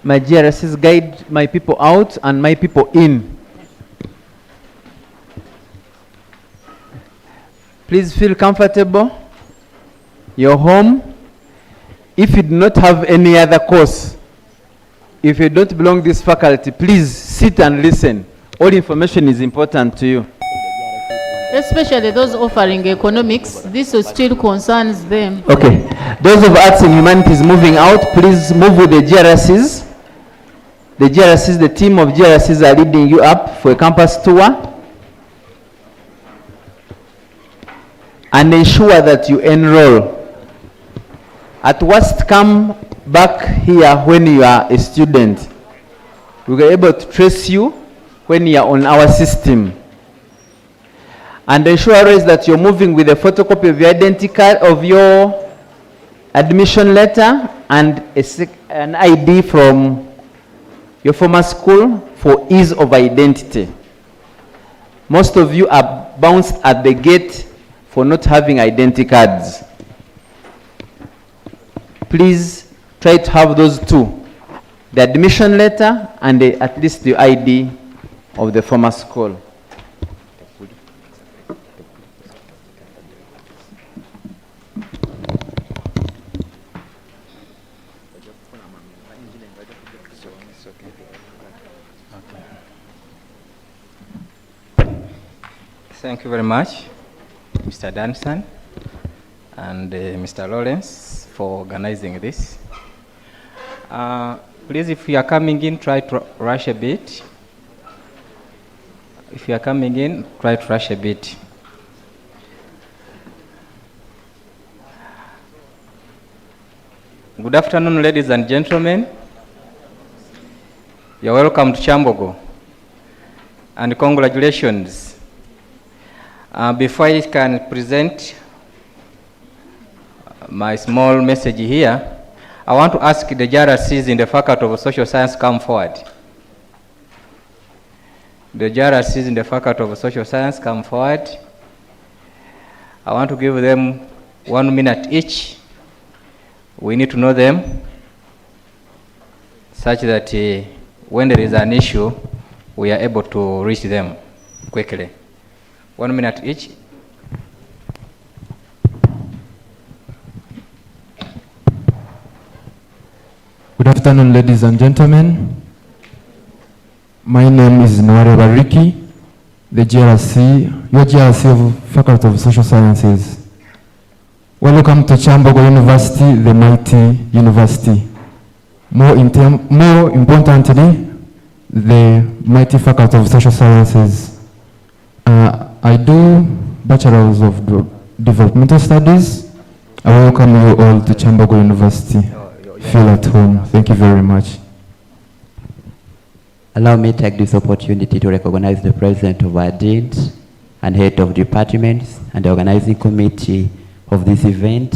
My GRSs guide my people out and my people in. Please feel comfortable. You're home. If you do not have any other course, if you don't belong to this faculty, please sit and listen. All information is important to you.
Especially those offering economics, this still concerns them.
Okay. Those of arts and humanities moving out, please move with the GRSs. The GRSs, the team of GRSs are leading you up for a campus tour. And ensure that you enroll. At worst, come back here when you are a student. We are able to trace you when you are on our system. And ensure always that you're moving with a photocopy of your identity card, of your admission letter, and an ID from your former school for ease of identity. Most of you are bounced at the gate for not having identity cards. Please try to have those two, the admission letter and at least the ID of the former school.
Thank you very much, Mr. Dunstan and Mr. Lawrence, for organizing this. Please, if you are coming in, try to rush a bit. If you are coming in, try to rush a bit. Good afternoon, ladies and gentlemen. You're welcome to Kyambogo, and congratulations. Before I can present my small message here, I want to ask the JRCs in the Faculty of Social Science come forward. The JRCs in the Faculty of Social Science come forward. I want to give them 1 minute each. We need to know them such that when there is an issue, we are able to reach them quickly. 1 minute each.
Good afternoon.
afternoon, ladies and gentlemen. My name is Noare Bariki, the GRC, your GRC of Faculty of Social Sciences. Welcome to Kyambogo University, the mighty university. More importantly, the mighty Faculty of Social Sciences. I do Bachelor's of Developmental Studies. I welcome you all to Kyambogo University. Feel at home. Thank you very much.
Allow me to take this opportunity to recognize the president of our deans and head of departments and the organizing committee of this event.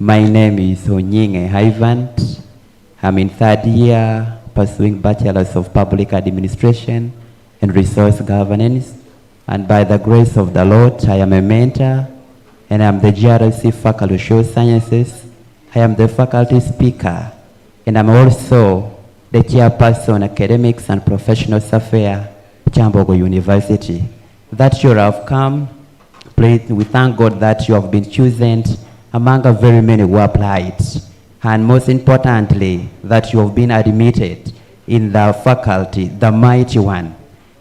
My name is Onyinge Haivant. I'm in third year pursuing Bachelor's of Public Administration and Resource Governance. And by the grace of the Lord, I am a mentor and I'm the GRC Faculty of Social Sciences. I am the faculty speaker and I'm also the chairperson, academics and professional affairs, Kyambogo University. That you have come, please, we thank God that you have been chosen among a very many who applied. And most importantly, that you have been admitted in the faculty, the mighty one,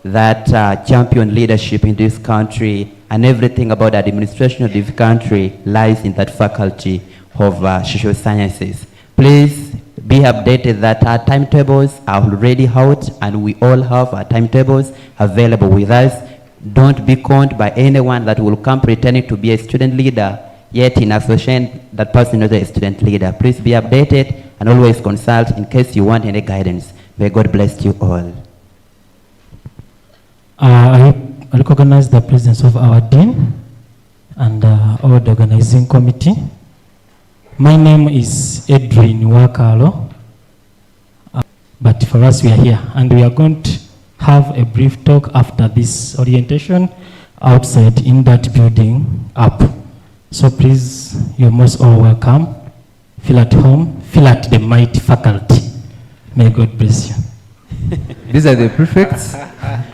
that champion leadership in this country and everything about the administration of this country lies in that faculty of social sciences. Please be updated that our timetables are already out and we all have our timetables available with us. Don't be conned by anyone that will come pretending to be a student leader, yet in association that person is not a student leader. Please be updated and always consult in case you want any guidance. May God bless you all.
I recognize the presence of our dean and our organizing committee. My name is Edwin Wakalo, but for us we are here and we are going to have a brief talk after this orientation outside in that building up. So please, you're most all welcome. Feel at home, feel at the mighty faculty. May God bless you.
These are the prefects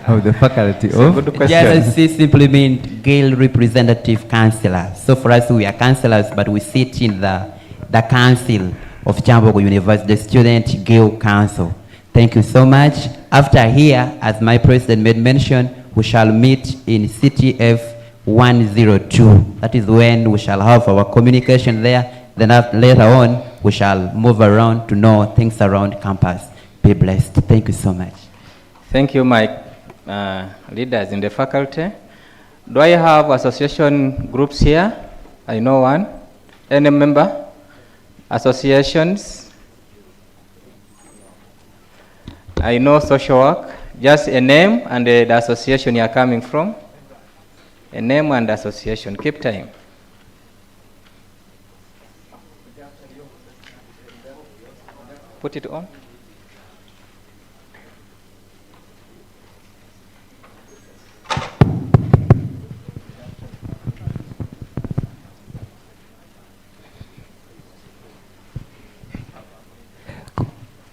of the faculty of?
GRC simply means Gale Representative Councillor. So for us, we are councillors, but we sit in the council of Kyambogo University, the Student Gale Council. Thank you so much. After here, as my president made mention, we shall meet in CTF 102. That is when we shall have our communication there. Then later on, we shall move around to know things around campus. Be blessed. Thank you so much.
Thank you, my leaders in the faculty. Do I have association groups here? I know one. Any member? Associations? I know social work. Just a name and the association you are coming from. A name and association. Keep time. Put it on.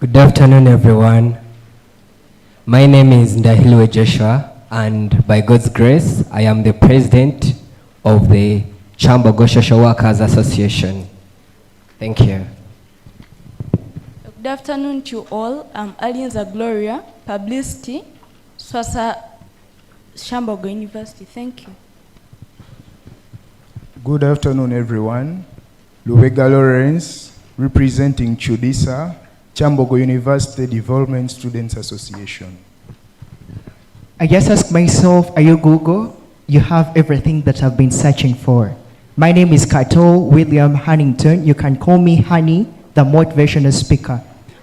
Good afternoon, everyone. My name is Ndahilwe Joshua, and by God's grace, I am the president of the Kyambogo Social Workers Association. Thank you.
Good afternoon to all. I'm Alienza Gloria, Publicity, Swasa, Kyambogo University. Thank you.
Good afternoon, everyone. Lubega Lawrence, representing Chudisa, Kyambogo University Development Students Association.
I just ask myself, are you Google? You have everything that I've been searching for. My name is Kato William Huntington. You can call me Honey, the motivational speaker.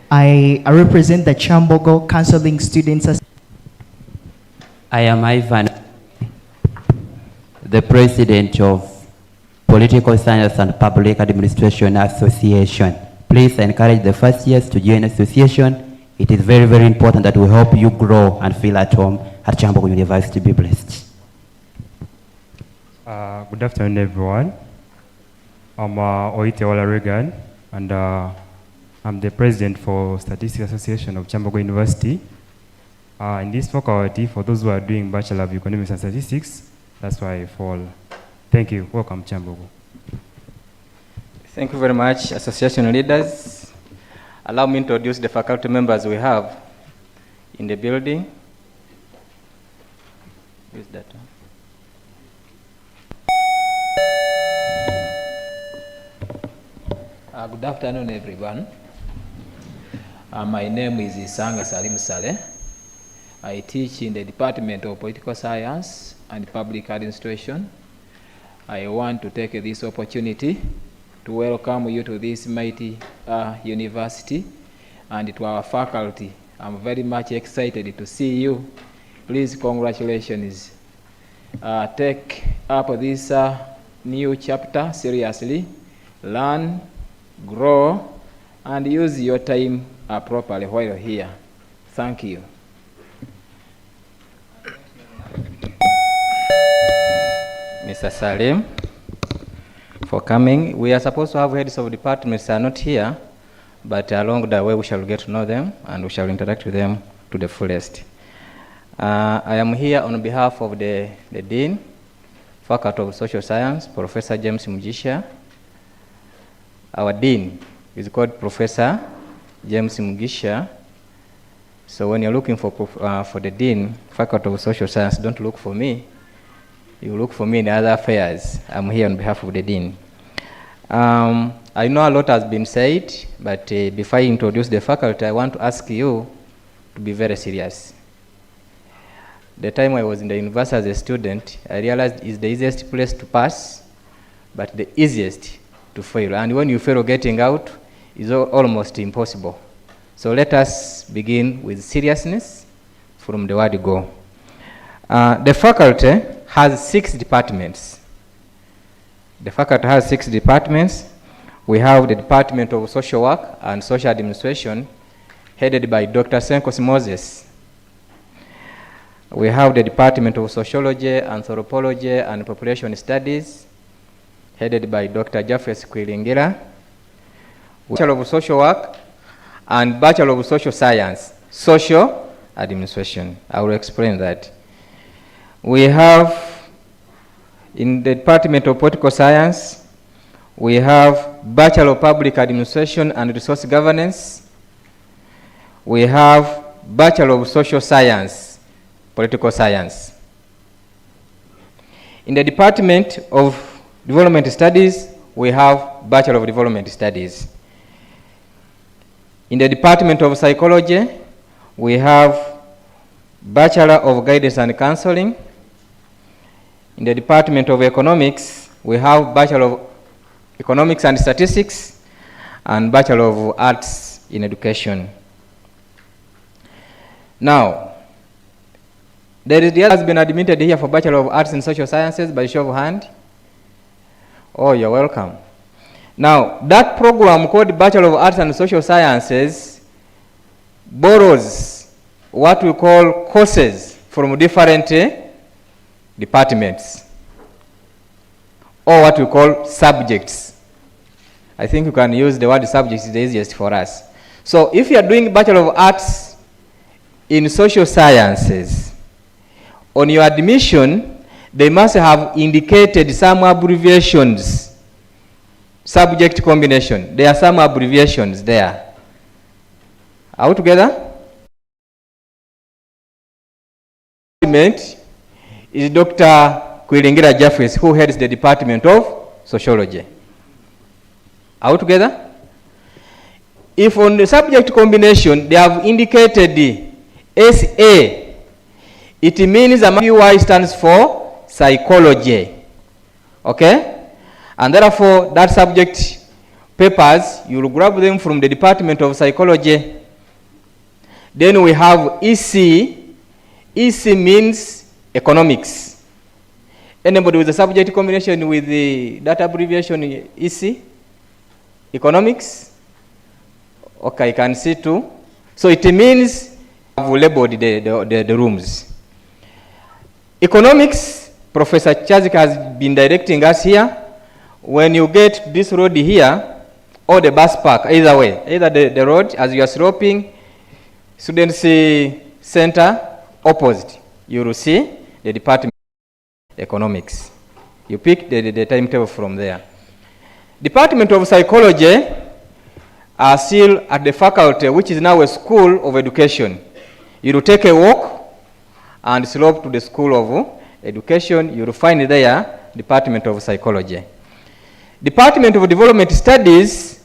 I represent the Kyambogo Counseling Students Association.
I am Ivan, the president of Political Science and Public Administration Association. Please encourage the first years to join association. It is very, very important that we help you grow and feel at home at Kyambogo University. Be blessed.
Good afternoon, everyone. I'm Oite Olaregan, and I'm the president for Statistics Association of Kyambogo University. In this faculty, for those who are doing Bachelor of Economics and Statistics, that's why I fall. Thank you. Welcome, Kyambogo.
Thank you very much, association leaders. Allow me to introduce the faculty members we have in the building. Use that one.
Good afternoon, everyone. My name is Isanga Salim Saleh. I teach in the Department of Political Science and Public Administration. I want to take this opportunity to welcome you to this mighty university and to our faculty. I'm very much excited to see you. Please, congratulations. Take up this new chapter seriously. Learn, grow, and use your time properly while you're here. Thank you.
Mr. Salim, for coming. We are supposed to have heads of departments are not here, but along the way we shall get to know them and we shall interact with them to the fullest. I am here on behalf of the Dean, Faculty of Social Science, Professor James Mugisha. Our Dean is called Professor James Mugisha. So when you're looking for the Dean, Faculty of Social Science, don't look for me. You look for me in other affairs. I'm here on behalf of the Dean. I know a lot has been said, but before I introduce the faculty, I want to ask you to be very serious. The time I was in the university as a student, I realized it's the easiest place to pass, but the easiest to fail. And when you fail, getting out is almost impossible. So let us begin with seriousness from the word go. The faculty has 6 departments. The faculty has 6 departments. We have the Department of Social Work and Social Administration, headed by Dr. Senkos Moses. We have the Department of Sociology, Anthropology, and Population Studies, headed by Dr. Jaffes Kwilingira. Bachelor of Social Work and Bachelor of Social Science, Social Administration. I will explain that. We have, in the Department of Political Science, we have Bachelor of Public Administration and Resource Governance. We have Bachelor of Social Science, Political Science. In the Department of Development Studies, we have Bachelor of Development Studies. In the Department of Psychology, we have Bachelor of Guidance and Counseling. In the Department of Economics, we have Bachelor of Economics and Statistics and Bachelor of Arts in Education. Now, there has been admitted here for Bachelor of Arts in Social Sciences by show of hand. Oh, you're welcome. Now, that program called Bachelor of Arts and Social Sciences borrows what we call courses from different departments, or what we call subjects. I think you can use the word subjects, is the easiest for us. So if you are doing Bachelor of Arts in Social Sciences, on your admission, they must have indicated some abbreviations, subject combination. There are some abbreviations there. Are we together? Is Dr. Kwilingira Jaffes, who heads the Department of Sociology. Are we together? If on the subject combination they have indicated the SA, it means the UI stands for psychology. Okay? And therefore, that subject papers, you will grab them from the Department of Psychology. Then we have EC. EC means economics. Anybody with a subject combination with that abbreviation EC? Economics? Okay, you can see too. So it means I've labeled the rooms. Economics, Professor Chazik has been directing us here. When you get this road here, or the bus park, either way, either the road as you are sloping, students center opposite, you will see the Department of Economics. You pick the timetable from there. Department of Psychology, are still at the faculty, which is now a school of education. You will take a walk and slope to the school of education. You will find there Department of Psychology. Department of Development Studies,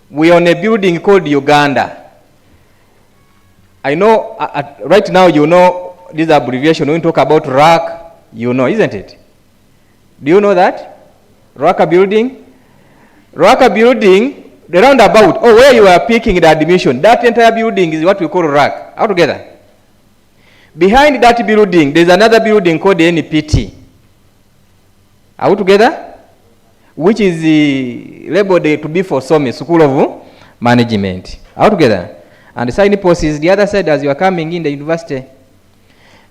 we are on a building called Uganda. I know right now you know this abbreviation. When we talk about RAC, you know, isn't it? Do you know that? RACA building? RACA building, the roundabout, or where you are picking the admission, that entire building is what we call RAC. All together. Behind that building, there's another building called the NPT. Are we together? Which is labeled to be for SOME, School of Management. Are we together? And the signpost is the other side as you are coming in the university.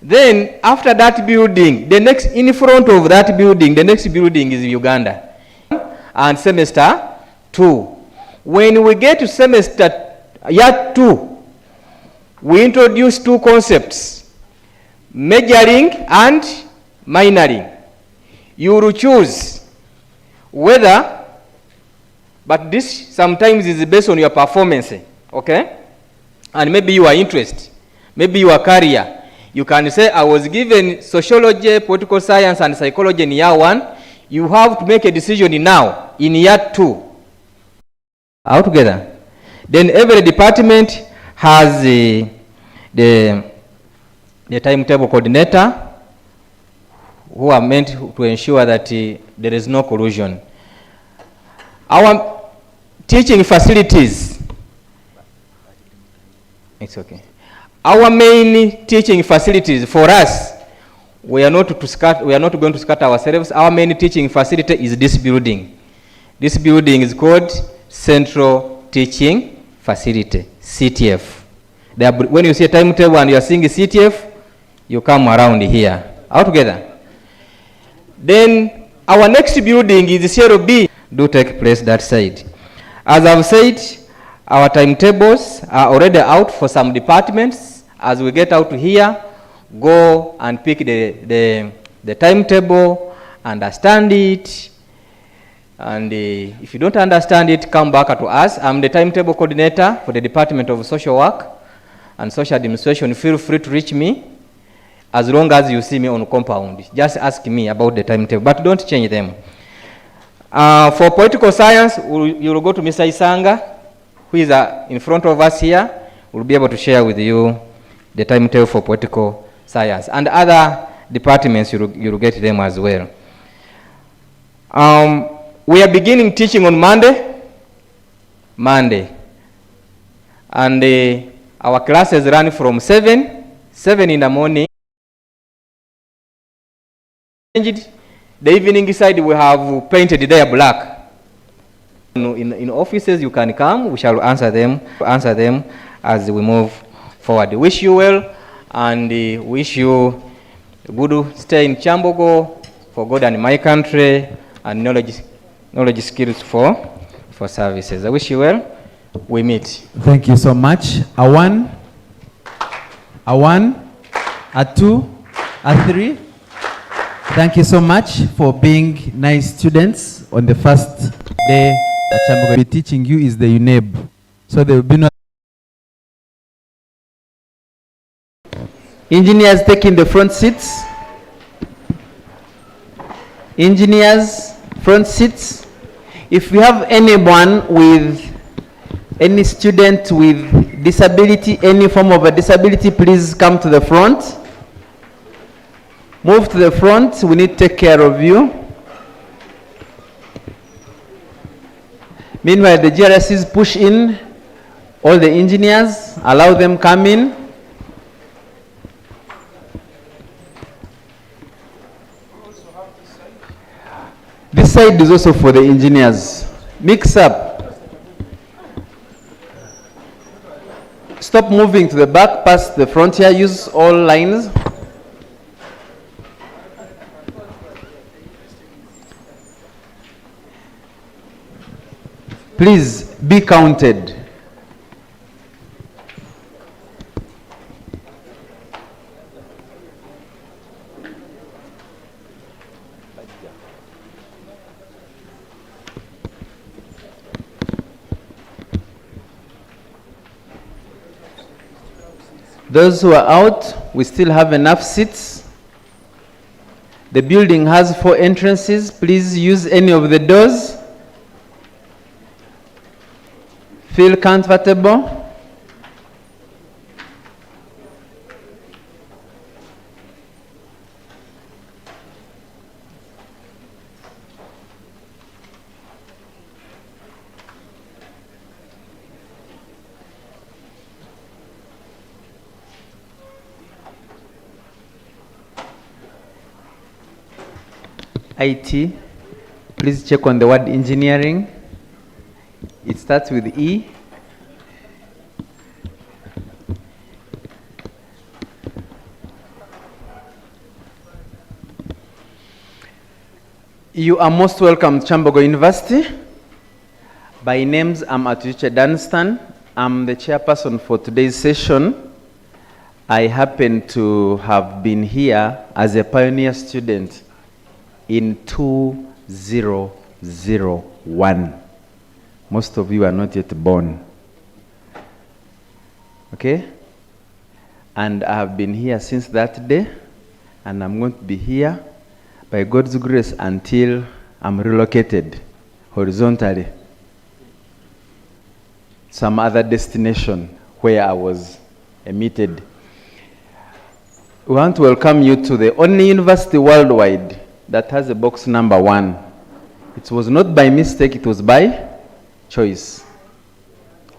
Then, after that building, the next, in front of that building, the next building is Uganda. And semester 2. When we get to semester year 2, we introduce two concepts, majoring and minoring. You will choose whether, but this sometimes is based on your performance, okay? And maybe your interest, maybe your career. You can say, I was given sociology, political science, and psychology in year 1. You have to make a decision now, in year 2. All together. Then every department has the timetable coordinator who are meant to ensure that there is no collusion. Our teaching facilities, it's okay. Our main teaching facilities for us, we are not going to scatter ourselves. Our main teaching facility is this building. This building is called Central Teaching Facility, CTF. When you see a timetable and you are seeing a CTF, you come around here. All together. Then our next building is CLB. Do take place that side. As I've said, our timetables are already out for some departments. As we get out here, go and pick the timetable, understand it, and if you don't understand it, come back to us. I'm the timetable coordinator for the Department of Social Work and Social Administration. Feel free to reach me as long as you see me on compound. Just ask me about the timetable, but don't change them. For political science, you will go to Mr. Isanga, who is in front of us here. We'll be able to share with you the timetable for political science. And other departments, you'll get them as well. We are beginning teaching on Monday. And our classes run from 7 in the morning. The evening side we have painted there black. In offices you can come, we shall answer them as we move forward. Wish you well and wish you good stay in Kyambogo for God and my country and knowledge skills for services. I wish you well. We meet.
Thank you so much. A 1, a 2, a 3. Thank you so much for being nice students on the first day at Kyambogo. Be teaching you is the UNEB. So there will be no engineers taking the front seats. Engineers, front seats. If we have anyone with any student with disability, any form of a disability, please come to the front. Move to the front, we need to take care of you. Meanwhile, the GRSs push in all the engineers, allow them come in. This side is also for the engineers. Mix up. Stop moving to the back, past the front here, use all lines. Please be counted. Those who are out, we still have enough seats. The building has 4 entrances. Please use any of the doors. Feel comfortable. IT, please check on the word engineering. It starts with E. You are most welcome to Kyambogo University. By names, I'm Atuche Dunstan. I'm the chairperson for today's session. I happen to have been here as a pioneer student in 2001. Most of you are not yet born. Okay? And I have been here since that day, and I'm going to be here by God's grace until I'm relocated horizontally, some other destination where I was emitted. We want to welcome you to the only university worldwide that has a box number 1. It was not by mistake, it was by choice.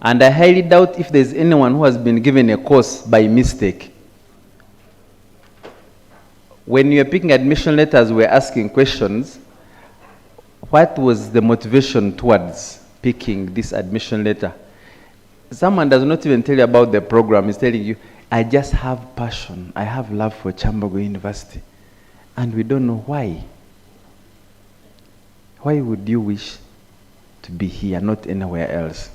And I highly doubt if there's anyone who has been given a course by mistake. When you were picking admission letters, we were asking questions. What was the motivation towards picking this admission letter? Someone does not even tell you about the program. He's telling you, I just have passion. I have love for Kyambogo University. And we don't know why. Why would you wish to be here, not anywhere else?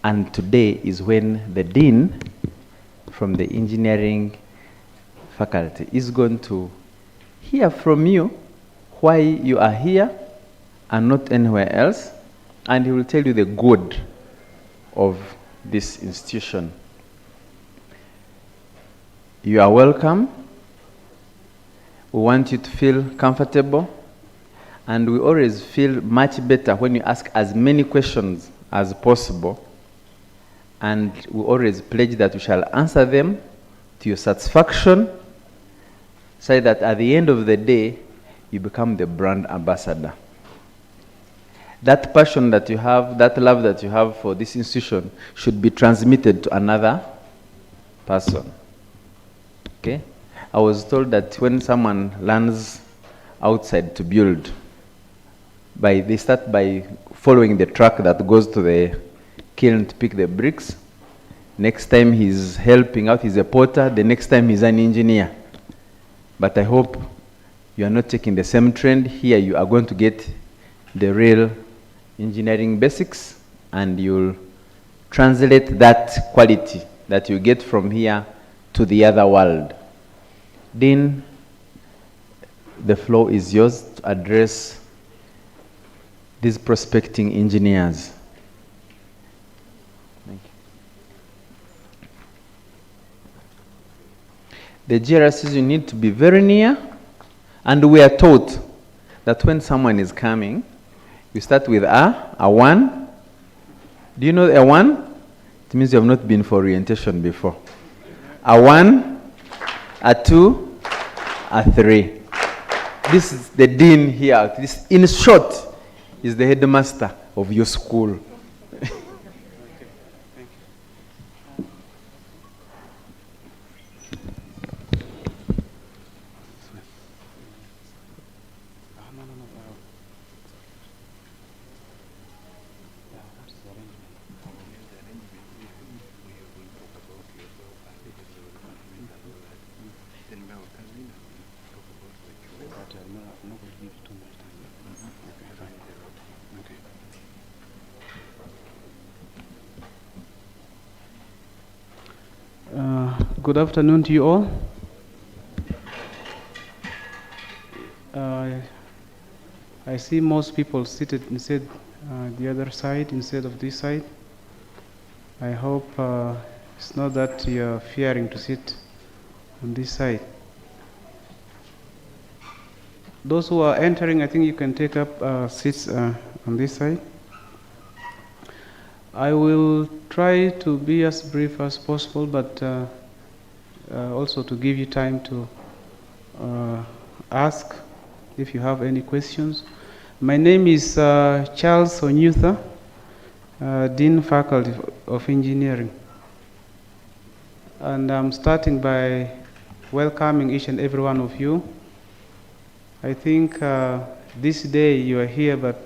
And today is when the dean from the engineering faculty is going to hear from you why you are here and not anywhere else, and he will tell you the good of this institution. You are welcome. We want you to feel comfortable, and we always feel much better when you ask as many questions as possible, and we always pledge that we shall answer them to your satisfaction, so that at the end of the day, you become the brand ambassador. That passion that you have, that love that you have for this institution should be transmitted to another person. Okay? I was told that when someone learns outside to build, they start by following the truck that goes to the kiln to pick the bricks. Next time he's helping out, he's a porter. The next time he's an engineer. But I hope you are not taking the same trend. Here you are going to get the real engineering basics, and you'll translate that quality that you get from here to the other world. Dean, the floor is yours to address these prospecting engineers. Thank you. The GRCs, you need to be very near, and we are taught that when someone is coming, you start with a 1. Do you know a 1? It means you have not been for orientation before. A 1, a 2, a 3. This is the dean here. This, in short, is the headmaster of your school.
Good afternoon to you all. I see most people seated the other side instead of this side. I hope It's not that you're fearing to sit on this side. Those who are entering, I think you can take up seats on this side. I will try to be as brief as possible, but also to give you time to ask if you have any questions. My name is Charles Onyutha, Dean Faculty of Engineering. And I'm starting by welcoming each and every one of you. I think this day you are here, but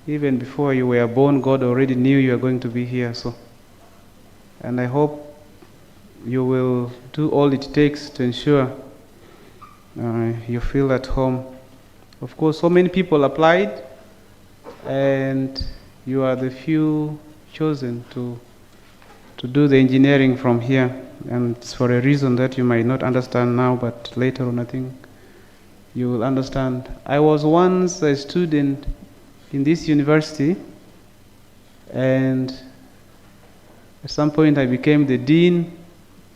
even before you were born, God already knew you are going to be here. And I hope you will do all it takes to ensure you feel at home. Of course, so many people applied, and you are the few chosen to do the engineering from here. And it's for a reason that you might not understand now, but later on I think you will understand. I was once a student in this university, and at some point I became the dean.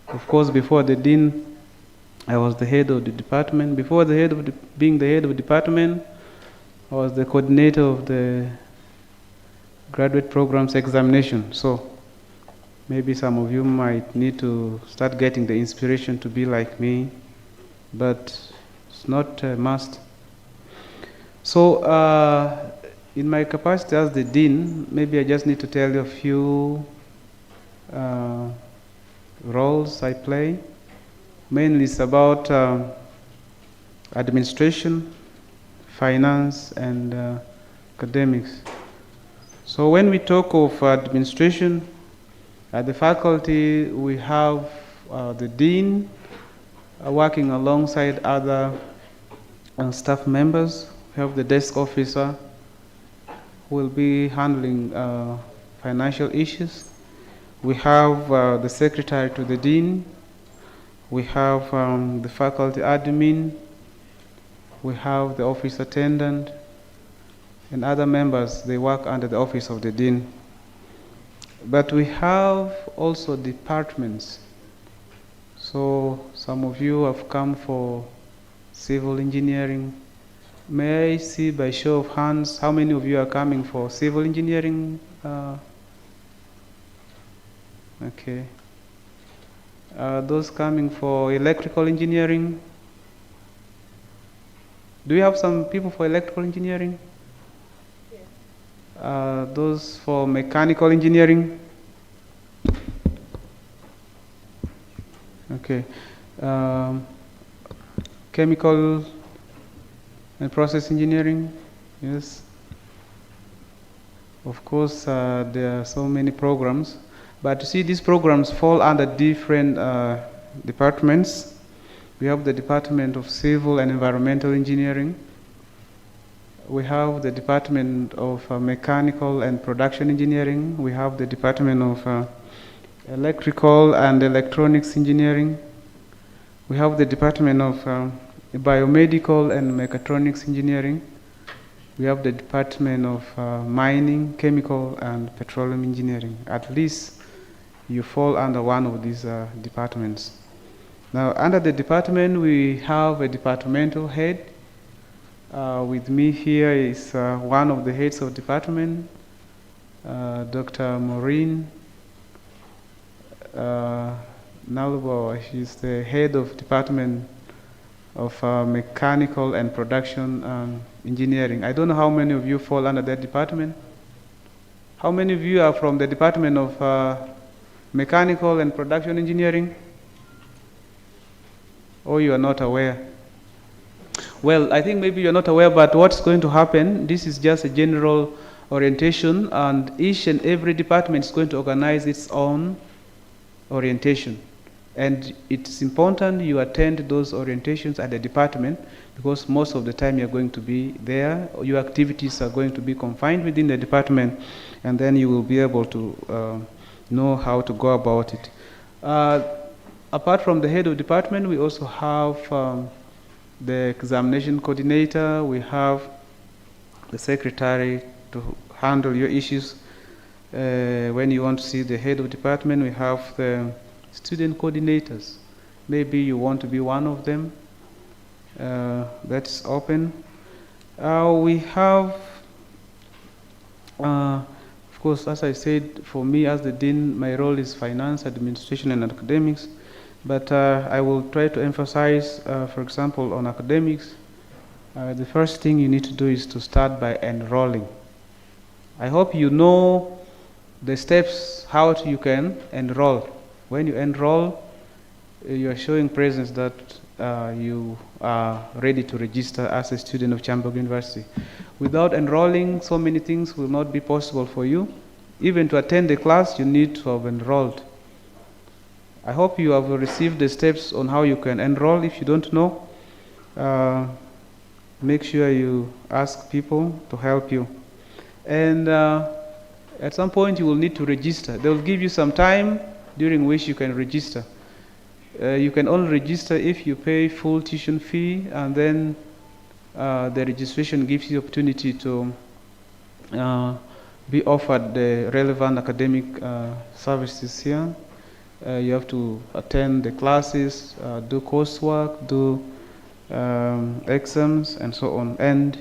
Of course, before the dean, I was the head of the department. Before being the head of the department, I was the coordinator of the graduate programs examination. So maybe some of you might need to start getting the inspiration to be like me, but it's not a must. So in my capacity as the dean, maybe I just need to tell you a few roles I play. Mainly it's about administration, finance, and academics. So when we talk of administration, at the faculty we have the dean working alongside other staff members. We have the desk officer who will be handling financial issues. We have the secretary to the dean. We have the faculty admin. We have the office attendant, and other members, they work under the office of the dean. But we have also departments. So some of you have come for civil engineering. May I see by show of hands how many of you are coming for civil engineering? Okay. Those coming for electrical engineering? Do we have some people for electrical engineering? Yes. Those for mechanical engineering? Okay. Chemical and process engineering? Yes. Of course, there are so many programs. But you see, these programs fall under different departments. We have the Department of Civil and Environmental Engineering. We have the Department of Mechanical and Production Engineering. We have the Department of Electrical and Electronics Engineering. We have the Department of Biomedical and Mechatronics Engineering. We have the Department of Mining, Chemical and Petroleum Engineering. At least you fall under one of these departments. Now, under the department, we have a departmental head. With me here is one of the heads of department, Dr. Maureen Nalubo. She's the head of Department of Mechanical and Production Engineering. I don't know how many of you fall under that department. How many of you are from the Department of Mechanical and Production Engineering? Or you are not aware? Well, I think maybe you're not aware, but what's going to happen, this is just a general orientation, and each and every department is going to organize its own orientation. And it's important you attend those orientations at the department, because most of the time you're going to be there. Your activities are going to be confined within the department, and then you will be able to know how to go about it. Apart from the head of department, we also have the examination coordinator. We have the secretary to handle your issues. When you want to see the head of department, we have the student coordinators. Maybe you want to be one of them. That's open. We have, of course, as I said, for me as the dean, my role is finance, administration, and academics. But I will try to emphasize, for example, on academics. The first thing you need to do is to start by enrolling. I hope you know the steps how you can enroll. When you enroll, you are showing presence that you are ready to register as a student of Kyambogo University. Without enrolling, so many things will not be possible for you. Even to attend the class, you need to have enrolled. I hope you have received the steps on how you can enroll. If you don't know, make sure you ask people to help you. And at some point, you will need to register. They will give you some time during which you can register. You can only register if you pay full tuition fee, and then the registration gives you opportunity to be offered the relevant academic services here. You have to attend the classes, do coursework, do exams, and so on. And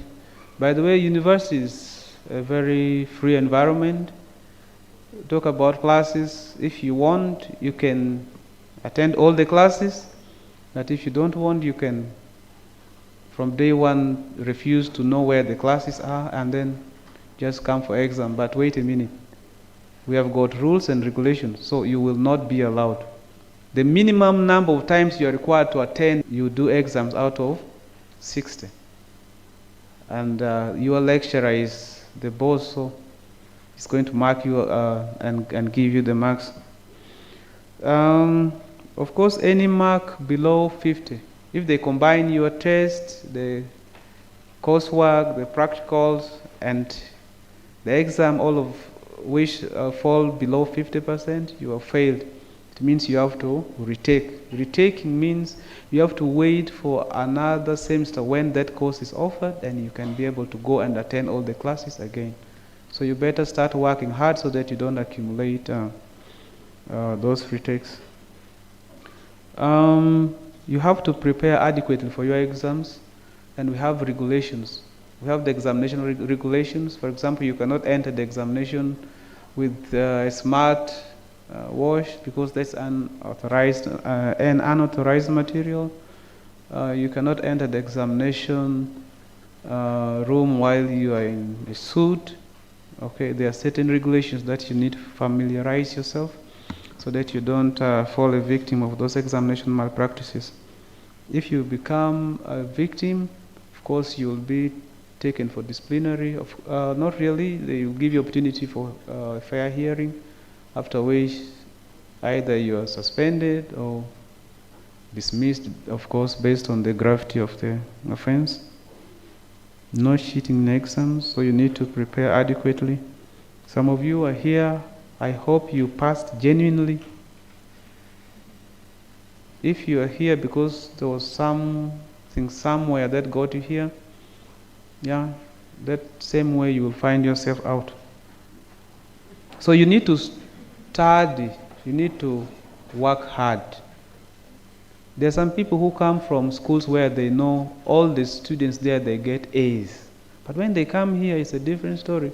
by the way, university is a very free environment. Talk about classes. If you want, you can attend all the classes. But if you don't want, you can, from day one, refuse to know where the classes are and then just come for exam. But wait a minute. We have got rules and regulations, so you will not be allowed. The minimum number of times you are required to attend, you do exams out of 60. And your lecturer is the boss, so he's going to mark you and give you the marks. Of course, any mark below 50, if they combine your test, the coursework, the practicals, and the exam, all of which fall below 50%, you have failed. It means you have to retake. Retaking means you have to wait for another semester when that course is offered, and you can be able to go and attend all the classes again. So you better start working hard so that you don't accumulate those retakes. You have to prepare adequately for your exams, and we have regulations. We have the examination regulations. For example, you cannot enter the examination with a smart watch because that's an unauthorized material. You cannot enter the examination room while you are in a suit. Okay, there are certain regulations that you need to familiarize yourself so that you don't fall a victim of those examination malpractices. If you become a victim, of course, you will be taken for disciplinary. Not really, they will give you opportunity for a fair hearing, after which either you are suspended or dismissed, of course, based on the gravity of the offense. No cheating in exams, so you need to prepare adequately. Some of you are here, I hope you passed genuinely. If you are here because there was something somewhere that got you here, yeah, that same way you will find yourself out. So you need to study, you need to work hard. There are some people who come from schools where they know all the students there, they get A's. But when they come here, it's a different story.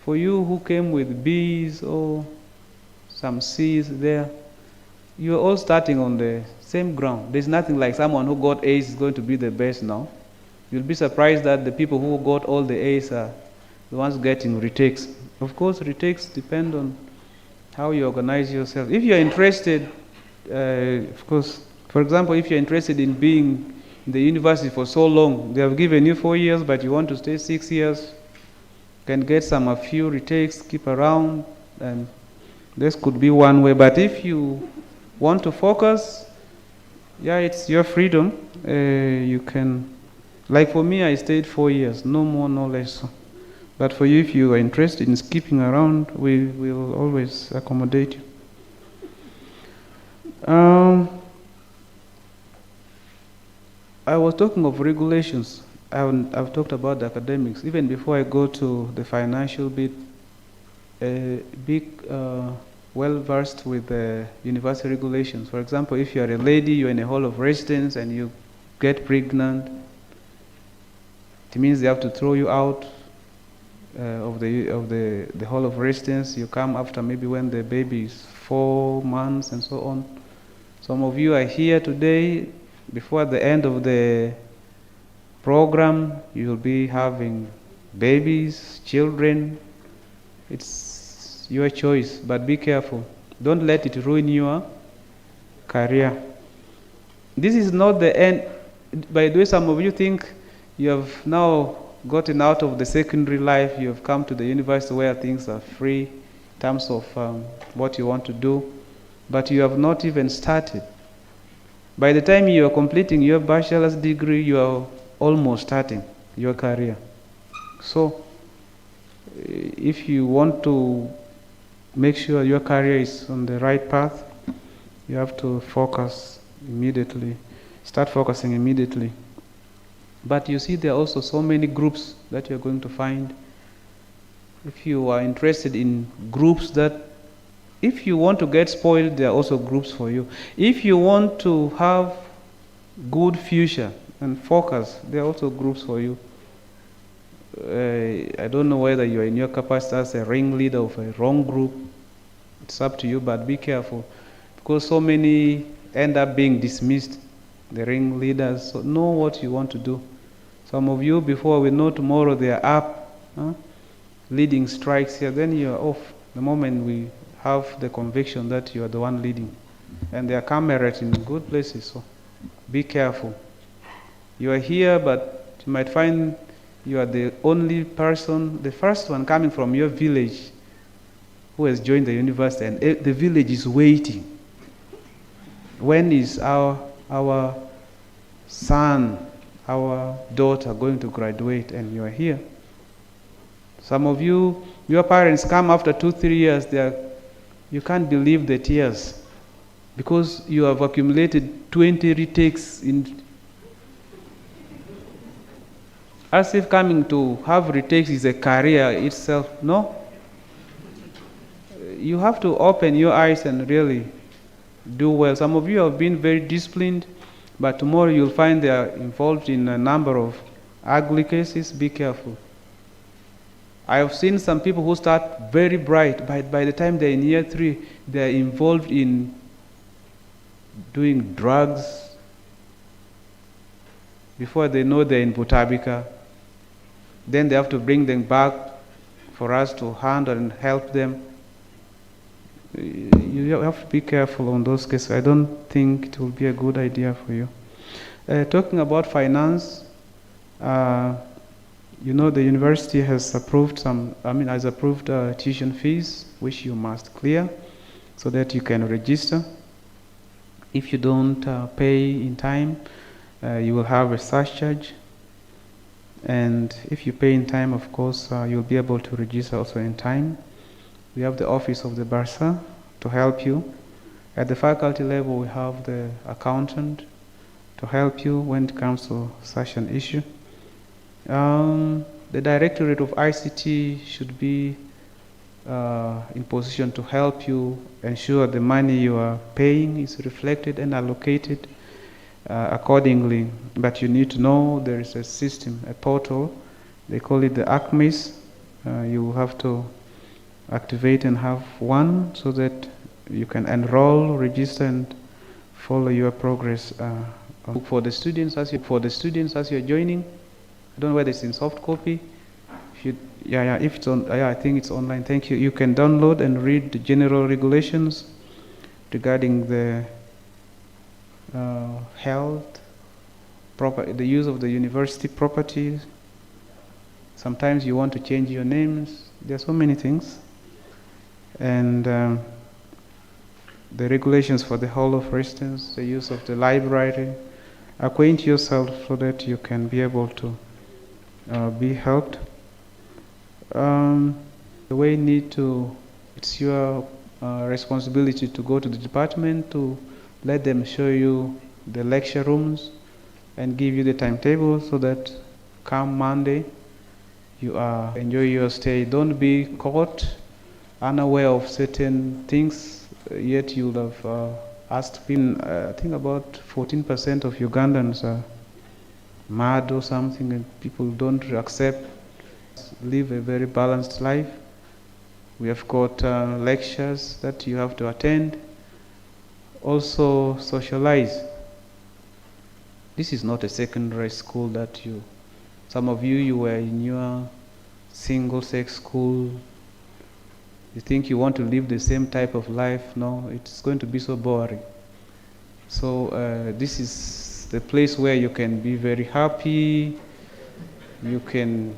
For you who came with B's or some C's there, you're all starting on the same ground. There's nothing like someone who got A's is going to be the best now. You'll be surprised that the people who got all the A's are the ones getting retakes. Of course, retakes depend on how you organize yourself. If you're interested, of course, for example, if you're interested in being in the university for so long, they have given you 4 years, but you want to stay 6 years, you can get a few retakes, keep around, and this could be one way. But if you want to focus, yeah, it's your freedom. You can, like for me, I stayed 4 years, no more, no less. But for you, if you are interested in skipping around, we will always accommodate you. I was talking of regulations. I've talked about the academics. Even before I go to the financial bit, well versed with the university regulations. For example, if you are a lady, you're in a hall of residence and you get pregnant, it means they have to throw you out of the hall of residence. You come after maybe when the baby is 4 months and so on. Some of you are here today. Before the end of the program, you'll be having babies, children. It's your choice, but be careful. Don't let it ruin your career. This is not the end. By the way, some of you think you have now gotten out of the secondary life, you have come to the university where things are free in terms of what you want to do, but you have not even started. By the time you are completing your bachelor's degree, you are almost starting your career. So, if you want to make sure your career is on the right path, you have to focus immediately, start focusing immediately. But you see, there are also so many groups that you're going to find. If you are interested in groups that, if you want to get spoiled, there are also groups for you. If you want to have good future and focus, there are also groups for you. I don't know whether you are in your capacity as a ringleader of a wrong group. It's up to you, but be careful, because so many end up being dismissed, the ringleaders. So know what you want to do. Some of you, before we know tomorrow, they are up, leading strikes here. Then you are off the moment we have the conviction that you are the one leading. And they are camerate in good places, so be careful. You are here, but you might find you are the only person, the first one coming from your village who has joined the university, and the village is waiting. When is our son, our daughter going to graduate, and you are here? Some of you, your parents come after 2-3 years, you can't believe the tears, because you have accumulated 20 retakes as if coming to have retakes is a career itself. No. You have to open your eyes and really do well. Some of you have been very disciplined, but tomorrow you'll find they are involved in a number of ugly cases. Be careful. I have seen some people who start very bright, but by the time they're in year 3, they're involved in doing drugs. Before they know, they're in Butabika. Then they have to bring them back for us to handle and help them. You have to be careful on those cases. I don't think it will be a good idea for you. Talking about finance, you know, the university has approved tuition fees, which you must clear so that you can register. If you don't pay in time, you will have a surcharge. And if you pay in time, of course, you'll be able to register also in time. We have the office of the Barsa to help you. At the faculty level, we have the accountant to help you when it comes to such an issue. The Directorate of ICT should be in position to help you ensure the money you are paying is reflected and allocated accordingly. But you need to know there is a system, a portal, they call it the ACMIS. You will have to activate and have one so that you can enroll, register, and follow your progress. For the students as you're joining, I don't know whether it's in soft copy. If it's on, I think it's online. Thank you. You can download and read the general regulations regarding the health, the use of the university properties. Sometimes you want to change your names. There are so many things. And the regulations for the hall of residence, the use of the library. Acquaint yourself so that you can be able to be helped. The way it's your responsibility to go to the department to let them show you the lecture rooms and give you the timetable so that come Monday you enjoy your stay. Don't be caught unaware of certain things, yet you'll have asked people. I think about 14% of Ugandans are mad or something, and people don't accept, live a very balanced life. We have got lectures that you have to attend. Also socialize. This is not a secondary school that some of you were in your single-sex school. You think you want to live the same type of life. No, it's going to be so boring. So this is the place where you can be very happy. You can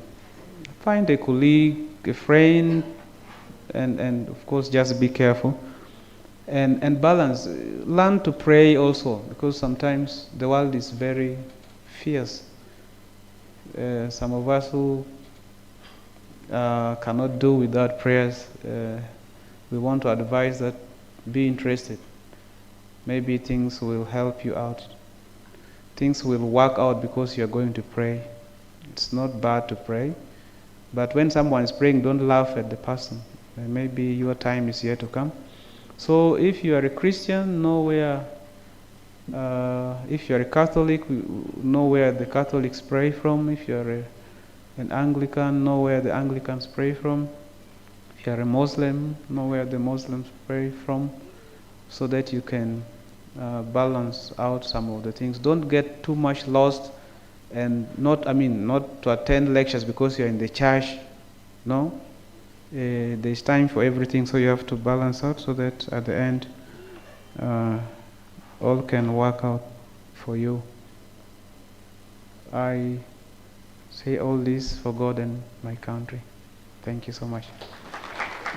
find a colleague, a friend, and of course just be careful. And balance. Learn to pray also, because sometimes the world is very fierce. Some of us who cannot do without prayers, we want to advise that be interested. Maybe things will help you out. Things will work out because you're going to pray. It's not bad to pray, but when someone is praying, don't laugh at the person. Maybe your time is yet to come. So if you are a Christian, know where, if you are a Catholic, know where the Catholics pray from. If you are an Anglican, know where the Anglicans pray from. If you are a Muslim, know where the Muslims pray from, so that you can balance out some of the things. Don't get too much lost, and not to attend lectures because you're in the church. No. There's time for everything, so you have to balance out so that at the end all can work out for you. I say all this for God and my country. Thank you so much.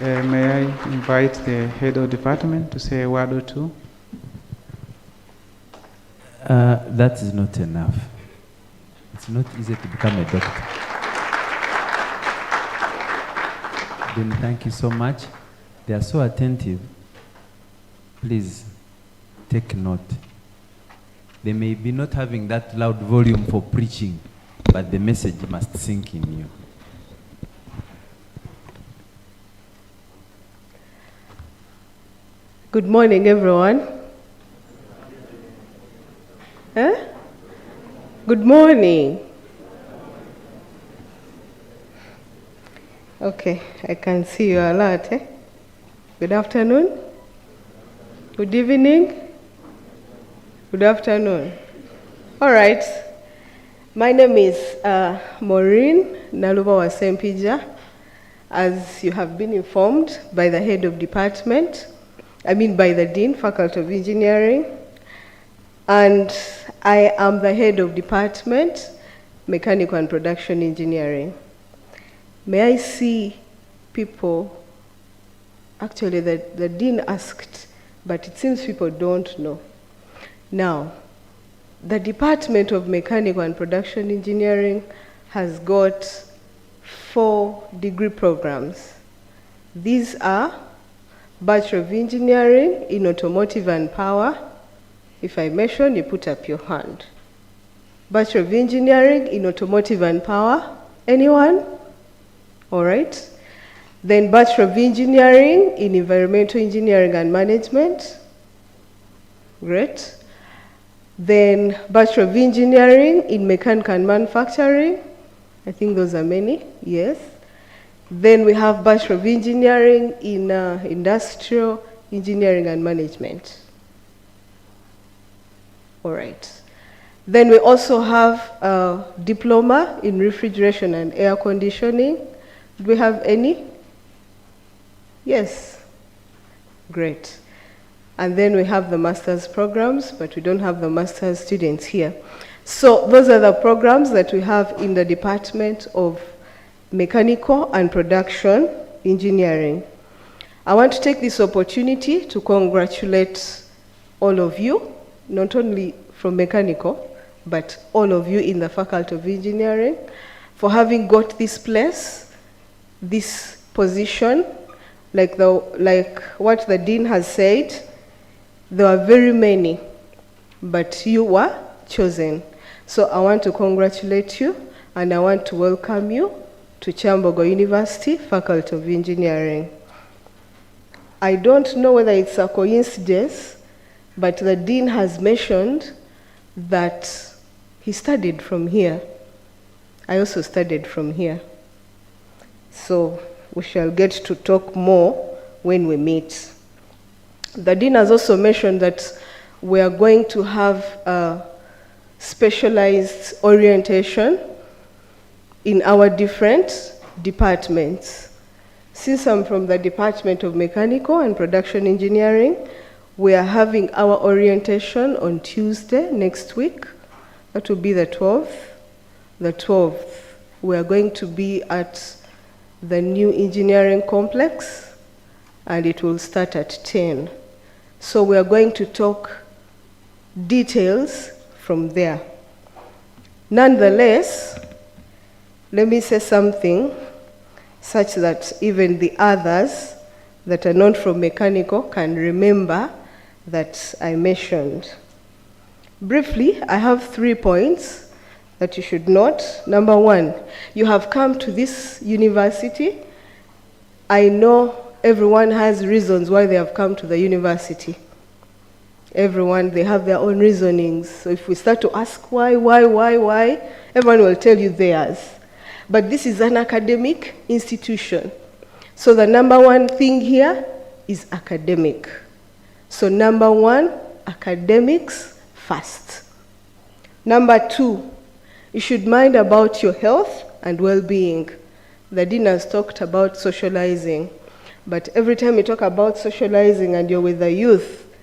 May I invite the head of department to say a word or two?
That is not enough. It's not easy to become a doctor. Then thank you so much. They are so attentive. Please take note. They may be not having that loud volume for preaching, but the message must sink in you.
Good morning, everyone. Good morning. Okay, I can see you a lot. Good afternoon. Good evening. Good afternoon. All right. My name is Maureen Naluba Wasempija. As you have been informed by the head of department, by the Dean, Faculty of Engineering, and I am the head of department, Mechanical and Production Engineering. May I see people, actually the Dean asked, but it seems people don't know. Now, the Department of Mechanical and Production Engineering has got 4 degree programs. These are Bachelor of Engineering in Automotive and Power. If I mention, you put up your hand. Bachelor of Engineering in Automotive and Power. Anyone? All right. Then Bachelor of Engineering in Environmental Engineering and Management. Great. Then Bachelor of Engineering in Mechanical and Manufacturing. I think those are many, yes. Then we have Bachelor of Engineering in Industrial Engineering and Management. All right. Then we also have a Diploma in Refrigeration and Air Conditioning. Do we have any? Yes. Great. And then we have the master's programs, but we don't have the master's students here. So those are the programs that we have in the Department of Mechanical and Production Engineering. I want to take this opportunity to congratulate all of you, not only from Mechanical, but all of you in the Faculty of Engineering, for having got this place, this position. Like what the Dean has said, there are very many, but you were chosen. So I want to congratulate you, and I want to welcome you to Kyambogo University, Faculty of Engineering. I don't know whether it's a coincidence, but the dean has mentioned that he studied from here. I also studied from here. So we shall get to talk more when we meet. The dean has also mentioned that we are going to have a specialized orientation in our different departments. Since I'm from the Department of Mechanical and Production Engineering, we are having our orientation on Tuesday next week. That will be the 12th. The 12th, we are going to be at the new engineering complex, and it will start at 10. So we are going to talk details from there. Nonetheless, let me say something such that even the others that are not from mechanical can remember that I mentioned. Briefly, I have 3 points that you should note. Number 1, you have come to this university. I know everyone has reasons why they have come to the university. Everyone, they have their own reasonings. So if we start to ask why, everyone will tell you theirs. But this is an academic institution. So the number 1 thing here is academic. So number 1, academics first. Number 2, you should mind about your health and well-being. The dean has talked about socializing, but every time you talk about socializing and you're with the youth,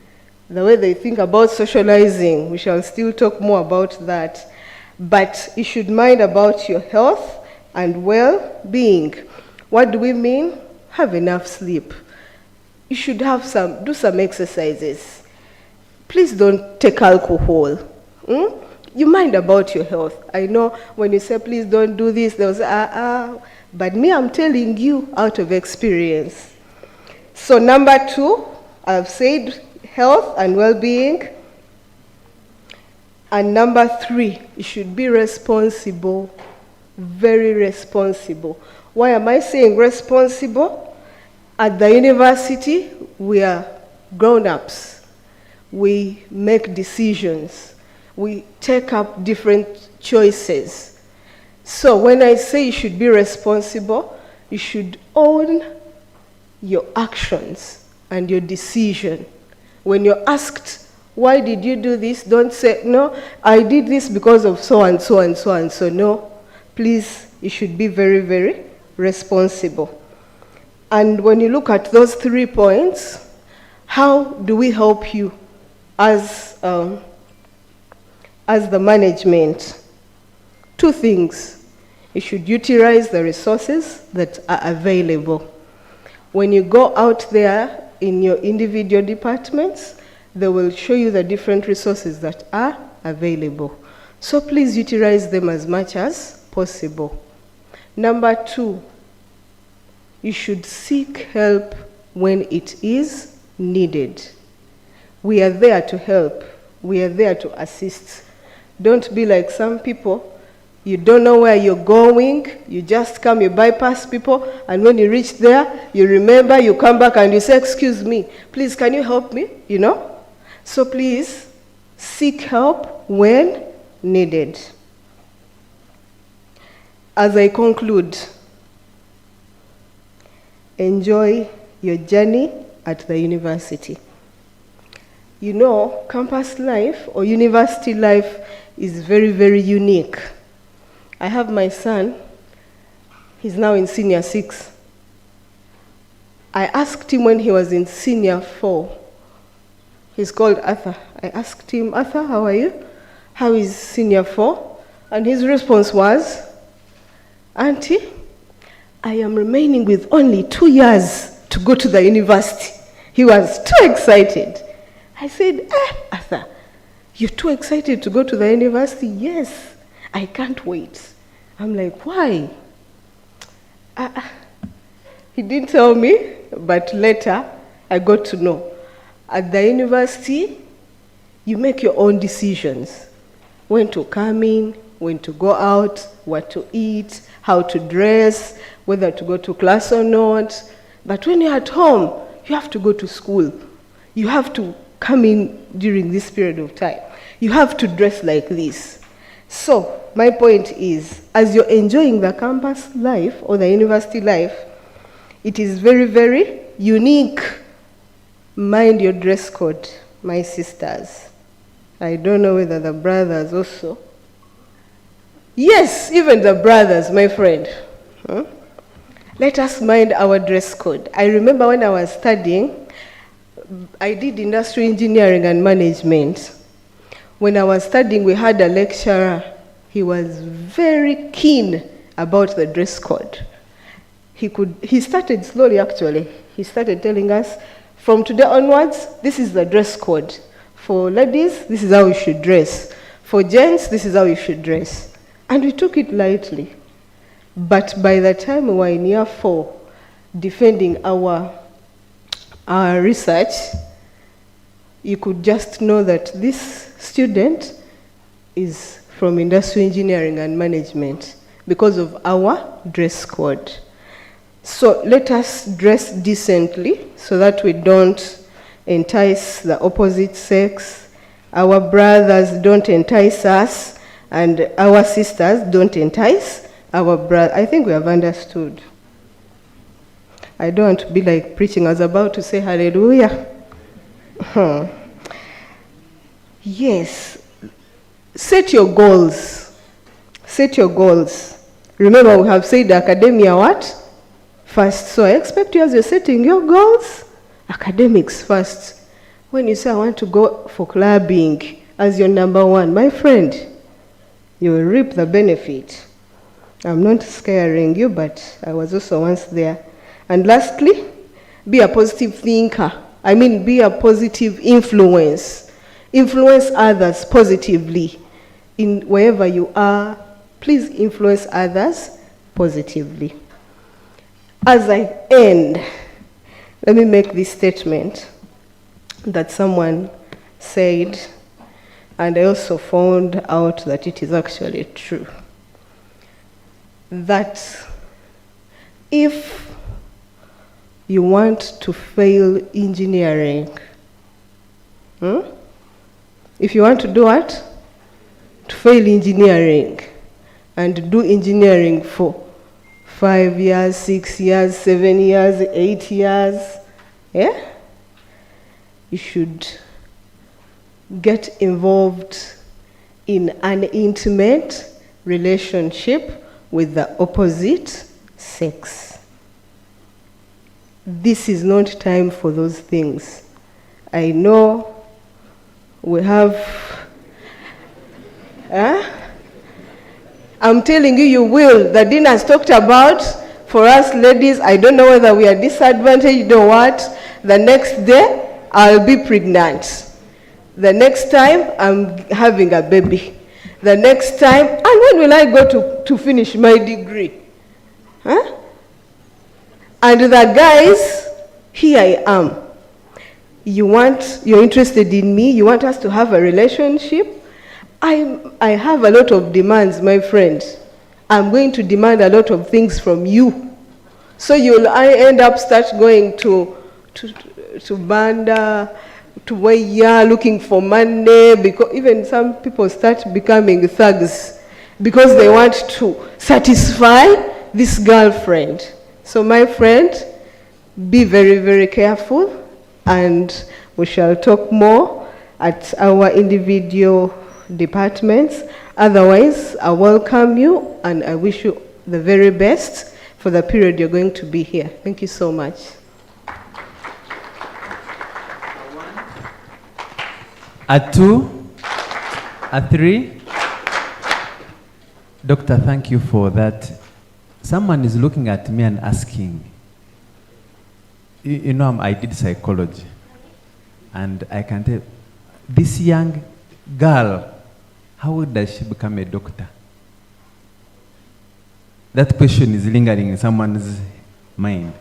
the way they think about socializing, we shall still talk more about that. But you should mind about your health and well-being. What do we mean? Have enough sleep. You should do some exercises. Please don't take alcohol. You mind about your health. I know when you say, please don't do this, they'll say, but me, I'm telling you out of experience. So number 2, I've said health and well-being. And number 3, you should be responsible, very responsible. Why am I saying responsible? At the university, we are grown-ups. We make decisions. We take up different choices. So when I say you should be responsible, you should own your actions and your decision. When you're asked, why did you do this? Don't say, no, I did this because of so and so and so and so. No, please, you should be very, very responsible. And when you look at those 3 points, how do we help you as the management? 2 things. You should utilize the resources that are available. When you go out there in your individual departments, they will show you the different resources that are available. So please utilize them as much as possible. Number 2, you should seek help when it is needed. We are there to help. We are there to assist. Don't be like some people. You don't know where you're going. You just come, you bypass people, and when you reach there, you remember, you come back and you say, excuse me, please, can you help me? You know? So please, seek help when needed. As I conclude, enjoy your journey at the university. You know, campus life or university life is very, very unique. I have my son, he's now in senior 6. I asked him when he was in senior 4, he's called Arthur. I asked him, Arthur, how are you? How is senior 4? And his response was, Auntie, I am remaining with only 2 years to go to the university. He was too excited. I said, Arthur, you're too excited to go to the university? Yes, I can't wait. I'm like, why? He didn't tell me, but later I got to know. At the university, you make your own decisions. When to come in, when to go out, what to eat, how to dress, whether to go to class or not. But when you're at home, you have to go to school. You have to come in during this period of time. You have to dress like this. So my point is, as you're enjoying the campus life or the university life, it is very, very unique. Mind your dress code, my sisters. I don't know whether the brothers also. Yes, even the brothers, my friend. Huh? Let us mind our dress code. I remember when I was studying, I did industrial engineering and management. When I was studying, we had a lecturer. He was very keen about the dress code. He started slowly, actually. He started telling us, from today onwards, this is the dress code. For ladies, this is how you should dress. For gents, this is how you should dress. And we took it lightly. But by the time we were in year 4, defending our research, you could just know that this student is from industrial engineering and management because of our dress code. So let us dress decently so that we don't entice the opposite sex. Our brothers don't entice us, and our sisters don't entice our brothers. I think we have understood. I don't want to be like preaching. I was about to say hallelujah. Yes. Set your goals. Set your goals. Remember, we have said academia what? First. So I expect you, as you're setting your goals, academics first. When you say, I want to go for clubbing as your number one, my friend, you will reap the benefit. I'm not scaring you, but I was also once there. And lastly, be a positive thinker. I mean, be a positive influence. Influence others positively. In wherever you are, please influence others positively. As I end, let me make this statement that someone said, and I also found out that it is actually true. That if you want to fail engineering, if you want to do what? To fail engineering and do engineering for 5 years, 6 years, 7 years, 8 years, yeah? You should get involved in an intimate relationship with the opposite sex. This is not time for those things. I know we have, I'm telling you, you will. The dean has talked about, for us ladies, I don't know whether we are disadvantaged or what. The next day, I'll be pregnant. The next time, I'm having a baby. The next time, and when will I go to finish my degree? Huh? And the guys, here I am. You're interested in me, you want us to have a relationship. I have a lot of demands, my friend. I'm going to demand a lot of things from you. So I end up start going to Banda, to where you are looking for money, because even some people start becoming thugs because they want to satisfy this girlfriend. So my friend, be very, very careful, and we shall talk more at our individual departments. Otherwise, I welcome you and I wish you the very best for the period you're going to be here. Thank you so much.
A 2, a 3. Doctor, thank you for that. Someone is looking at me and asking, you know, I did psychology, and I can tell this young girl, how does she become a doctor? That question is lingering in someone's mind.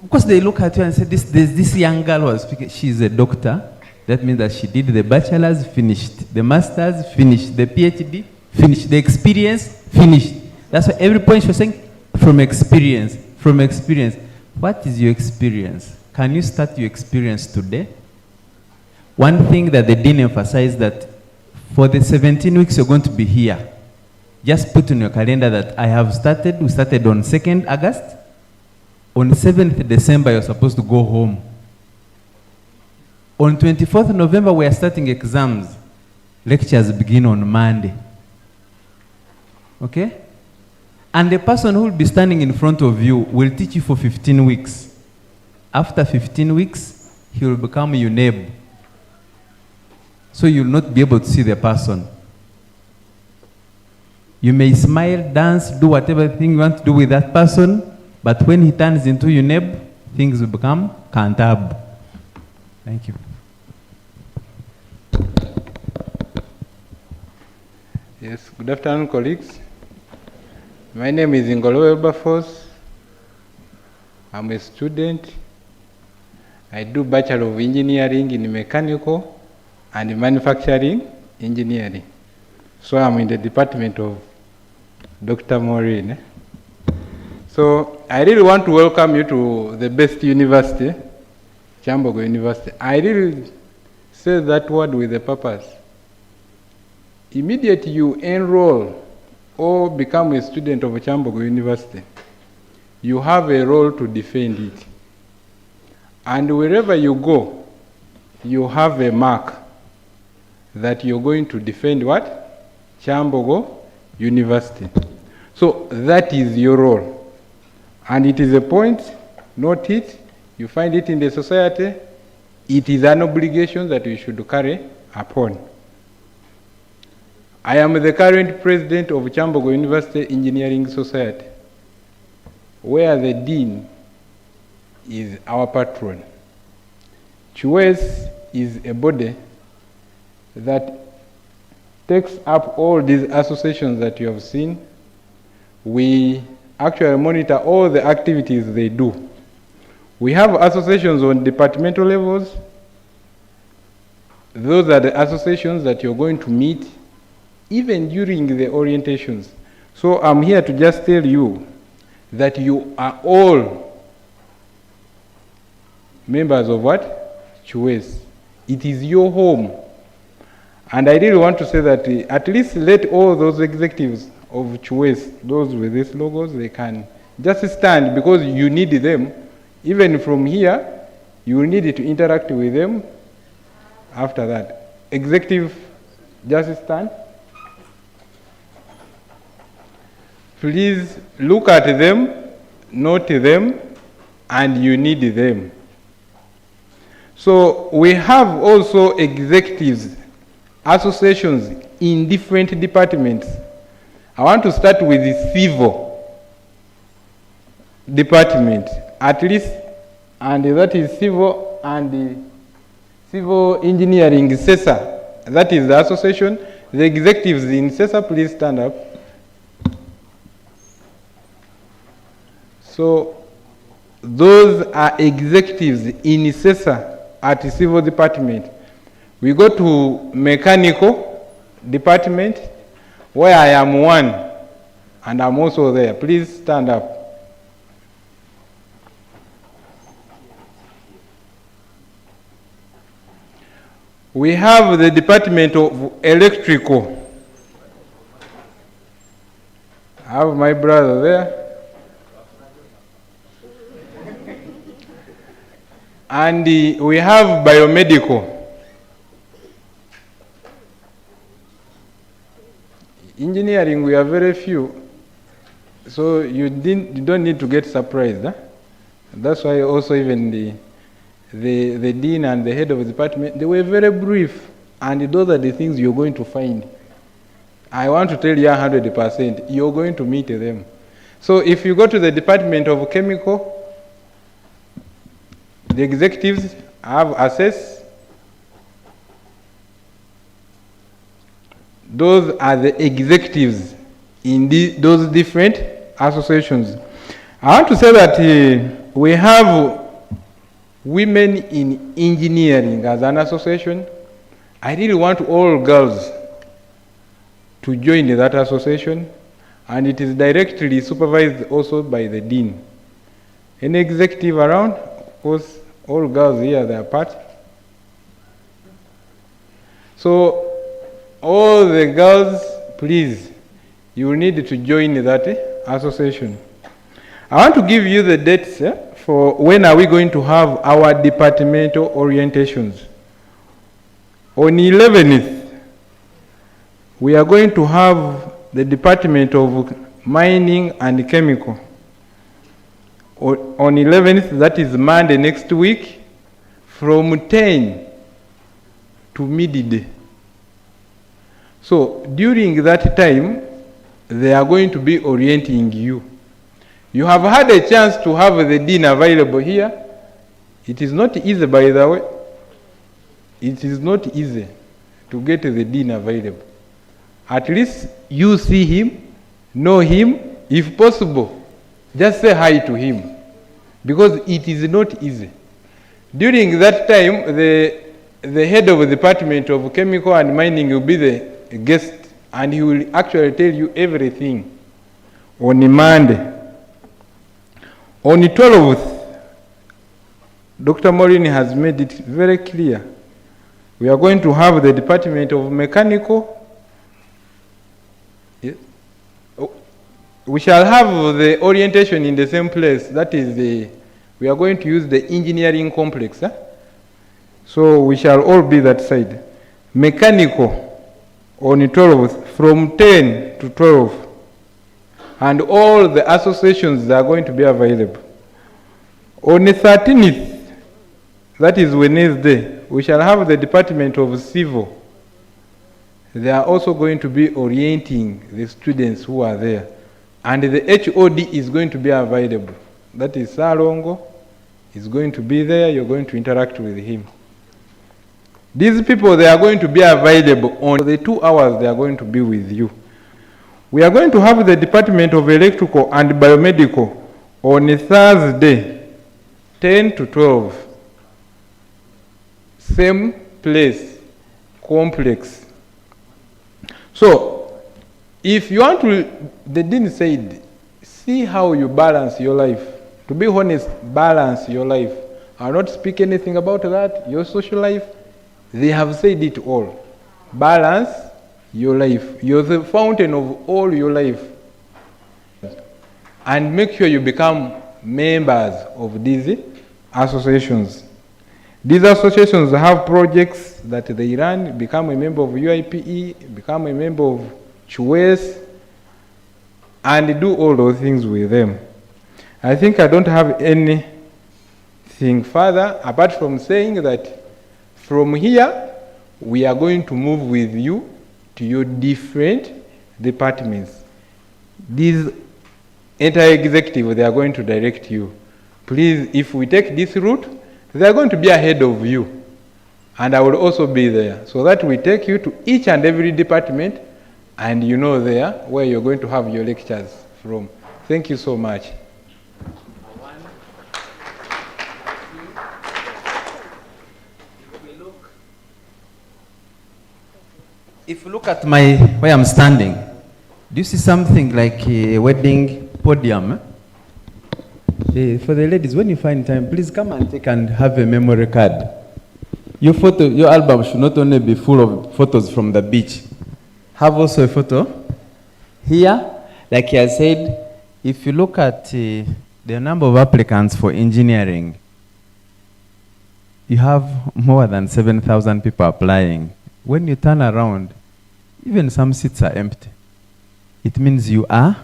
Because they look at you and say, this young girl was speaking, she's a doctor. That means that she did the bachelor's, finished. The master's, finished. The PhD, finished. The experience, finished. That's why every point she was saying, from experience, from experience. What is your experience? Can you start your experience today? One thing that the dean emphasized, that for the 17 weeks you're going to be here, just put in your calendar that I have started. We started on 2nd August. On 7th December, you're supposed to go home. On 24th November, we are starting exams. Lectures begin on Monday. Okay? And the person who will be standing in front of you will teach you for 15 weeks. After 15 weeks, he will become your neighbor. So you will not be able to see the person. You may smile, dance, do whatever thing you want to do with that person, but when he turns into your neighbor, things will become cantab. Thank you.
Yes, good afternoon, colleagues. My name is Ngolo Wilberforce. I'm a student. I do Bachelor of Engineering in Mechanical and Manufacturing Engineering. So I'm in the department of Dr. Maureen. So I really want to welcome you to the best university, Kyambogo University. I really say that word with a purpose. Immediately you enroll or become a student of Kyambogo University, you have a role to defend it. And wherever you go, you have a mark that you're going to defend what? Kyambogo University. So that is your role. And it is a point, note it, you find it in the society, it is an obligation that you should carry upon. I am the current president of Kyambogo University Engineering Society, where the dean is our patron. CHUES is a body that takes up all these associations that you have seen. We actually monitor all the activities they do. We have associations on departmental levels. Those are the associations that you're going to meet even during the orientations. So I'm here to just tell you that you are all members of what? CHUES. It is your home. And I really want to say that at least let all those executives of CHUES, those with these logos, they can just stand, because you need them. Even from here, you will need to interact with them after that. Executive, just stand. Please look at them, note them, and you need them. So we have also executives, associations in different departments. I want to start with the civil department, at least, and that is civil and the civil engineering CESA. That is the association. The executives in CESA, please stand up. So those are executives in CESA at the civil department. We go to mechanical department, where I am one, and I'm also there. Please stand up. We have the Department of Electrical. I have my brother there. And we have biomedical. Engineering, we are very few, so you don't need to get surprised. Huh? That's why also even the dean and the head of the department, they were very brief, and those are the things you're going to find. I want to tell you 100%, you're going to meet them. So if you go to the Department of Chemical, the executives have assessed. Those are the executives in those different associations. I want to say that we have women in engineering as an association. I really want all girls to join that association, and it is directly supervised also by the dean. Any executive around? Of course, all girls here, they are part. So, all the girls, please, you need to join that association. I want to give you the dates for when are we going to have our departmental orientations. On 11th, we are going to have the Department of Mining and Chemical. On 11th, that is Monday next week, from 10 to midday. So during that time, they are going to be orienting you. You have had a chance to have the dean available here. It is not easy, by the way. It is not easy to get the dean available. At least you see him, know him, if possible. Just say hi to him, because it is not easy. During that time, the head of the Department of Chemical and Mining will be the guest, and he will actually tell you everything on Monday. On the 12th, Dr. Morin has made it very clear. We are going to have the Department of Mechanical. We shall have the orientation in the same place. That is we are going to use the engineering complex. So we shall all be that side. Mechanical on the 12th from 10 to 12. And all the associations are going to be available. On the 13th, that is Wednesday, we shall have the Department of Civil. They are also going to be orienting the students who are there. And the HOD is going to be available. That is Salongo. He's going to be there. You're going to interact with him. These people, they are going to be available on the 2 hours they are going to be with you. We are going to have the Department of Electrical and Biomedical on a Thursday, 10 to 12. Same place, complex. So, if you want to, the dean said, see how you balance your life. To be honest, balance your life. I will not speak anything about that, your social life. They have said it all. Balance your life. You're the fountain of all your life. And make sure you become members of these associations. These associations have projects that they run. Become a member of UIPE, become a member of CHUES, and do all those things with them. I think I don't have anything further apart from saying that from here we are going to move with you to your different departments. These entire executive, they are going to direct you. Please, if we take this route, they are going to be ahead of you, and I will also be there, so that we take you to each and every department, and you know there where you're going to have your lectures from. Thank you so much.
If you look at where I'm standing, do you see something like a wedding podium? For the ladies, when you find time, please come and take and have a memory card. Your album should not only be full of photos from the beach. Have also a photo. Here, like I said, if you look at the number of applicants for engineering, you have more than 7,000 people applying. When you turn around, even some seats are empty. It means you are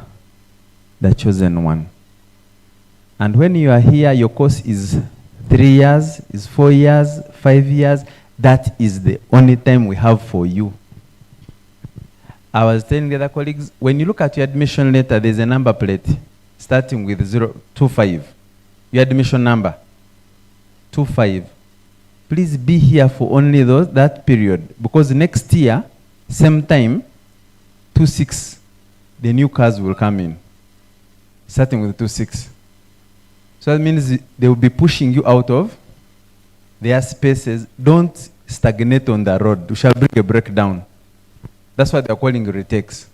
the chosen one. And when you are here, your course is 3 years, is 4 years, 5 years. That is the only time we have for you. I was telling the other colleagues, when you look at your admission letter, there's a number plate starting with 025. Your admission number, 25. Please be here for only that period, because next year, same time, 26, the new cars will come in, starting with 26. So that means they will be pushing you out of their spaces. Don't stagnate on the road. You shall bring a breakdown. That's what they're calling retakes.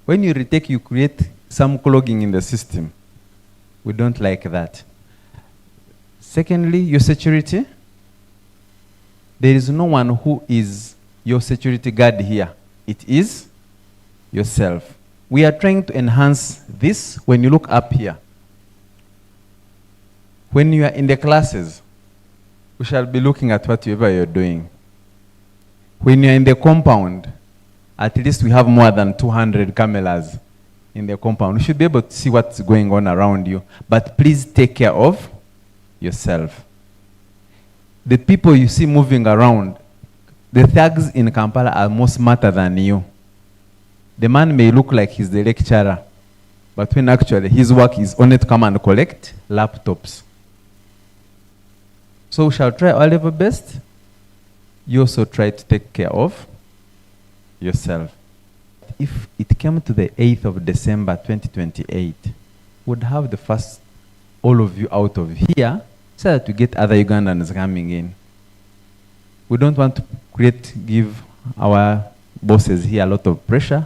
When you retake, you create some clogging in the system. We don't like that. Secondly, your security. There is no one who is your security guard here. It is yourself. We are trying to enhance this when you look up here. When you are in the classes, we shall be looking at whatever you're doing. When you're in the compound, at least we have more than 200 cameras in the compound. You should be able to see what's going on around you. But please take care of yourself. The people you see moving around, the thugs in Kampala are more smarter than you. The man may look like he's the lecturer, but when actually his work is only to come and collect laptops. So we shall try our level best. You also try to take care of yourself. If it came to the 8th of December 2028, we'd have the first all of you out of here so that we get other Ugandans coming in. We don't want to give our bosses here a lot of pressure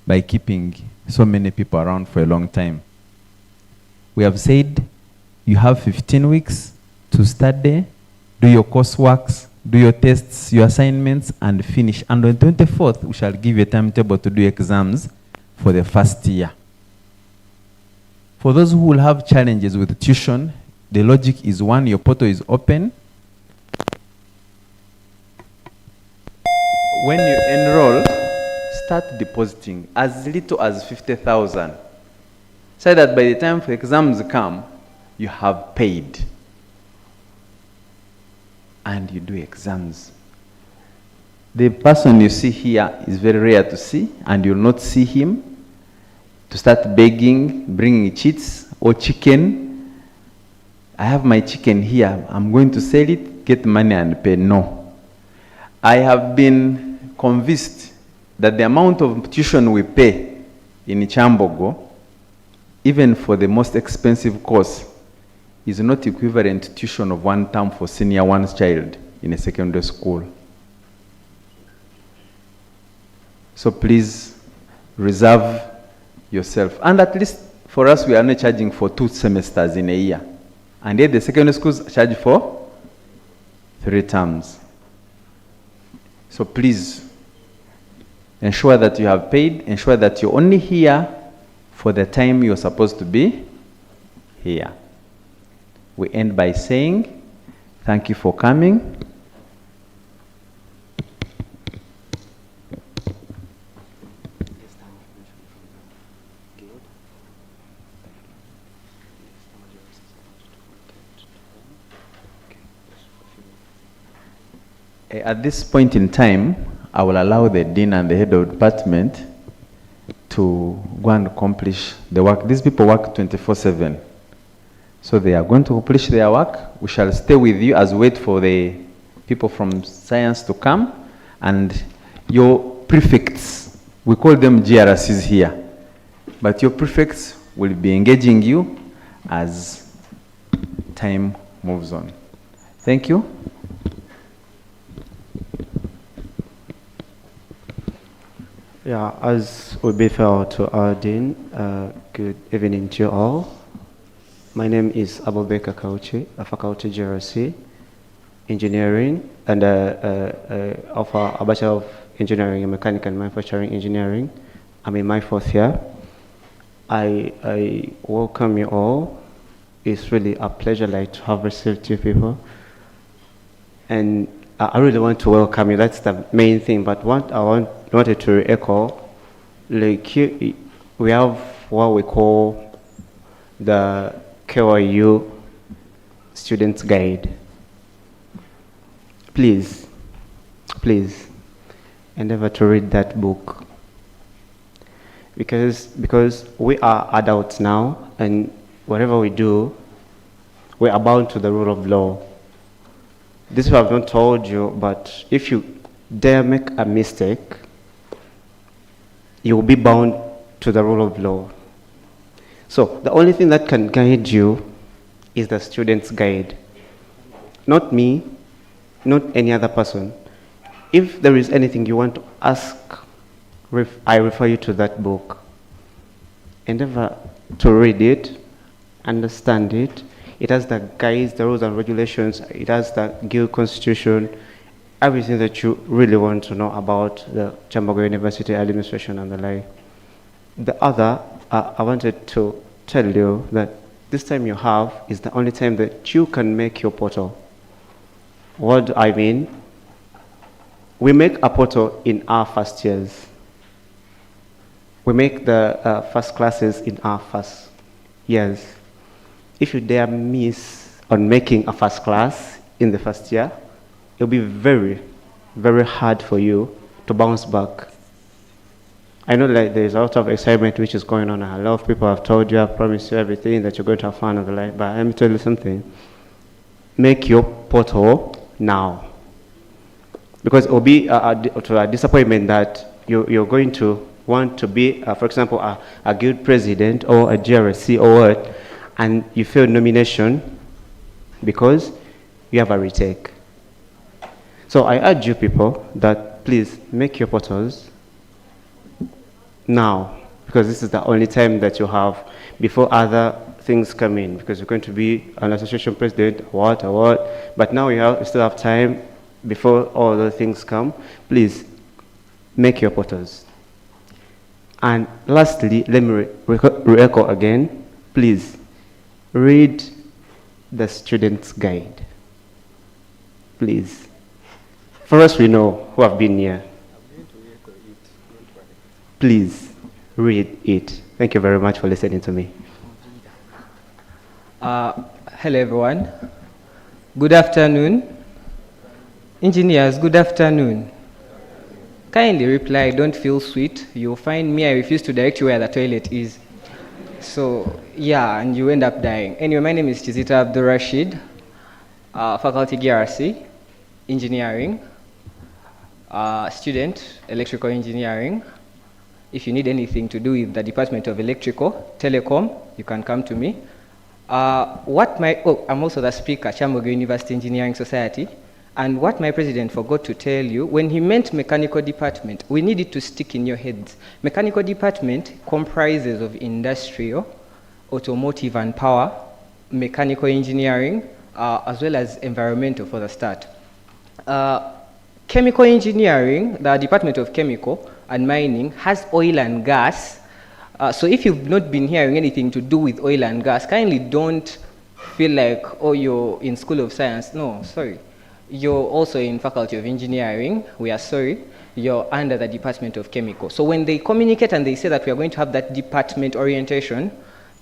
by keeping so many people around for a long time. We have said you have 15 weeks to study, do your courseworks, do your tests, your assignments, and finish. And on the 24th, we shall give you a timetable to do exams for the first year. For those who will have challenges with tuition, the logic is one, your portal is open. When you enroll, start depositing as little as 50,000. So that by the time the exams come, you have paid. And you do exams. The person you see here is very rare to see, and you'll not see him to start begging, bringing cheats or chicken. I have my chicken here, I'm going to sell it, get money and pay. No. I have been convinced that the amount of tuition we pay in Kyambogo, even for the most expensive course, is not equivalent to tuition of one term for senior one's child in a secondary school. So please reserve yourself. And at least for us, we are not charging for 2 semesters in a year. And yet the secondary schools charge for 3 terms. So please ensure that you have paid, ensure that you're only here for the time you're supposed to be here. We end by saying, thank you for coming. At this point in time, I will allow the dean and the head of department to go and accomplish the work. These people work 24/7. So they are going to accomplish their work. We shall stay with you as we wait for the people from science to come. And your prefects, we call them GRCs here, but your prefects will be engaging you as time moves on. Thank you.
Yeah, as we before to our dean, good evening to you all. My name is Abubakar Kauchi, a faculty GRC, engineering, and offer a Bachelor of Engineering in Mechanical and Manufacturing Engineering. I'm in my 4th year. I welcome you all. It's really a pleasure to have received you people. And I really want to welcome you, that's the main thing, but what I wanted to echo, we have what we call the KYU Students Guide. Please endeavor to read that book. Because we are adults now, and whatever we do, we are bound to the rule of law. This I've not told you, but if you dare make a mistake, you will be bound to the rule of law. So the only thing that can guide you is the student's guide. Not me, not any other person. If there is anything you want to ask, I refer you to that book. Endeavor to read it, understand it. It has the guides, the rules and regulations. It has the guild constitution, everything that you really want to know about the Kyambogo University administration and the like. The other, I wanted to tell you that this time you have is the only time that you can make your portal. What do I mean? We make a portal in our first years. We make the first classes in our first years. If you dare miss on making a first class in the first year, it'll be very, very hard for you to bounce back. I know that there's a lot of excitement which is going on. A lot of people have told you, I've promised you everything, that you're going to have fun and the like, but let me tell you something. Make your portal now. Because it will be a disappointment that you're going to want to be, for example, a guild president or a GRC or what, and you fail nomination because you have a retake. So I urge you people that please make your portals now, because this is the only time that you have before other things come in, because you're going to be an association president, what, but now you still have time before all the things come. Please make your portals. And lastly, let me re-echo again, please read the student's guide. Please. For us, we know who have been here. Please read it. Thank you very much for listening to me.
Hello everyone. Good afternoon. Engineers, good afternoon. Kindly reply, don't feel sweet. You'll find me, I refuse to direct you where the toilet is. So, yeah, and you end up dying. Anyway, my name is Chizita Abdul Rashid, faculty GRC, engineering, student, electrical engineering. If you need anything to do with the Department of Electrical, Telecom, you can come to me. I'm also the speaker, Kyambogo University Engineering Society. And what my president forgot to tell you, when he meant mechanical department, we need it to stick in your heads. Mechanical department comprises of industrial, automotive and power, mechanical engineering, as well as environmental for the start. Chemical engineering, the Department of Chemical and Mining, has oil and gas. So if you've not been hearing anything to do with oil and gas, kindly don't feel like, oh, you're in School of Science. No, sorry. You're also in Faculty of Engineering. We are sorry. You're under the Department of Chemical. So when they communicate and they say that we are going to have that department orientation,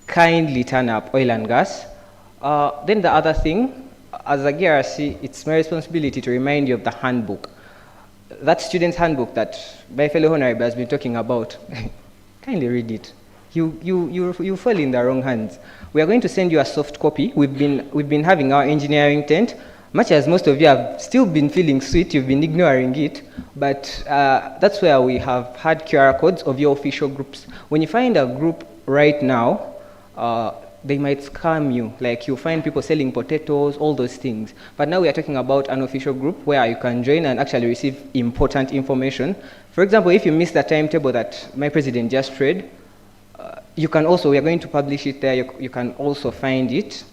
kindly turn up oil and gas. Then the other thing, as a GRC, it's my responsibility to remind you of the handbook. That student's handbook that my fellow honorable has been talking about, kindly read it. You fall in the wrong hands. We are going to send you a soft copy. We've been having our engineering tent. Much as most of you have still been feeling sweet, you've been ignoring it, but that's where we have had QR codes of your official groups. When you find a group right now, they might scam you, like you'll find people selling potatoes, all those things. But now we are talking about an official group where you can join and actually receive important information. For example, if you missed the timetable that my president just read, you can also, we are going to publish it there, you can also find it.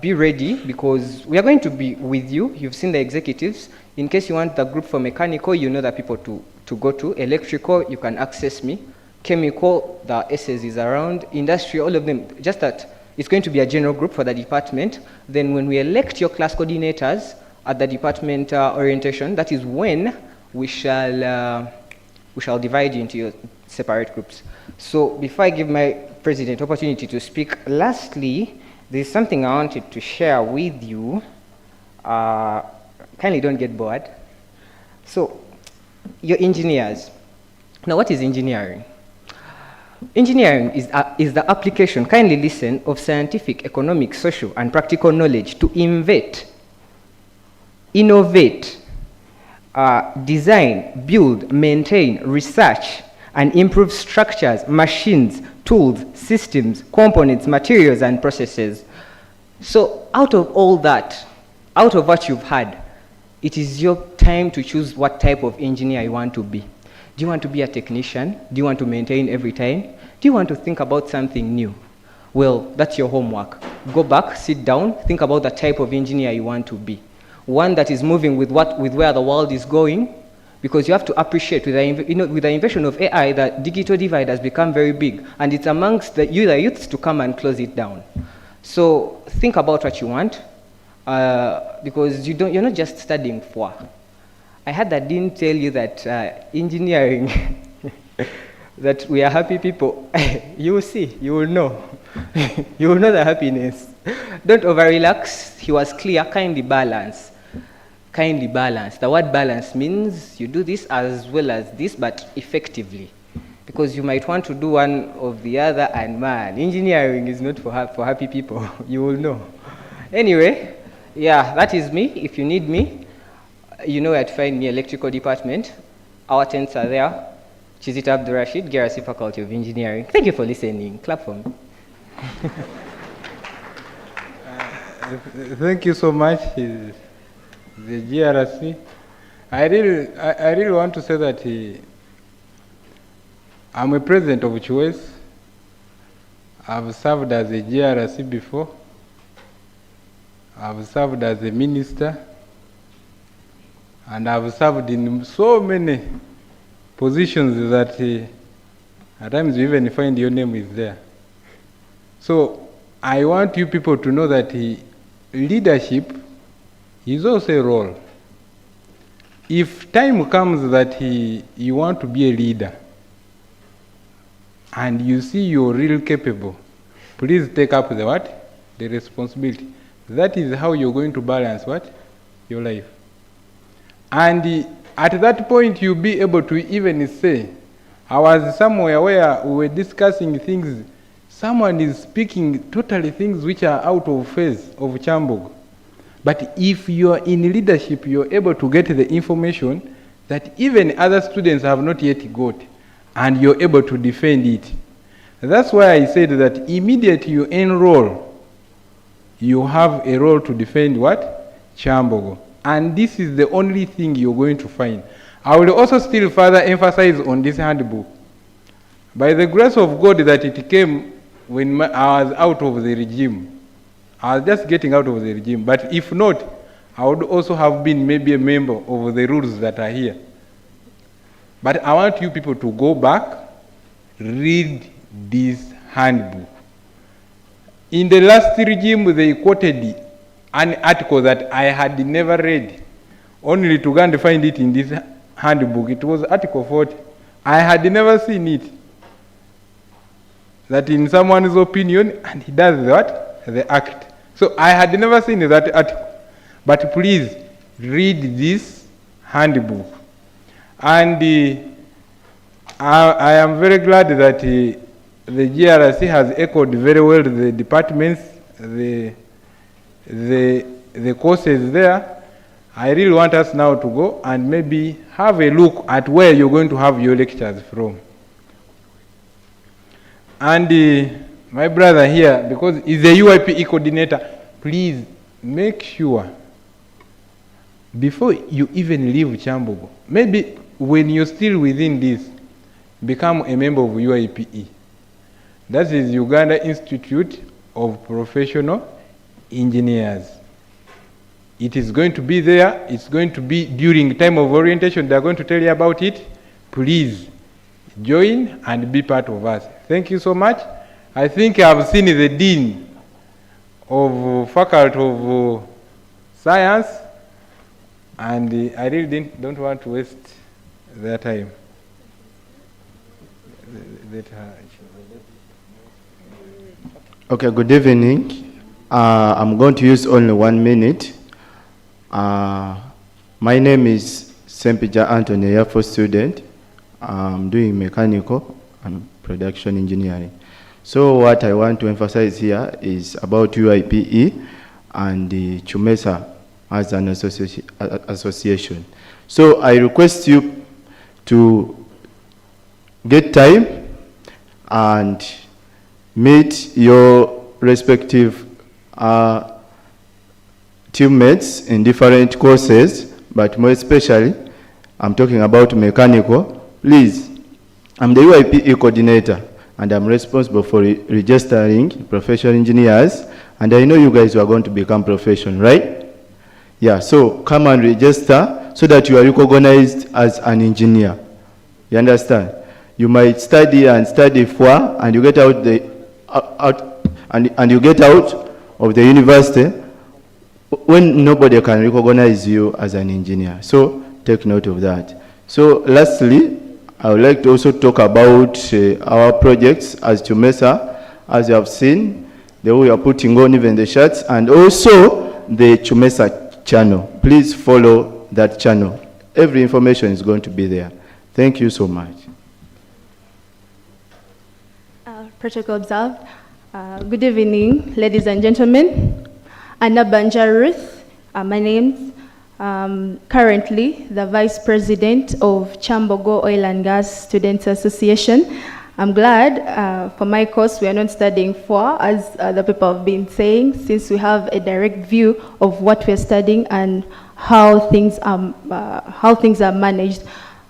Be ready, because we are going to be with you. You've seen the executives. In case you want the group for mechanical, you know the people to go to. Electrical, you can access me. Chemical, the SS is around. Industry, all of them. Just that it's going to be a general group for the department. Then when we elect your class coordinators at the department orientation, that is when we shall divide you into your separate groups. So before I give my president opportunity to speak, lastly, there's something I wanted to share with you. Kindly don't get bored. So, you're engineers. Now, what is engineering? Engineering is the application, kindly listen, of scientific, economic, social, and practical knowledge to invent, innovate, design, build, maintain, research, and improve structures, machines, tools, systems, components, materials, and processes. So out of all that, out of what you've had, it is your time to choose what type of engineer you want to be. Do you want to be a technician? Do you want to maintain every time? Do you want to think about something new? Well, that's your homework. go back, sit down, think about the type of engineer you want to be. One that is moving with where the world is going, because you have to appreciate with the invention of AI, the digital divide has become very big, and it's amongst the youths to come and close it down. So think about what you want, because you're not just studying for. I had the dean tell you that engineering, that we are happy people. You will see, you will know. You will know the happiness. Don't over-relax. He was clear, kindly balance. Kindly balance. The word balance means you do this as well as this, but effectively. Because you might want to do one of the other, and man, engineering is not for happy people. You will know. Anyway, yeah, that is me. If you need me, you know where to find me, electrical department. Our tents are there. Chizita Abdul Rashid, GRC Faculty of Engineering. Thank you for listening. Clap for me.
Thank you so much, the GRC. I really want to say that I'm a president of choice. I've served as a GRC before. I've served as a minister. And I've served in so many positions that at times you even find your name is there. So I want you people to know that leadership is also a role. If time comes that you want to be a leader and you see you're really capable, please take up the what? The responsibility. That is how you're going to balance what? Your life. And at that point, you'll be able to even say, I was somewhere where we were discussing things, someone is speaking totally things which are out of phase of Kyambogo. But if you are in leadership, you're able to get the information that even other students have not yet got, and you're able to defend it. That's why I said that immediately you enroll, you have a role to defend what? Kyambogo. And this is the only thing you're going to find. I will also still further emphasize on this handbook. By the grace of God that it came when I was out of the regime. I was just getting out of the regime. But if not, I would also have been maybe a member of the rules that are here. But I want you people to go back, read this handbook. In the last regime, they quoted an article that I had never read, only to go and find it in this handbook. It was Article 40. I had never seen it. That in someone's opinion, and he does what? The act. So I had never seen that article. But please, read this handbook. And I am very glad that the GRC has echoed very well the departments, the courses there. I really want us now to go and maybe have a look at where you're going to have your lectures from. And my brother here, because he's a UIPE coordinator, please make sure before you even leave Kyambogo, maybe when you're still within this, become a member of UIPE. That is Uganda Institute of Professional Engineers. It is going to be there. It's going to be during time of orientation. They're going to tell you about it. Please join and be part of us. Thank you so much. I think I've seen the Dean of Faculty of Science, and I really don't want to waste their time.
Okay, good evening. I'm going to use only 1 minute. My name is Sempija Anthony, Air Force student. I'm doing mechanical and production engineering. So what I want to emphasize here is about UIPE and the Chumesa as an association. So I request you to get time and meet your respective teammates in different courses, but more especially, I'm talking about mechanical. Please, I'm the UIPE coordinator, and I'm responsible for registering professional engineers And I know you guys are going to become professional, right? Yeah, so come and register so that you are recognized as an engineer. You understand? You might study and study for, and you get out and you get out of the university when nobody can recognize you as an engineer. So take note of that. So lastly, I would like to also talk about our projects as Chumesa. As you have seen, the way we are putting on even the shirts, and also the Chumesa channel. Please follow that channel. Every information is going to be there. Thank you so much.
Protocol observed. Good evening, ladies and gentlemen. Anna Banja Ruth, my name. Currently the Vice President of Kyambogo Oil and Gas Students Association. I'm glad for my course we are not studying for, as the people have been saying, since we have a direct view of what we're studying and how things are managed.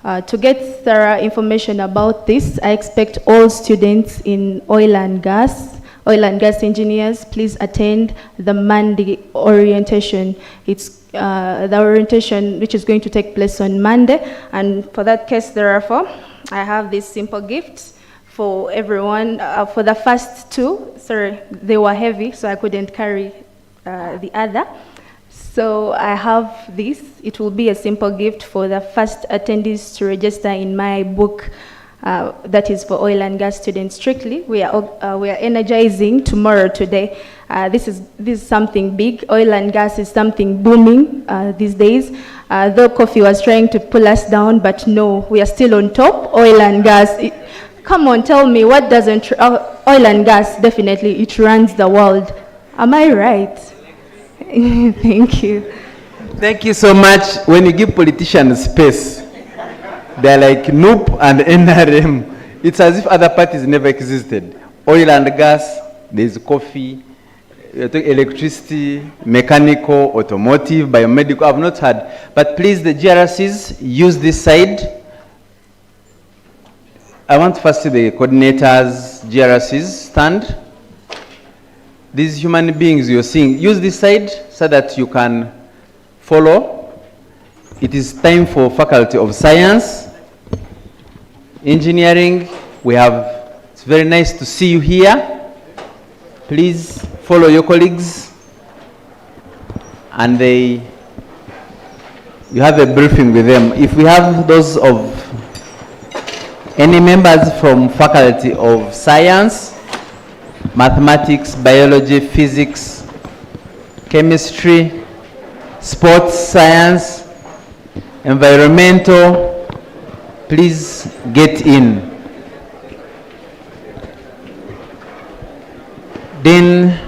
To get thorough information about this, I expect all students in oil and gas engineers, please attend the Monday orientation. It's the orientation which is going to take place on Monday. And for that case, therefore, I have this simple gift for everyone. For the first two, sorry, they were heavy, so I couldn't carry the other. So I have this. It will be a simple gift for the first attendees to register in my book that is for oil and gas students strictly. We are energizing tomorrow today. This is something big. Oil and gas is something booming these days. Though coffee was trying to pull us down, but no, we are still on top. Oil and gas. Come on, tell me what doesn't. Oil and gas, definitely, it runs the world. Am I right? Thank you.
Thank you so much. When you give politicians space, they're like NUP and NRM. It's as if other parties never existed. Oil and gas, there's coffee, electricity, mechanical, automotive, biomedical. I've not heard. But please, the GRCs, use this side. I want first to see the coordinators, GRCs stand. These human beings you're seeing, use this side so that you can follow. It is time for Faculty of Science, Engineering. It's very nice to see you here. Please follow your colleagues. And you have a briefing with them. If we have those of any members from Faculty of Science, Mathematics, Biology, Physics, Chemistry, Sports Science, Environmental, please get in. Dean,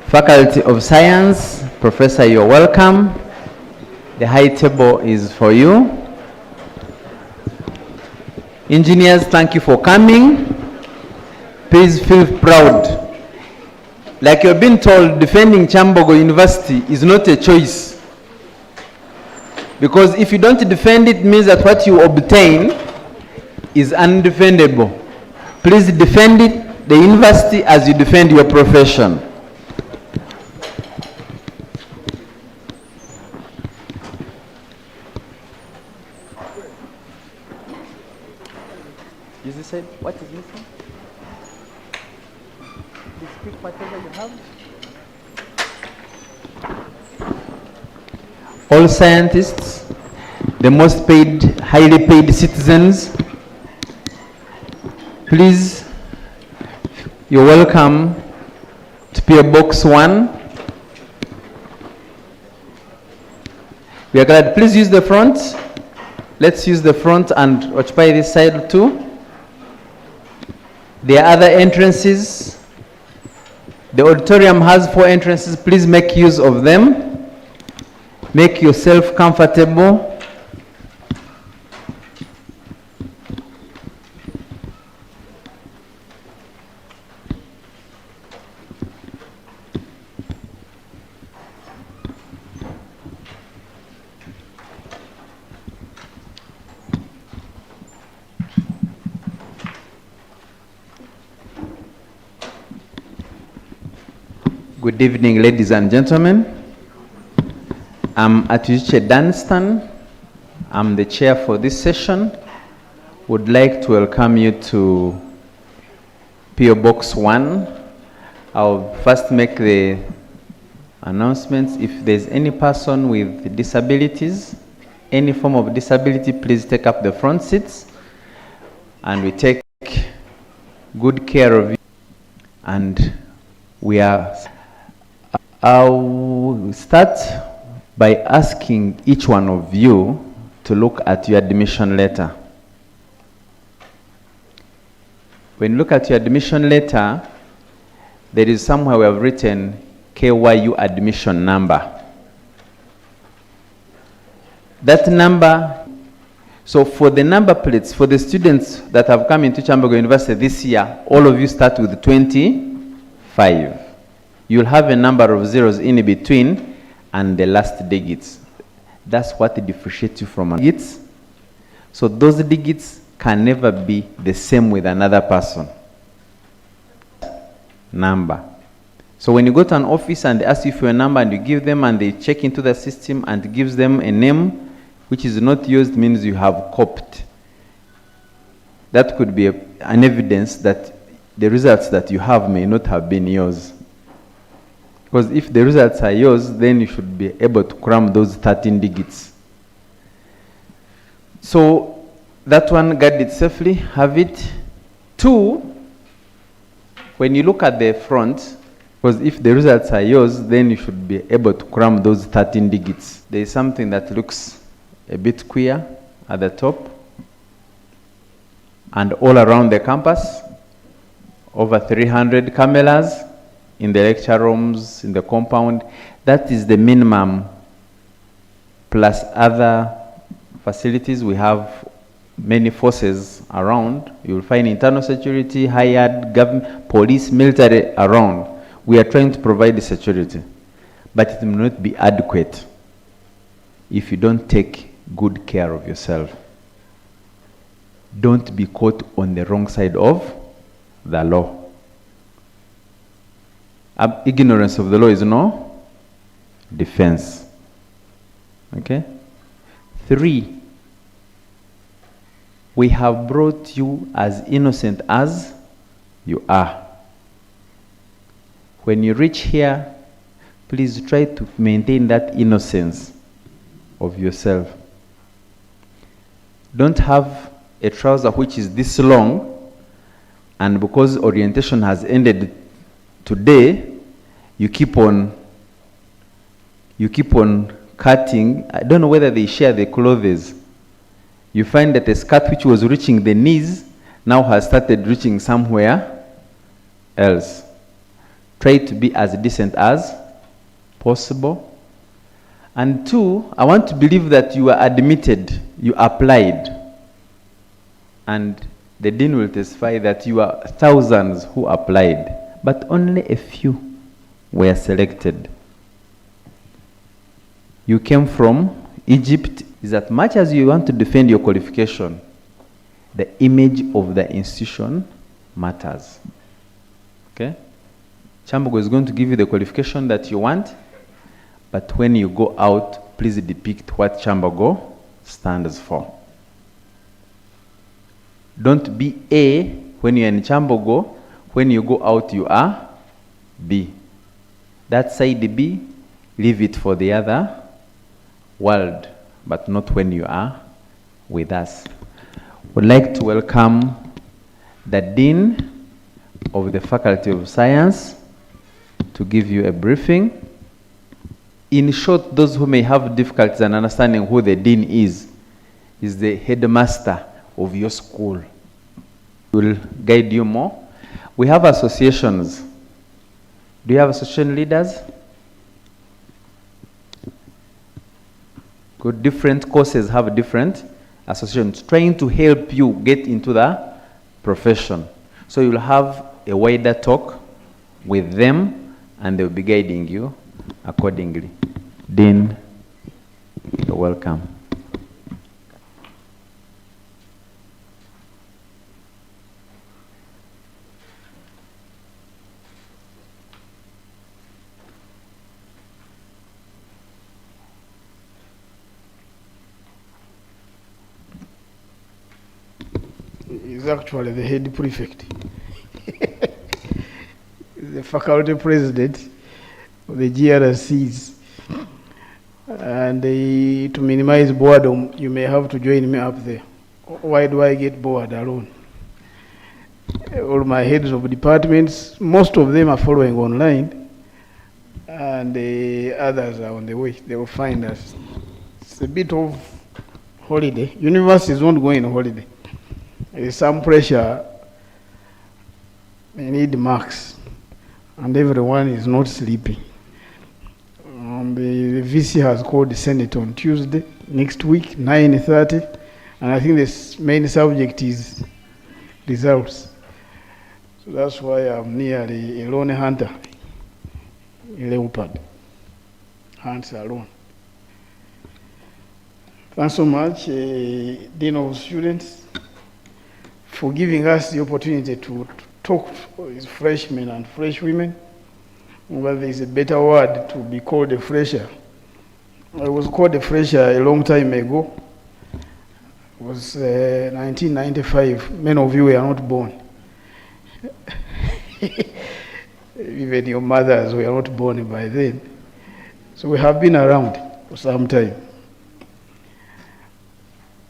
Faculty of Science, Professor, you're welcome. The high table is for you. Engineers, thank you for coming. Please feel proud. Like you've been told, defending Kyambogo University is not a choice. Because if you don't defend it, it means that what you obtain is undefendable. Please defend it, the university, as you defend your profession. Is this it? What is missing? Speak whatever you have. All scientists, the most paid, highly paid citizens, please, you're welcome to PO Box 1. We are glad. Please use the front. Let's use the front and occupy this side too. There are other entrances. The auditorium has 4 entrances. Please make use of them. Make yourself comfortable. Good evening, ladies and gentlemen. I'm Atuiche Dunstan. I'm the chair for this session. Would like to welcome you to PO Box 1. I'll first make the announcements. If there's any person with disabilities, any form of disability, please take up the front seats. And we take good care of you. And I'll start by asking each one of you to look at your admission letter. When you look at your admission letter, there is somewhere we have written KYU admission number. That number, so for the number plates, for the students that have come into Kyambogo University this year, all of you start with 25. You'll have a number of zeros in between and the last digits. That's what differentiates you from digits. So those digits can never be the same with another person. Number. So when you go to an office and they ask you for a number and you give them and they check into the system and it gives them a name which is not yours, means you have copied. That could be an evidence that the results that you have may not have been yours. Because if the results are yours, then you should be able to cram those 13 digits. So that one, guard it safely, have it. 2, when you look at the front, because if the results are yours, then you should be able to cram those 13 digits. There is something that looks a bit queer at the top. And all around the campus, over 300 cameras in the lecture rooms, in the compound. That is the minimum, plus other facilities. We have many forces around. You will find internal security, hired government, police, military around. We are trying to provide the security, but it will not be adequate if you don't take good care of yourself. Don't be caught on the wrong side of the law. Ignorance of the law is no defense. Okay? 3, we have brought you as innocent as you are. When you reach here, please try to maintain that innocence of yourself. Don't have a trouser which is this long, and because orientation has ended today, you keep on cutting. I don't know whether they share the clothes. You find that a skirt which was reaching the knees now has started reaching somewhere else. Try to be as decent as possible. And 2, I want to believe that you are admitted, you applied. And the dean will testify that you are thousands who applied, but only a few were selected. You came from Egypt. Is that much as you want to defend your qualification, the image of the institution matters. Okay? Kyambogo is going to give you the qualification that you want, but when you go out, please depict what Kyambogo stands for. Don't be A when you're in Kyambogo. When you go out, you are B. That side B, leave it for the other world, but not when you are with us. Would like to welcome the Dean of the Faculty of Science to give you a briefing. In short, those who may have difficulties in understanding who the Dean is the headmaster of your school. He will guide you more. We have associations. Do you have association leaders? Good. Different courses have different associations trying to help you get into the profession. So you'll have a wider talk with them and they'll be guiding you accordingly. Dean, you're welcome.
is actually the head prefect. The faculty president of the GRCs. And to minimize boredom, you may have to join me up there. Why do I get bored alone? All my heads of departments, most of them are following online, and the others are on the way. They will find us. It's a bit of holiday. University is not going on holiday. There is some pressure. They need marks, and everyone is not sleeping. The VC has called the Senate on Tuesday, next week, 9:30, and I think the main subject is results. So that's why I'm nearly a lone hunter, a leopard, hunts alone. Thanks so much, Dean of Students, for giving us the opportunity to talk with freshmen and fresh women. Well, there is a better word to be called a fresher. I was called a fresher a long time ago. It was 1995. Many of you were not born. Even your mothers were not born by then. So we have been around for some time.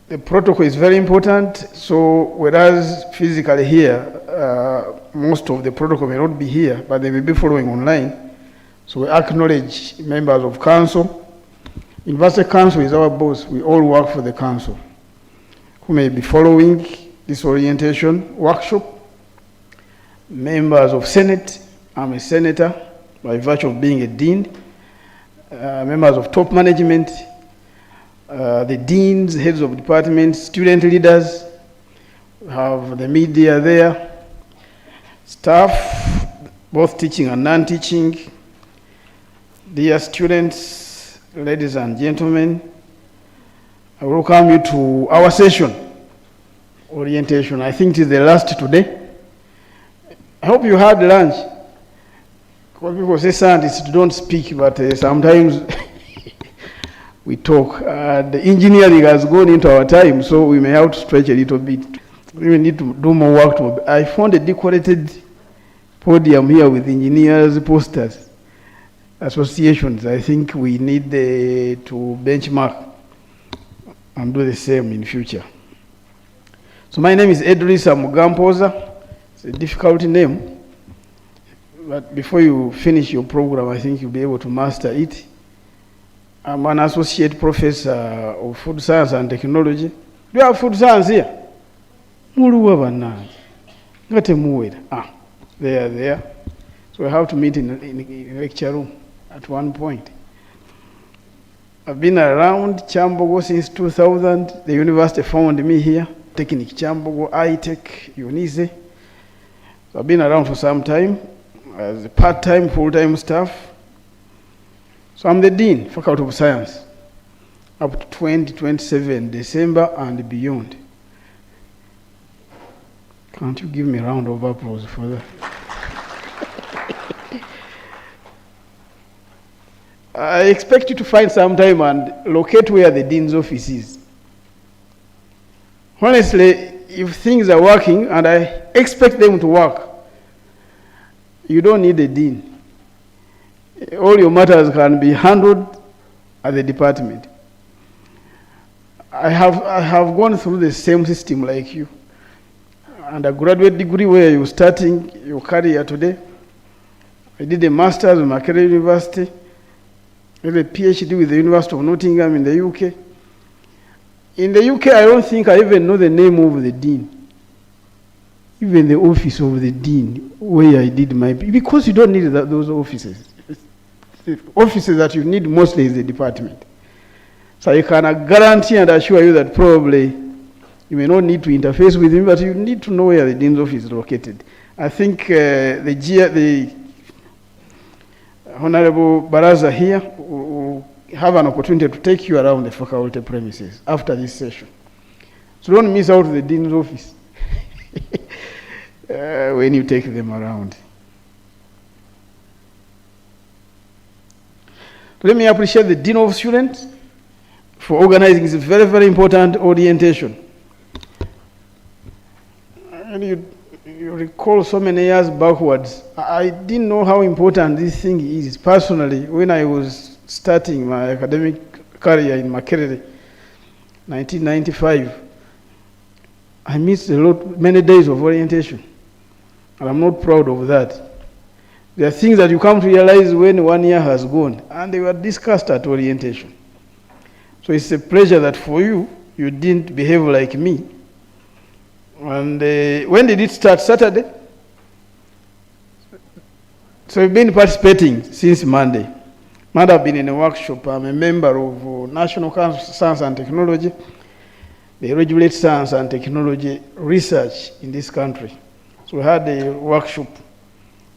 The protocol is very important. So whereas physically here, most of the protocol may not be here, but they may be following online. So we acknowledge members of council. University council is our boss. We all work for the council, who may be following this orientation workshop. Members of Senate, I'm a senator by virtue of being a dean. Members of top management, the deans, heads of departments, student leaders, we have the media there, staff, both teaching and non-teaching. Dear students, ladies and gentlemen, I welcome you to our session, orientation. I think it is the last today. I hope you had lunch. Because people say scientists don't speak, but sometimes we talk. The engineering has gone into our time, so we may have to stretch a little bit. We need to do more work. I found a decorated podium here with engineers' posters, associations. I think we need to benchmark and do the same in future. So my name is Edrisa Mugampoza. It's a difficult name, but before you finish your program, I think you'll be able to master it. I'm an associate professor of food science and technology. Do you have food science here? They are there. So we have to meet in a lecture room at one point. I've been around Kyambogo since 2000. The university found me here. Technic Kyambogo, iTech, UNISE. So I've been around for some time as a part-time, full-time staff. So I'm the Dean, Faculty of Science, up to 2027, December and beyond. Can't you give me a round of applause for that? I expect you to find some time and locate where the Dean's office is. Honestly, if things are working, and I expect them to work, you don't need a dean. All your matters can be handled at the department. I have gone through the same system like you. Undergraduate degree where you're starting your career today. I did a master's at Makerere University. I did a PhD with the University of Nottingham in the UK. In the UK, I don't think I even know the name of the dean. Even the office of the dean, where I did my... Because you don't need those offices. The offices that you need mostly is the department. So I can guarantee and assure you that probably you may not need to interface with him, but you need to know where the dean's office is located. I think the Honorable Baraza here will have an opportunity to take you around the faculty premises after this session. So don't miss out the dean's office when you take them around. Let me appreciate the Dean of Students for organizing this very, very important orientation. And you recall so many years backwards, I didn't know how important this thing is. Personally, when I was starting my academic career in Makerere, 1995, I missed many days of orientation. And I'm not proud of that. There are things that you come to realize when 1 year has gone, and they were discussed at orientation. So it's a pleasure that for you, you didn't behave like me. And when did it start? Saturday? So we've been participating since Monday. Monday I've been in a workshop. I'm a member of National Council of Science and Technology. They regulate science and technology research in this country. So we had a workshop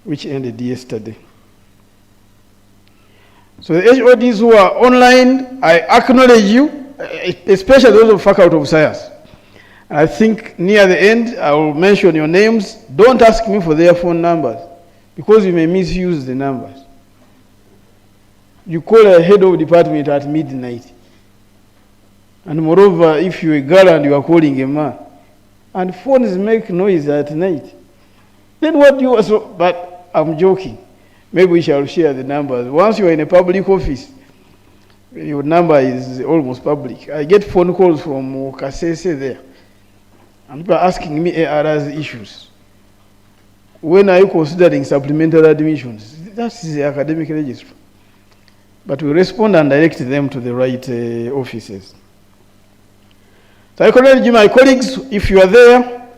which ended yesterday. So the HODs who are online, I acknowledge you, especially those of Faculty of Science. I think near the end, I will mention your names. Don't ask me for their phone numbers, because you may misuse the numbers. You call a head of department at midnight. And moreover, if you're a girl and you are calling a man, and phones make noise at night, then what do you also, but I'm joking. Maybe we shall share the numbers. Once you are in a public office, your number is almost public. I get phone calls from Kasese there. And people are asking me ARS issues. When are you considering supplementary admissions? That is the academic registry. But we respond and direct them to the right offices. So I acknowledge my colleagues, if you are there.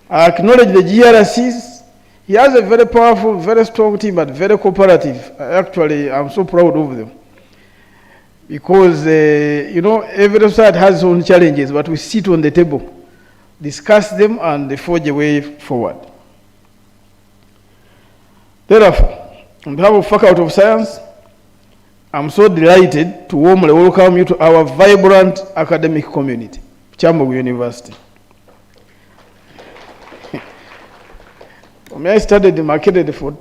I acknowledge the GRCs. He has a very powerful, very strong team, but very cooperative. Actually, I'm so proud of them. Because, every side has its own challenges, but we sit on the table, discuss them, and forge a way forward. Therefore, on behalf of Faculty of Science, I'm so delighted to warmly welcome you to our vibrant academic community, Kyambogo University. I studied in Makerere for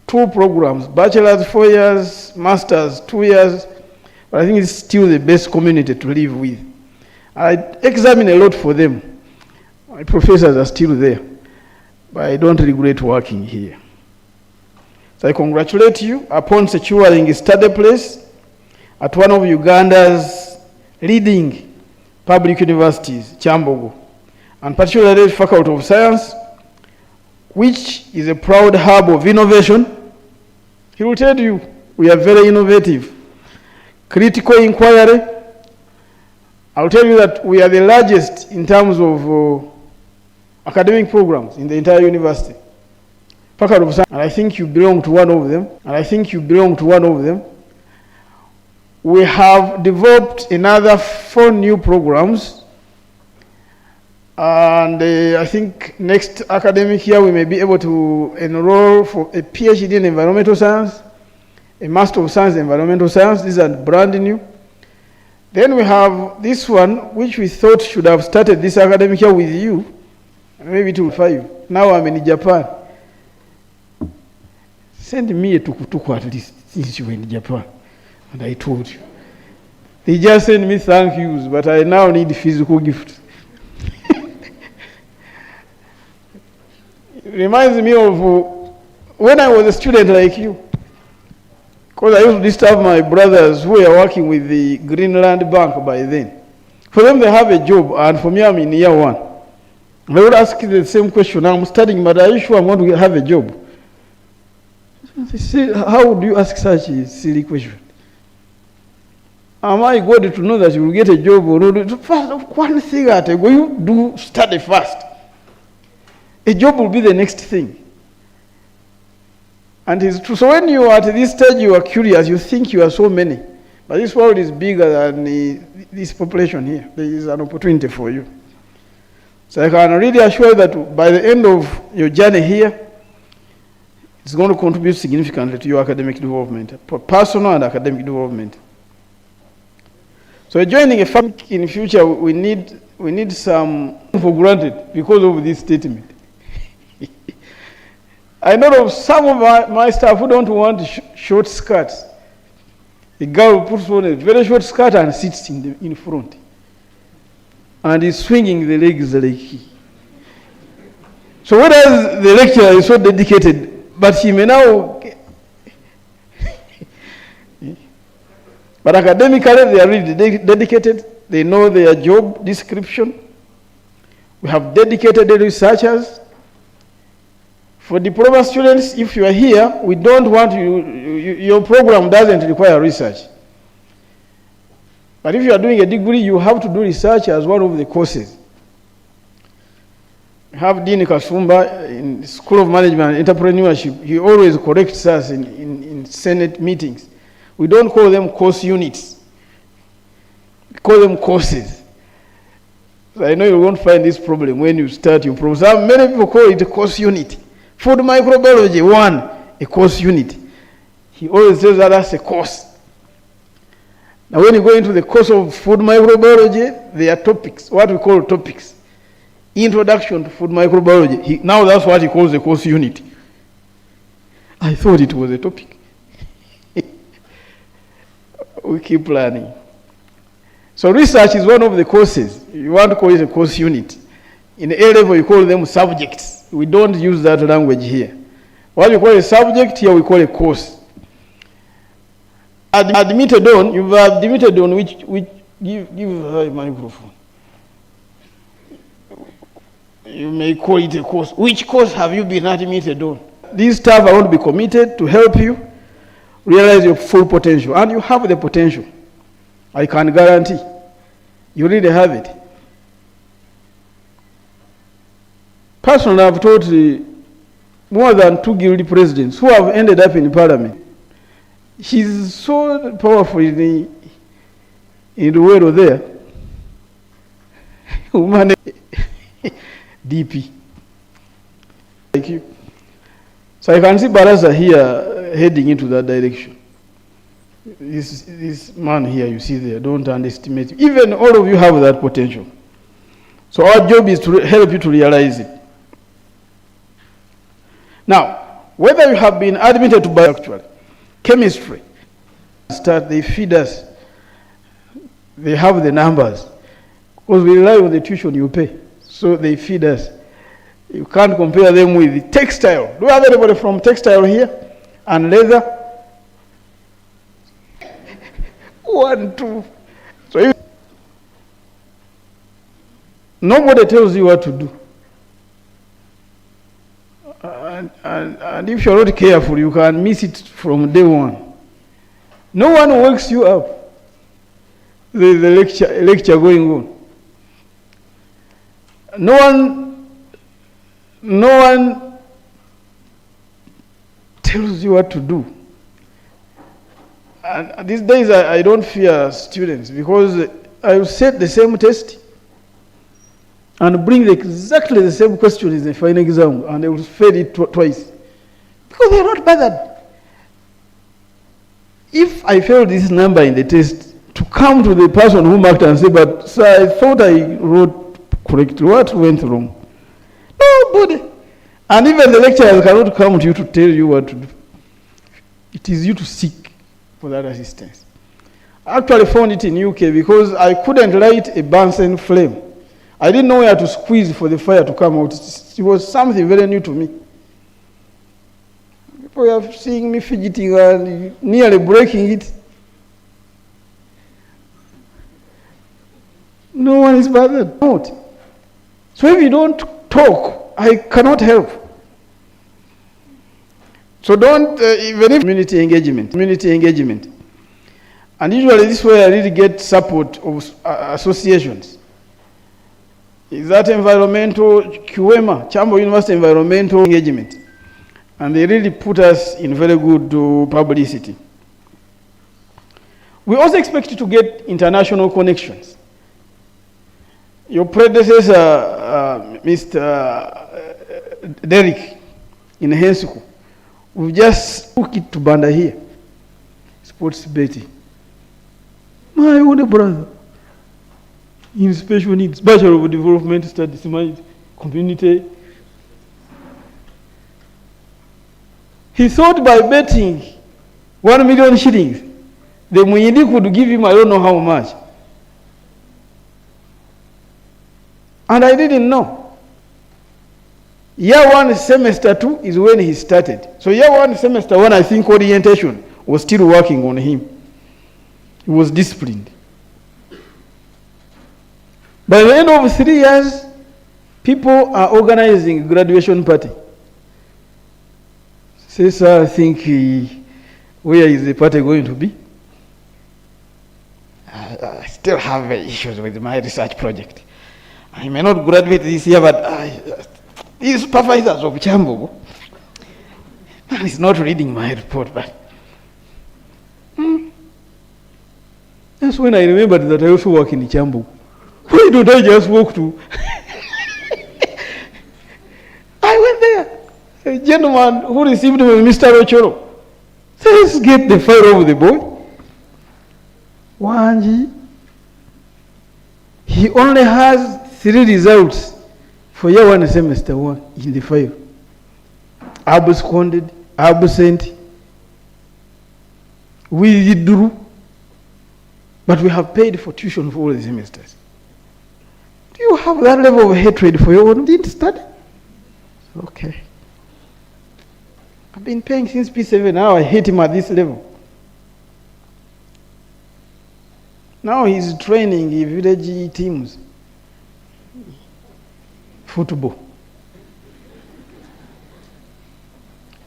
2 programs, bachelor's 4 years, master's 2 years, but I think it's still the best community to live with. I examine a lot for them. My professors are still there, but I don't regret working here. So I congratulate you upon securing a study place at one of Uganda's leading public universities, Kyambogo, and particularly Faculty of Science, which is a proud hub of innovation. He will tell you we are very innovative. Critical inquiry. I'll tell you that we are the largest in terms of academic programs in the entire university. Faculty of Science, and I think you belong to one of them. We have developed another 4 new programs. And I think next academic year we may be able to enroll for a PhD in environmental science, a Master of Science in environmental science. These are brand new. Then we have this one, which we thought should have started this academic year with you, maybe 5. Now I'm in Japan. Send me a tukutuku at least since you were in Japan. And I told you. They just send me thank yous, but I now need physical gifts. It reminds me of when I was a student like you. Because I used to disturb my brothers who were working with the Greenland Bank by then. For them, they have a job, and for me, I'm in year 1. They would ask the same question. I'm studying, but are you sure I'm going to have a job? They say, how would you ask such a silly question? Am I going to know that you will get a job or not? First, one thing at a go, you do study first. A job will be the next thing. And it's true. So when you are at this stage, you are curious, you think you are so many. But this world is bigger than this population here. There is an opportunity for you. So I can really assure you that by the end of your journey here, it's going to contribute significantly to your academic development, personal and academic development. So joining a family in the future, we need some for granted because of this statement. I know of some of my staff who don't want short skirts. The girl puts on a very short skirt and sits in front. And is swinging the legs like So whereas the lecturer is so dedicated, but he may now, but academically they are really dedicated, they know their job description. We have dedicated researchers. For diploma students, if you are here, we don't want you, your program doesn't require research. But if you are doing a degree, you have to do research as one of the courses. We have Dean Kasumba in the School of Management and Entrepreneurship. He always corrects us in Senate meetings. We don't call them course units. We call them courses. So I know you won't find this problem when you start your program. Many people call it a course unit. Food microbiology, 1, a course unit. He always tells us that's a course. Now when you go into the course of food microbiology, there are topics, what we call topics. Introduction to food microbiology. Now that's what he calls a course unit. I thought it was a topic. We keep learning. So research is one of the courses. You want to call it a course unit. In A level, you call them subjects. We don't use that language here. What you call a subject, here we call a course. Admitted on, you've admitted on which give her a microphone. You may call it a course. Which course have you been admitted on? These staff are going to be committed to help you realize your full potential. And you have the potential. I can guarantee. You really have it. Personally, I've taught more than 2 guild presidents who have ended up in parliament. She's so powerful in the world there. Woman, DP. Thank you. So I can see Baraza here heading into that direction. This man here you see there, don't underestimate him. Even all of you have that potential. So our job is to help you to realize it. Now, whether you have been admitted to biology, chemistry, they feed us. They have the numbers. Because we rely on the tuition you pay. So they feed us. You can't compare them with the textile. Do we have anybody from textile here? And leather? 1, 2. So nobody tells you what to do. And if you're not careful, you can miss it from day one. No one wakes you up. There's a lecture going on. No one tells you what to do. And these days I don't fear students because I will set the same test and bring exactly the same question in the final exam, and they will fail it twice. Because they are not bothered. If I failed this number in the test, to come to the person who marked and say, but sir, I thought I wrote correctly. What went wrong? Nobody. And even the lecturers cannot come to you to tell you what to do. It is you to seek for that assistance. I actually found it in UK because I couldn't light a Bunsen flame. I didn't know where to squeeze for the fire to come out. It was something very new to me. People are seeing me fidgeting and nearly breaking it. No one is bothered. So if you don't talk, I cannot help. So don't, even if community engagement. And usually this way I really get support of associations. Is that environmental, QEMA, Kyambogo University Environmental Engagement. And they really put us in very good publicity. We also expect you to get international connections. Your predecessor, Mr. Derek, in Hensuku, we've just took it to Banda here. Sports Betty. My older brother. In special needs, Bachelor of Development Studies, my community. He thought by betting 1 million shillings, the Muyindi could give him I don't know how much. And I didn't know. Year 1, semester 2 is when he started. So year 1, semester 1, I think orientation was still working on him. He was disciplined. By the end of 3 years, people are organizing a graduation party. Say, sir, I think where is the party going to be? I still have issues with my research project. I may not graduate this year, but these supervisors of Kyambogo, man is not reading my report, but that's when I remembered that I also work in Kyambogo. Why don't I just walk to? I went there. A gentleman who received me, Mr. Ochoro, said, let's get the file of the boy. Wanji, he only has 3 results for year 1, semester 1 in the file. Absconded, absent, we withdrew, but we have paid for tuition for all the semesters. Do you have that level of hatred for your own? Didn't study? Okay. I've been paying since P7, now I hate him at this level. Now he's training village teams. Football.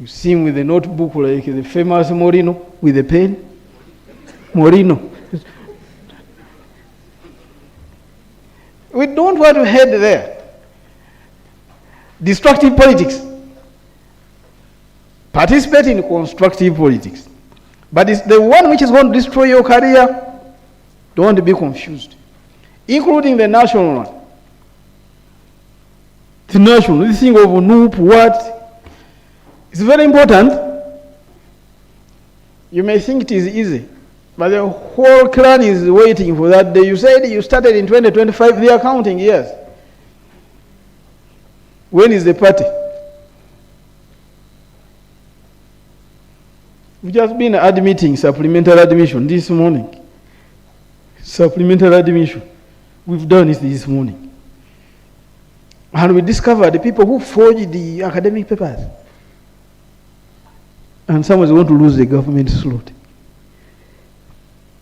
You see him with a notebook like the famous Morino with a pen. Morino. We don't want to head there. Destructive politics. Participate in constructive politics. But it's the one which is going to destroy your career. Don't be confused. Including the national one. The national, this thing of NUP, what? It's very important. You may think it is easy, but the whole clan is waiting for that day. You said you started in 2025, they are counting years. When is the party? We've just been admitting supplementary admission this morning. Supplementary admission. We've done it this morning. And we discovered the people who forged the academic papers. And someone's going to lose the government slot.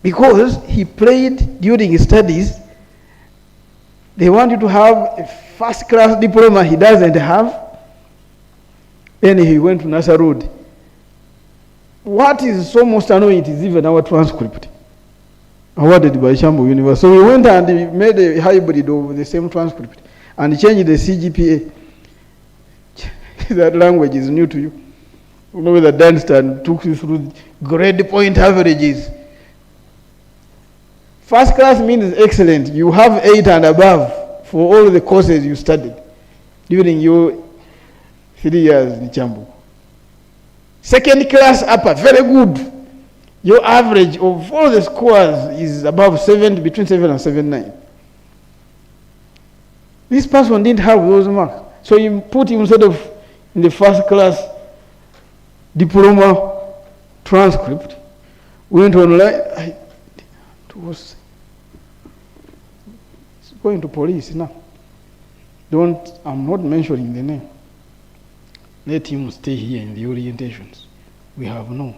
Because he played during his studies, they wanted to have a first-class diploma he doesn't have. Then he went to NASA Road. What is so most annoying is even our transcript, awarded by Kyambogo University. So we went and made a hybrid of the same transcript and changed the CGPA. That language is new to you. You know whether Dunstan took you through grade point averages. First class means excellent. You have 8 and above for all the courses you studied during your 3 years in Kyambogo. Second class upper, very good. Your average of all the scores is above 7, between 7 and 7.9. This person didn't have those marks. So you put him sort of in the first class diploma transcript. Went online. It's going to police now. I'm not mentioning the name. Let him stay here in the orientations. We have known.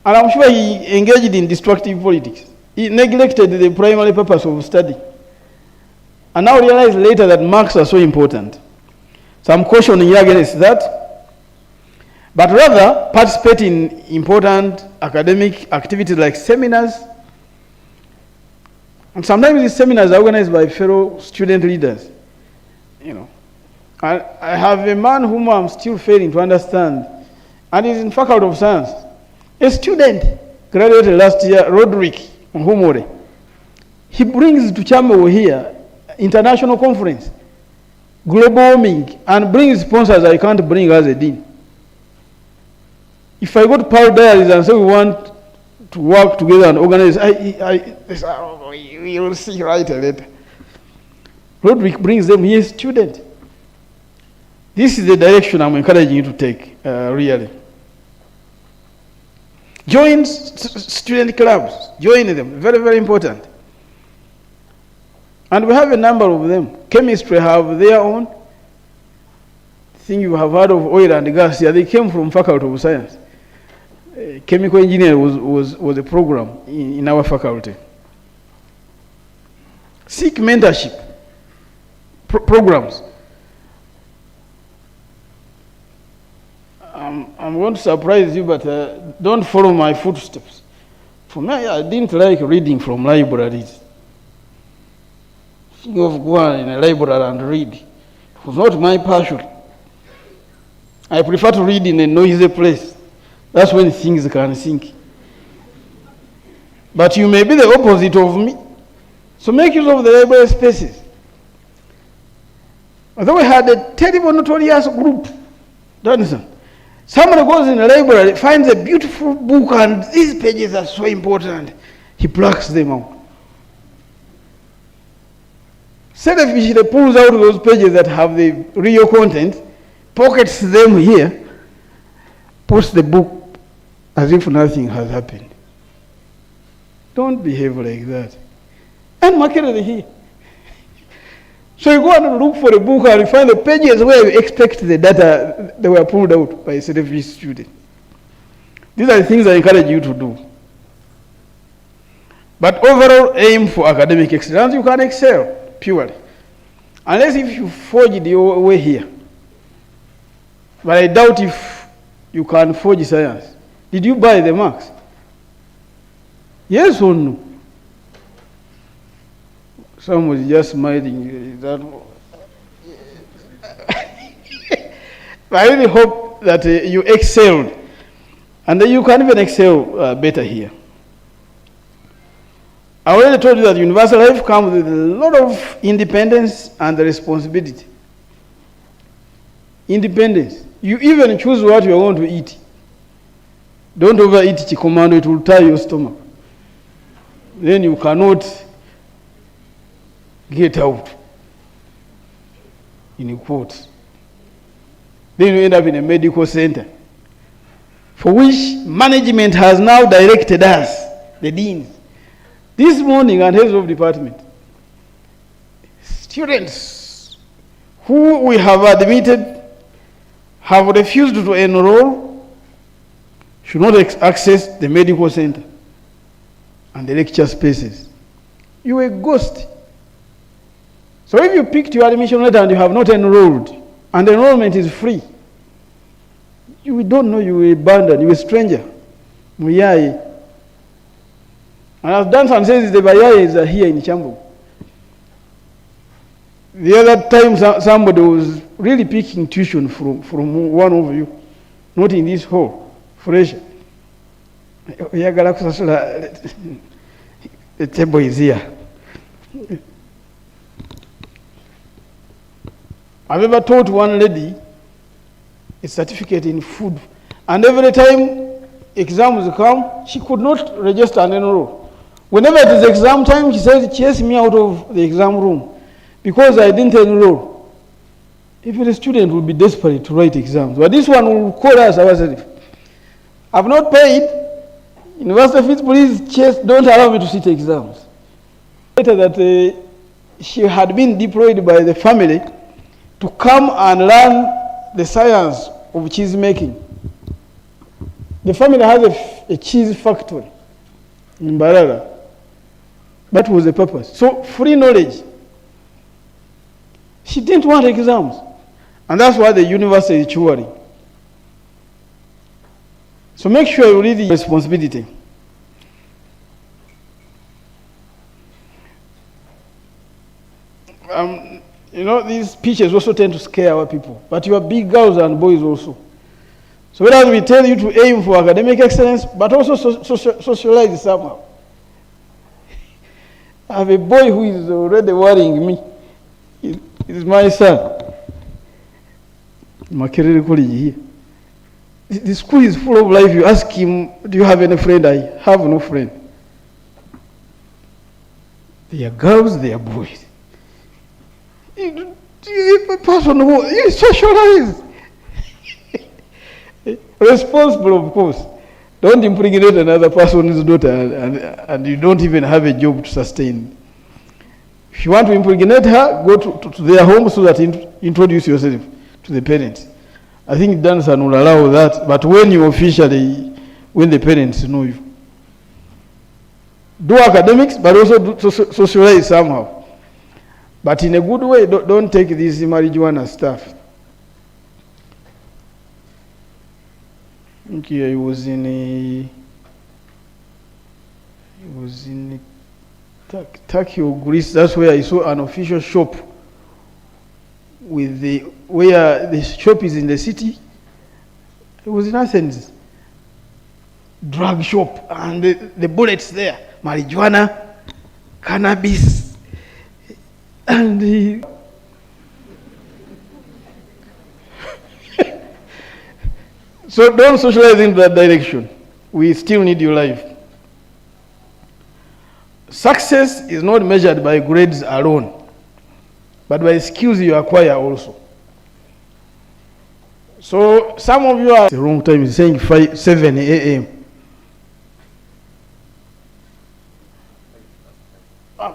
And I'm sure he engaged in destructive politics. He neglected the primary purpose of study. And now realized later that marks are so important. So I'm cautioning you against that. But rather, participate in important academic activities like seminars. And sometimes these seminars are organized by fellow student leaders. You know. I have a man whom I'm still failing to understand, and he's in Faculty of Science. A student graduated last year, Roderick Nhumore. He brings to Kyambogo here international conference, global warming, and brings sponsors I can't bring as a dean. If I go to Paul Diaries and say we want to work together and organize, we will see right later. Roderick brings them here, student. This is the direction I'm encouraging you to take, really. Join student clubs. Join them. Very, very important. And we have a number of them. Chemistry have their own. I think you have heard of oil and gas here. They came from Faculty of Science. Chemical engineering was a program in our faculty. Seek mentorship programs. I'm going to surprise you, but don't follow my footsteps. For me, I didn't like reading from libraries. Think of going in a library and read. It was not my passion. I prefer to read in a noisy place. That's when things can sink. But you may be the opposite of me. So make use of the library spaces. Although we had a terrible notorious group, don't you understand? Somebody goes in the library, finds a beautiful book, and these pages are so important. He plucks them out. Selfishly pulls out those pages that have the real content, pockets them here, puts the book as if nothing has happened. Don't behave like that. And market it here. So you go and look for a book and you find the pages where you expect the data that were pulled out by a selfish student. These are the things I encourage you to do. But overall, aim for academic excellence. You can excel purely. Unless if you forge your way here. But I doubt if you can forge science. Did you buy the marks? Yes or no? Some was just smiling. I really hope that you excelled. And that you can even excel better here. I already told you that universal life comes with a lot of independence and responsibility. Independence. You even choose what you are going to eat. Don't overeat chikomando, it will tie your stomach. Then you cannot get out, in quotes. Then you end up in a medical center, for which management has now directed us, the deans. This morning, and heads of department, students who we have admitted have refused to enroll should not access the medical center and the lecture spaces. You are a ghost. So if you picked your admission letter and you have not enrolled, and the enrollment is free, you don't know, you are abandoned, you are a stranger. Muyai. And as Danson says, the Bayais are here in Kyambogo. The other time somebody was really picking tuition from one of you, not in this hall, fresh. The table is here. I've ever taught one lady a certificate in food, and every time exams come, she could not register and enroll. Whenever it is exam time, she says, chase me out of the exam room because I didn't enroll. Even a student will be desperate to write exams. But this one will call us ourselves. I've not paid. University fees, please don't allow me to sit exams. Later that she had been deployed by the family to come and learn the science of cheese making. The family has a cheese factory in Barara. That was the purpose. So free knowledge. She didn't want exams. And that's why the university is cheering. So make sure you read the responsibility. You know, these speeches also tend to scare our people. But you are big girls and boys also. So whereas we tell you to aim for academic excellence, but also socialize somehow. I have a boy who is already worrying me. It is my son. Makerere College here. The school is full of life. You ask him, do you have any friend? I have no friend. They are girls, they are boys. A person who is socialized. Responsible, of course. Don't impregnate another person's daughter and you don't even have a job to sustain. If you want to impregnate her, go to their home so that introduce yourself to the parents. I think Dansan will allow that, but when you officially, when the parents know you. Do academics, but also do socialize somehow. But in a good way, don't take this marijuana stuff. I think he was in Turkey or Greece. That's where I saw an official shop with where the shop is in the city. It was in Athens. Drug shop, and the bullets there, marijuana, cannabis, and so don't socialize in that direction. We still need your life. Success is not measured by grades alone, but by skills you acquire also. So some of you are the wrong time, saying 7 a.m.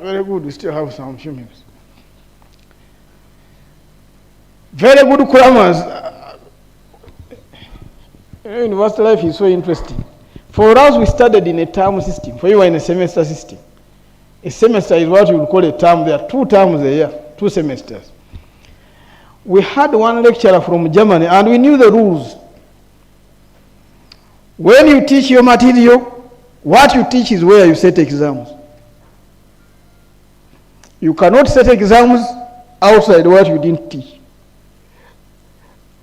Very good, we still have some few minutes. Very good crammers. University life is so interesting. For us, we started in a term system. For you, are in a semester system. A semester is what you would call a term. There are 2 terms a year, 2 semesters. We had one lecturer from Germany, and we knew the rules. When you teach your material, what you teach is where you set exams. You cannot set exams outside what you didn't teach.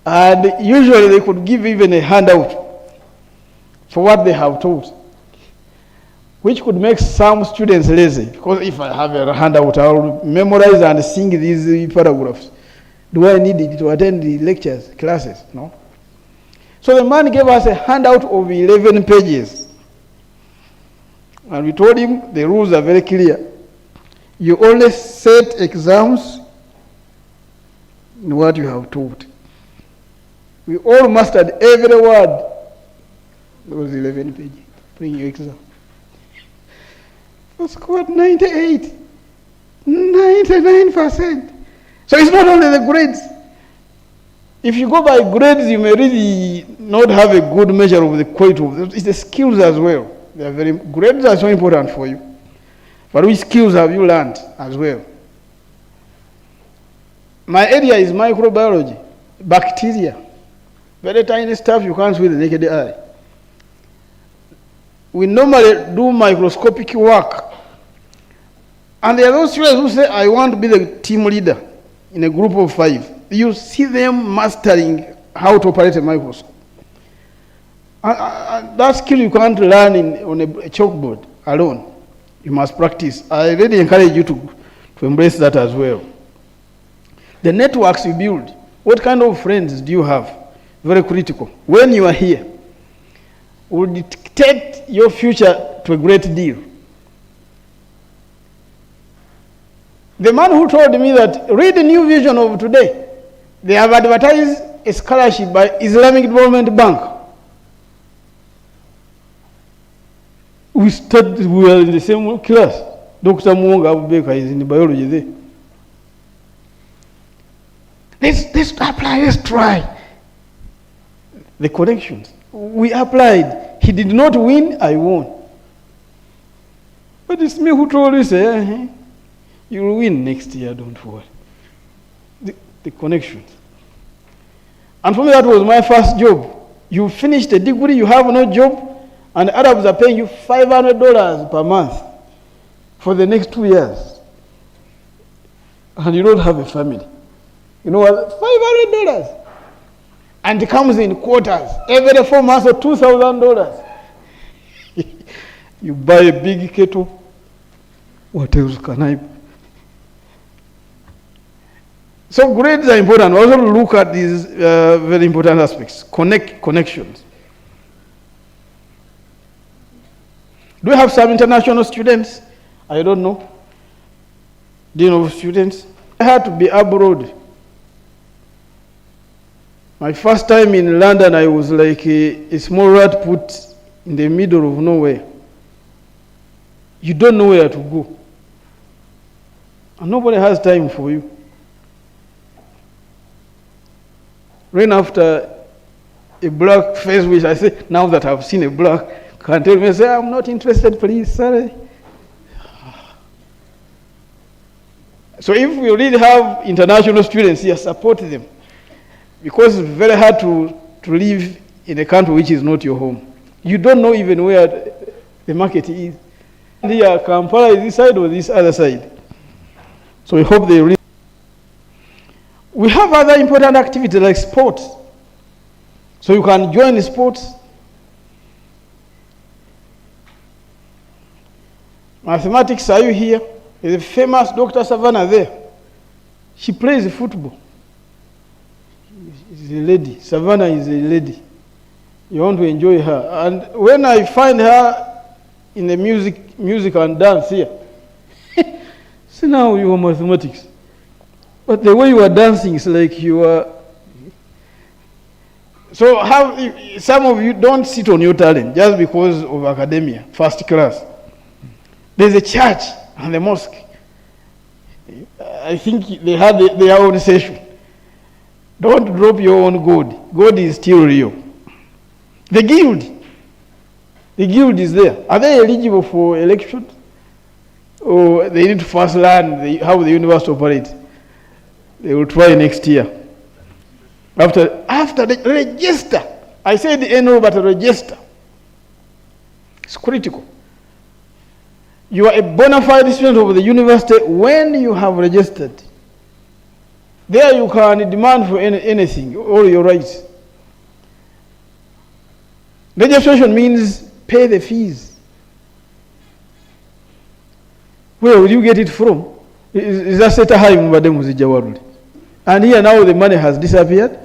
And usually they could give even a handout for what they have taught, which could make some students lazy, because if I have a handout, I'll memorize and sing these paragraphs. Do I need it to attend the lectures, classes? No. So the man gave us a handout of 11 pages. And we told him the rules are very clear. You only set exams in what you have taught. We all mastered every word. Those 11 pages. Bring your exam. I scored 98, 99%. So it's not only the grades. If you go by grades, you may really not have a good measure of the quality of it. It's the skills as well. They are grades are so important for you. But which skills have you learned as well? My area is microbiology, bacteria. Very tiny stuff you can't see with the naked eye. We normally do microscopic work. And there are those students who say, I want to be the team leader in a group of 5. You see them mastering how to operate a microscope. That skill you can't learn on a chalkboard alone. You must practice. I really encourage you to embrace that as well. The networks you build, what kind of friends do you have? Very critical. When you are here, will dictate your future to a great deal. The man who told me that, read the New Vision of today. They have advertised a scholarship by Islamic Development Bank. We were in the same class. Dr. Mwonga Abubeka is in biology there. Let's apply, let's try. The connections. We applied. He did not win, I won. But it's me who told you, say, you will win next year, don't worry. The connections. And for me, that was my first job. You finished a degree, you have no job, and Arabs are paying you $500 per month for the next 2 years. And you don't have a family. You know what? $500. And it comes in quarters. Every 4 months or $2,000. You buy a big kettle. What else can I buy? So grades are important. We also look at these very important aspects. Connections. Do we have some international students? I don't know. Dean of students. I had to be abroad. My first time in London, I was like a small rat put in the middle of nowhere. You don't know where to go. And nobody has time for you. Right after a black face, which I say, now that I've seen a black, can tell me, I say, I'm not interested, please, sorry. So if we really have international students here, support them. Because it's very hard to live in a country which is not your home. You don't know even where the market is. Here, Kampala is this side or this other side. So we hope they really. We have other important activities like sports. So you can join the sports. Mathematics, are you here? There's a famous Dr. Savannah there. She plays football. She's a lady. Savannah is a lady. You want to enjoy her. And when I find her in the music and dance here, see now you are mathematics. But the way you are dancing is like you are. So some of you don't sit on your talent just because of academia, first class. There's a church and the mosque. I think they had their own session. Don't drop your own God. God is still real. The guild is there. Are they eligible for elections? Or they need to first learn how the university operates? They will try next year. After the register. I said NO, but register. It's critical. You are a bona fide student of the university when you have registered. There you can demand for anything, all your rights. Registration means pay the fees. Where will you get it from? Is that set high? And here now the money has disappeared.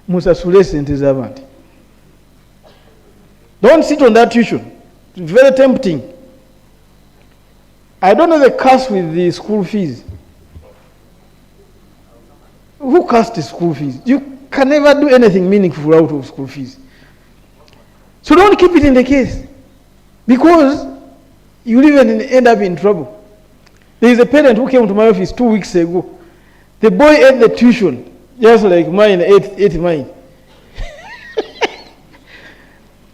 Musa Sulesent is avant. Don't sit on that tuition. It's very tempting. I don't know the cost with the school fees. Who costs the school fees? You can never do anything meaningful out of school fees. So don't keep it in the case. Because you even end up in trouble. There is a parent who came to my office 2 weeks ago. The boy ate the tuition, just like mine ate mine.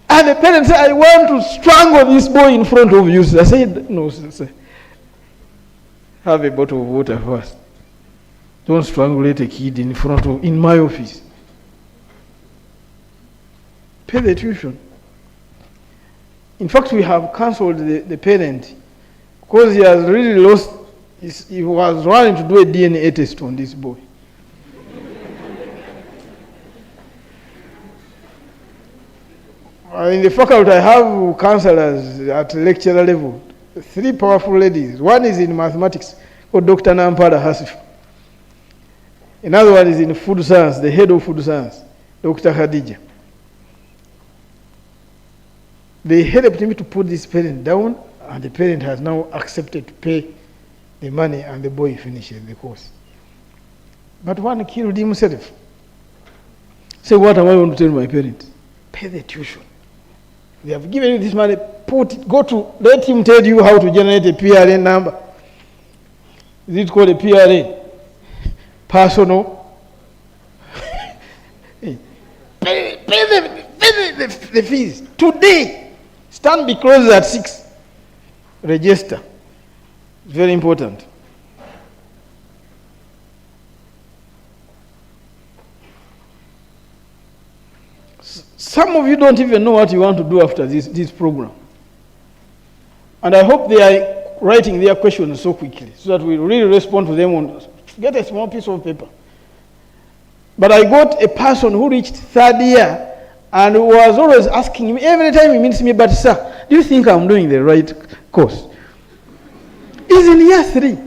And the parent said, I want to strangle this boy in front of you. I said, no, sir. Have a bottle of water first. Don't strangulate a kid in my office. Pay the tuition. In fact, we have cancelled the parent because he has really lost. He was running to do a DNA test on this boy. In the faculty, I have counselors at lecturer level. 3 powerful ladies. One is in mathematics, called Dr. Nampala Hasif. Another one is in food science, the head of food science, Dr. Khadija. They helped me to put this parent down, and the parent has now accepted to pay the money, and the boy finishes the course. But one killed himself. Say, what am I going to tell my parents? Pay the tuition. They have given you this money, let him tell you how to generate a PRN number. Is it called a PRN? Personal. Pay the fees. Today, Stanbic closes at 6. Register. It's very important. Some of you don't even know what you want to do after this program. And I hope they are writing their questions so quickly so that we really respond to them on get a small piece of paper. But I got a person who reached 3rd year and was always asking me, every time he meets me, but sir, do you think I'm doing the right course? He's in year 3.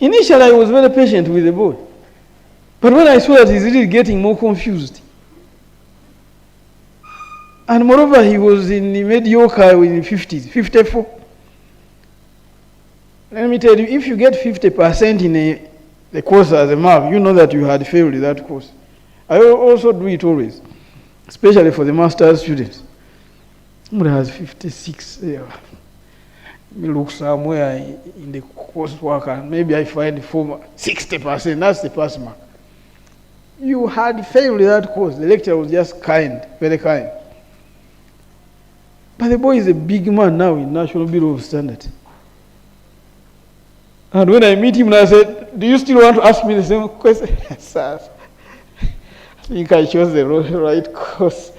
Initially, I was very patient with the boy. But when I saw that he's really getting more confused, and moreover, he was in the mediocre in the 50s, 54. Let me tell you, if you get 50% in the course as a mark, you know that you had failed that course. I also do it always, especially for the master's students. Somebody has 56. me look somewhere in the coursework and maybe I find 60%, that's the pass mark. You had failed that course. The lecturer was just kind, very kind. But the boy is a big man now in National Bureau of Standards. And when I meet him, I said, do you still want to ask me the same question? Sir, I think I chose the right course.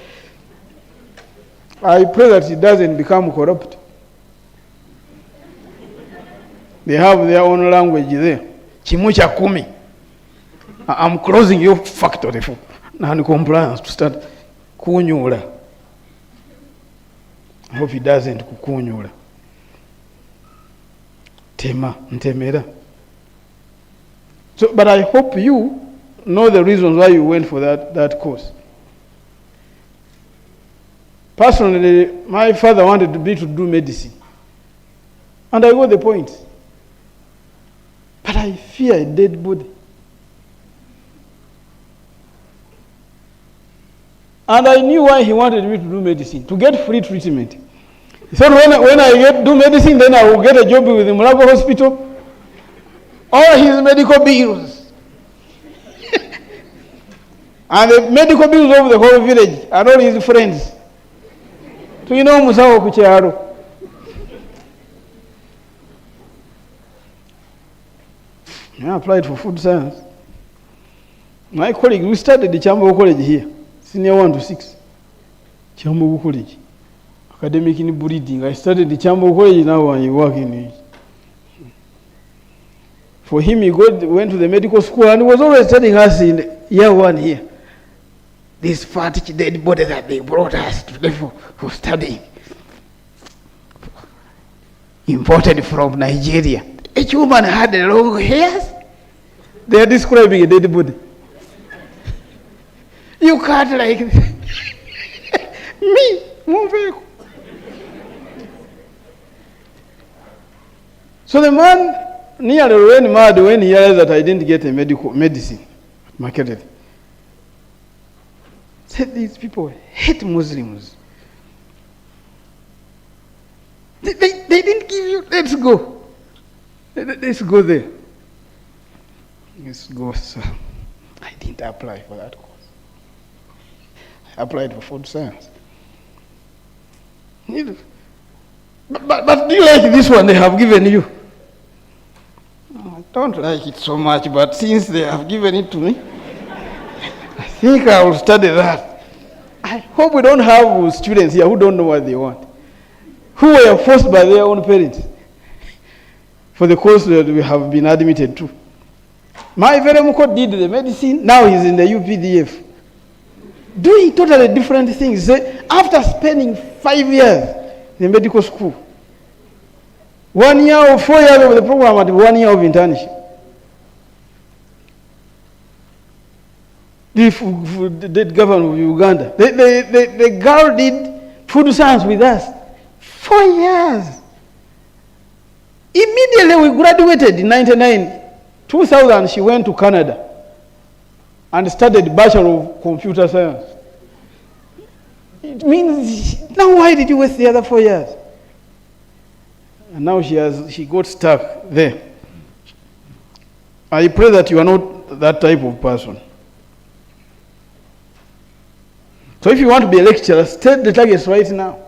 I pray that it doesn't become corrupt. They have their own language there. Chimucha kumi. I'm closing your factory for non-compliance to start kunyula. I hope it doesn't kukunyula. Tema, ntemera. So, but I hope you know the reasons why you went for that course. Personally, my father wanted me to do medicine. And I got the point. But I fear a dead body. And I knew why he wanted me to do medicine, to get free treatment. He said, when I do medicine, then I will get a job with the Mulago Hospital. All his medical bills. And the medical bills of the whole village and all his friends. So you know Musawo Kucheharo. I applied for food science. My colleague, we started the Kyambogo College here. Senior 1 to 6. Kyambogo College. Academic in breeding. I started the Kyambogo College now and he work in it. For him, he went to the medical school and he was always telling us in year 1 here, this fat dead body that they brought us today for studying. Imported from Nigeria. Each woman had long hairs. They are describing a dead body. You can't like me, move. So the man nearly went mad when he realized that I didn't get a medicine marketed. Said these people hate Muslims. They didn't give you, let's go. Let's go there. Let's go, sir. I didn't apply for that course. I applied for food science. But do you like this one they have given you? I don't like it so much, but since they have given it to me, I think I will study that. I hope we don't have students here who don't know what they want, who were forced by their own parents for the course that we have been admitted to. My very muko did the medicine, now he's in the UPDF. Doing totally different things. After spending 5 years in medical school, 1 year or 4 years of the program and 1 year of internship. The government of Uganda, the girl did food science with us. 4 years. Immediately we graduated in 99. 2000 she went to Canada and studied Bachelor of Computer Science. It means, now why did you waste the other 4 years? And now she got stuck there. I pray that you are not that type of person. So if you want to be a lecturer, state the targets right now.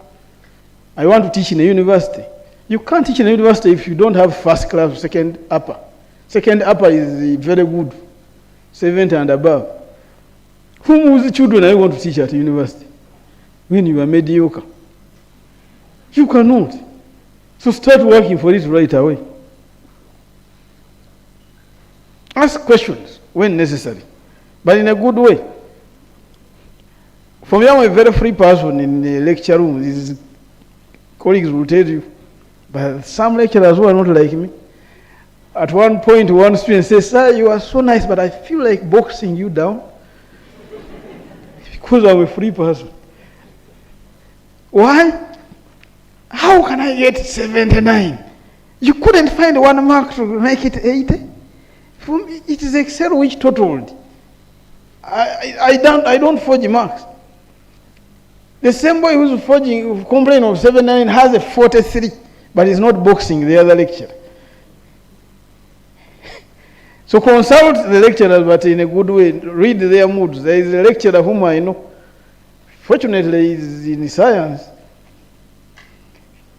I want to teach in a university. You can't teach in a university if you don't have first class, second upper. Second upper is very good, 70 and above. Whose children are you going to teach at university when you are mediocre? You cannot. So start working for it right away. Ask questions when necessary, but in a good way. For me, I'm a very free person in the lecture room. These colleagues will tell you. But some lecturers who are not like me. At one point, one student says, "Sir, you are so nice, but I feel like boxing you down." Because I'm a free person. Why? How can I get 79? You couldn't find 1 mark to make it 80? For me, it is Excel which totaled. I don't forge marks. The same boy who's forging, complaining of 79 has a 43. but he's not boxing the other lecturer. So consult the lecturers, but in a good way. Read their moods. There is a lecturer whom I know. Fortunately, he's in science.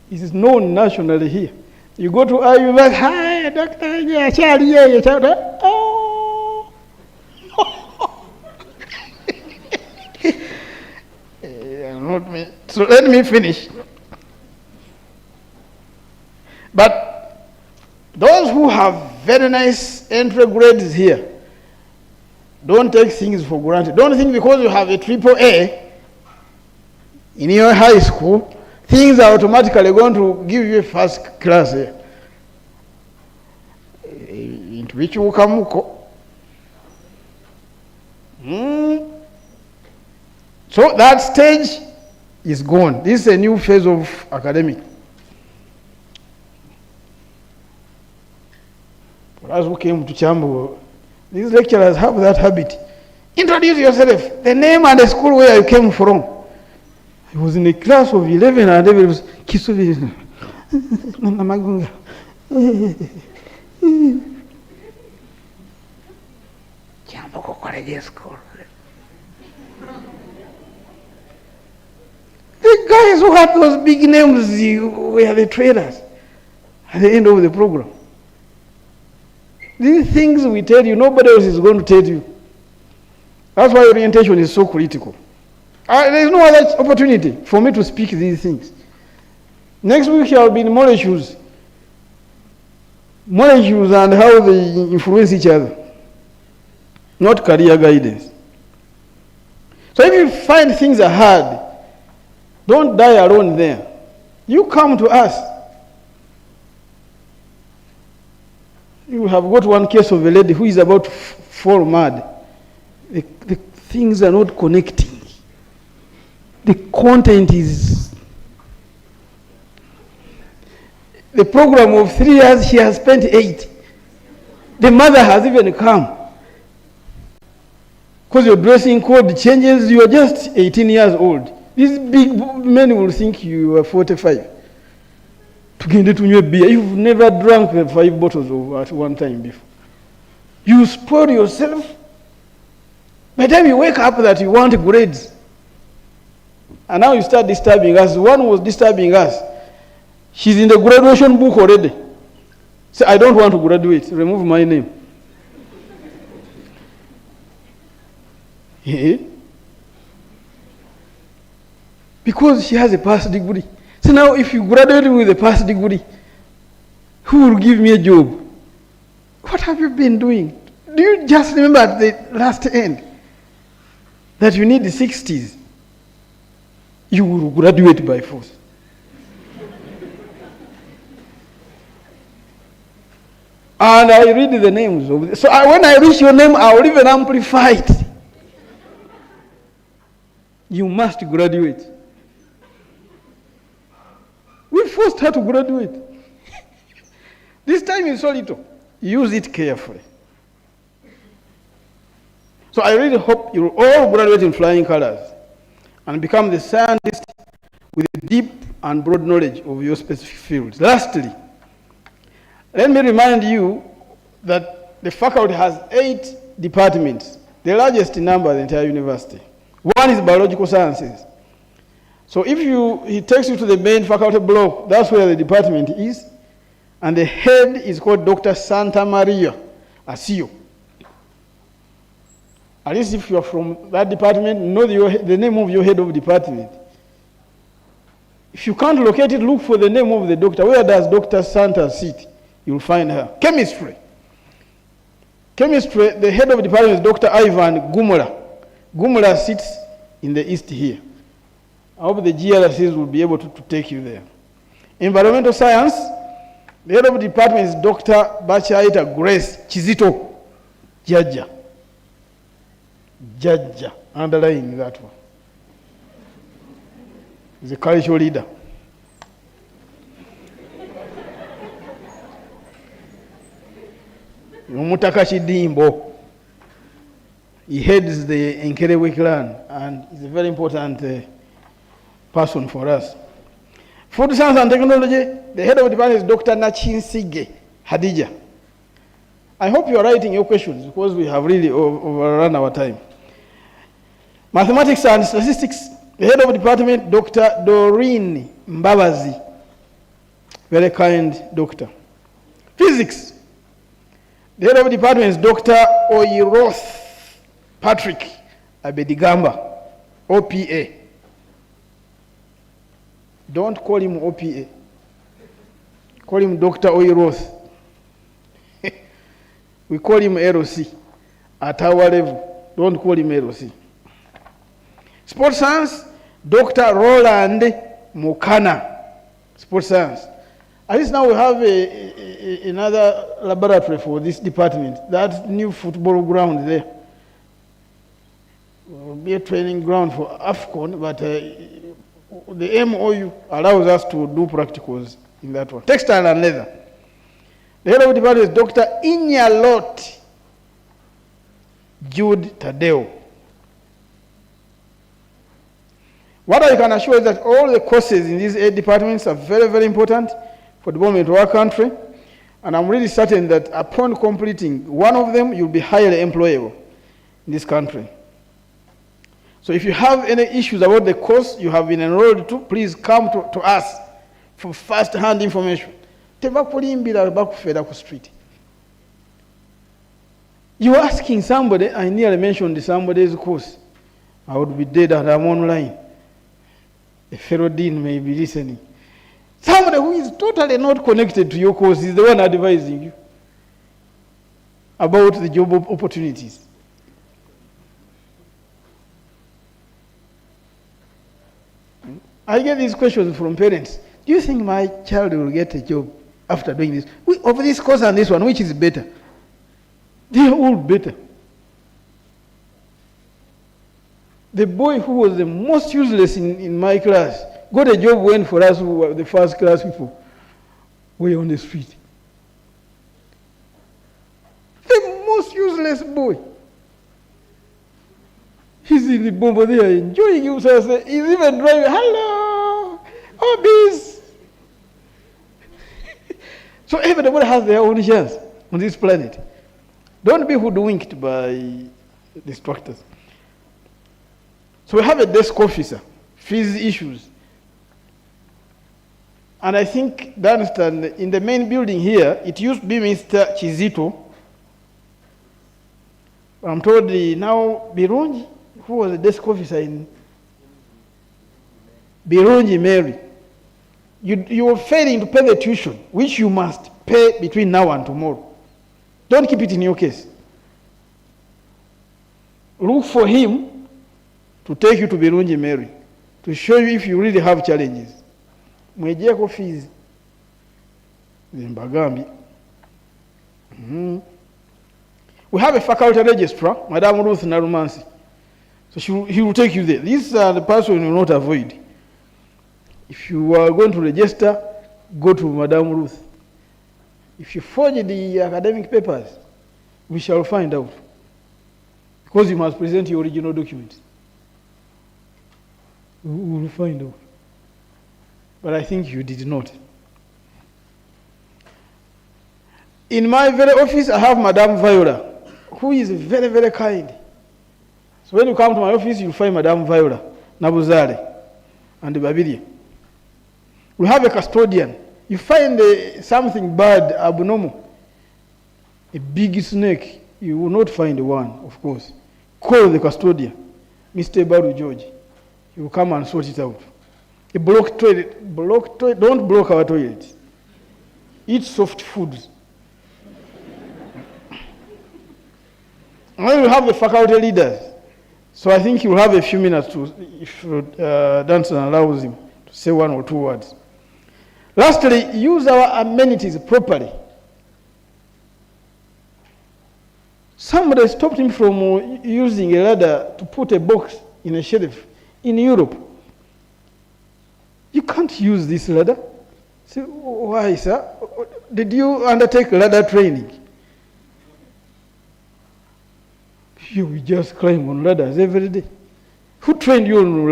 He is known nationally here. You go to IU, like, hi, Doctor, yeah, Charlie, yeah, Charlie. Oh. Not me. So let me finish. But those who have very nice entry grades here, don't take things for granted. Don't think because you have a triple A in your high school, things are automatically going to give you a first class here. Into which you come. So that stage is gone. This is a new phase of academic. For us who came to Kyambogo, these lecturers have that habit. Introduce yourself, the name and the school where you came from. I was in a class of 11 and everybody was Kisuli. Kyambogo College School. The guys who had those big names were the traders at the end of the program. These things we tell you, nobody else is going to tell you. That's why orientation is so critical. There is no other opportunity for me to speak these things. Next week shall be in molecules. Molecules and how they influence each other. Not career guidance. So if you find things are hard, don't die alone there. You come to us. You have got one case of a lady who is about to fall mad. The things are not connecting. The content is... The program of 3 years, she has spent 8. The mother has even come. Because your dressing code changes, you are just 18 years old. These big men will think you are 45. You've never drunk 5 bottles at one time before. You spoil yourself. By the time you wake up that you want grades, and now you start disturbing us. One was disturbing us. She's in the graduation book already. Say, I don't want to graduate. Remove my name. Because she has a past degree. So now if you graduate with a past degree, who will give me a job? What have you been doing? Do you just remember at the last end that you need the 60s? You will graduate by force. And I read the names of them. So when I reach your name, I will even amplify it. You must graduate. We forced her to graduate. This time is so little. Use it carefully. So I really hope you will all graduate in flying colors and become the scientist with a deep and broad knowledge of your specific fields. Lastly, let me remind you that the faculty has 8 departments, the largest number in the entire university. One is biological sciences. So if he takes you to the main faculty block, that's where the department is, and the head is called Dr. Santa Maria Asio. At least if you are from that department, know the name of your head of department. If you can't locate it, look for the name of the doctor. Where does Dr. Santa sit? You'll find her. Chemistry. Chemistry, the head of the department is Dr. Ivan Gumula. Gumula sits in the east here. I hope the GRCs will be able to take you there. Environmental science, the head of the department is Dr. Bachaita Grace Chizito Jaja. Jaja, underline that one. He's a cultural leader. Umutakashi Dimbo. He heads the Enkerewe clan and is a very important person for us. Food Science and Technology, the head of the department is Dr. Nachinsige Hadija. I hope you are writing your questions because we have really overrun our time. Mathematics and Statistics, the head of the department, Dr. Doreen Mbabazi. Very kind doctor. Physics, the head of the department is Dr. Oiroth Patrick Abedigamba, OPA. Don't call him OPA. Call him Dr. Oiroth. We call him LOC at our level. Don't call him LOC. Sports Science, Dr. Roland Mukana. Sports Science. At least now we have another laboratory for this department. That new football ground there will be a training ground for AFCON, but the MOU allows us to do practicals in that one. Textile and leather. The head of the department is Dr. Inyalot Jude Tadeo. What I can assure is that all the courses in these 8 departments are very, very important for the development of our country. And I'm really certain that upon completing one of them, you'll be highly employable in this country. So if you have any issues about the course you have been enrolled to, please come to us for first-hand information. Street. You're asking somebody, I nearly mentioned somebody's course. I would be dead and I'm online. A fellow dean may be listening. Somebody who is totally not connected to your course is the one advising you about the job opportunities. I get these questions from parents. Do you think my child will get a job after doing this? Of this course and this one, which is better? They are all better. The boy who was the most useless in my class got a job when for us who were the first class people were on the street. The most useless boy. He's in the bomber there enjoying himself. He's even driving, hello, hobbies. So everybody has their own chance on this planet. Don't be hoodwinked by distractors. So we have a desk officer, fees issues. And I think, Dunstan, in the main building here, it used to be Mr. Chizito. I'm told now Birungi, who was a desk officer in Birungi Mary. You are failing to pay the tuition, which you must pay between now and tomorrow. Don't keep it in your case. Look for him to take you to Birungi Mary, to show you if you really have challenges. Mwejeko fees. Zimbagambi. We have a faculty registrar, Madam Ruth Narumansi. So he will take you there. These are the person you will not avoid. If you are going to register, go to Madam Ruth. If you forge the academic papers, we shall find out. Because you must present your original documents. We will find out. But I think you did not. In my very office, I have Madame Viola, who is very, very kind. So when you come to my office, you'll find Madame Viola, Nabuzale, and Babidi. We have a custodian. You find something bad, abnormal, a big snake, you will not find one, of course. Call the custodian, Mr. Baru George. He will come and sort it out. A blocked toilet, don't block our toilets. Eat soft foods. And then we have the faculty leaders. So I think you'll have a few minutes to, if Danson allows him, to say 1 or 2 words. Lastly, use our amenities properly. Somebody stopped him from using a ladder to put a box in a shelf in Europe. You can't use this ladder. Say, why, sir? Did you undertake ladder training? You just climb on ladders every day. Who trained you on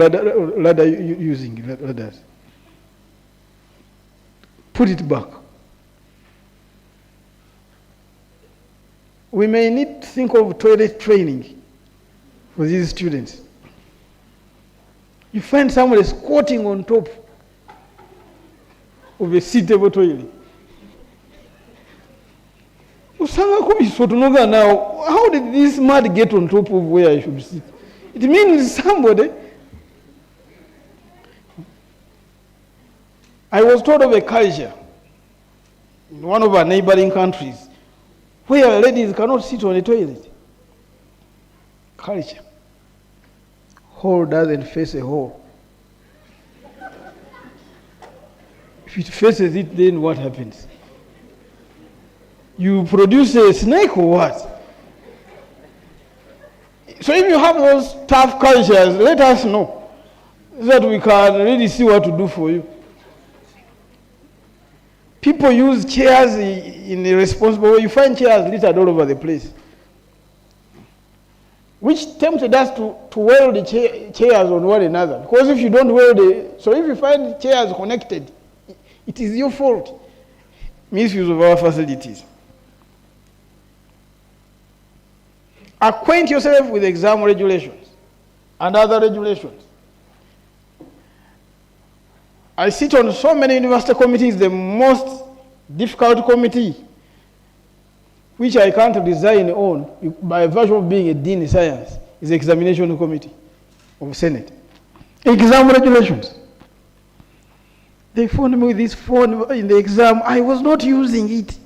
ladder using ladders? put it back. We may need to think of toilet training for these students. You find somebody squatting on top of a suitable toilet. Now, how did this mud get on top of where I should sit? It means somebody. I was told of a culture in one of our neighboring countries where ladies cannot sit on a toilet. Culture. Hole doesn't face a hole. If it faces it, then what happens? You produce a snake or what? So if you have those tough cultures, let us know so that we can really see what to do for you. People use chairs in a responsible way. You find chairs littered all over the place, which tempted us to weld the chairs on one another. Because if you don't weld so if you find chairs connected, it is your fault. Misuse of our facilities. Acquaint yourself with exam regulations and other regulations. I sit on so many university committees. The most difficult committee, which I can't resign on by virtue of being a dean in science, is the examination committee of Senate. Exam regulations. They phoned me with this phone in the exam. I was not using it.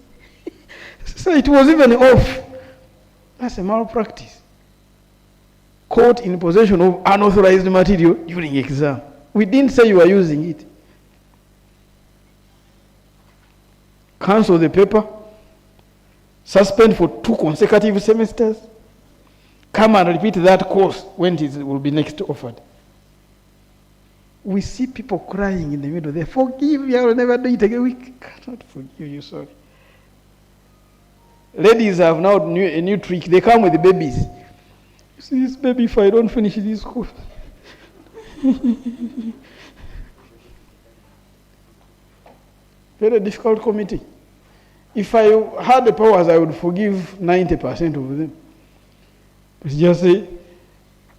So it was even off. That's a malpractice. Caught in possession of unauthorized material during exam. We didn't say you were using it. Cancel the paper. Suspend for 2 consecutive semesters. Come and repeat that course when it will be next offered. We see people crying in the middle there. Forgive me, I will never do it again. We cannot forgive you, sorry. Ladies have now a new trick. They come with the babies. You see this baby, if I don't finish this course. Very difficult committee. If I had the powers, I would forgive 90% of them. But just say,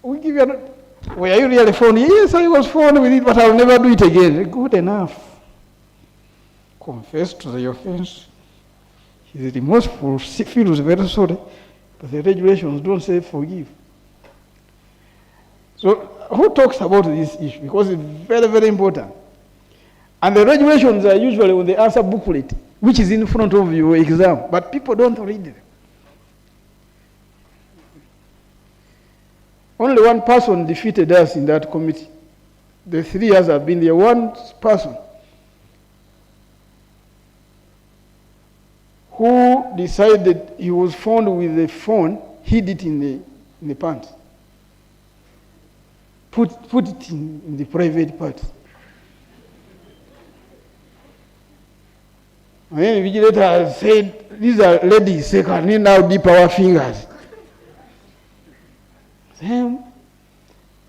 we give you were you really phoned? Yes, I was phoned with it, but I'll never do it again. Good enough. Confess to the offense. He's remorseful, feels very sorry, but the regulations don't say forgive. So who talks about this issue? Because it's very, very important. And the regulations are usually on the answer booklet, which is in front of your exam, but people don't read them. Only one person defeated us in that committee. The 3 years I've been there, one person who decided he was found with the phone, hid it in the pants. Put it in the private part. And then the vigilator said, these are ladies, so can we now dip our fingers? Then,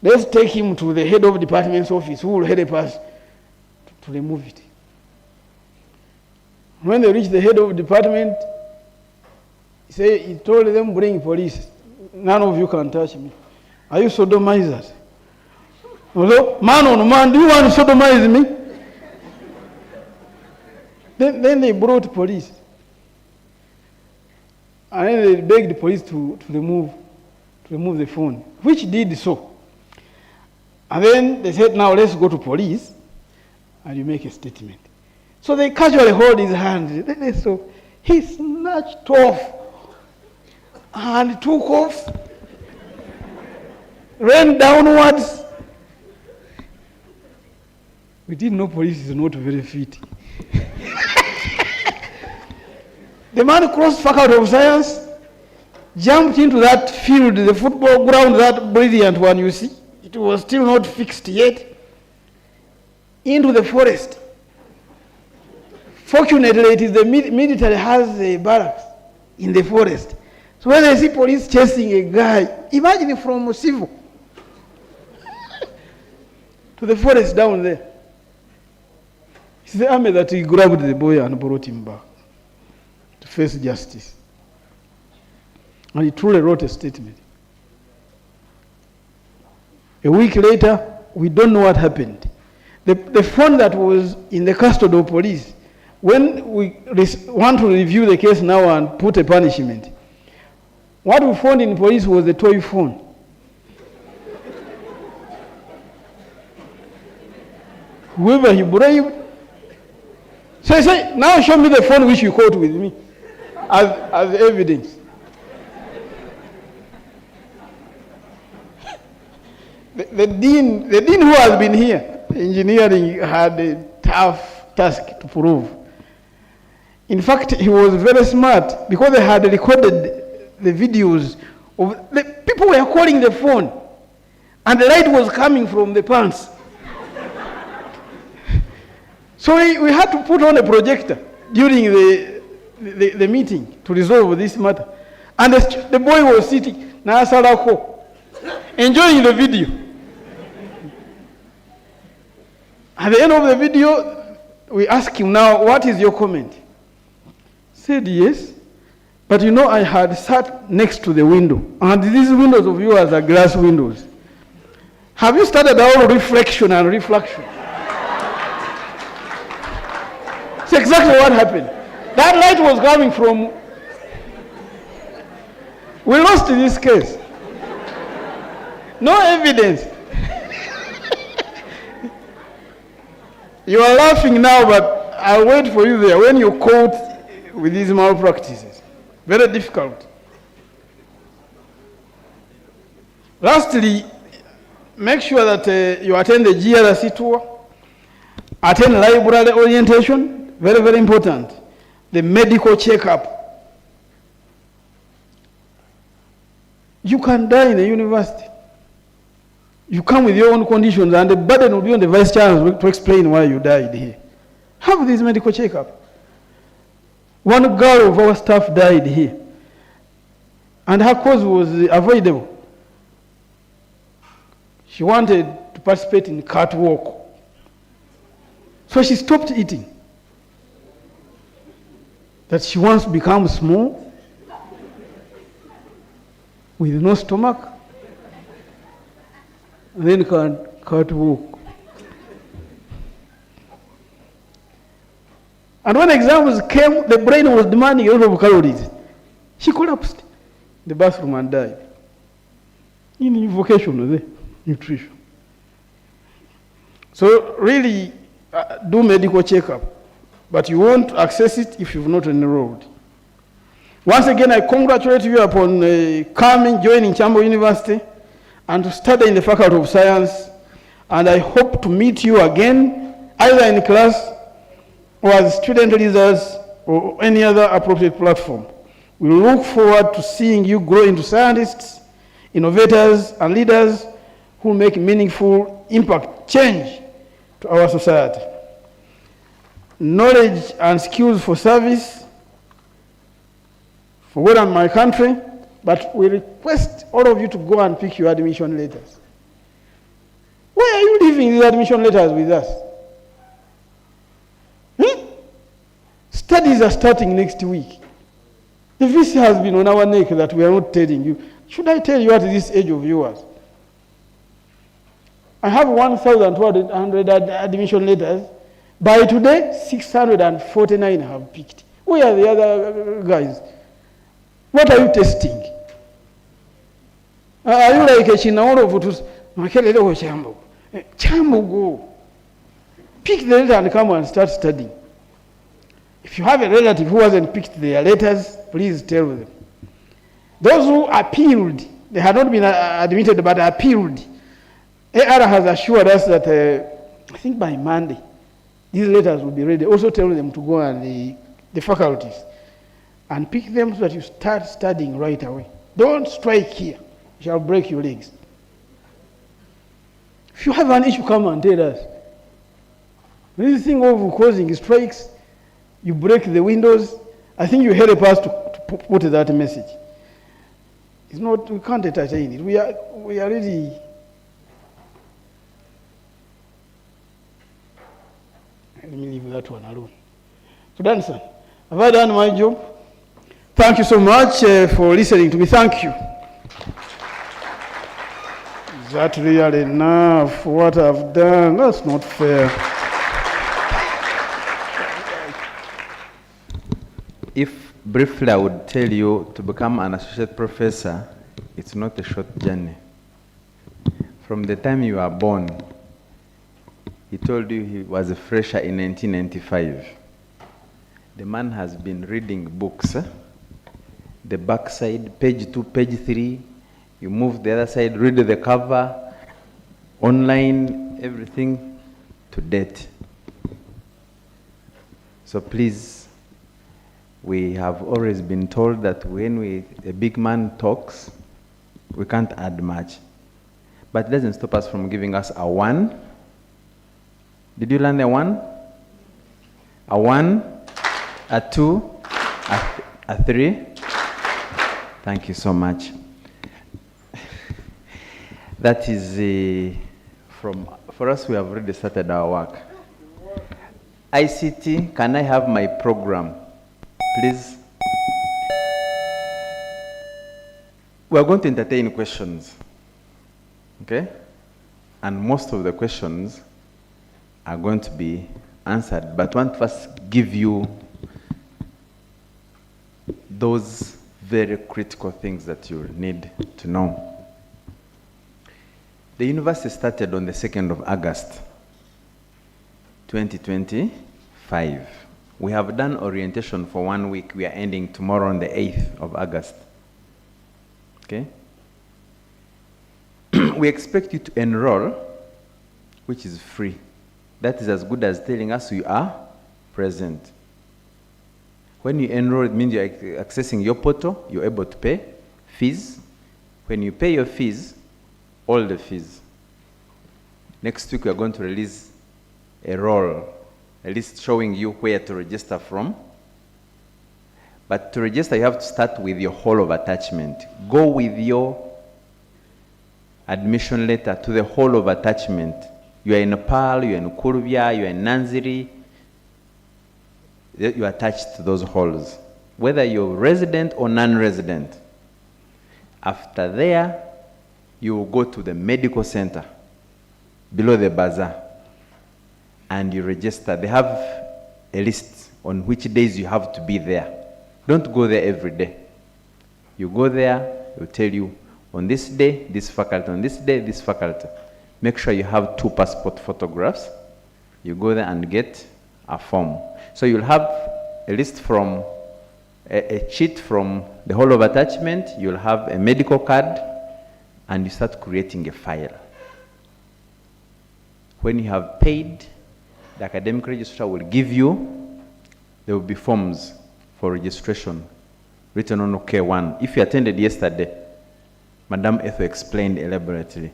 let's take him to the head of department's office, who will help us to remove it. When they reached the head of department, he told them, bring police. None of you can touch me. Are you sodomizers? Although, man on man, do you want to sodomize me? Then they brought police. And then they begged the police to remove the phone, which did so. And then they said, now let's go to police and you make a statement. So they casually hold his hand. Then they saw he snatched off and took off, ran downwards. We didn't know police is not very fit. The man crossed Faculty of Science, jumped into that field, the football ground, that brilliant one you see. It was still not fixed yet. Into the forest. Fortunately, it is the military has a barracks in the forest. So when they see police chasing a guy, imagine from civil to the forest down there. It's the army that grabbed the boy and brought him back to face justice. And he truly wrote a statement. A week later, we don't know what happened. The phone that was in the custody of police, when we want to review the case now and put a punishment, what we found in police was a toy phone. Whoever he bribed, say, now show me the phone which you caught with me as evidence. The dean who has been here, engineering, had a tough task to prove. In fact, he was very smart because they had recorded the videos of the people were calling the phone, and the light was coming from the pants. So we had to put on a projector during the meeting to resolve this matter. And the boy was sitting, enjoying the video. At the end of the video, we asked him, now, what is your comment? He said, yes. But you know, I had sat next to the window. And these windows of yours are glass windows. Have you started our reflection and reflection? It's exactly what happened. That light was coming from... We lost this case. No evidence. You are laughing now, but I'll wait for you there when you're caught with these malpractices. Very difficult. Lastly, make sure that you attend the GRC tour, attend library orientation. Very, very important. The medical checkup. You can die in a university. You come with your own conditions, and the burden will be on the vice chancellor to explain why you died here. Have this medical checkup. One girl of our staff died here, and her cause was avoidable. She wanted to participate in catwalk, so she stopped eating. That she wants to become small, with no stomach, and then can't walk. And when exams came, the brain was demanding a lot of calories. She collapsed in the bathroom and died. In vocational nutrition. So really, do medical checkup. But you won't access it if you've not enrolled. Once again, I congratulate you upon coming, joining Kyambogo University, and to study in the Faculty of Science. And I hope to meet you again, either in class or as student leaders or any other appropriate platform. We look forward to seeing you grow into scientists, innovators, and leaders who make meaningful impact, change to our society. Knowledge and skills for service, for well and my country, but we request all of you to go and pick your admission letters. Why are you leaving these admission letters with us? Studies are starting next week. The VC has been on our neck that we are not telling you. Should I tell you at this age of yours? I have 1,200 admission letters. By today, 649 have picked. Where are the other guys? What are you testing? Are you like a Chinaoro Votus? Kyambogo. Pick the letter and come and start studying. If you have a relative who hasn't picked their letters, please tell them. Those who appealed, they had not been admitted but appealed. AR has assured us that I think by Monday, these letters will be ready. Also tell them to go and the faculties and pick them so that you start studying right away. Don't strike here. You shall break your legs. If you have an issue, come and tell us. This thing of causing strikes, you break the windows. I think you help us to put that message. It's not, we can't entertain it. We are really, Let me leave that one alone. Sudan, sir, have I done my job? Thank you so much for listening to me. Thank you. Is that really enough for what I've done? That's not fair.
If briefly I would tell you to become an associate professor, it's not a short journey. From the time you are born, he told you he was a fresher in 1995. The man has been reading books. The back side, page 2, page 3, you move the other side, read the cover, online, everything to date. So please, we have always been told that when a big man talks, we can't add much. But it doesn't stop us from giving us a 1. Did you learn a 1? A 1, a 2, a 3. Thank you so much. That is for us, we have already started our work. ICT, can I have my program, please? We are going to entertain questions, okay? And most of the questions are going to be answered, but I want to first give you those very critical things that you need to know. The university started on the 2nd of August, 2025. We have done orientation for 1 week. We are ending tomorrow on the 8th of August. Okay? We expect you to enroll, which is free. That is as good as telling us you are present. When you enroll, it means you're accessing your portal, you're able to pay fees. When you pay your fees, all the fees. Next week, we are going to release a roll, a list showing you where to register from. But to register, you have to start with your whole of attachment. Go with your admission letter to the whole of attachment. You are in Nepal, you are in Kurubia, you are in Nanziri. You are attached to those halls, whether you're resident or non-resident. After there, you will go to the medical center below the bazaar and you register. They have a list on which days you have to be there. Don't go there every day. You go there, they'll tell you, on this day, this faculty, on this day, this faculty. Make sure you have 2 passport photographs. You go there and get a form. So you'll have a list from, a sheet from the whole of attachment, you'll have a medical card, and you start creating a file. When you have paid, the academic registrar will give you, there will be forms for registration written on OK1. If you attended yesterday, Madam Etho explained elaborately.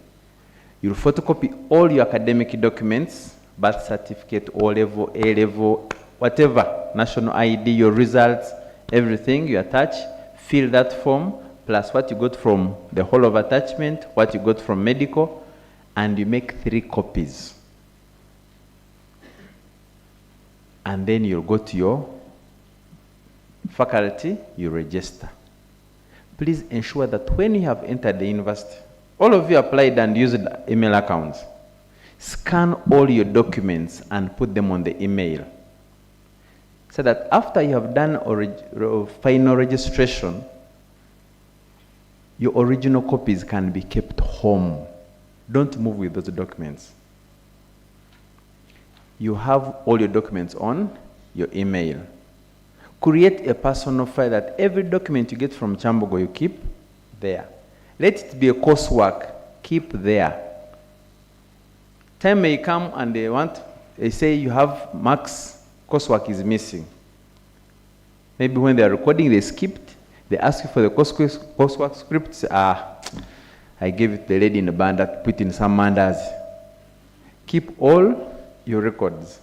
You'll photocopy all your academic documents, birth certificate, O-level, A-level, whatever, national ID, your results, everything you attach, fill that form, plus what you got from the whole of attachment, what you got from medical, and you make 3 copies. And then you'll go to your faculty, you register. Please ensure that when you have entered the university, all of you applied and used email accounts. Scan all your documents and put them on the email. So that after you have done final registration, your original copies can be kept home. Don't move with those documents. You have all your documents on your email. Create a personal file that every document you get from Kyambogo you keep there. Let it be a coursework, keep there. Time may come and they say you have marks, coursework is missing. Maybe when they are recording, they skipped. They ask you for the coursework scripts. I gave it the lady in the band that put in some mandas. Keep all your records.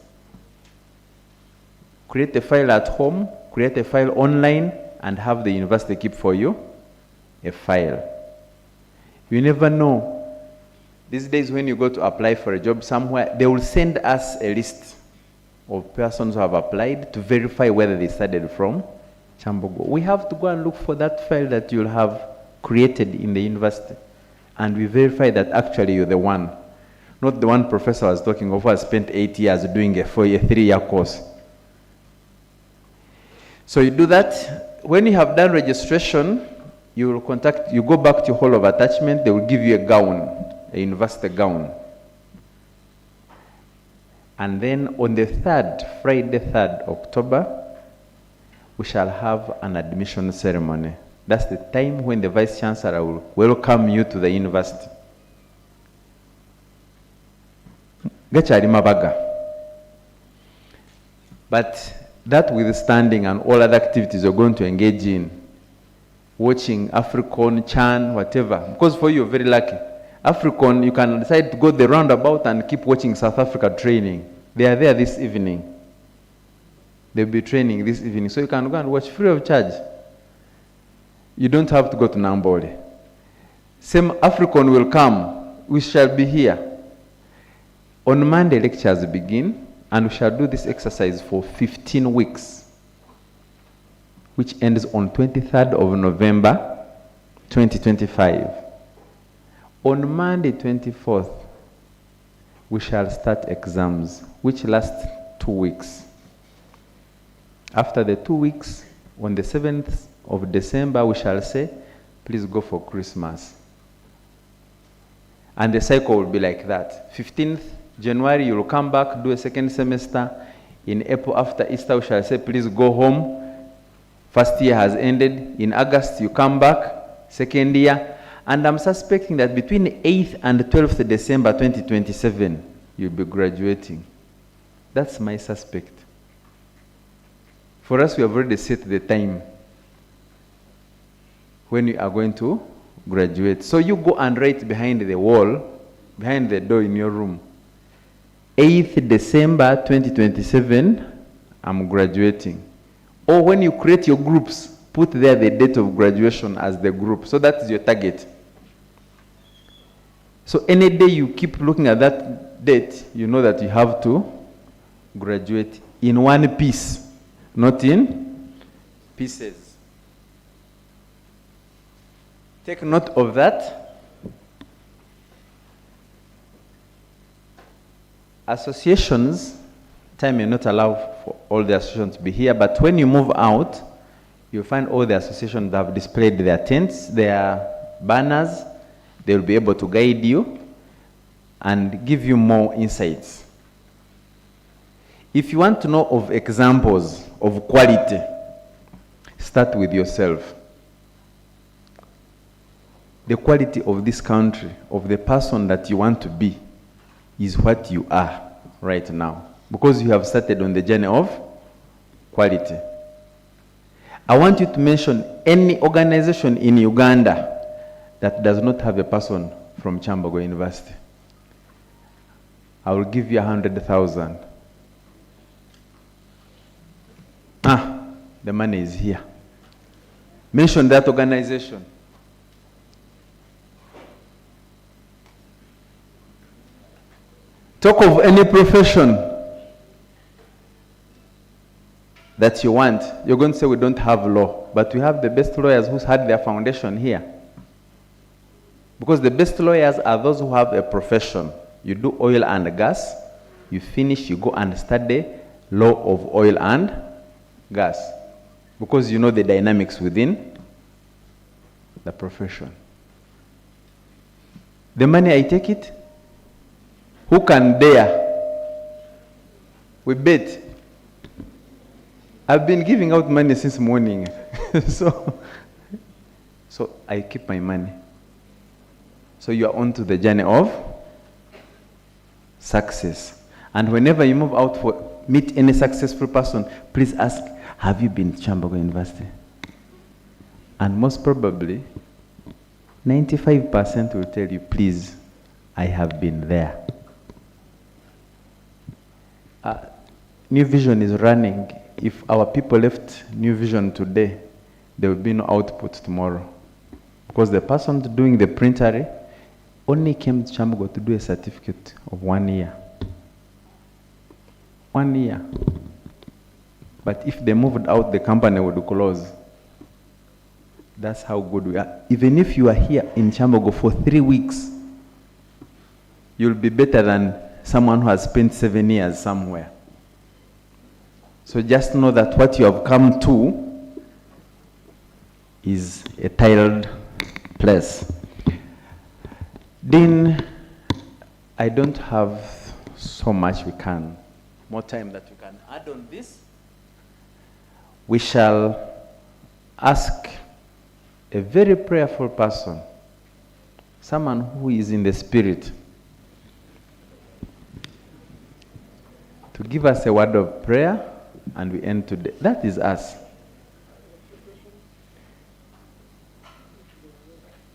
Create a file at home, create a file online, and have the university keep for you a file. You never know. These days when you go to apply for a job somewhere, they will send us a list of persons who have applied to verify whether they studied from Kyambogo. We have to go and look for that file that you'll have created in the university, and we verify that actually you're the one, not the one professor was talking of who has spent 8 years doing a 3-year course. So you do that. When you have done registration, you go back to your hall of attachment, they will give you a gown, a university gown. And then on the Friday 3rd October, we shall have an admission ceremony. That's the time when the Vice Chancellor will welcome you to the university. Gachari mabaga. But that withstanding and all other activities you're going to engage in, watching African, Chan, whatever, because for you, you're very lucky. African, you can decide to go the roundabout and keep watching South Africa training. They are there this evening. They'll be training this evening. So you can go and watch free of charge. You don't have to go to Nambole. Same African will come. We shall be here. On Monday, lectures begin, and we shall do this exercise for 15 weeks, which ends on 23rd of November, 2025. On Monday, 24th, we shall start exams, which last 2 weeks. After the 2 weeks, on the 7th of December, we shall say, please go for Christmas. And the cycle will be like that. 15th January, you will come back, do a second semester. In April, after Easter, we shall say, please go home. First year has ended. In August, you come back, second year. And I'm suspecting that between 8th and 12th December 2027, you'll be graduating. That's my suspect. For us, we have already set the time when you are going to graduate. So you go and write behind the wall, behind the door in your room, 8th December 2027, I'm graduating. Or when you create your groups, put there the date of graduation as the group. So that is your target. So any day you keep looking at that date, you know that you have to graduate in one piece, not in pieces. Take note of that. Associations, time may not allow for all the associations to be here, but when you move out, you'll find all the associations that have displayed their tents, their banners. They will be able to guide you and give you more insights. If you want to know of examples of quality, start with yourself. The quality of this country, of the person that you want to be, is what you are right now, because you have started on the journey of quality. I want you to mention any organization in Uganda that does not have a person from Kyambogo University. I will give you 100,000. The money is here. Mention that organization. Talk of any profession that you want. You're going to say we don't have law, but we have the best lawyers who's had their foundation here. Because the best lawyers are those who have a profession. You do oil and gas, you finish, you go and study law of oil and gas. Because you know the dynamics within the profession. The money, I take it. Who can dare? We bet. I've been giving out money since morning. so I keep my money. So you are on to the journey of success. And whenever you move out for meet any successful person, please ask, have you been to Kyambogo University? And most probably, 95% will tell you, please, I have been there. New Vision is running. If our people left New Vision today, there will be no output tomorrow. Because the person doing the printery only came to Kyambogo to do a certificate of 1 year. 1 year. But if they moved out, the company would close. That's how good we are. Even if you are here in Kyambogo for 3 weeks, you'll be better than someone who has spent 7 years somewhere. So just know that what you have come to is a tiled place. Dean, I don't have so much more time that we can add on this. We shall ask a very prayerful person, someone who is in the spirit, to give us a word of prayer, and we end today. That is us.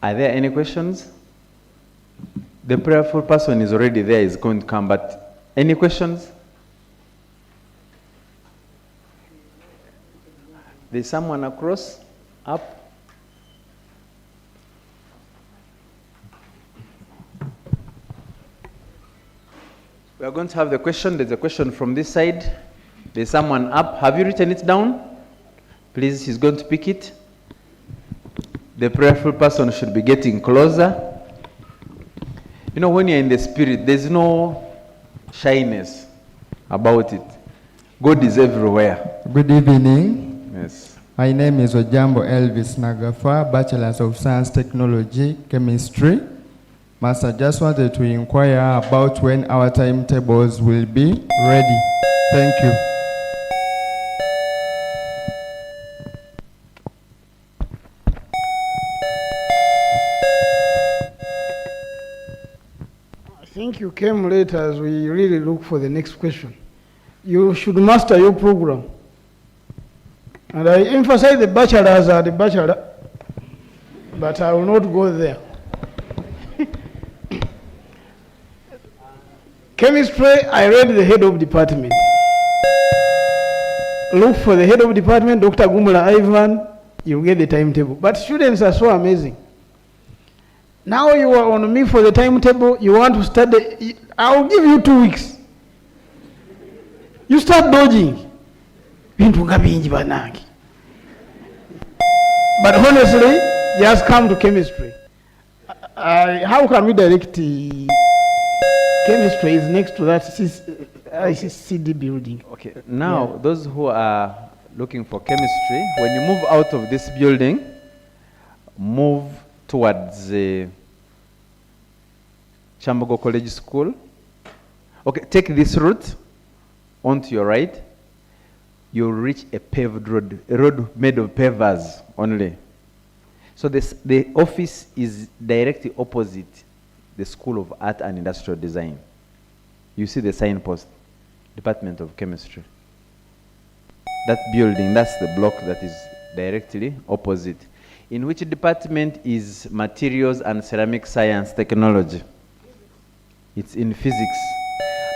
Are there any questions? The prayerful person is already there, is going to come, but any questions? There's someone across, up. We are going to have the question. There's a question from this side. There's someone up. Have you written it down? Please, he's going to pick it. The prayerful person should be getting closer. You know, when you're in the spirit, there's no shyness about it. God is everywhere.
Good evening.
Yes.
My name is Ojambo Elvis Nagafa, Bachelor of Science, Technology, Chemistry. Master, just wanted to inquire about when our timetables will be ready. Thank you.
I think you came late as we really look for the next question. You should master your program. And I emphasize the bachelors are the bachelor, but I will not go there. Chemistry, I read the head of department. Look for the head of department, Dr. Gumula Ivan, you'll get the timetable. But students are so amazing. Now you are on me for the timetable, you want to study, I'll give you 2 weeks. You start dodging. But honestly, just come to chemistry. How can we direct chemistry is next to that CD building.
Okay, now those who are looking for chemistry, when you move out of this building, move towards the Kyambogo College School. Okay, take this route onto your right. You'll reach a paved road, a road made of pavers only. So the office is directly opposite the School of Art and Industrial Design. You see the signpost, Department of Chemistry. That building, that's the block that is directly opposite. In which department is Materials and Ceramic Science Technology? It's in physics.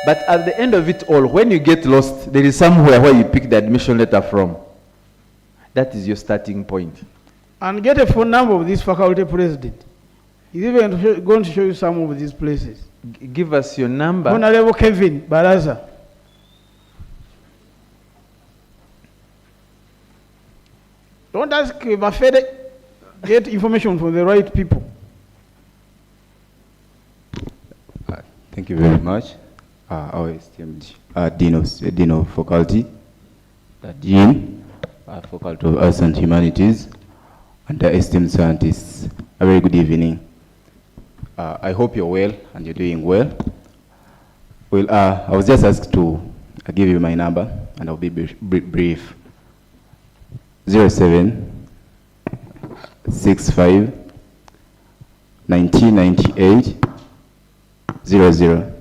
But at the end of it all, when you get lost, there is somewhere where you pick the admission letter from. That is your starting point.
And get a phone number of this faculty president. He's even going to show you some of these places.
Give us your number.
Honorable Kevin Baraza. Don't ask Mafede. Get information from the right people.
Thank you very much. Our esteemed Dean of Faculty, Dean, Faculty of Arts and Humanities, and the esteemed scientists. A very good evening. I hope you're well and you're doing well. Well, I was just asked to give you my number, and I'll be brief. 0765 1998 00.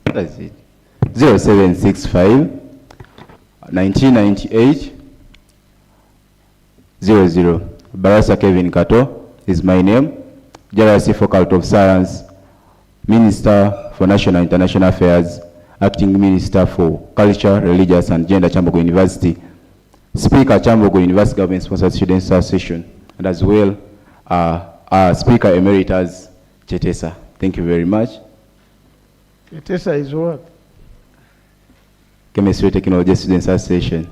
That's it. 0765 1998 00. Barasa Kevin Kato is my name. JRC Faculty of Science, Minister for National and International Affairs, Acting Minister for Culture, Religious and Gender, Kyambogo University, Speaker, Kyambogo University Government Sponsored Student Association, and as well, Speaker Emeritus, Chetesa. Thank you very much.
Chetesa is what?
Chemistry Technology Students Association.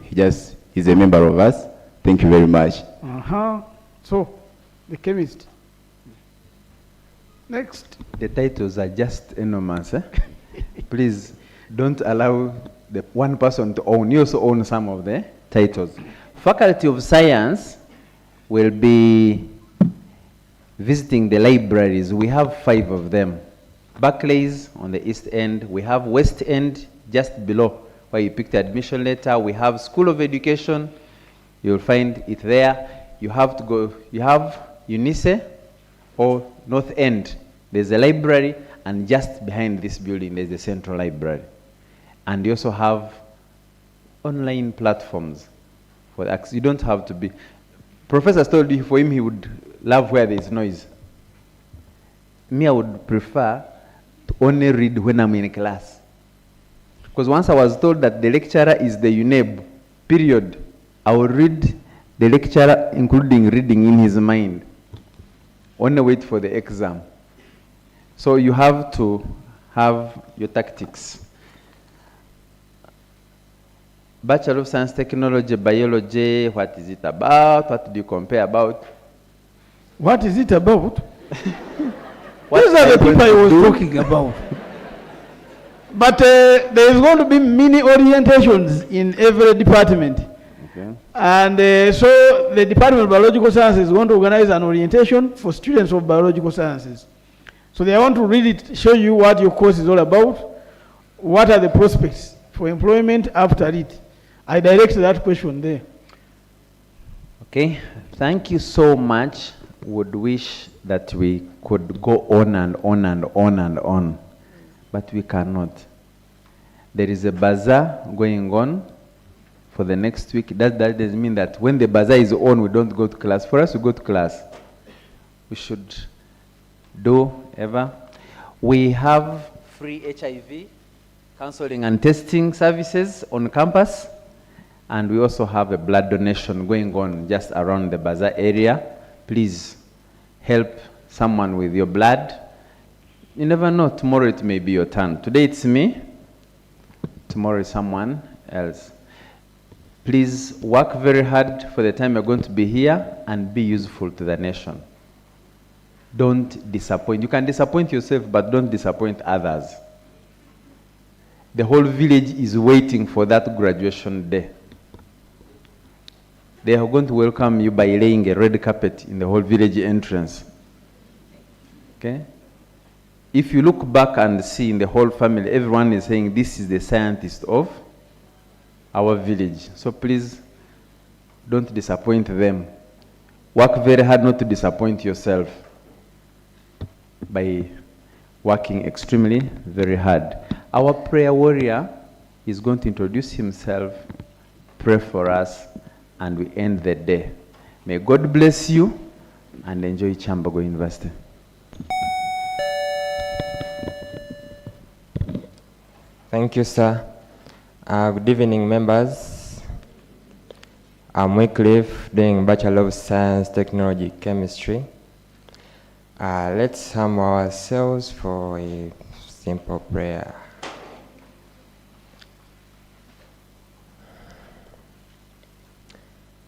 He's a member of us. Thank you very much.
So, the chemist. Next.
The titles are just enormous. Please don't allow the one person to own. You also own some of the titles. Faculty of Science will be visiting the libraries. We have 5 of them. Barclays on the east end. We have West End just below where you picked the admission letter. We have School of Education. You'll find it there. You have to go, you have UNICE or North End. There's a library, and just behind this building there's the Central Library. And you also have online platforms for access. You don't have to be. Professor told you for him he would love where there's noise. Me, I would prefer to only read when I'm in class. Because once I was told that the lecturer is the UNEB, period, I will read the lecturer, including reading in his mind. Only wait for the exam. So you have to have your tactics. Bachelor of Science, Technology, Biology, what is it about? What do you compare about?
What is it about? These are the people I was talking about. But there is going to be many orientations in every department. Okay. And so the Department of Biological Sciences is going to organize an orientation for students of biological sciences. So they want to really show you what your course is all about, what are the prospects for employment after it. I direct that question there.
Okay, thank you so much. Would wish that we could go on and on and on and on, but we cannot. There is a bazaar going on for the next week. That doesn't mean that when the bazaar is on, we don't go to class. For us to go to class, we should do ever. We have free HIV counseling and testing services on campus, and we also have a blood donation going on just around the bazaar area. Please help someone with your blood. You never know, tomorrow it may be your turn. Today it's me, tomorrow is someone else. Please work very hard for the time you're going to be here and be useful to the nation. Don't disappoint. You can disappoint yourself, but don't disappoint others. The whole village is waiting for that graduation day. They are going to welcome you by laying a red carpet in the whole village entrance. Okay? If you look back and see in the whole family, everyone is saying this is the scientist of our village. So please, don't disappoint them. Work very hard not to disappoint yourself by working extremely very hard. Our prayer warrior is going to introduce himself, pray for us, and we end the day. May God bless you and enjoy Kyambogo University.
Thank you, sir. Good evening, members. I'm Wycliffe, doing Bachelor of Science, Technology, Chemistry. Let's humble ourselves for a simple prayer.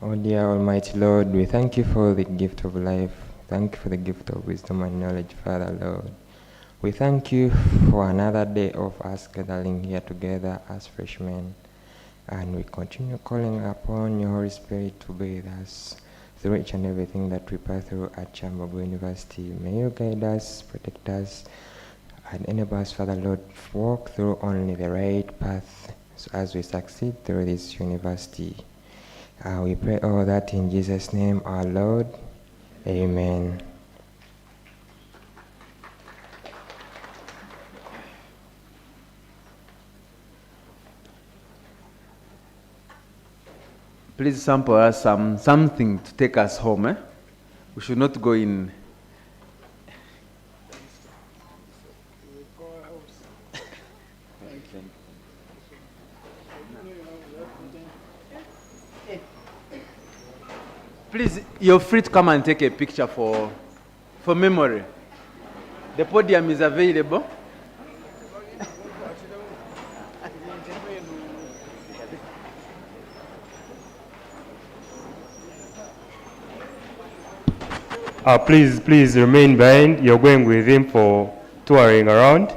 Oh dear Almighty Lord, we thank you for the gift of life. Thank you for the gift of wisdom and knowledge, Father Lord. We thank you for another day of us gathering here together as freshmen. And we continue calling upon your Holy Spirit to be with us through each and everything that we pass through at Kyambogo University. May you guide us, protect us, and enable us, Father Lord, to walk through only the right path so as we succeed through this university. We pray all that in Jesus' name, our Lord. Amen.
Please sample us something to take us home. We should not go in. Please, you're free to come and take a picture for memory. The podium is available.
please remain behind. You're going with him for touring around.